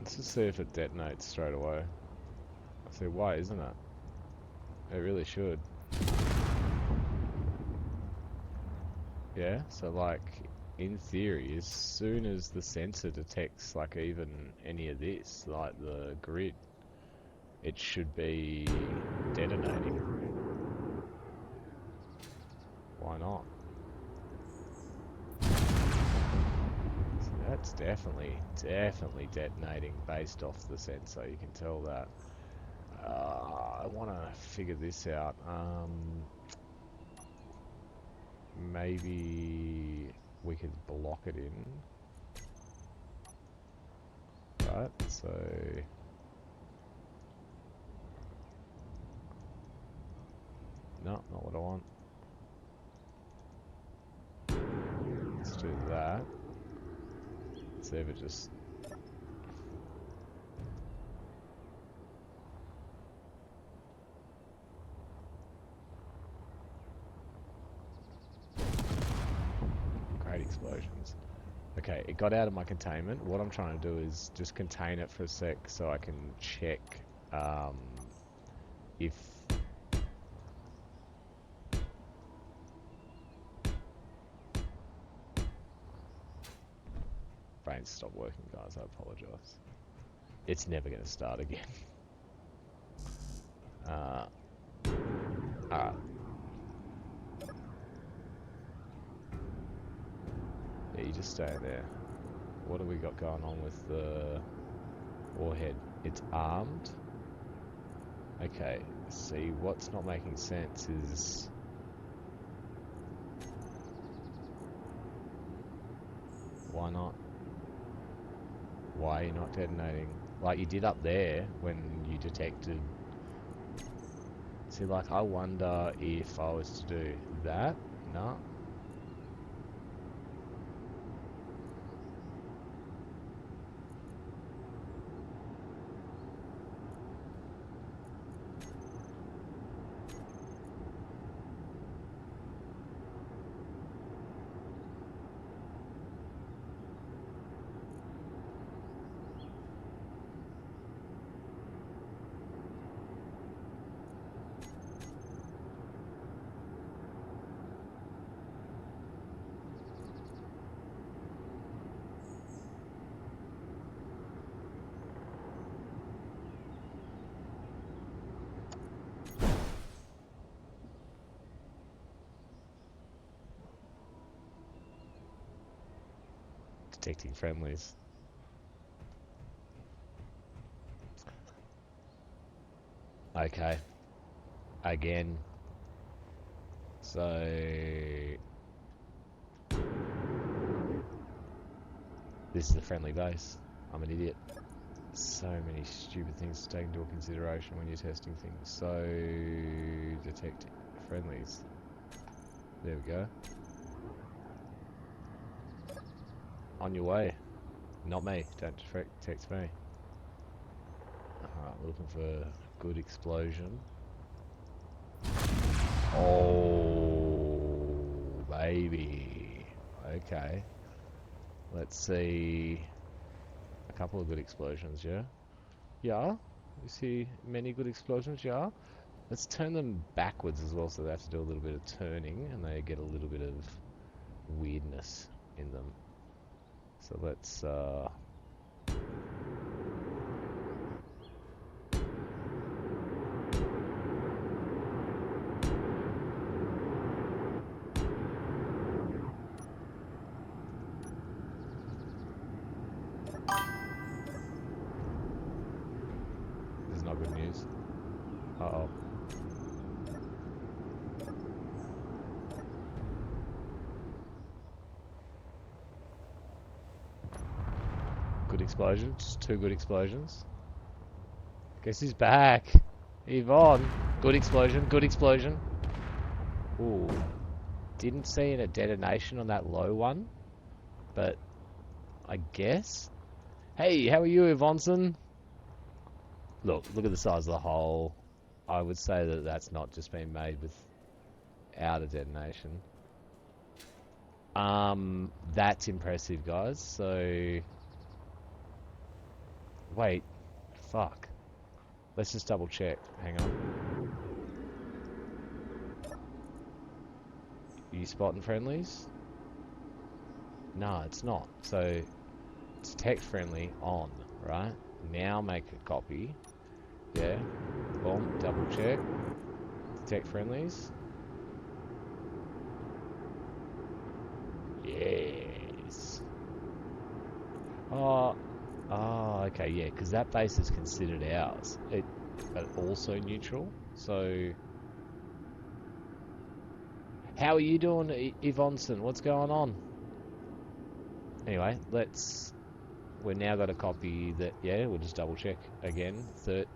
A: just see if it detonates straight away. See, why isn't it? It really should. Yeah, so like in theory, as soon as the sensor detects like even any of this, like the grid, it should be detonating. Why not? So that's definitely detonating based off the sensor. You can tell that. I want to figure this out. Maybe we could block it in. Right, so... No, not what I want. Let's do that. See if it just... Great explosions. Okay, it got out of my containment. What I'm trying to do is just contain it for a sec so I can check if... Brains stop working, guys. I apologize. It's never going to start again. Alright. Yeah, you just stay there. What do we got going on with the warhead? It's armed. Okay, see, what's not making sense is... Why not? Why are you not detonating? Like you did up there when you detected... See, like, I wonder if I was to do that. No. Detecting friendlies. Okay. Again. So... This is a friendly base. I'm an idiot. So many stupid things to take into consideration when you're testing things. So... Detect friendlies. There we go. On your way. Not me. Don't text me. Alright, we're looking for good explosion. Oh, baby. Okay. Let's see a couple of good explosions, yeah? Yeah? You see many good explosions, yeah? Let's turn them backwards as well, so they have to do a little bit of turning and they get a little bit of weirdness in them. So let's this is not good news. Uh-oh. Good explosions. 2 good explosions. Guess he's back. Yvonne. Good explosion. Good explosion. Ooh. Didn't see a detonation on that low one. But I guess. Hey, how are you, Yvonneson? Look at the size of the hole. I would say that that's not just been made without a detonation. That's impressive, guys. So... Wait. Fuck. Let's just double check. Hang on. Are you spotting friendlies? No, it's not. So, detect friendly on, right? Now make a copy. Yeah. Boom. Double check. Detect friendlies. Yes. Oh. Oh, okay, yeah, because that base is considered ours. But also neutral. So, how are you doing, Yvonson? What's going on? Anyway, we've now got a copy that, yeah, we'll just double check again. Third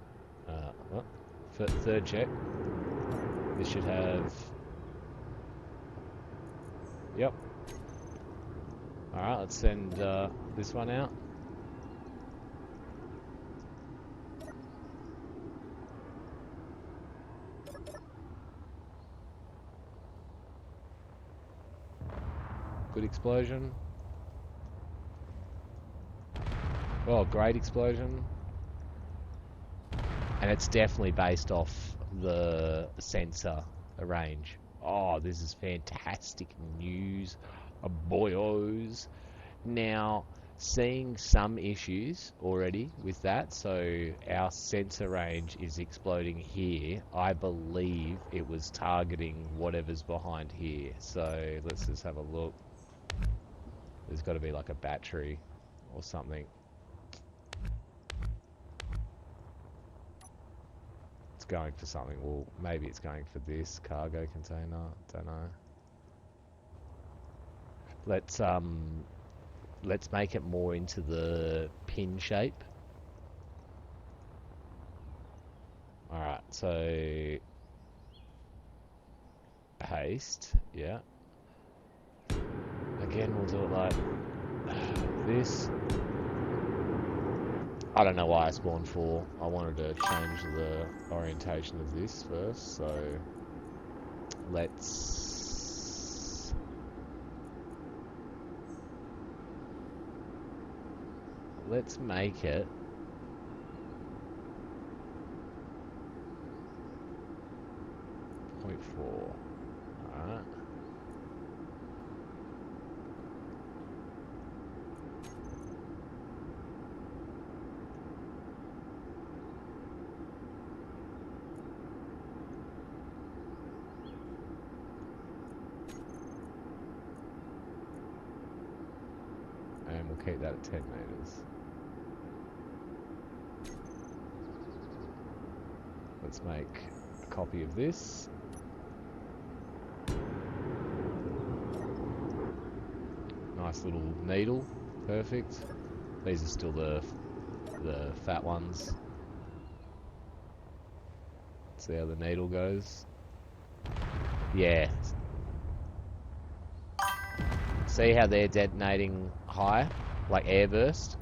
A: check. This should have, yep. Alright, let's send this one out. Good explosion. Oh, great explosion. And it's definitely based off the sensor range. Oh, this is fantastic news, boyos. Now, seeing some issues already with that, so our sensor range is exploding here. I believe it was targeting whatever's behind here. So let's just have a look. There's got to be like a battery or something. It's going for something. Well, maybe it's going for this cargo container. Don't know. Let's make it more into the pin shape. Alright, so paste, yeah. Again, we'll do it like this. I don't know why I spawned 4. I wanted to change the orientation of this first, so let's make it 0.4. Alright. And we'll keep that at 10 meters. Let's make a copy of this. Nice little needle, perfect. These are still the fat ones. See how the needle goes. Yeah. See how they're detonating high? Like airburst?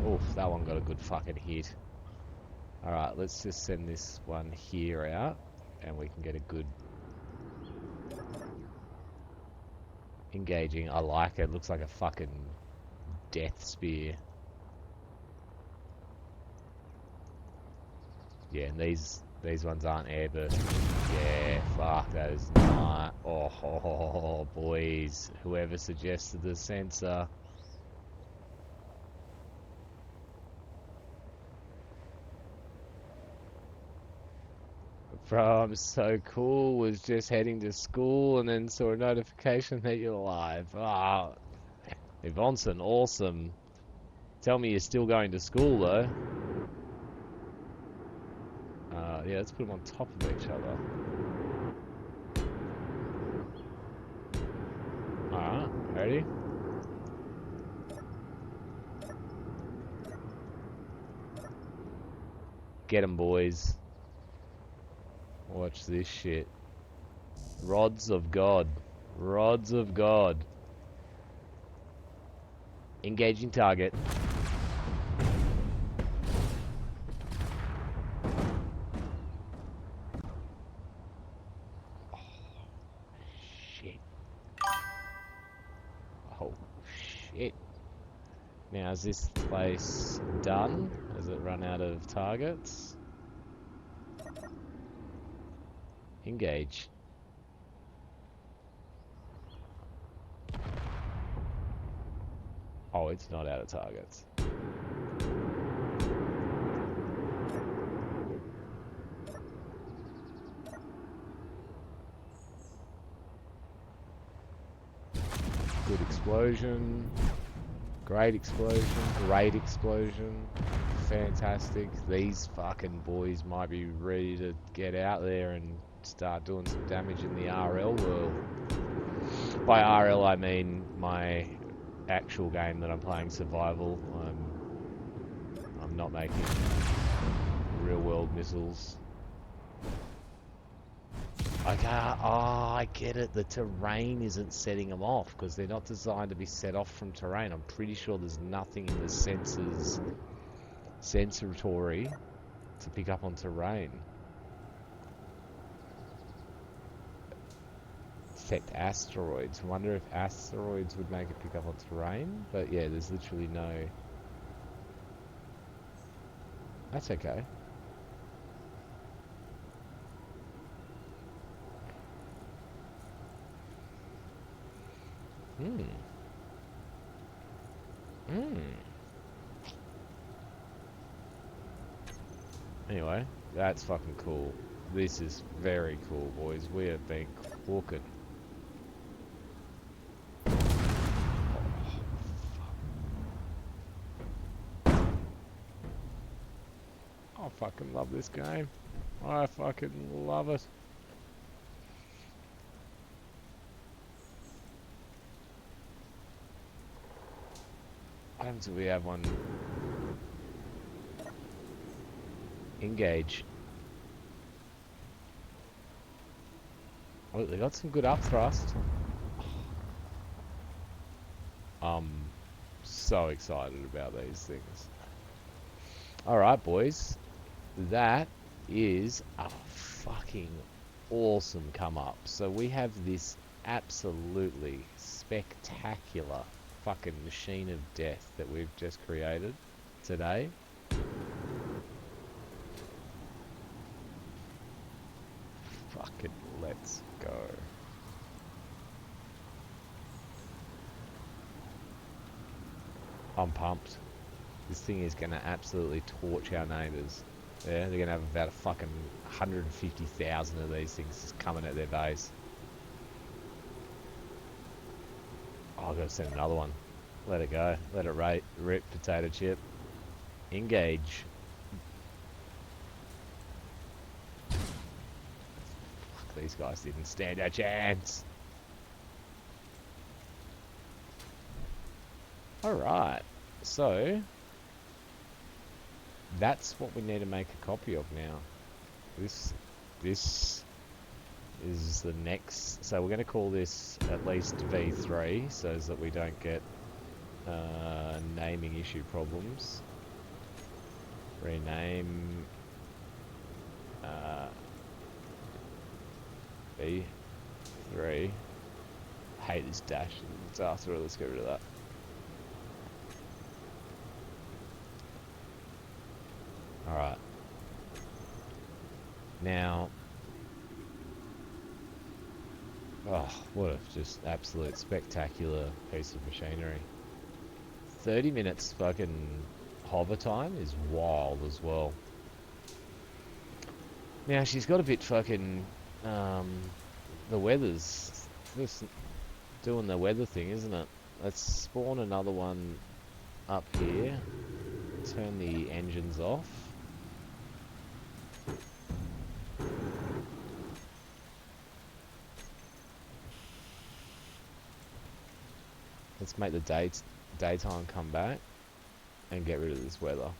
A: Oof, that one got a good fucking hit. Alright, let's just send this one here out, and we can get a good engaging. I like it. Looks like a fucking death spear. Yeah, and these ones aren't airburst. Yeah, fuck, that is not. Oh, boys. Whoever suggested the sensor. Bro, I'm so cool. Was just heading to school and then saw a notification that you're alive. Ah, Yvonson, awesome. Tell me you're still going to school though. Yeah, let's put them on top of each other. Alright, ready? Get 'em, boys. Watch this shit. Rods of God. Rods of God. Engaging target. Oh, shit. Oh, shit. Now, is this place done? Has it run out of targets? Engage. Oh, it's not out of targets. explosion. Great explosion. Great explosion. Fantastic. These fucking boys might be ready to get out there and start doing some damage in the RL world. By RL I mean my actual game that I'm playing, survival. I'm not making real world missiles. I get it. The terrain isn't setting them off because they're not designed to be set off from terrain. I'm pretty sure there's nothing in the sensory to pick up on terrain. Detect asteroids. I wonder if asteroids would make it pick up on terrain. But yeah, there's literally no... That's okay. Anyway, that's fucking cool. This is very cool, boys. We have been cooking. I fucking love this game. I fucking love it. What happens if we have one? Engage. Oh, they got some good upthrust. I'm so excited about these things. Alright, boys. That is a fucking awesome come up. So we have this absolutely spectacular fucking machine of death that we've just created today. Fucking let's go. I'm pumped. This thing is gonna absolutely torch our neighbours. Yeah, they're gonna have about a fucking 150,000 of these things just coming at their base. Oh, I've got to send another one. Let it go. Let it rip, potato chip. Engage. Fuck, these guys didn't stand a chance. Alright, so that's what we need to make a copy of now. This is the next, so we're going to call this at least V3 so that we don't get naming issue problems. Rename V3. Hate this dash. It's after all, let's get rid of that. Alright. Now, oh, what a just absolute spectacular piece of machinery. 30 minutes fucking hover time is wild as well. Now, she's got a bit fucking, the weather's just doing the weather thing, isn't it? Let's spawn another one up here. Turn the engines off. Let's make the daytime come back and get rid of this weather.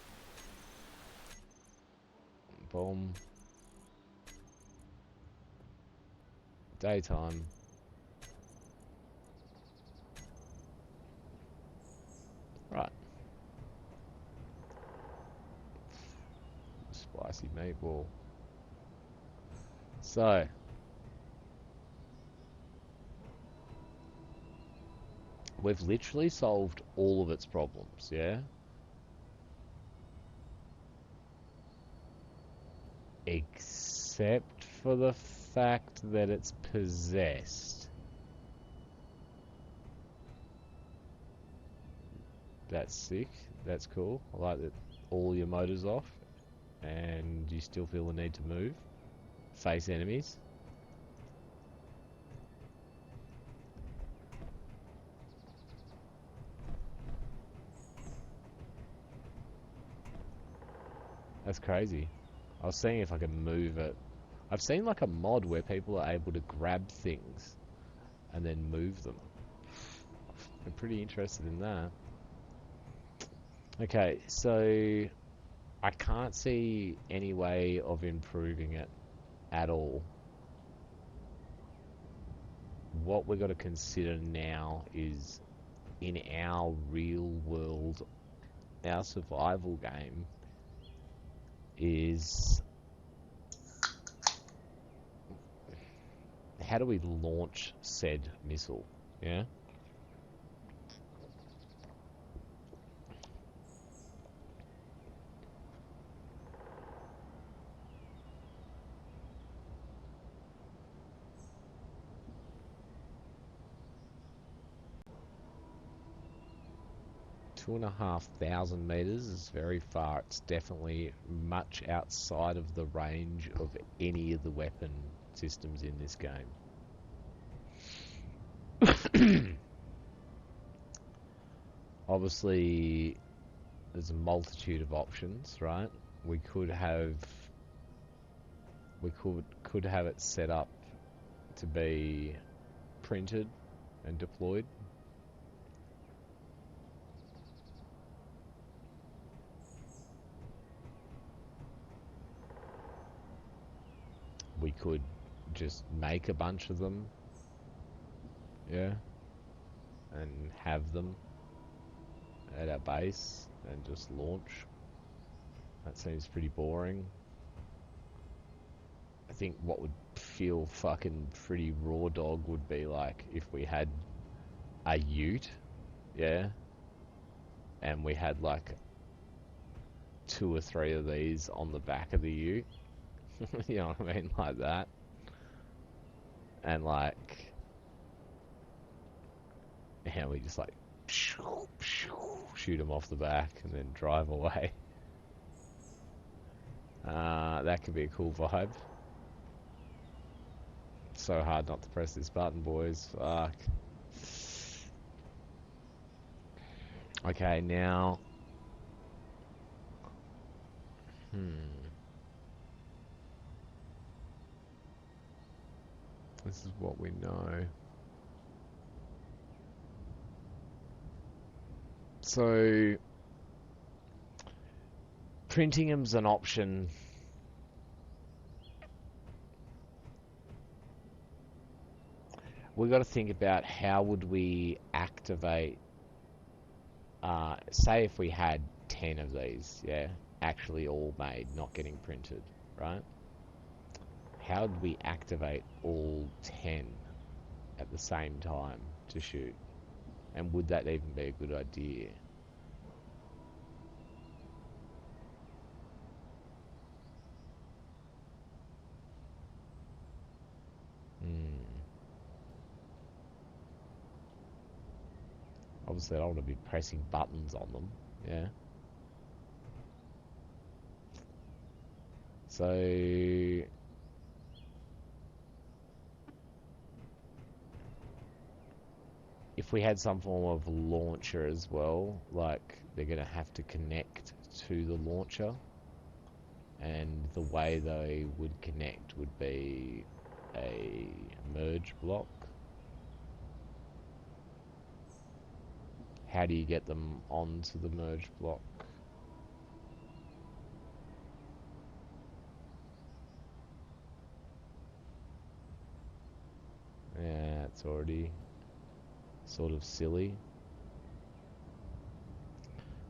A: Boom. Daytime. Right. Spicy meatball. So. We've literally solved all of its problems, yeah? Except for the fact that it's possessed. That's sick. That's cool. I like that all your motors off and you still feel the need to move. Face enemies. That's crazy. I was seeing if I could move it. I've seen like a mod where people are able to grab things and then move them. I'm pretty interested in that. Okay, so I can't see any way of improving it at all. What we've got to consider now is in our real world, our survival game, is how do we launch said missile? Yeah. 2,500 meters is very far. It's definitely much outside of the range of any of the weapon systems in this game. Obviously, there's a multitude of options, right? We could have it set up to be printed and deployed. We could just make a bunch of them, yeah, and have them at our base and just launch. That seems pretty boring. I think what would feel fucking pretty raw dog would be like if we had a ute, yeah, and we had like 2 or 3 of these on the back of the ute. You know what I mean? Like that. And like, and we just like shoot them off the back and then drive away. That could be a cool vibe. So hard not to press this button, boys. Fuck. Okay, now. This is what we know. So, printing them's an option. We've got to think about how would we activate, say if we had 10 of these, yeah, actually all made, not getting printed, right? How would we activate all 10 at the same time to shoot? And would that even be a good idea? Obviously, I don't want to be pressing buttons on them, yeah? So, if we had some form of launcher as well, like they're going to have to connect to the launcher, and the way they would connect would be a merge block. How do you get them onto the merge block? Yeah, it's already sort of silly.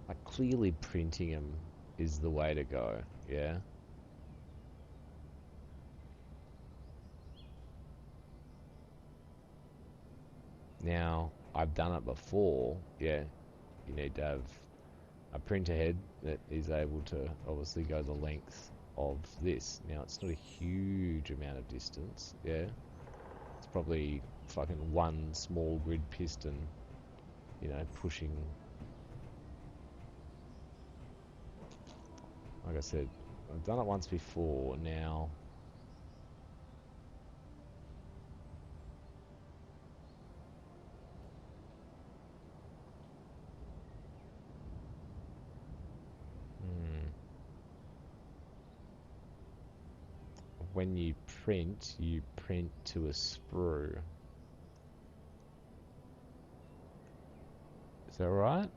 A: Like, clearly printing them is the way to go, yeah? Now, I've done it before, yeah. You need to have a printer head that is able to obviously go the length of this. Now, it's not a huge amount of distance, yeah. It's probably fucking one small grid piston, you know, pushing. Like I said, I've done it once before. Now, when you print to a sprue. Is that right?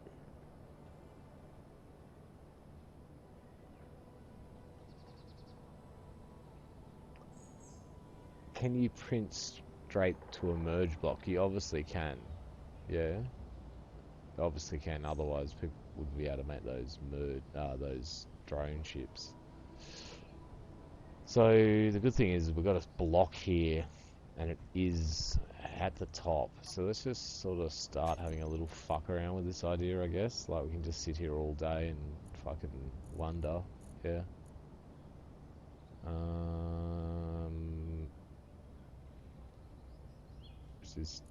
A: Can you print straight to a merge block? You obviously can. Yeah. You obviously can. Otherwise, people would be able to make those drone ships. So the good thing is we've got a block here, and it is at the top. So let's just sort of start having a little fuck around with this idea, I guess. Like we can just sit here all day and fucking wonder. Yeah. This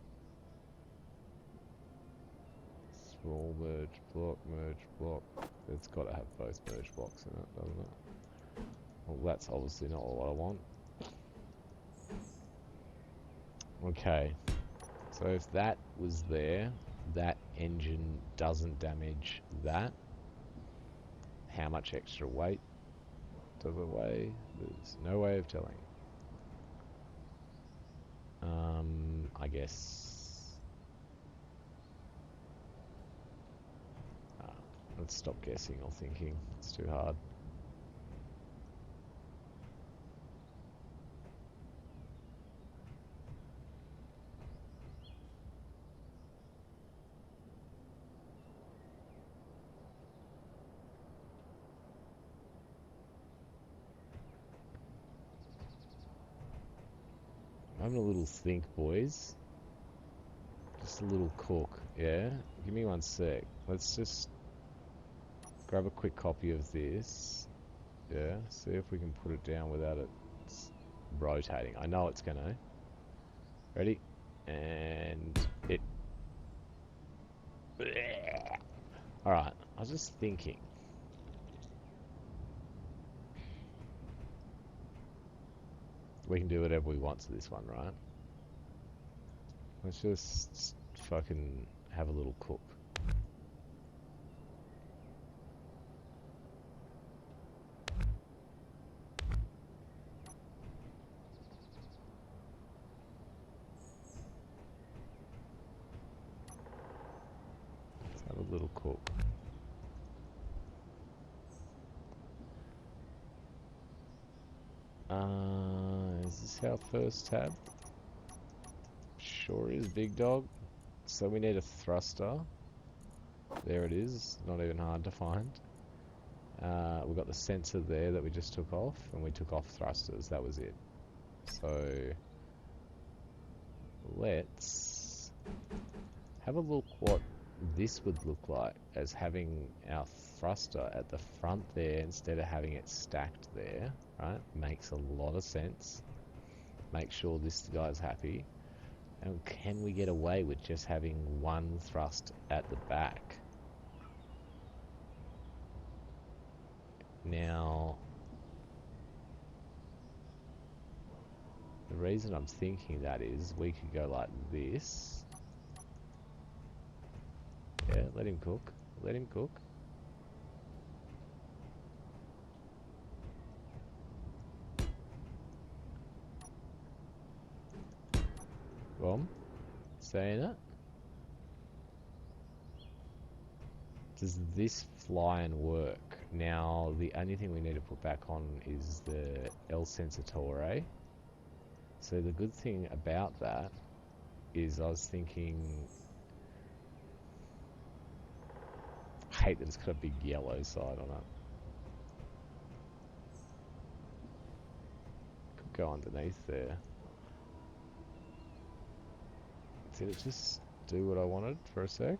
A: small merge block. It's got to have both merge blocks in it, doesn't it? Well, that's obviously not what I want. Okay, so if that was there, that engine doesn't damage that. How much extra weight does it weigh? There's no way of telling. I guess. Let's stop guessing or thinking. It's too hard. Having a little think, boys. Just a little cook, yeah? Give me one sec. Let's just grab a quick copy of this. Yeah, see if we can put it down without it rotating. I know it's gonna. Ready? And it... Alright, I was just thinking. We can do whatever we want to this one, right? Let's just fucking have a little cook. Let's have a little cook. Is this our first tab? Sure is, big dog. So we need a thruster. There it is, not even hard to find. We've got the sensor there that we just took off, and we took off thrusters, that was it. So, let's have a look what this would look like as having our thruster at the front there instead of having it stacked there, right? Makes a lot of sense. Make sure this guy's happy. And can we get away with just having one thrust at the back? Now, the reason I'm thinking that is we could go like this. Yeah, let him cook. Let him cook. Bomb. Saying it. Does this fly and work? Now, the only thing we need to put back on is the El Sensatore. So the good thing about that is I was thinking... I hate that it's got a big yellow side on it. Could go underneath there. Did it just do what I wanted for a sec?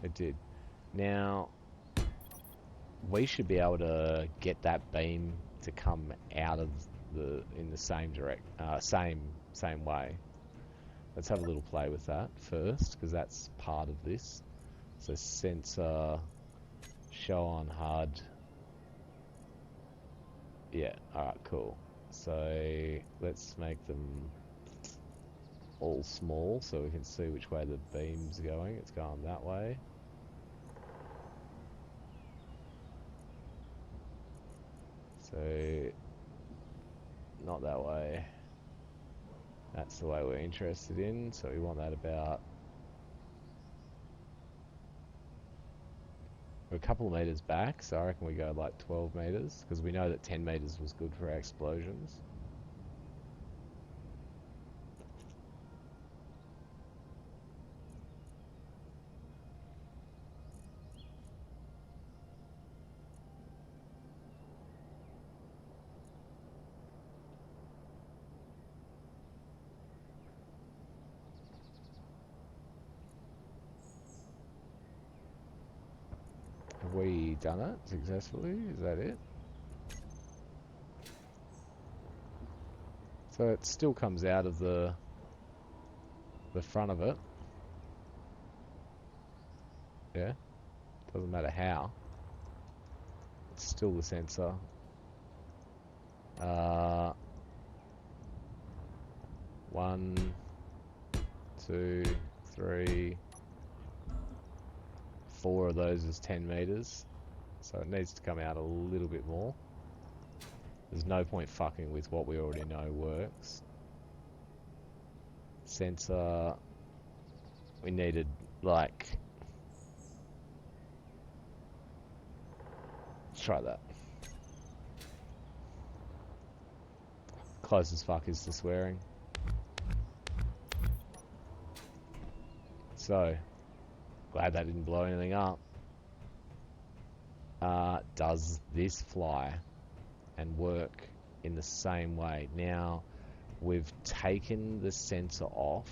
A: It did. Now, we should be able to get that beam to come out of in the same same way. Let's have a little play with that first, because that's part of this. So sensor, show on HUD. Yeah, alright, cool. So let's make them all small so we can see which way the beam's going. It's going that way. So not that way. That's the way we're interested in, so we want that about... We're a couple of meters back, so I reckon we go like 12 meters, because we know that 10 meters was good for our explosions. Have we done it successfully? Is that it? So it still comes out of the front of it. Yeah? Doesn't matter how. It's still the sensor. 1, 2, 3, 4 of those is 10 meters. So it needs to come out a little bit more. There's no point fucking with what we already know works. Sensor, we needed like... Let's try that. Close as fuck is to swearing. So, glad that didn't blow anything up. Does this fly and work in the same way? Now, we've taken the sensor off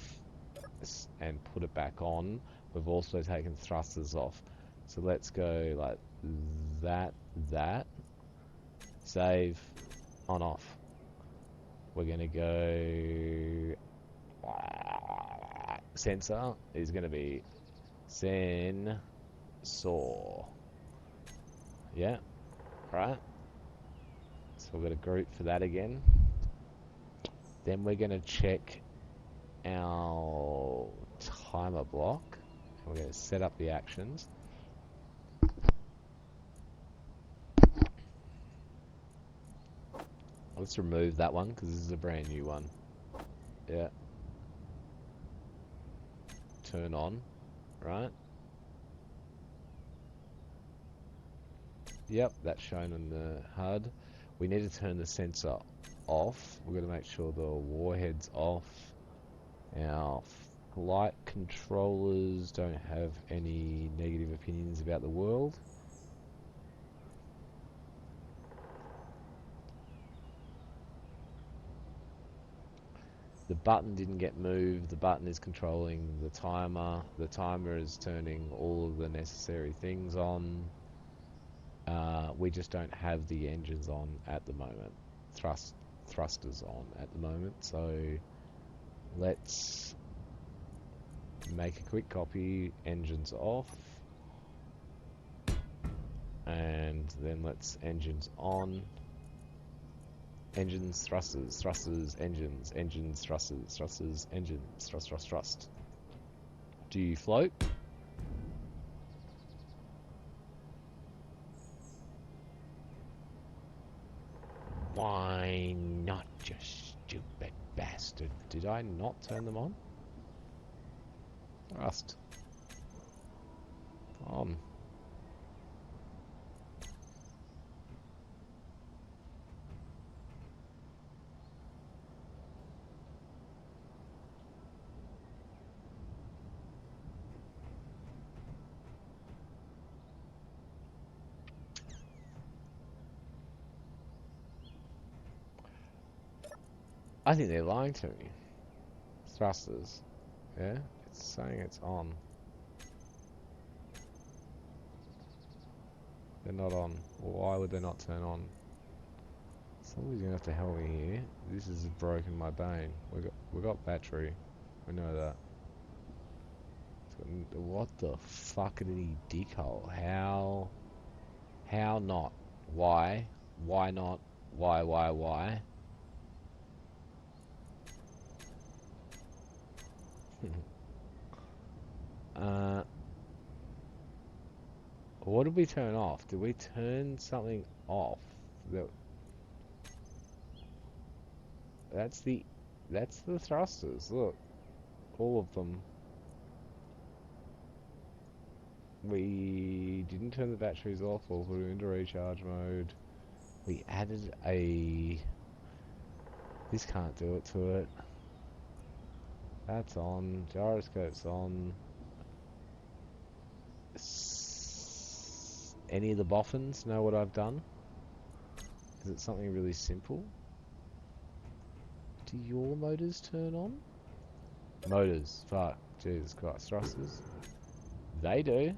A: and put it back on. We've also taken thrusters off. So let's go like that. Save, on, off. We're gonna go... Sensor is gonna be sensor. Yeah, right. So we've got a group for that again. Then we're gonna check our timer block. And we're gonna set up the actions. Let's remove that one because this is a brand new one. Yeah. Turn on, right? Yep, that's shown on the HUD. We need to turn the sensor off. We've got to make sure the warhead's off. Our flight controllers don't have any negative opinions about the world. The button didn't get moved. The button is controlling the timer. The timer is turning all of the necessary things on. We just don't have the engines on at the moment. Thrusters on at the moment. So let's make a quick copy. Engines off. And then let's engines on. Engines, thrusters, engines, thrusters, engines, thrust. Do you float? Why not, you stupid bastard? Did I not turn them on? Thrust. On. I think they're lying to me. Thrusters. Yeah? It's saying it's on. They're not on. Well, why would they not turn on? Somebody's gonna have to help me here. This has broken my bane. We got battery. We know that. What the fuck did he dickhole? How not? Why? Why not? Why? What did we turn off? Did we turn something off? That... That's the thrusters. Look, all of them. We didn't turn the batteries off or put it into recharge mode. We added a... This can't do it to it. That's on. Gyroscope's on. Any of the boffins know what I've done? Is it something really simple? Do your motors turn on? Motors. Fuck. Jesus Christ. Thrusters. They do.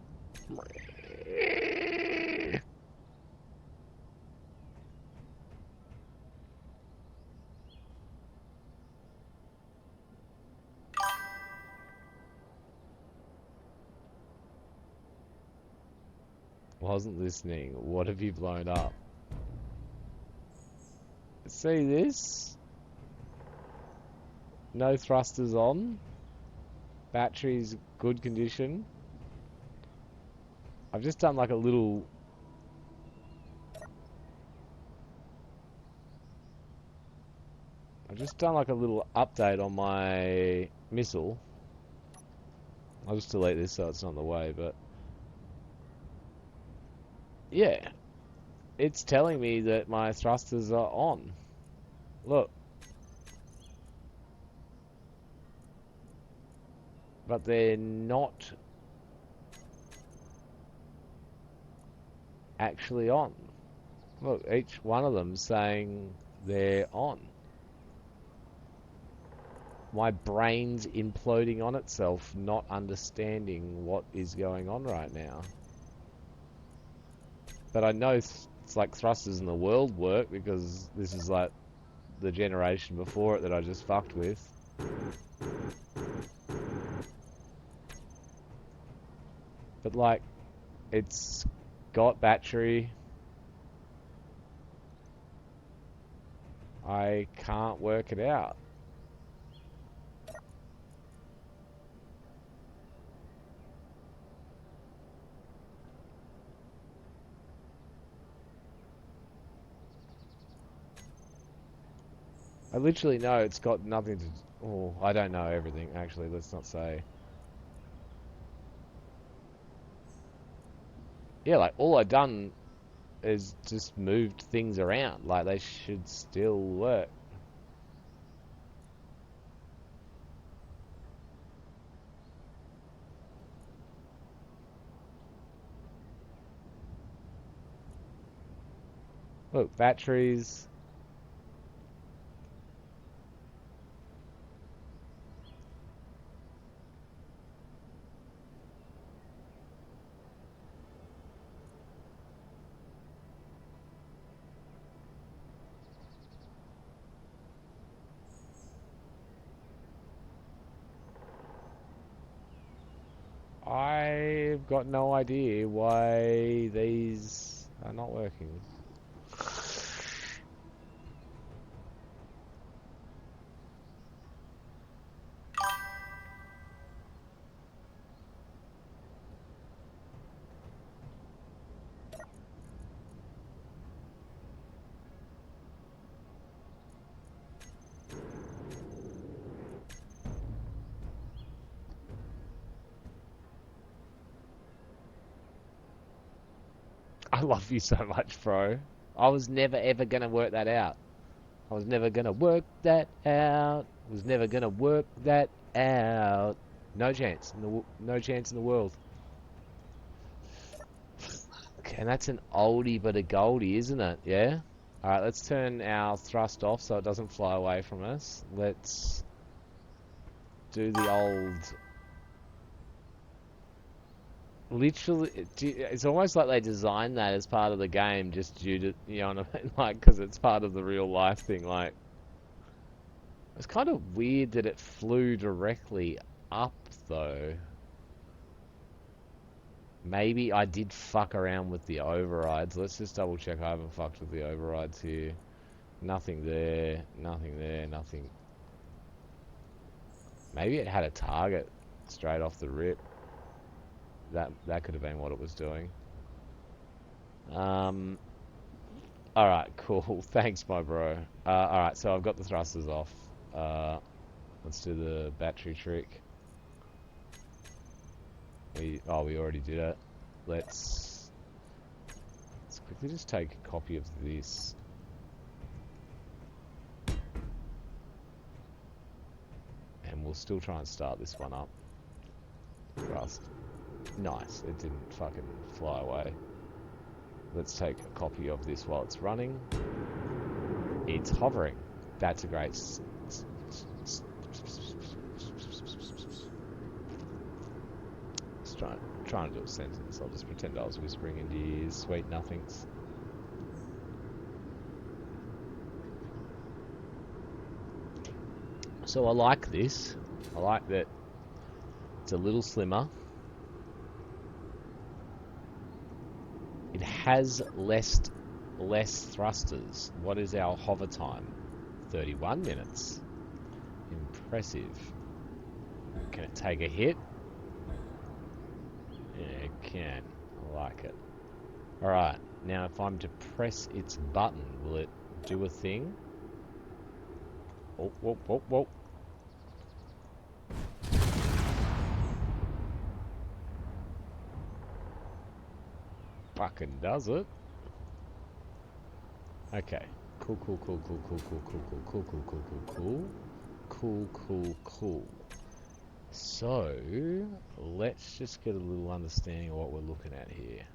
A: Wasn't listening. What have you blown up? See this? No thrusters on. Batteries good condition. I've just done like a little... I've just done like a little update on my missile. I'll just delete this so it's not in the way, but... Yeah. It's telling me that my thrusters are on. Look. But they're not actually on. Look, each one of them saying they're on. My brain's imploding on itself, not understanding what is going on right now. But I know it's like thrusters in the world work because this is like the generation before it that I just fucked with. But like, it's got battery. I can't work it out. I literally know it's got nothing to... Oh, I don't know everything, actually. Let's not say. Yeah, like, all I done is just moved things around. Like, they should still work. Look, batteries... I've got no idea why these are not working. I love you so much, bro. I was never ever gonna work that out. I was never gonna work that out. Was never gonna work that out. No chance. No chance in the world. Okay, and that's an oldie but a goldie, isn't it? Yeah? Alright, let's turn our thrust off so it doesn't fly away from us. Let's do the old... Literally, it's almost like they designed that as part of the game just due to, you know what I mean? Like, because it's part of the real life thing. Like, it's kind of weird that it flew directly up, though. Maybe I did fuck around with the overrides. Let's just double check I haven't fucked with the overrides here. Nothing there, nothing there, nothing. Maybe it had a target straight off the rip. That could have been what it was doing. Alright, cool. Thanks, my bro. Alright, so I've got the thrusters off. Let's do the battery trick. We already did it. Let's quickly just take a copy of this. And we'll still try and start this one up. Thrust. Nice, it didn't fucking fly away. Let's take a copy of this while it's running. It's hovering. That's a great... Trying to do a sentence. I'll just pretend I was whispering into your ears. Sweet nothings. So I like this. I like that it's a little slimmer. It has less thrusters. What is our hover time? 31 minutes. Impressive. Can it take a hit? Yeah, it can. I like it. Alright, now if I'm to press its button, will it do a thing? Oh, whoa, whoa, whoa. Fucking does it. Okay. Cool. So, let's just get a little understanding of what we're looking at here.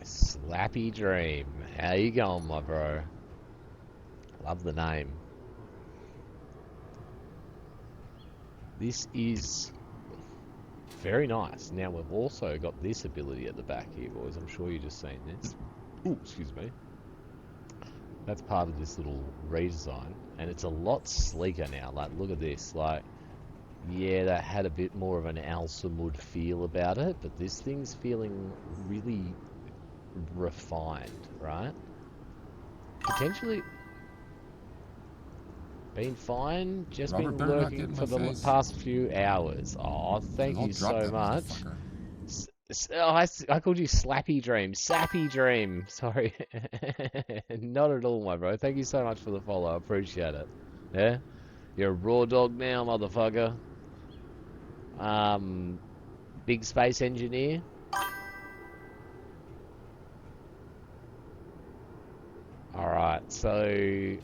A: Slappy Dream. How you going, my bro? Love the name. This is very nice. Now, we've also got this ability at the back here, boys. I'm sure you've just seen this. Ooh, excuse me. That's part of this little redesign, and it's a lot sleeker now. Like, look at this. Like, yeah, that had a bit more of an Al Samud feel about it, but this thing's feeling really refined, right? Potentially been fine, just
J: Robert,
A: been lurking for the past few hours. Oh, thank you so much. I called you Slappy Dream. Sappy Dream. Sorry. Not at all, my bro. Thank you so much for the follow. I appreciate it. Yeah? You're a raw dog now, motherfucker. Big space engineer. Alright, so...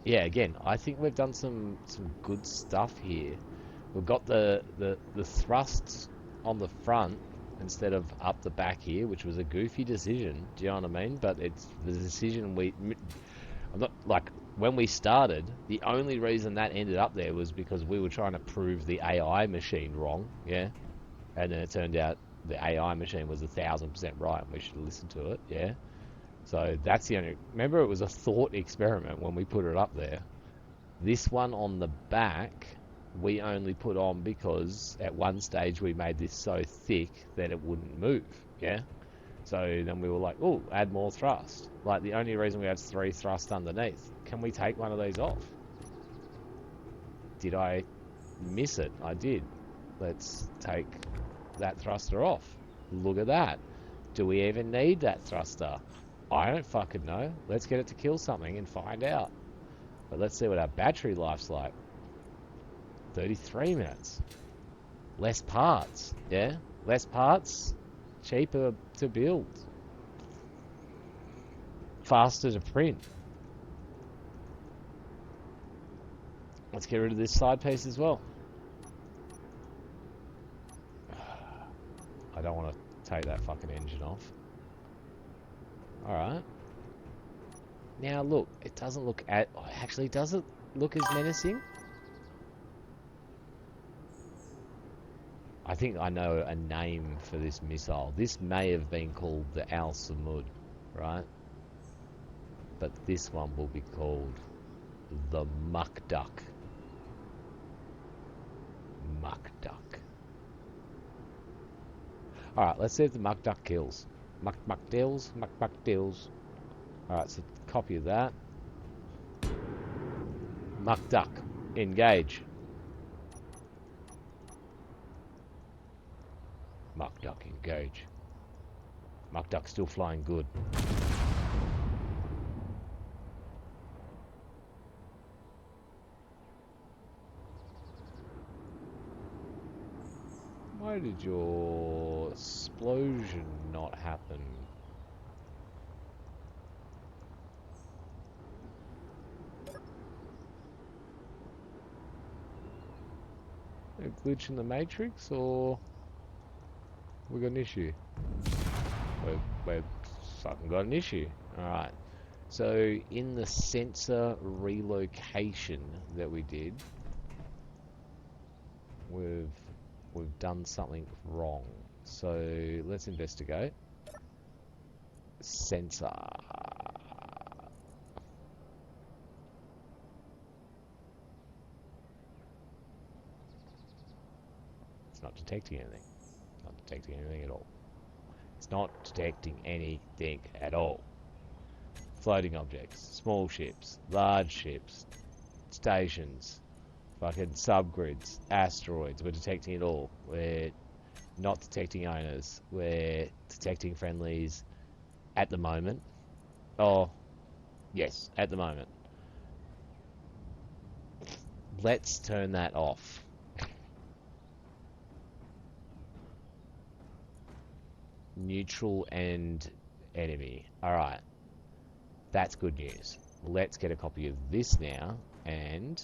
A: Yeah, again, I think we've done some good stuff here. We've got the thrusts on the front instead of up the back here, which was a goofy decision. Do you know what I mean? But it's the decision I'm not, like, when we started, the only reason that ended up there was because we were trying to prove the AI machine wrong, yeah? And then it turned out the AI machine was 1,000% right and we should have listened to it, yeah? So that's the only... Remember, it was a thought experiment when we put it up there. This one on the back, we only put on because at one stage we made this so thick that it wouldn't move, yeah? So then we were like, oh, add more thrust. Like, the only reason we had 3 thrusts underneath. Can we take one of these off? Did I miss it? I did. Let's take that thruster off. Look at that. Do we even need that thruster? I don't fucking know. Let's get it to kill something and find out. But let's see what our battery life's like. 33 minutes. Less parts, yeah? Less parts, cheaper to build. Faster to print. Let's get rid of this side piece as well. I don't want to take that fucking engine off. Alright. Now look, it doesn't look actually, does it look as menacing? I think I know a name for this missile. This may have been called the Al Samud, right? But this one will be called the Muck Duck. Muck Duck. Alright, let's see if the Muck Duck kills. Muck deals. Alright, so copy of that. Muck Duck, engage. Muck Duck, engage. Muck Duck's still flying good. Why did your explosion not happen? A glitch in the matrix, or we got an issue? We've fucking got an issue. Alright. So in the sensor relocation that we did, we've done something wrong. So let's investigate. Sensor. It's not detecting anything. Not detecting anything at all. It's not detecting anything at all. Floating objects, small ships, large ships, stations, fucking subgrids, asteroids. We're detecting it all. We're not detecting owners. We're detecting friendlies at the moment. Oh, yes, at the moment. Let's turn that off. Neutral and enemy. Alright. That's good news. Let's get a copy of this now, and...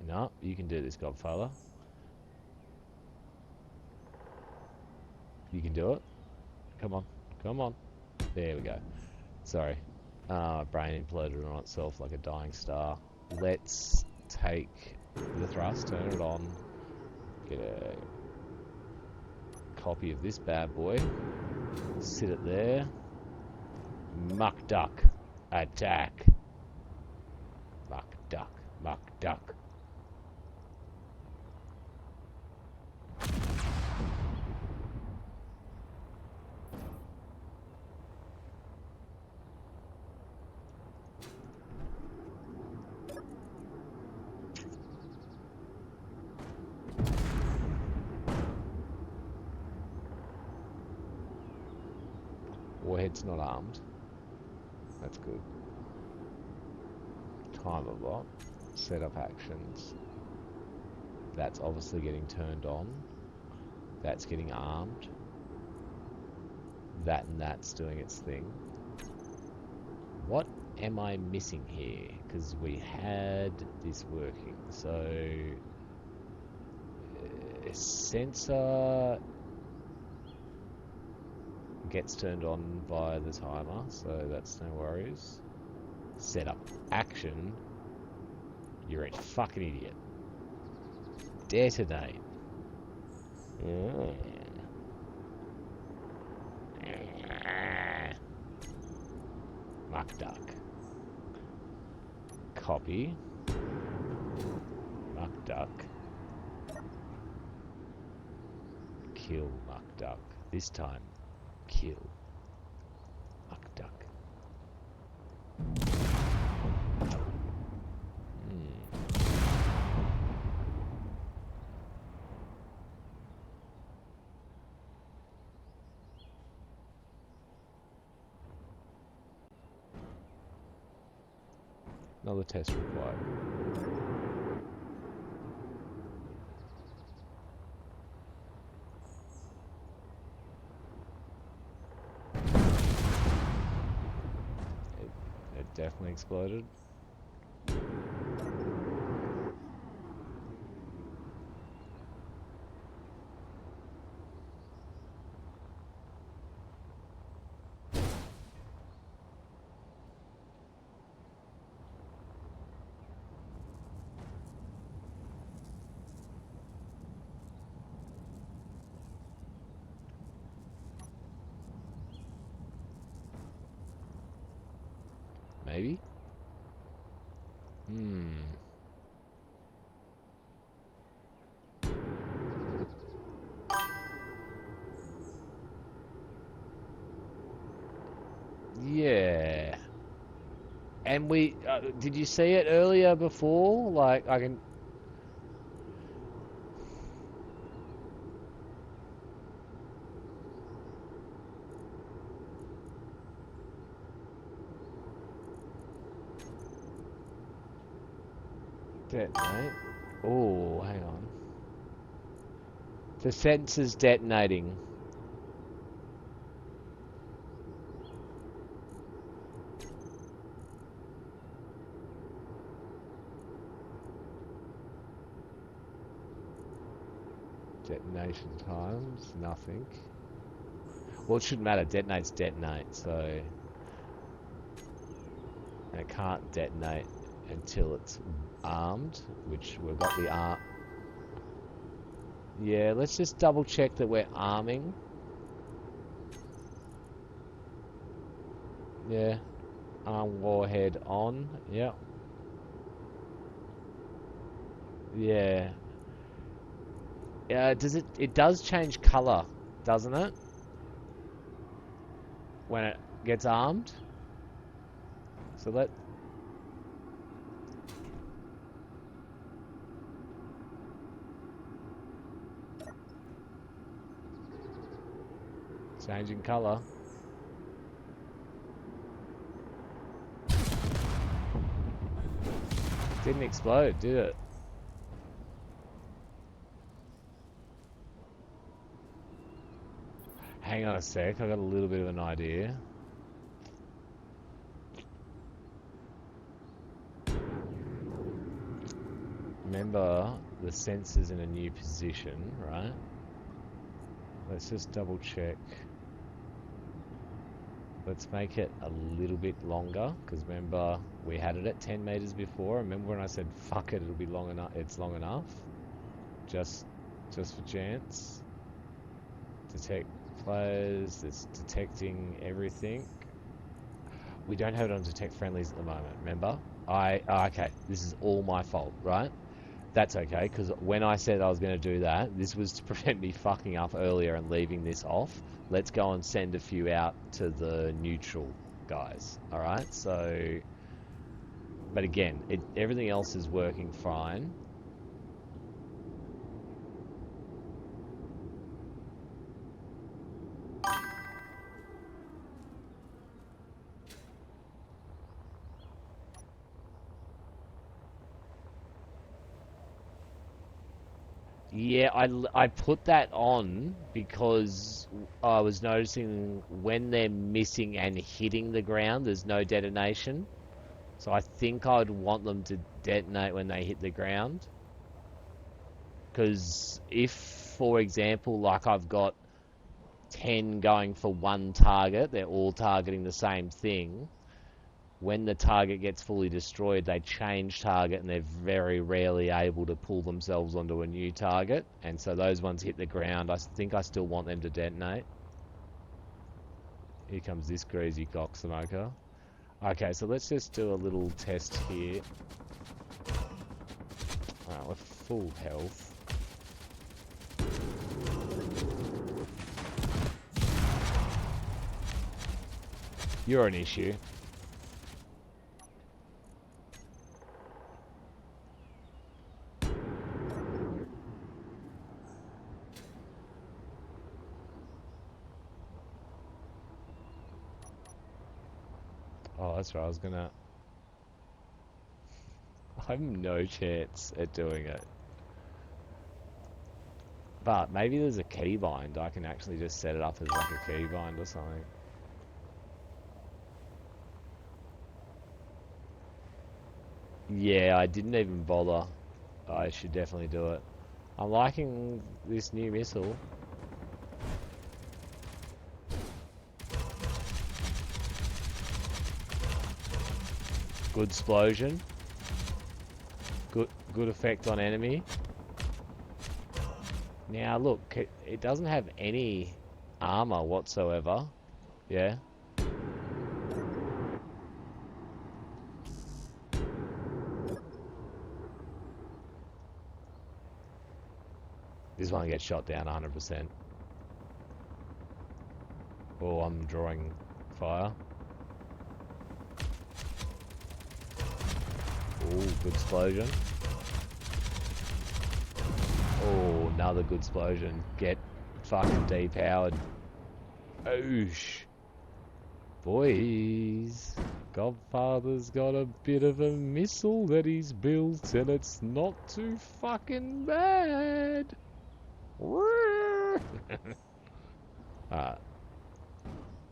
A: no, you can do this, Godfather. You can do it. Come on. Come on. There we go. Sorry. My brain imploded on itself like a dying star. Let's take the thrust, turn it on, get a copy of this bad boy, sit it there. Muck Duck, attack. Muck Duck, Muck Duck. Warhead's not armed. That's good. Timer bot. Setup actions. That's obviously getting turned on. That's getting armed. That and that's doing its thing. What am I missing here? Because we had this working. So... sensor... gets turned on by the timer, so that's no worries. Setup action. You're a fucking idiot. Detonate. Yeah. Muck Duck. Copy. Muck Duck. Kill Muck Duck. This time, kill Muck Duck. Another test required. It definitely exploded. Maybe? Yeah. And we... did you see it earlier before? Like, I can... Detonate. Oh, hang on. The sensor's detonating. Detonation times, nothing. Well, it shouldn't matter. Detonate's detonate, so... And it can't detonate until it's armed, which we've got the arm... Yeah, let's just double check that we're arming. Yeah. Arm warhead on. Yep. Yeah. Does it... It does change colour, doesn't it? When it gets armed. So let... Changing colour. Didn't explode, did it? Hang on a sec, I got a little bit of an idea. Remember, the sensor's in a new position, right? Let's just double check. Let's make it a little bit longer, because remember, we had it at 10 meters before. Remember when I said, fuck it, it'll be long enough, it's long enough? Just for chance. Detect players, it's detecting everything. We don't have it on detect friendlies at the moment, remember? Okay, this is all my fault, right? That's okay, because when I said I was going to do that, this was to prevent me fucking up earlier and leaving this off. Let's go and send a few out to the neutral guys, alright? So, but again, everything else is working fine. Yeah, I put that on because I was noticing when they're missing and hitting the ground, there's no detonation. So I think I'd want them to detonate when they hit the ground. Because if, for example, like I've got 10 going for one target, they're all targeting the same thing. When the target gets fully destroyed, they change target and they're very rarely able to pull themselves onto a new target. And so those ones hit the ground. I think I still want them to detonate. Here comes this greasy cocksmoker. Okay, so let's just do a little test here. Alright, we're full health. You're an issue. Oh, that's right, I was gonna... I have no chance at doing it. But maybe there's a keybind. I can actually just set it up as like a keybind or something. Yeah, I didn't even bother. I should definitely do it. I'm liking this new missile. Good explosion. Good effect on enemy. Now look, it doesn't have any armor whatsoever. Yeah. This one gets shot down 100%. Oh, I'm drawing fire. Oh, good explosion. Oh, another good explosion. Get fucking depowered. Oosh. Boys. Godfather's got a bit of a missile that he's built, and it's not too fucking bad. Alright.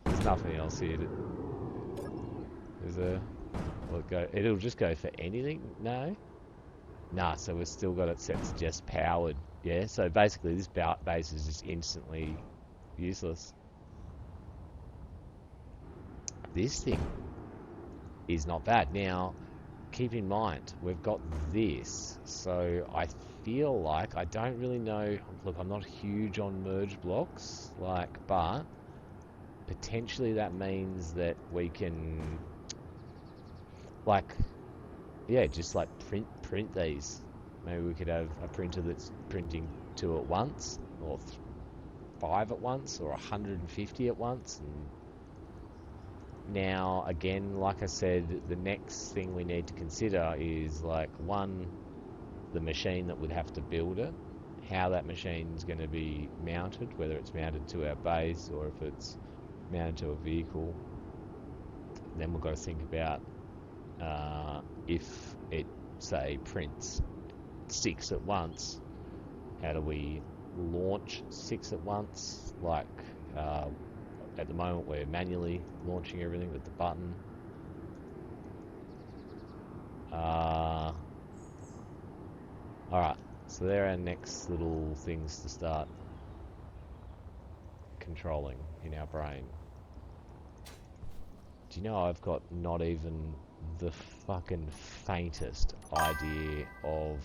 A: There's nothing else here. Is there? Will it go? It'll just go for anything? No? Nah, so we've still got it set to just powered. Yeah, so basically this base is just instantly useless. This thing is not bad. Now, keep in mind, we've got this, so I feel like, I don't really know, look, I'm not huge on merge blocks, like, but potentially that means that we can, like, yeah, just like print these. Maybe we could have a printer that's printing 2 at once, or 5 at once, or 150 at once. And now, again, like I said, the next thing we need to consider is, like, one, the machine that would have to build it, how that machine's going to be mounted, whether it's mounted to our base or if it's mounted to a vehicle. Then we've got to think about if it, say, prints 6 at once, how do we launch 6 at once? Like, at the moment we're manually launching everything with the button. Alright, so they're our next little things to start controlling in our brain. Do you know I've got not even the fucking faintest idea of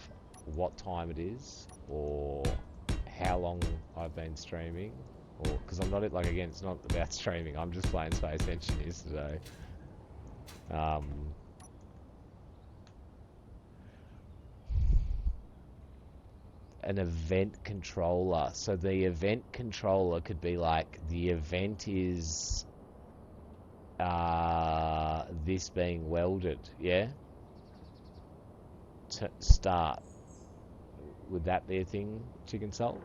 A: what time it is or how long I've been streaming, or because I'm not, like, again, it's not about streaming, I'm just playing Space Engineers today. An event controller, so the event controller could be like, the event is this being welded, yeah, to start. Would that be a thing to consult?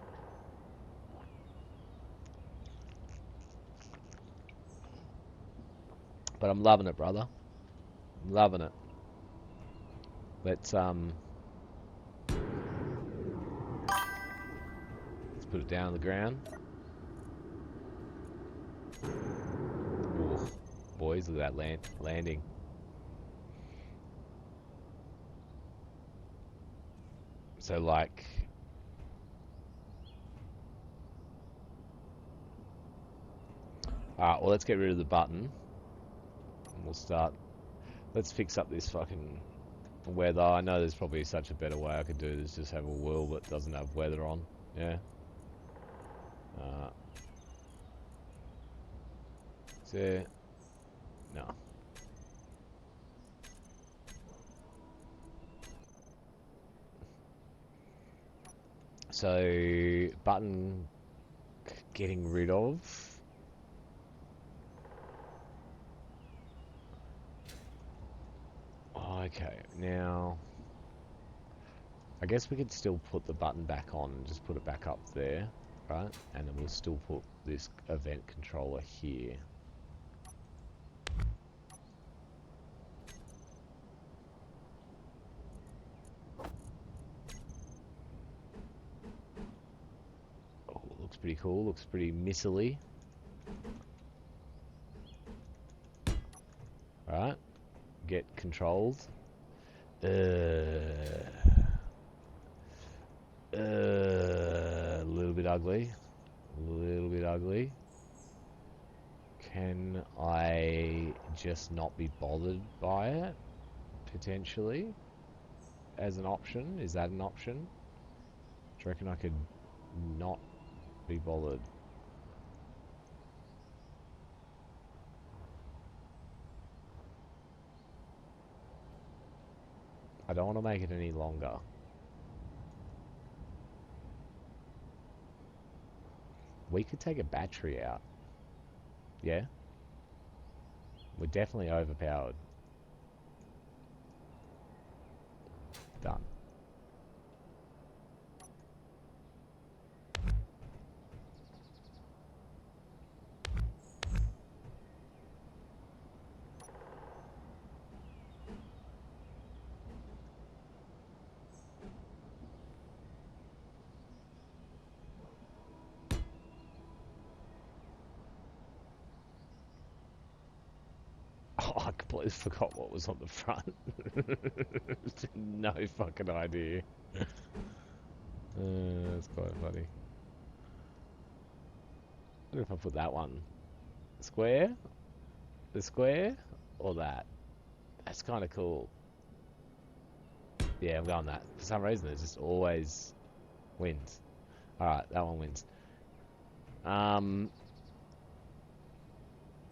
A: But I'm loving it, brother. I'm loving it. Let's put it down on the ground. Ooh, boys, look at that landing. So, like, alright, well, let's get rid of the button. And we'll start. Let's fix up this fucking weather. I know there's probably such a better way I could do this. Just have a world that doesn't have weather on. Yeah. Is there? No. So, button getting rid of. Okay, now I guess we could still put the button back on and just put it back up there, right? And then we'll still put this event controller here. Oh, looks pretty cool, looks pretty missile-y. Alright, get controlled. A little bit ugly. A little bit ugly. Can I just not be bothered by it? Potentially? As an option? Is that an option? Do you reckon I could not be bothered? I don't want to make it any longer. We could take a battery out. Yeah? We're definitely overpowered. Done. completely forgot what was on the front. No fucking idea. That's quite funny. I wonder if I put that one square, the square, or that. That's kind of cool. Yeah, I'm going that. For some reason, it just always wins. All right, that one wins.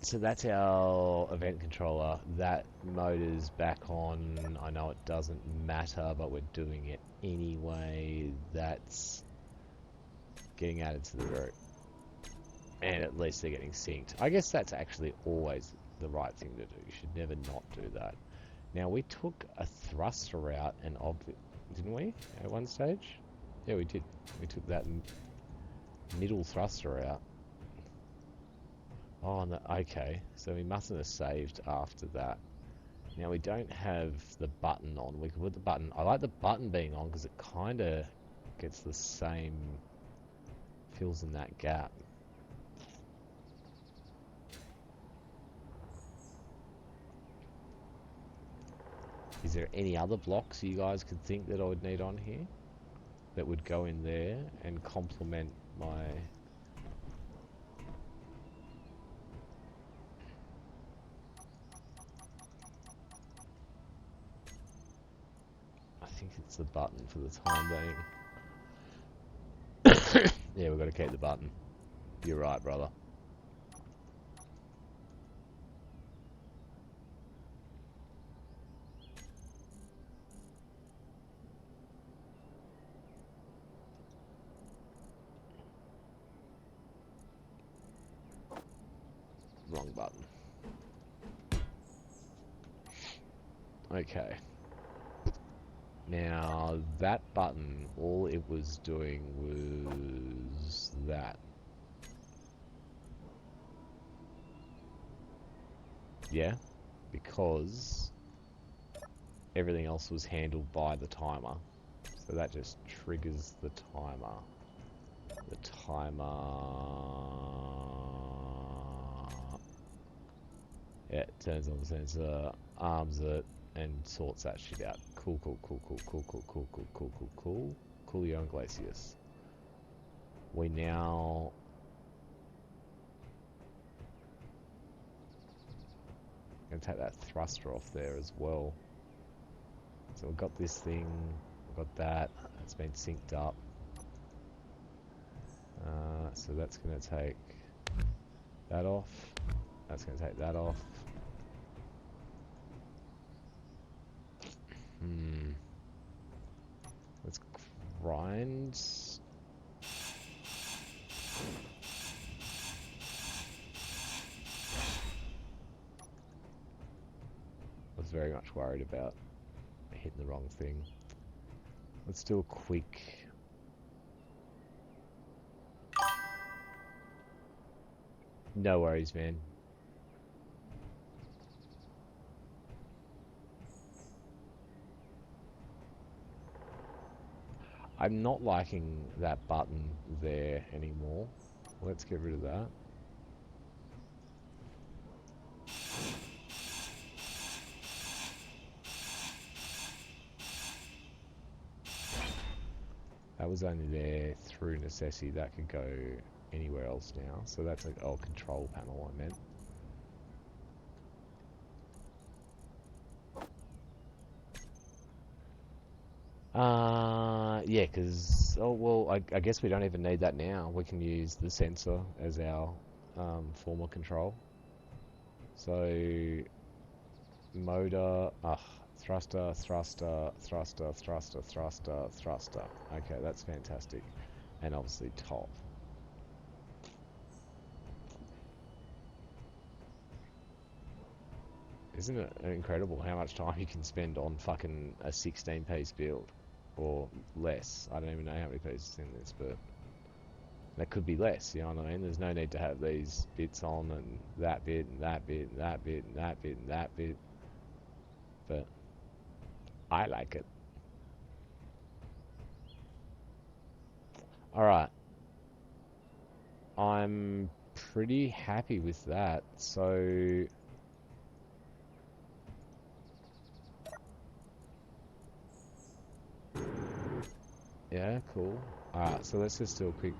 A: So that's our event controller. That motor's back on. I know it doesn't matter, but we're doing it anyway. That's getting added to the route. And at least they're getting synced. I guess that's actually always the right thing to do. You should never not do that. Now, we took a thruster out and didn't we, at one stage? Yeah, we did. We took that middle thruster out. Oh, no, okay. So we mustn't have saved after that. Now, we don't have the button on. We can put the button... I like the button being on because it kind of gets the same... fills in that gap. Is there any other blocks you guys could think that I would need on here? That would go in there and complement my... I think it's the button for the time being. Yeah, we've got to keep the button. You're right, brother. Wrong button. Okay. Now, that button, all it was doing was that. Yeah? Because everything else was handled by the timer. So that just triggers the timer. The timer... Yeah, it turns on the sensor, arms it, and sorts that shit out. Cool, cool, cool, cool, cool, cool, cool, cool, cool, cool, cool. Coolio and Glacius. We now... Gonna take that thruster off there as well. So we've got this thing, we've got that, it's been synced up. So that's gonna take that off. That's gonna take that off. Let's grind. I was very much worried about hitting the wrong thing. Let's do a quick... No worries, man. I'm not liking that button there anymore. Let's get rid of that. That was only there through necessity. That could go anywhere else now. So that's like, oh, control panel I meant. Yeah, because, oh, well, I guess we don't even need that now. We can use the sensor as our former control. So, motor, thruster, thruster, thruster, thruster, thruster, thruster. Okay, that's fantastic. And obviously top. Isn't it incredible how much time you can spend on fucking a 16-piece build? Or less. I don't even know how many pieces in this, but that could be less, you know what I mean? There's no need to have these bits on and that bit and that bit and that bit and that bit and that bit. But I like it. Alright. I'm pretty happy with that. So Yeah, cool. Alright, so let's just do a quick...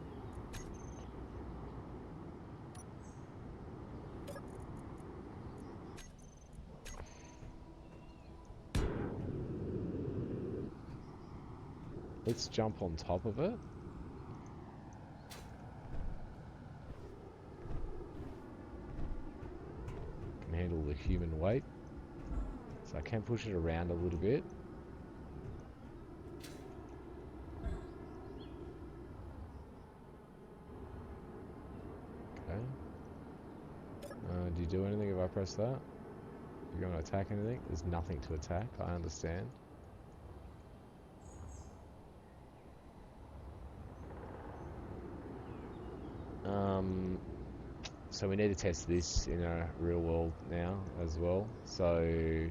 A: Let's jump on top of it. Can handle the human weight. So I can push it around a little bit. Okay. Do you do anything if I press that? You going to attack anything? There's nothing to attack, I understand. So we need to test this in a real world now as well. So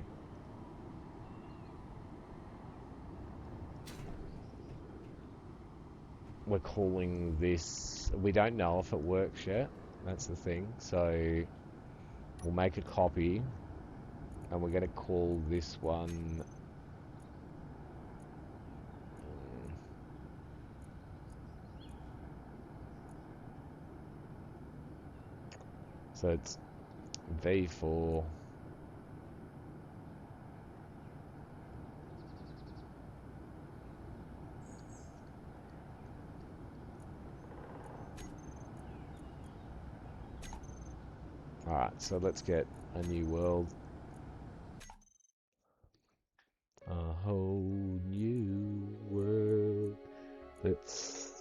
A: we're calling this, we don't know if it works yet. That's the thing. So we'll make a copy and we're going to call this one so it's V4. Alright, so let's get a new world. A whole new world. Let's...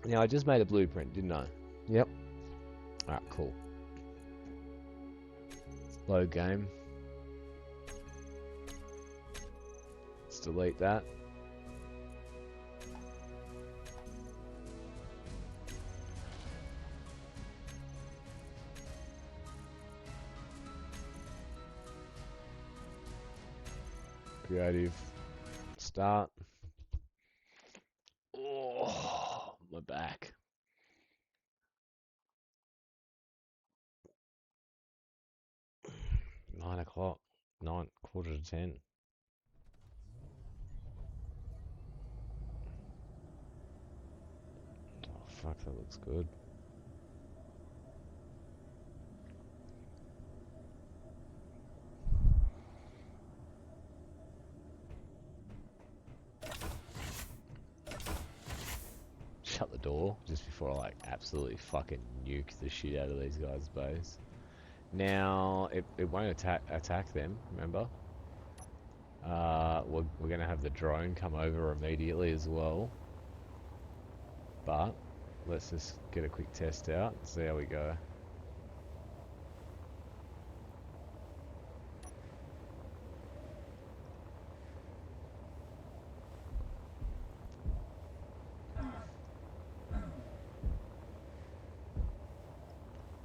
A: Now, I just made a blueprint, didn't I? Yep. Alright, cool. Load game. Let's delete that. Creative. Start. Oh, my back. Nine o'clock. 9:45. Oh, fuck, that looks good. Shut the door just before I like absolutely fucking nuke the shit out of these guys' base. Now it won't attack them. Remember, we're gonna have the drone come over immediately as well. But let's just get a quick test out and see how we go.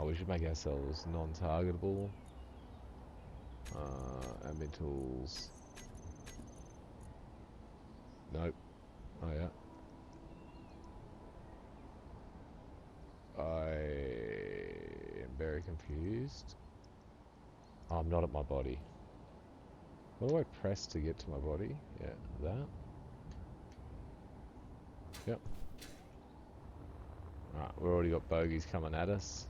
A: Oh, we should make ourselves non-targetable. Admin tools. Nope. Oh yeah. I am very confused. Oh, I'm not at my body. What do I press to get to my body? Yeah, that. Yep. Alright, we've already got bogeys coming at us.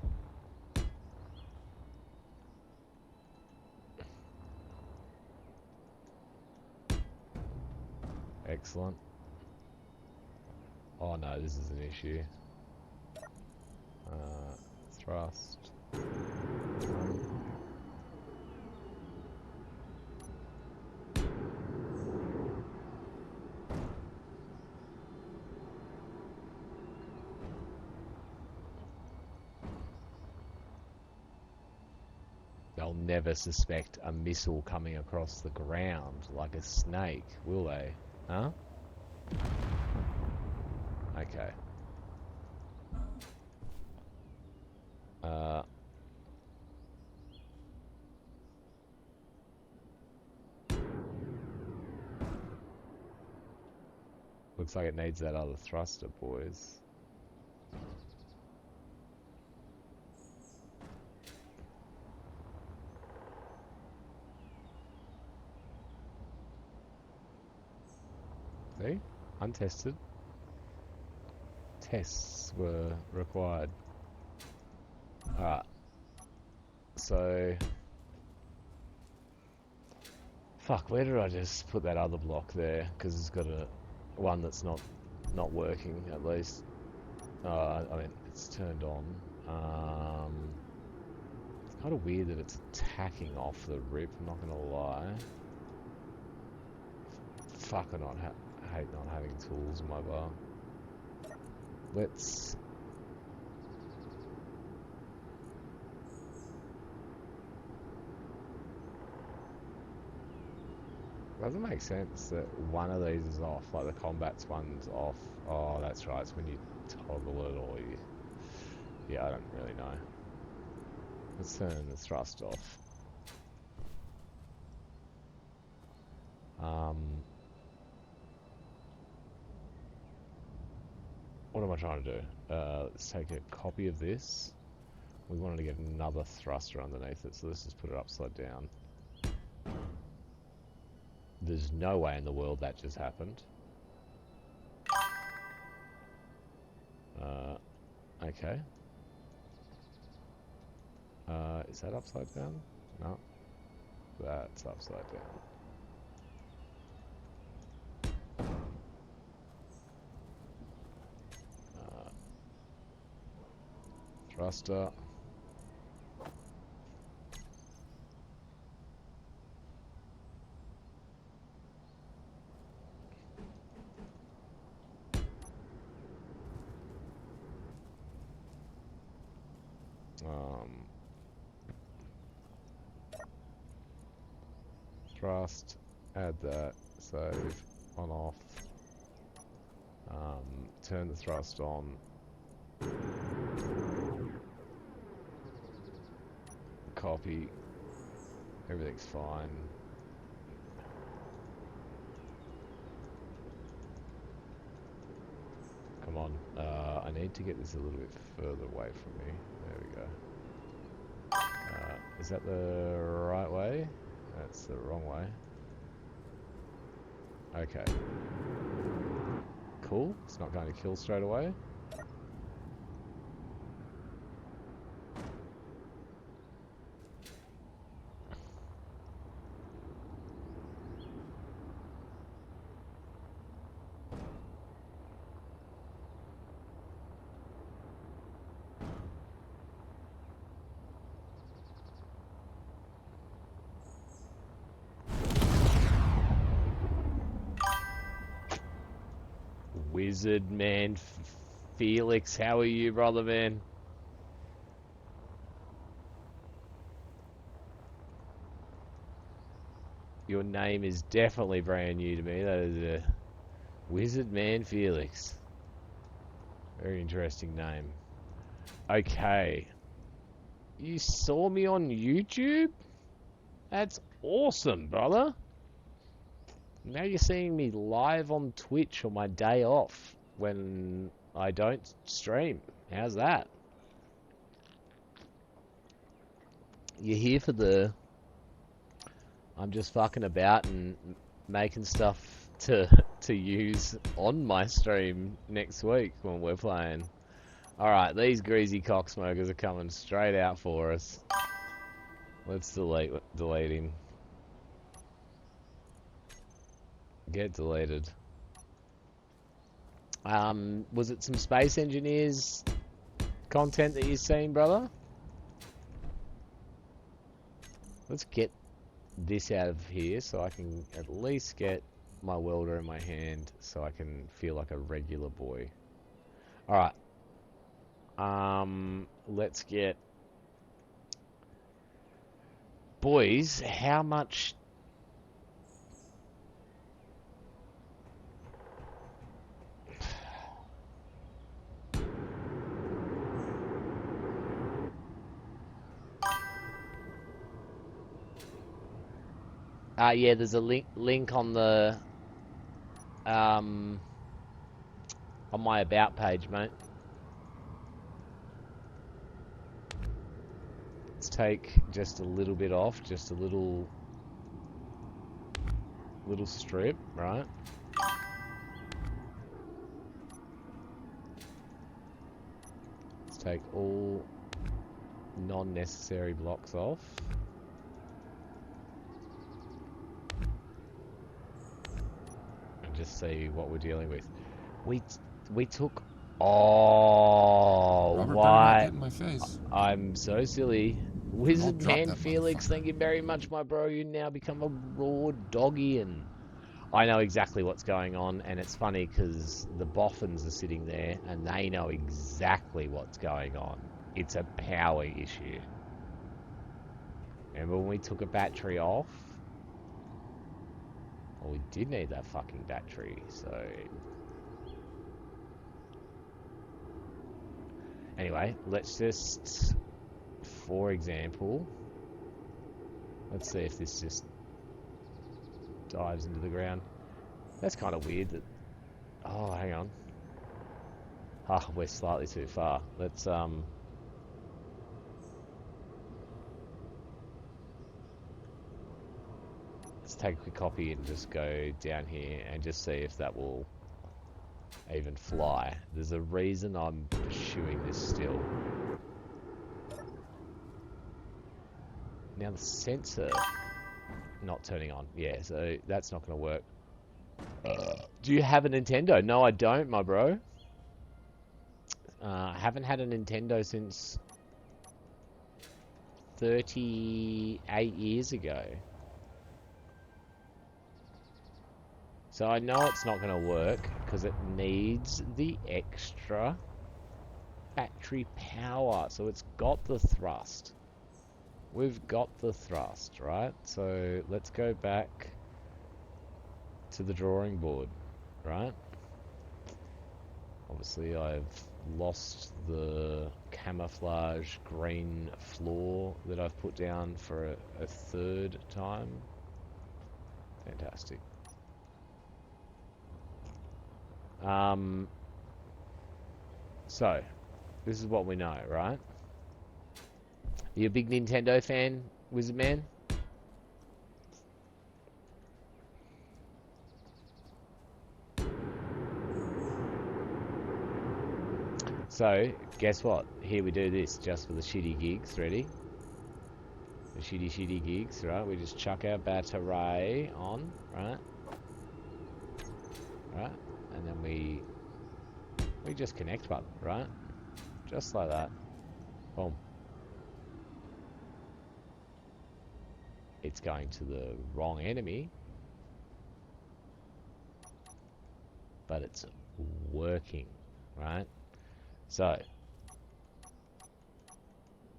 A: Excellent. Oh no, this is an issue. Thrust. They'll never suspect a missile coming across the ground like a snake, will they? Huh? Okay. Looks like it needs that other thruster, boys. Untested. Tests were required. Alright. So... Fuck, where did I just put that other block there? Because it's got a one that's not working, at least. I mean, it's turned on. It's kind of weird that it's attacking off the rip, I'm not gonna lie. Fuck, I hate not having tools in my bar. Let's... Doesn't make sense that one of these is off, like the combat's one's off. Oh, that's right, it's when you toggle it or you... Yeah, I don't really know. Let's turn the thrust off. What am I trying to do? Let's take a copy of this. We wanted to get another thruster underneath it, so let's just put it upside down. There's no way in the world that just happened. Okay. Is that upside down? No. That's upside down. Thruster. Thrust, add that, save, on off, turn the thrust on, copy, everything's fine. Come on, I need to get this a little bit further away from me, there we go. Is that the right way? That's the wrong way. Okay. Cool. It's not going to kill straight away. Wizard man, Felix, how are you, brother man? Your name is definitely brand new to me. That is a Wizard man, Felix. Very interesting name. Okay. You saw me on YouTube? That's awesome, brother. Now you're seeing me live on Twitch on my day off when I don't stream. How's that? You're here for the... I'm just fucking about and making stuff to use on my stream next week when we're playing. Alright, these greasy cocksmokers are coming straight out for us. Let's delete him. Get deleted. Was it some Space Engineers content that you've seen, brother? Let's get this out of here so I can at least get my welder in my hand so I can feel like a regular boy. Alright. Let's get... Boys, how much... yeah, there's a link on the on my about page, mate. Let's take just a little bit off, just a little strip, right? Let's take all non-necessary blocks off. And just see what we're dealing with. We took... Oh,
J: Robert, better not
A: why?
J: get in my face.
A: I'm so silly. Wizard
J: drop
A: Man
J: that
A: Felix,
J: motherfucker.
A: thank you very much, my bro. You now become a raw doggian. I know exactly what's going on, and it's funny because the boffins are sitting there, and they know exactly what's going on. It's a power issue. Remember when we took a battery off? Well, we did need that fucking battery, so... Anyway, let's just... For example... Let's see if this just... dives into the ground. That's kind of weird that... Oh, hang on. Ah, we're slightly too far. Let's take a quick copy and just go down here and just see if that will even fly. There's a reason I'm pursuing this still. Now the sensor not turning on. Yeah, so that's not going to work. Do you have a Nintendo? No, I don't, my bro. I haven't had a Nintendo since 38 years ago. So I know it's not going to work because it needs the extra battery power. So it's got the thrust. We've got the thrust, right? So let's go back to the drawing board, right? Obviously I've lost the camouflage green floor that I've put down for a third time. Fantastic. So, this is what we know, right? You a big Nintendo fan, Wizard Man? So, guess what? Here we do this just for the shitty gigs, ready? The shitty gigs, right? We just chuck our battery on, right? Right? And then we just connect button, right? Just like that. Boom. It's going to the wrong enemy, but it's working, right? So,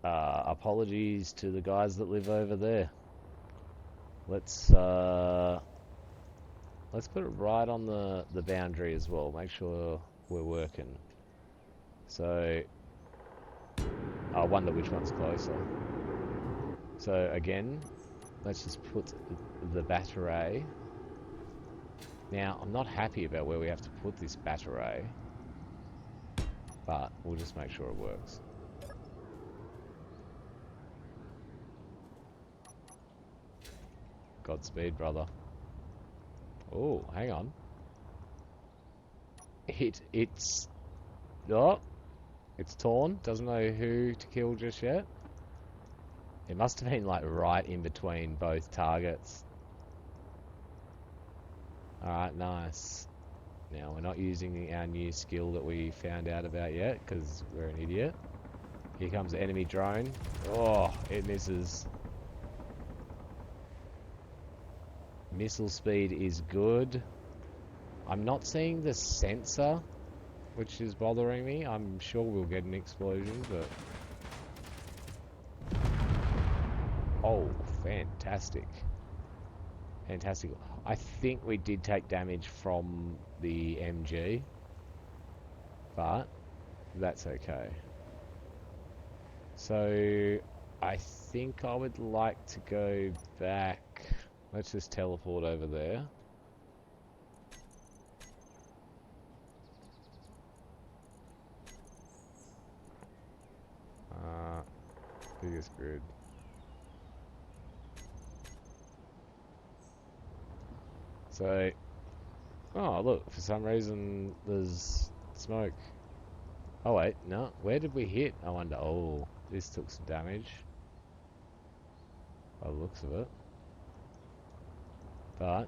A: apologies to the guys that live over there. Let's put it right on the boundary as well. Make sure we're working. So, I wonder which one's closer. So again, let's just put the battery. Now, I'm not happy about where we have to put this battery, but we'll just make sure it works. Godspeed, brother. Oh, hang on. It's torn. Doesn't know who to kill just yet. It must have been like right in between both targets. Alright, nice. Now, we're not using our new skill that we found out about yet, because we're an idiot. Here comes the enemy drone. Oh, it misses. Missile speed is good. I'm not seeing the sensor, which is bothering me. I'm sure we'll get an explosion, but... Oh, fantastic. Fantastic. I think we did take damage from the MG, but that's okay. So, I think I would like to go back. Let's just teleport over there. Biggest grid. So, oh look, for some reason there's smoke. Oh wait, no. Where did we hit? I wonder. Oh, this took some damage. By the looks of it. But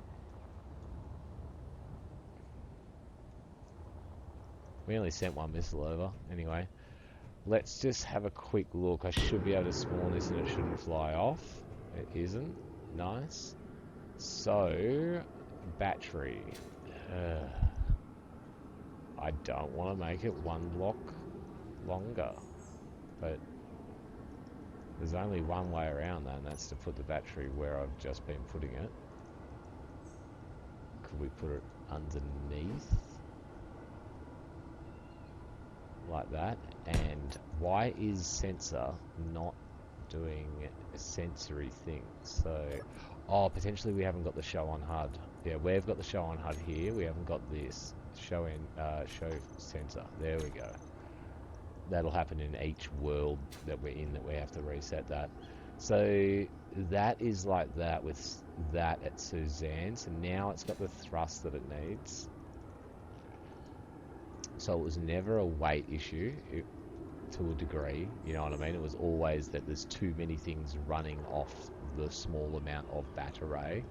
A: we only sent one missile over. Anyway, let's just have a quick look. I should be able to spawn this and it shouldn't fly off. It isn't. Nice. So, battery. I don't want to make it one block longer, but there's only one way around that, and that's to put the battery where I've just been putting it. Could we put it underneath? Like that? And why is sensor not doing sensory things? So, oh, potentially we haven't got the show on HUD. Yeah, we've got the show on HUD here. We haven't got this show sensor. There we go. That'll happen in each world that we're in that we have to reset that. So that is like that with that at Suzanne. So now it's got the thrust that it needs. So it was never a weight issue to a degree, you know what I mean? It was always that there's too many things running off the small amount of battery.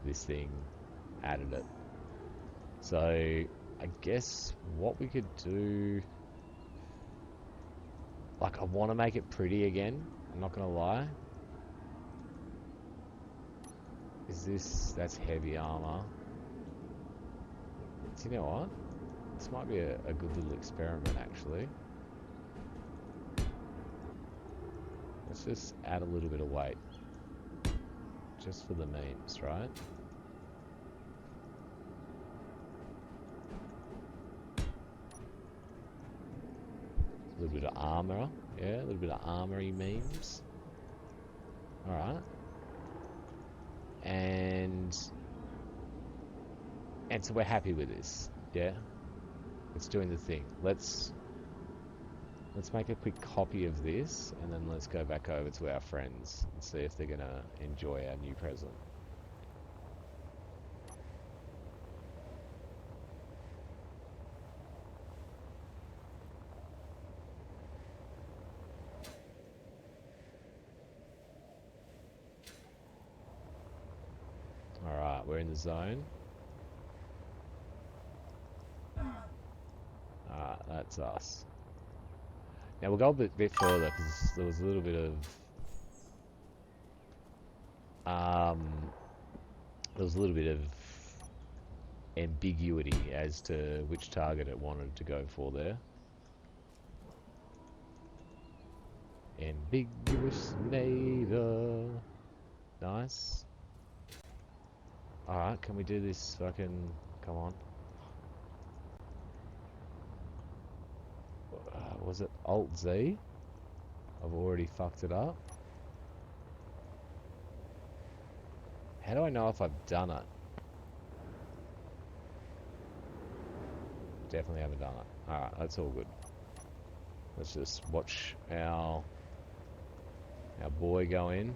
A: This thing added it. So I guess what we could do, like, I want to make it pretty again, I'm not gonna lie. That's heavy armor. Do you know what? This might be a good little experiment, actually. Let's just add a little bit of weight. Just for the memes, right? A little bit of armor. Yeah, a little bit of armory memes. Alright. And so we're happy with this. Yeah? It's doing the thing. Let's make a quick copy of this, and then let's go back over to our friends and see if they're gonna enjoy our new present. Alright, we're in the zone. Alright, that's us. Now we'll go a bit further because there was a little bit of ambiguity as to which target it wanted to go for there. Ambiguous neighbor. Nice. Alright, can we do this fucking... Come on. Was it Alt-Z? I've already fucked it up. How do I know if I've done it? Definitely haven't done it. Alright, that's all good. Let's just watch our boy go in.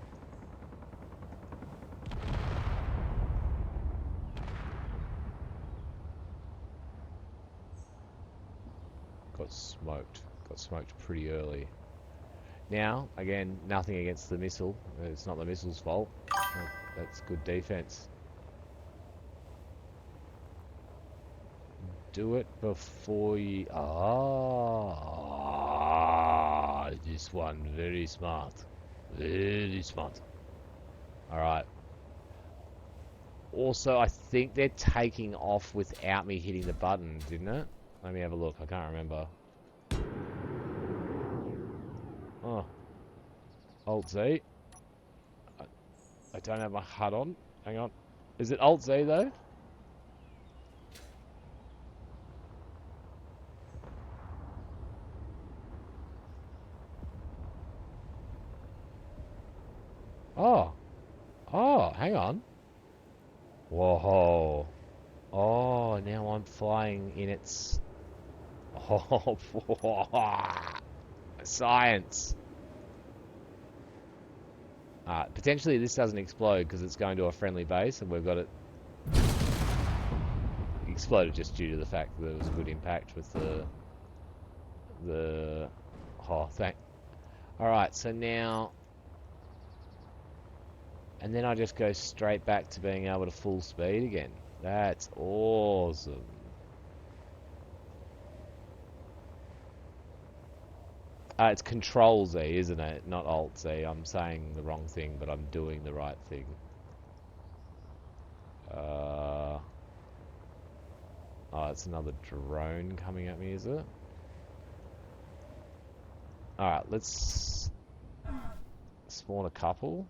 A: Got smoked. Got smoked pretty early. Now, again, nothing against the missile. It's not the missile's fault. That's good defense. Do it before you... Ah, this one, very smart. Very smart. Alright. Also, I think they're taking off without me hitting the button, didn't it? Let me have a look. I can't remember. Oh. Alt-Z. I don't have my HUD on. Hang on. Is it Alt-Z, though? Oh. Oh, hang on. Whoa. Oh, now I'm flying in its... Oh, science. Potentially this doesn't explode because it's going to a friendly base and we've got it exploded just due to the fact that there was a good impact with the the... Oh, thank... Alright, so now... And then I just go straight back to being able to full speed again. That's awesome. It's Control Z, isn't it? Not Alt Z. I'm saying the wrong thing, but I'm doing the right thing. Oh, it's another drone coming at me, is it? Alright, let's spawn a couple.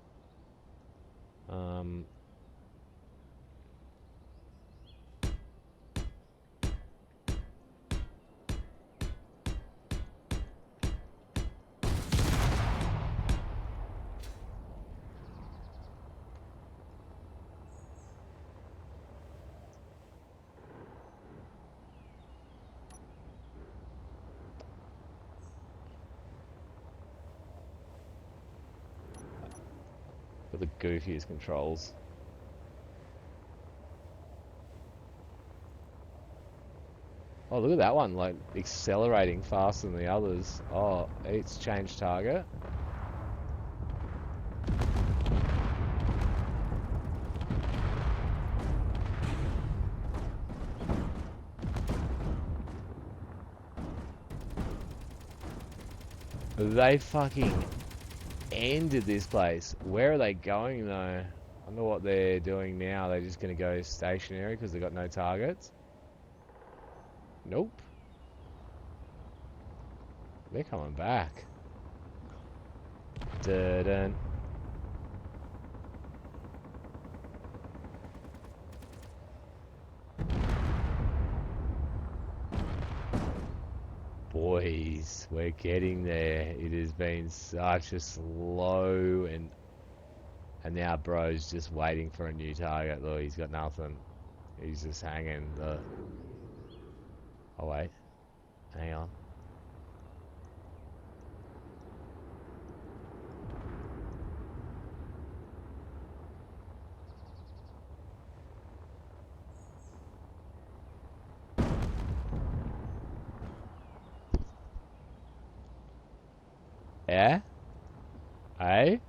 A: With the goofiest controls. Oh, look at that one, like, accelerating faster than the others. Oh, it's changed target. They fucking ended this place. Where are they going, though? I wonder what they're doing now. They're just going to go stationary because they've got no targets? Nope. They're coming back. Dun. Boys, we're getting there. It has been such a slow and now bro's just waiting for a new target. Look, he's got nothing. He's just hanging the... Oh wait, hang on. Yeah? Hey?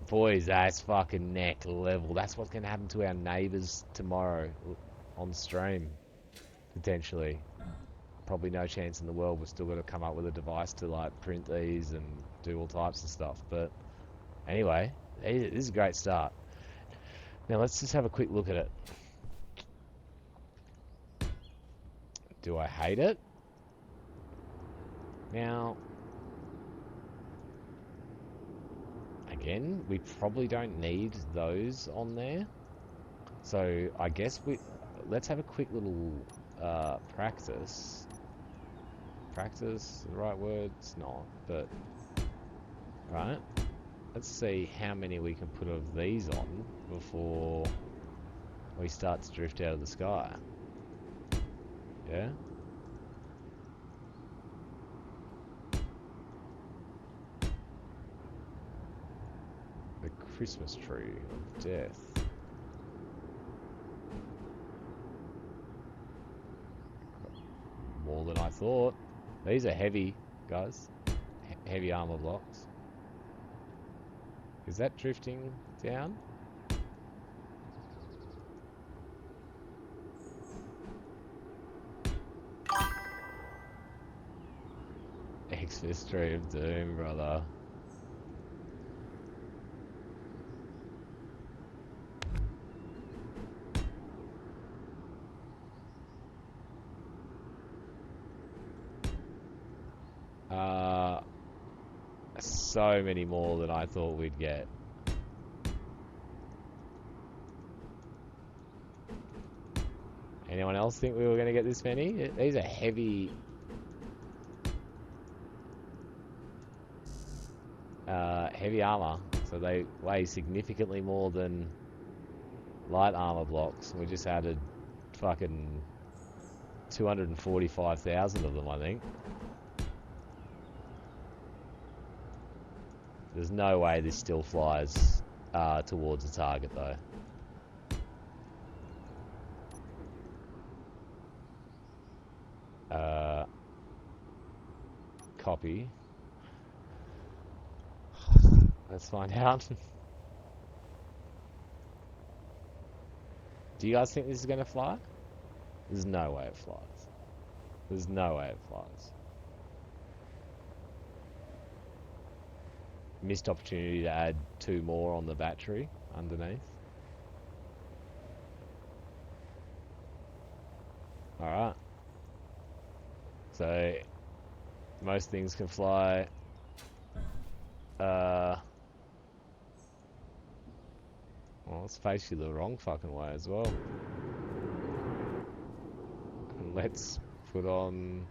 A: Boys, that's fucking neck level. That's what's gonna happen to our neighbours tomorrow on stream, potentially. Probably no chance in the world. We're still gonna come up with a device to like print these and do all types of stuff. But anyway, this is a great start. Now let's just have a quick look at it. Do I hate it? Now, again, we probably don't need those on there. So I guess let's have a quick little practice. Practice, the right word? It's not, but right. Let's see how many we can put of these on before we start to drift out of the sky. Yeah? The Christmas tree of death. More than I thought. These are heavy, guys. Heavy armor blocks. Is that drifting down? Exodus Tree of Doom, brother. So many more than I thought we'd get. Anyone else think we were going to get this many? These are heavy... heavy armor, so they weigh significantly more than light armor blocks. We just added fucking 245,000 of them, I think. There's no way this still flies towards the target, though. Copy. Let's find out. Do you guys think this is going to fly? There's no way it flies. There's no way it flies. Missed opportunity to add 2 more on the battery underneath. Alright. So, most things can fly. Well, let's face you the wrong fucking way as well. And let's put on...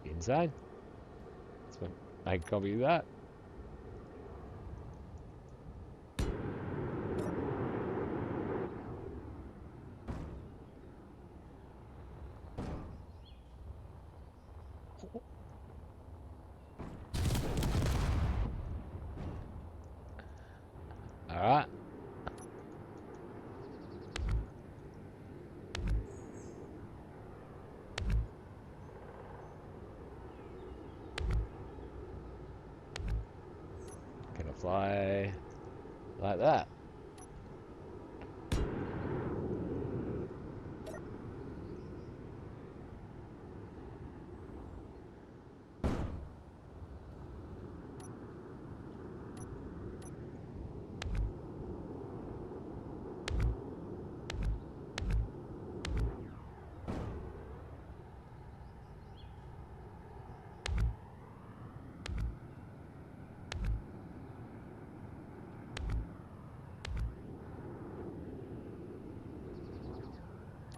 A: Inside. Let's make a copy of that. Alright. Gonna fly like that.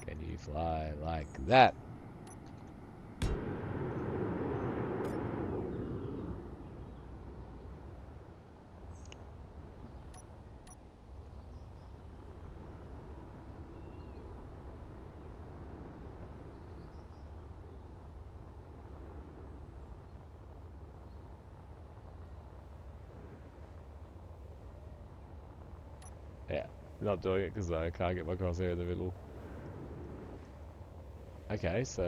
A: Can you fly like that? Yeah, not doing it because I can't get my crosshair in the middle. Okay, so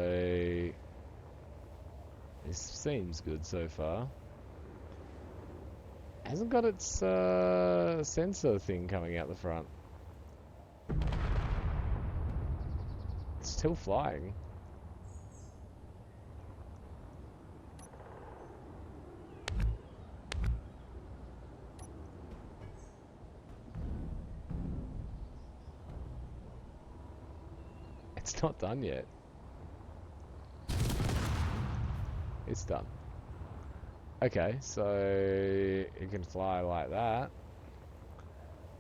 A: this seems good so far. Hasn't got its sensor thing coming out the front. It's still flying. It's not done yet. It's done. Okay, so it can fly like that.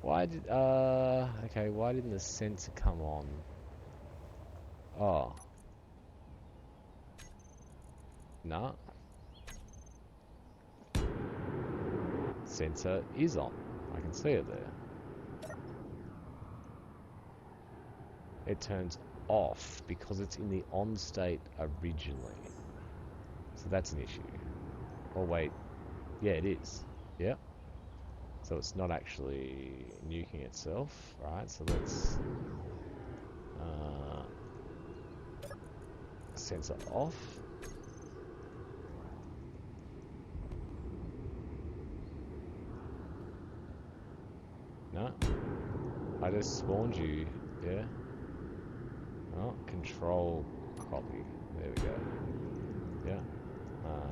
A: Why did okay, why didn't the sensor come on? Oh. No. Sensor is on. I can see it there. It turns off because it's in the on state originally. So that's an issue. Oh wait, yeah it is. Yep. So it's not actually nuking itself, right? So let's sensor off. No, I just spawned you. Yeah. Oh, control copy. There we go. Yeah.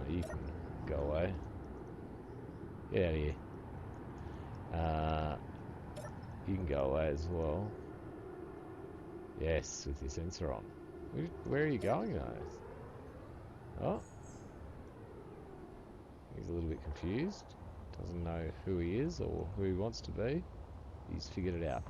A: You can go away. Get out of here. You can go away as well. Yes, with your sensor on. Where are you going, guys? Oh. He's a little bit confused. Doesn't know who he is or who he wants to be. He's figured it out.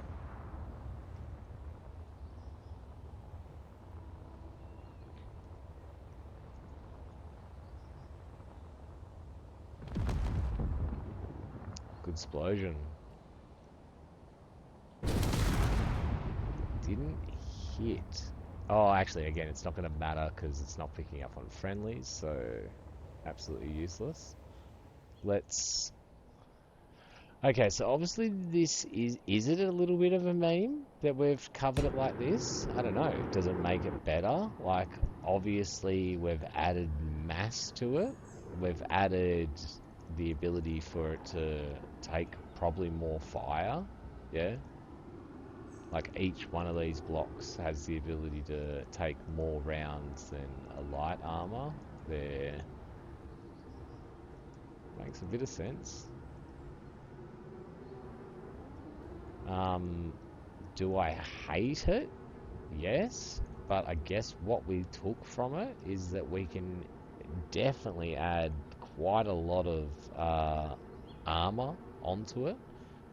A: Good explosion. Didn't hit. Oh, actually, again, it's not going to matter because it's not picking up on friendlies, so absolutely useless. Let's... Okay, so obviously this is it a little bit of a meme that we've covered it like this? I don't know. Does it make it better? Like, obviously we've added mass to it. We've added the ability for it to take probably more fire. Yeah? Like, each one of these blocks has the ability to take more rounds than a light armor. There. Makes a bit of sense. Do I hate it? Yes, but I guess what we took from it is that we can definitely add quite a lot of armor onto it.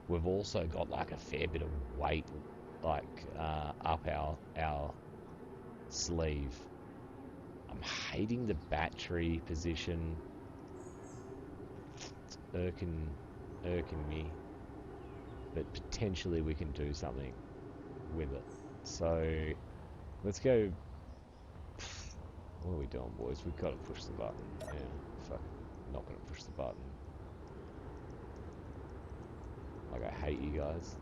A: We've also got like a fair bit of weight, like up our sleeve. I'm hating the battery position. It's irking me. But potentially we can do something with it. So let's go. What are we doing, boys? We've got to push the button. Yeah, fuck it. Not gonna push the button. Like, I hate you guys.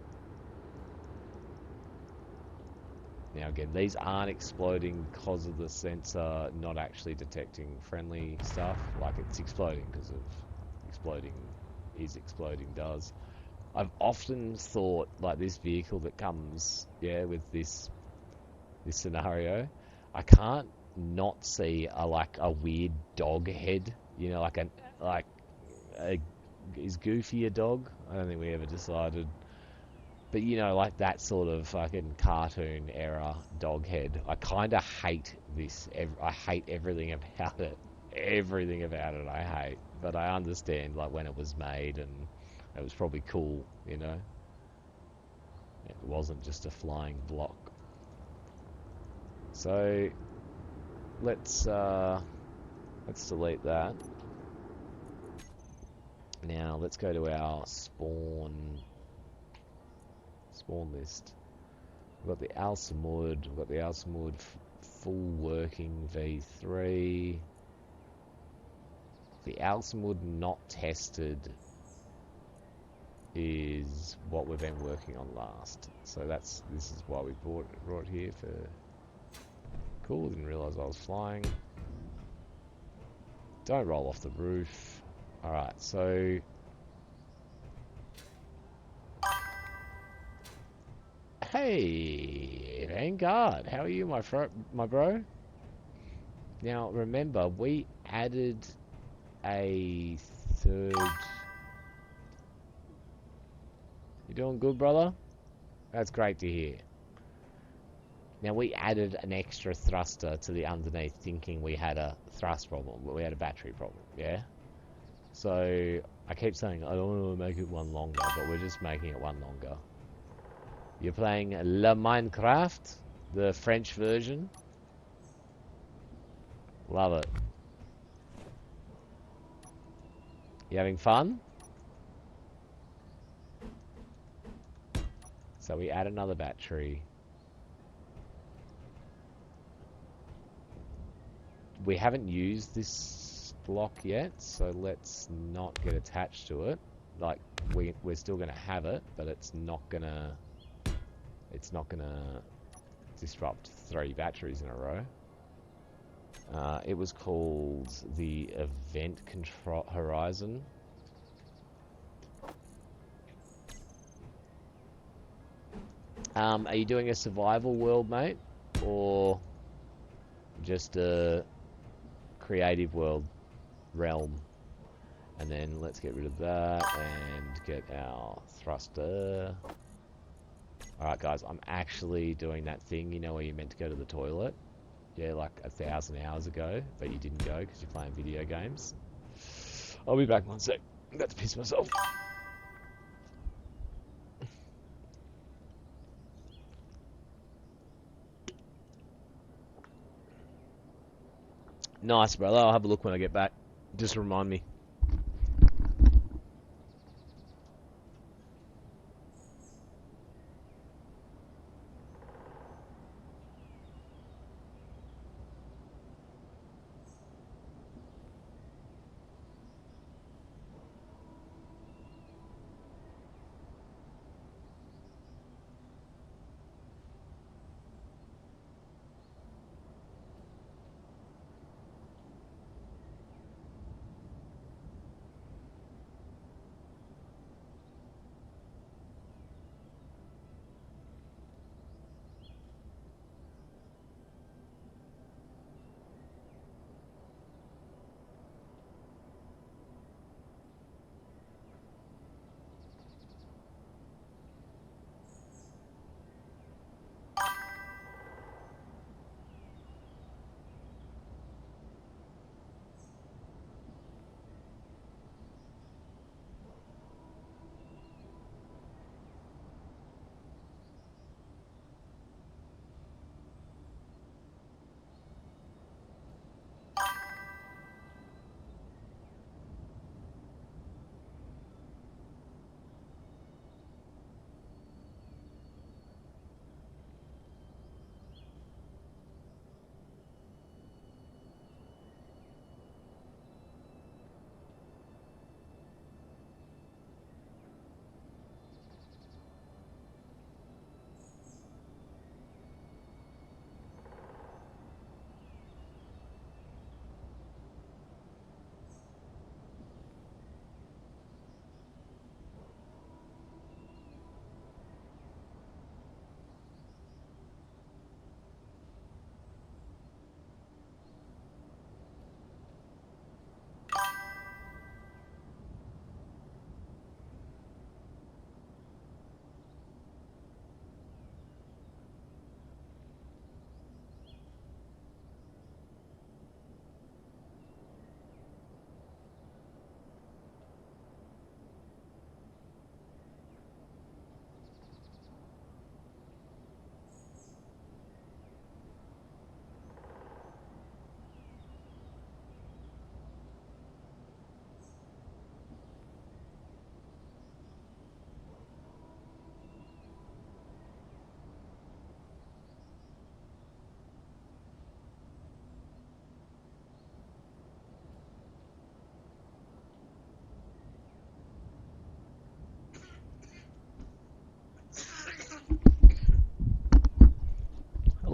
A: Now again, these aren't exploding because of the sensor not actually detecting friendly stuff. Like, it's exploding because of exploding does. I've often thought, like, this vehicle that comes, yeah, with this scenario, I can't not see a weird dog head, you know, is Goofy a dog? I don't think we ever decided. But, you know, like that sort of fucking cartoon era dog head. I kind of hate this. I hate everything about it. Everything about it I hate. But I understand, like, when it was made, and it was probably cool, you know? It wasn't just a flying block. So let's delete that. Now let's go to our spawn list. We've got the Al Samud, we've got the Al Samud full working V3. The Al Samud not tested is what we've been working on last. So this is why we brought it here for. Cool, didn't realise I was flying. Don't roll off the roof. Alright, so... Hey, Vanguard, how are you, my bro? Now, remember, we added a third... You doing good, brother? That's great to hear. Now, we added an extra thruster to the underneath, thinking we had a thrust problem, but we had a battery problem, yeah? So, I keep saying, I don't want to make it one longer, but we're just making it one longer. You're playing Le Minecraft, the French version. Love it. You having fun? So we add another battery. We haven't used this block yet, so let's not get attached to it. Like, we're still gonna have it, but it's not gonna disrupt 3 batteries in a row. It was called the Event Control Horizon. Are you doing a survival world, mate? Or just a creative world realm? And then let's get rid of that and get our thruster. Alright guys, I'm actually doing that thing, you know, where you're meant to go to the toilet. yeah, like 1,000 hours ago, but you didn't go because you're playing video games. I'll be back one sec. I'm about to piss myself. Nice, brother. I'll have a look when I get back. Just remind me.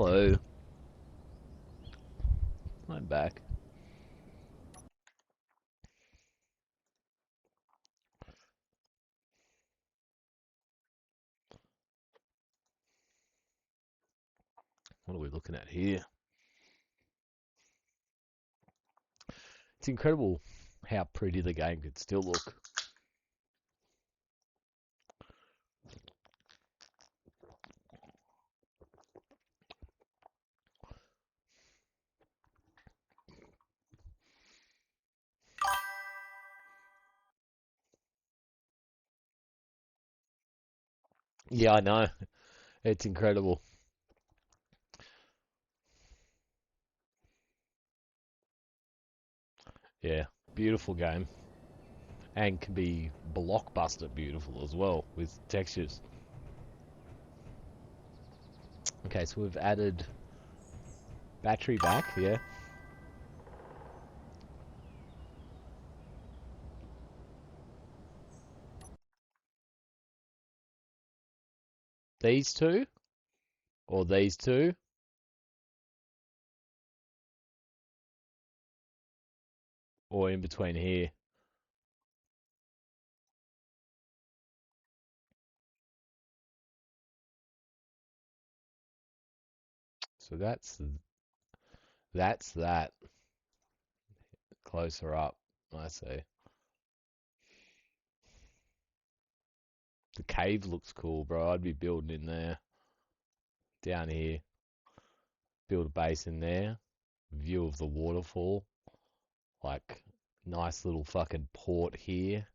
A: Hello. I'm back. What are we looking at here? It's incredible how pretty the game can still look. Yeah, I know. It's incredible. Yeah, beautiful game. And can be blockbuster beautiful as well with textures. Okay, so we've added battery back, yeah. These two, or these two, or in between here. So that's that. Closer up, I see. The cave looks cool, bro. I'd be building in there. Down here. build a base in there. View of the waterfall. Like, nice little fucking port here.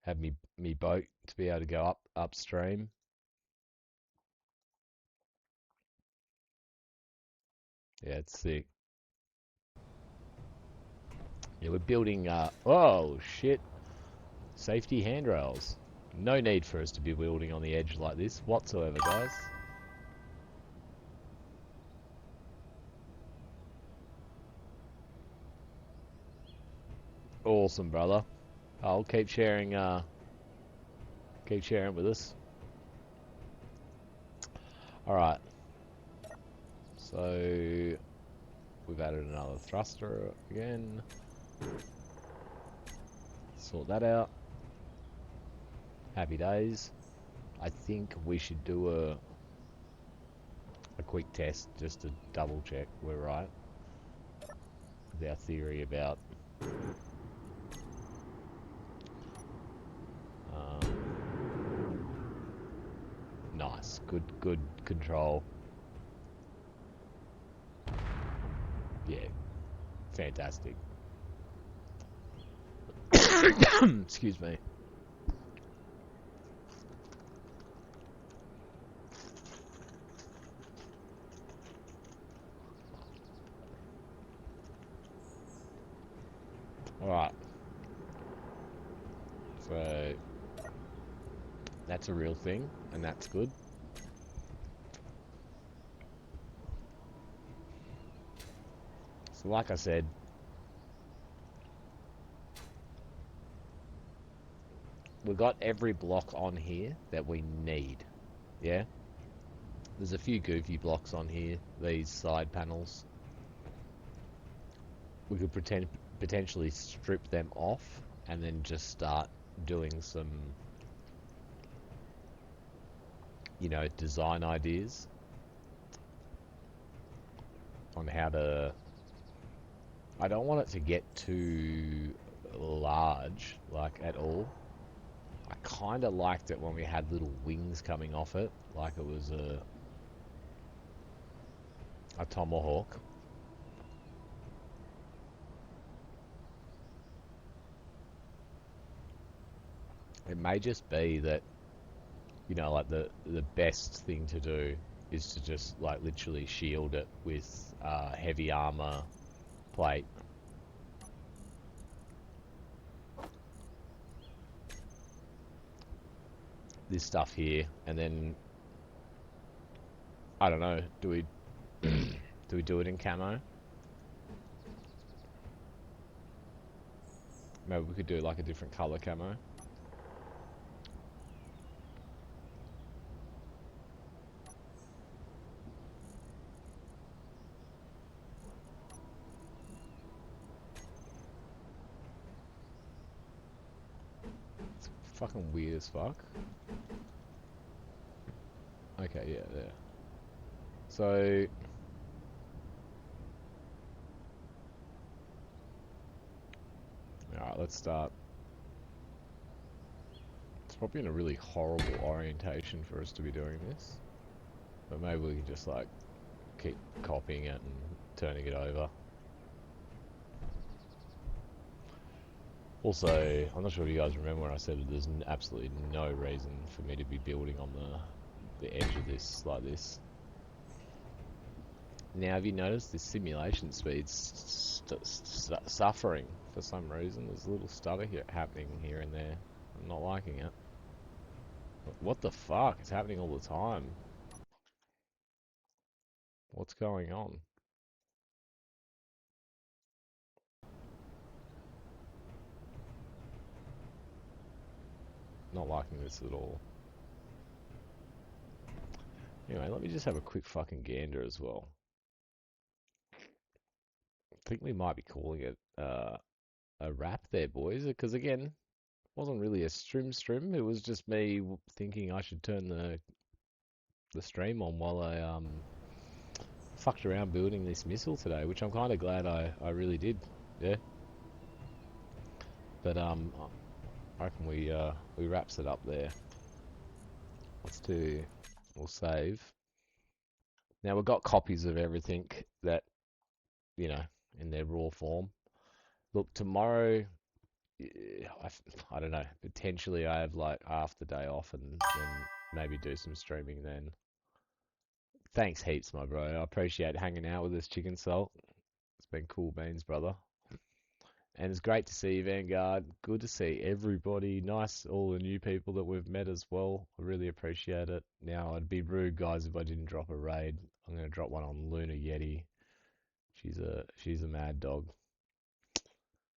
A: Have me boat to be able to go upstream. Yeah, it's sick. Yeah, we're building, oh, shit. Safety handrails. No need for us to be building on the edge like this whatsoever, guys. Awesome, brother. I'll keep sharing with us. Alright. So, we've added another thruster again. Sort that out. Happy days. I think we should do a quick test just to double check we're right with our theory about nice, good control. Yeah, fantastic. Excuse me. Alright. So, that's a real thing, and that's good. So like I said, we've got every block on here that we need. Yeah? There's a few goofy blocks on here, these side panels. We could potentially strip them off and then just start doing some, you know, design ideas on how to... I don't want it to get too large, like, at all. I kind of liked it when we had little wings coming off it, like it was a tomahawk. It may just be that, you know, like the best thing to do is to just like literally shield it with heavy armor plate. This stuff here, and then I don't know. Do we do we do it in camo? Maybe we could do like a different color camo. It's fucking weird as fuck. Okay, yeah, there. So alright, let's start. It's probably in a really horrible orientation for us to be doing this. But maybe we can just like keep copying it and turning it over. Also, I'm not sure if you guys remember when I said that there's absolutely no reason for me to be building on the edge of this like this. Now, have you noticed this simulation speed's suffering for some reason? There's a little stutter here happening here and there. I'm not liking it. What the fuck? It's happening all the time. What's going on? Not liking this at all. Anyway, let me just have a quick fucking gander as well. I think we might be calling it a wrap there, boys. Because again, it wasn't really a stream. It was just me thinking I should turn the stream on while I fucked around building this missile today, which I'm kind of glad I really did. Yeah. But I reckon we wraps it up there. We'll save. Now we've got copies of everything that, you know, in their raw form. Look, tomorrow, I don't know, potentially I have like half the day off and then maybe do some streaming then. Thanks heaps, my bro. I appreciate hanging out with us, Chicken Salt. It's been cool beans, brother. And it's great to see you, Vanguard. Good to see everybody. Nice, all the new people that we've met as well. I really appreciate it. Now, I'd be rude, guys, if I didn't drop a raid. I'm gonna drop one on Luna Yeti. She's a mad dog.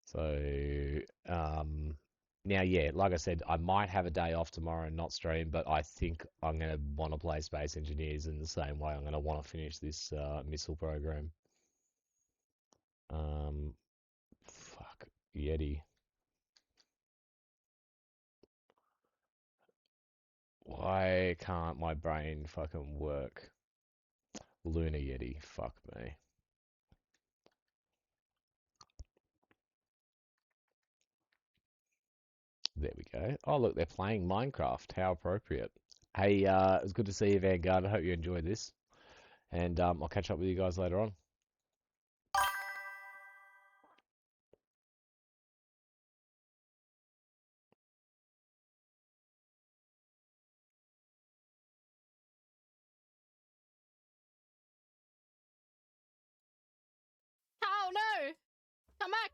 A: So, now, yeah, like I said, I might have a day off tomorrow and not stream, but I think I'm gonna want to play Space Engineers in the same way. I'm gonna want to finish this missile program. Fuck Yeti. Why can't my brain fucking work? Luna Yeti, fuck me. There we go. Oh, look, they're playing Minecraft. How appropriate. Hey, it was good to see you, Vanguard. I hope you enjoyed this. And I'll catch up with you guys later on.
C: Oh no! Come back!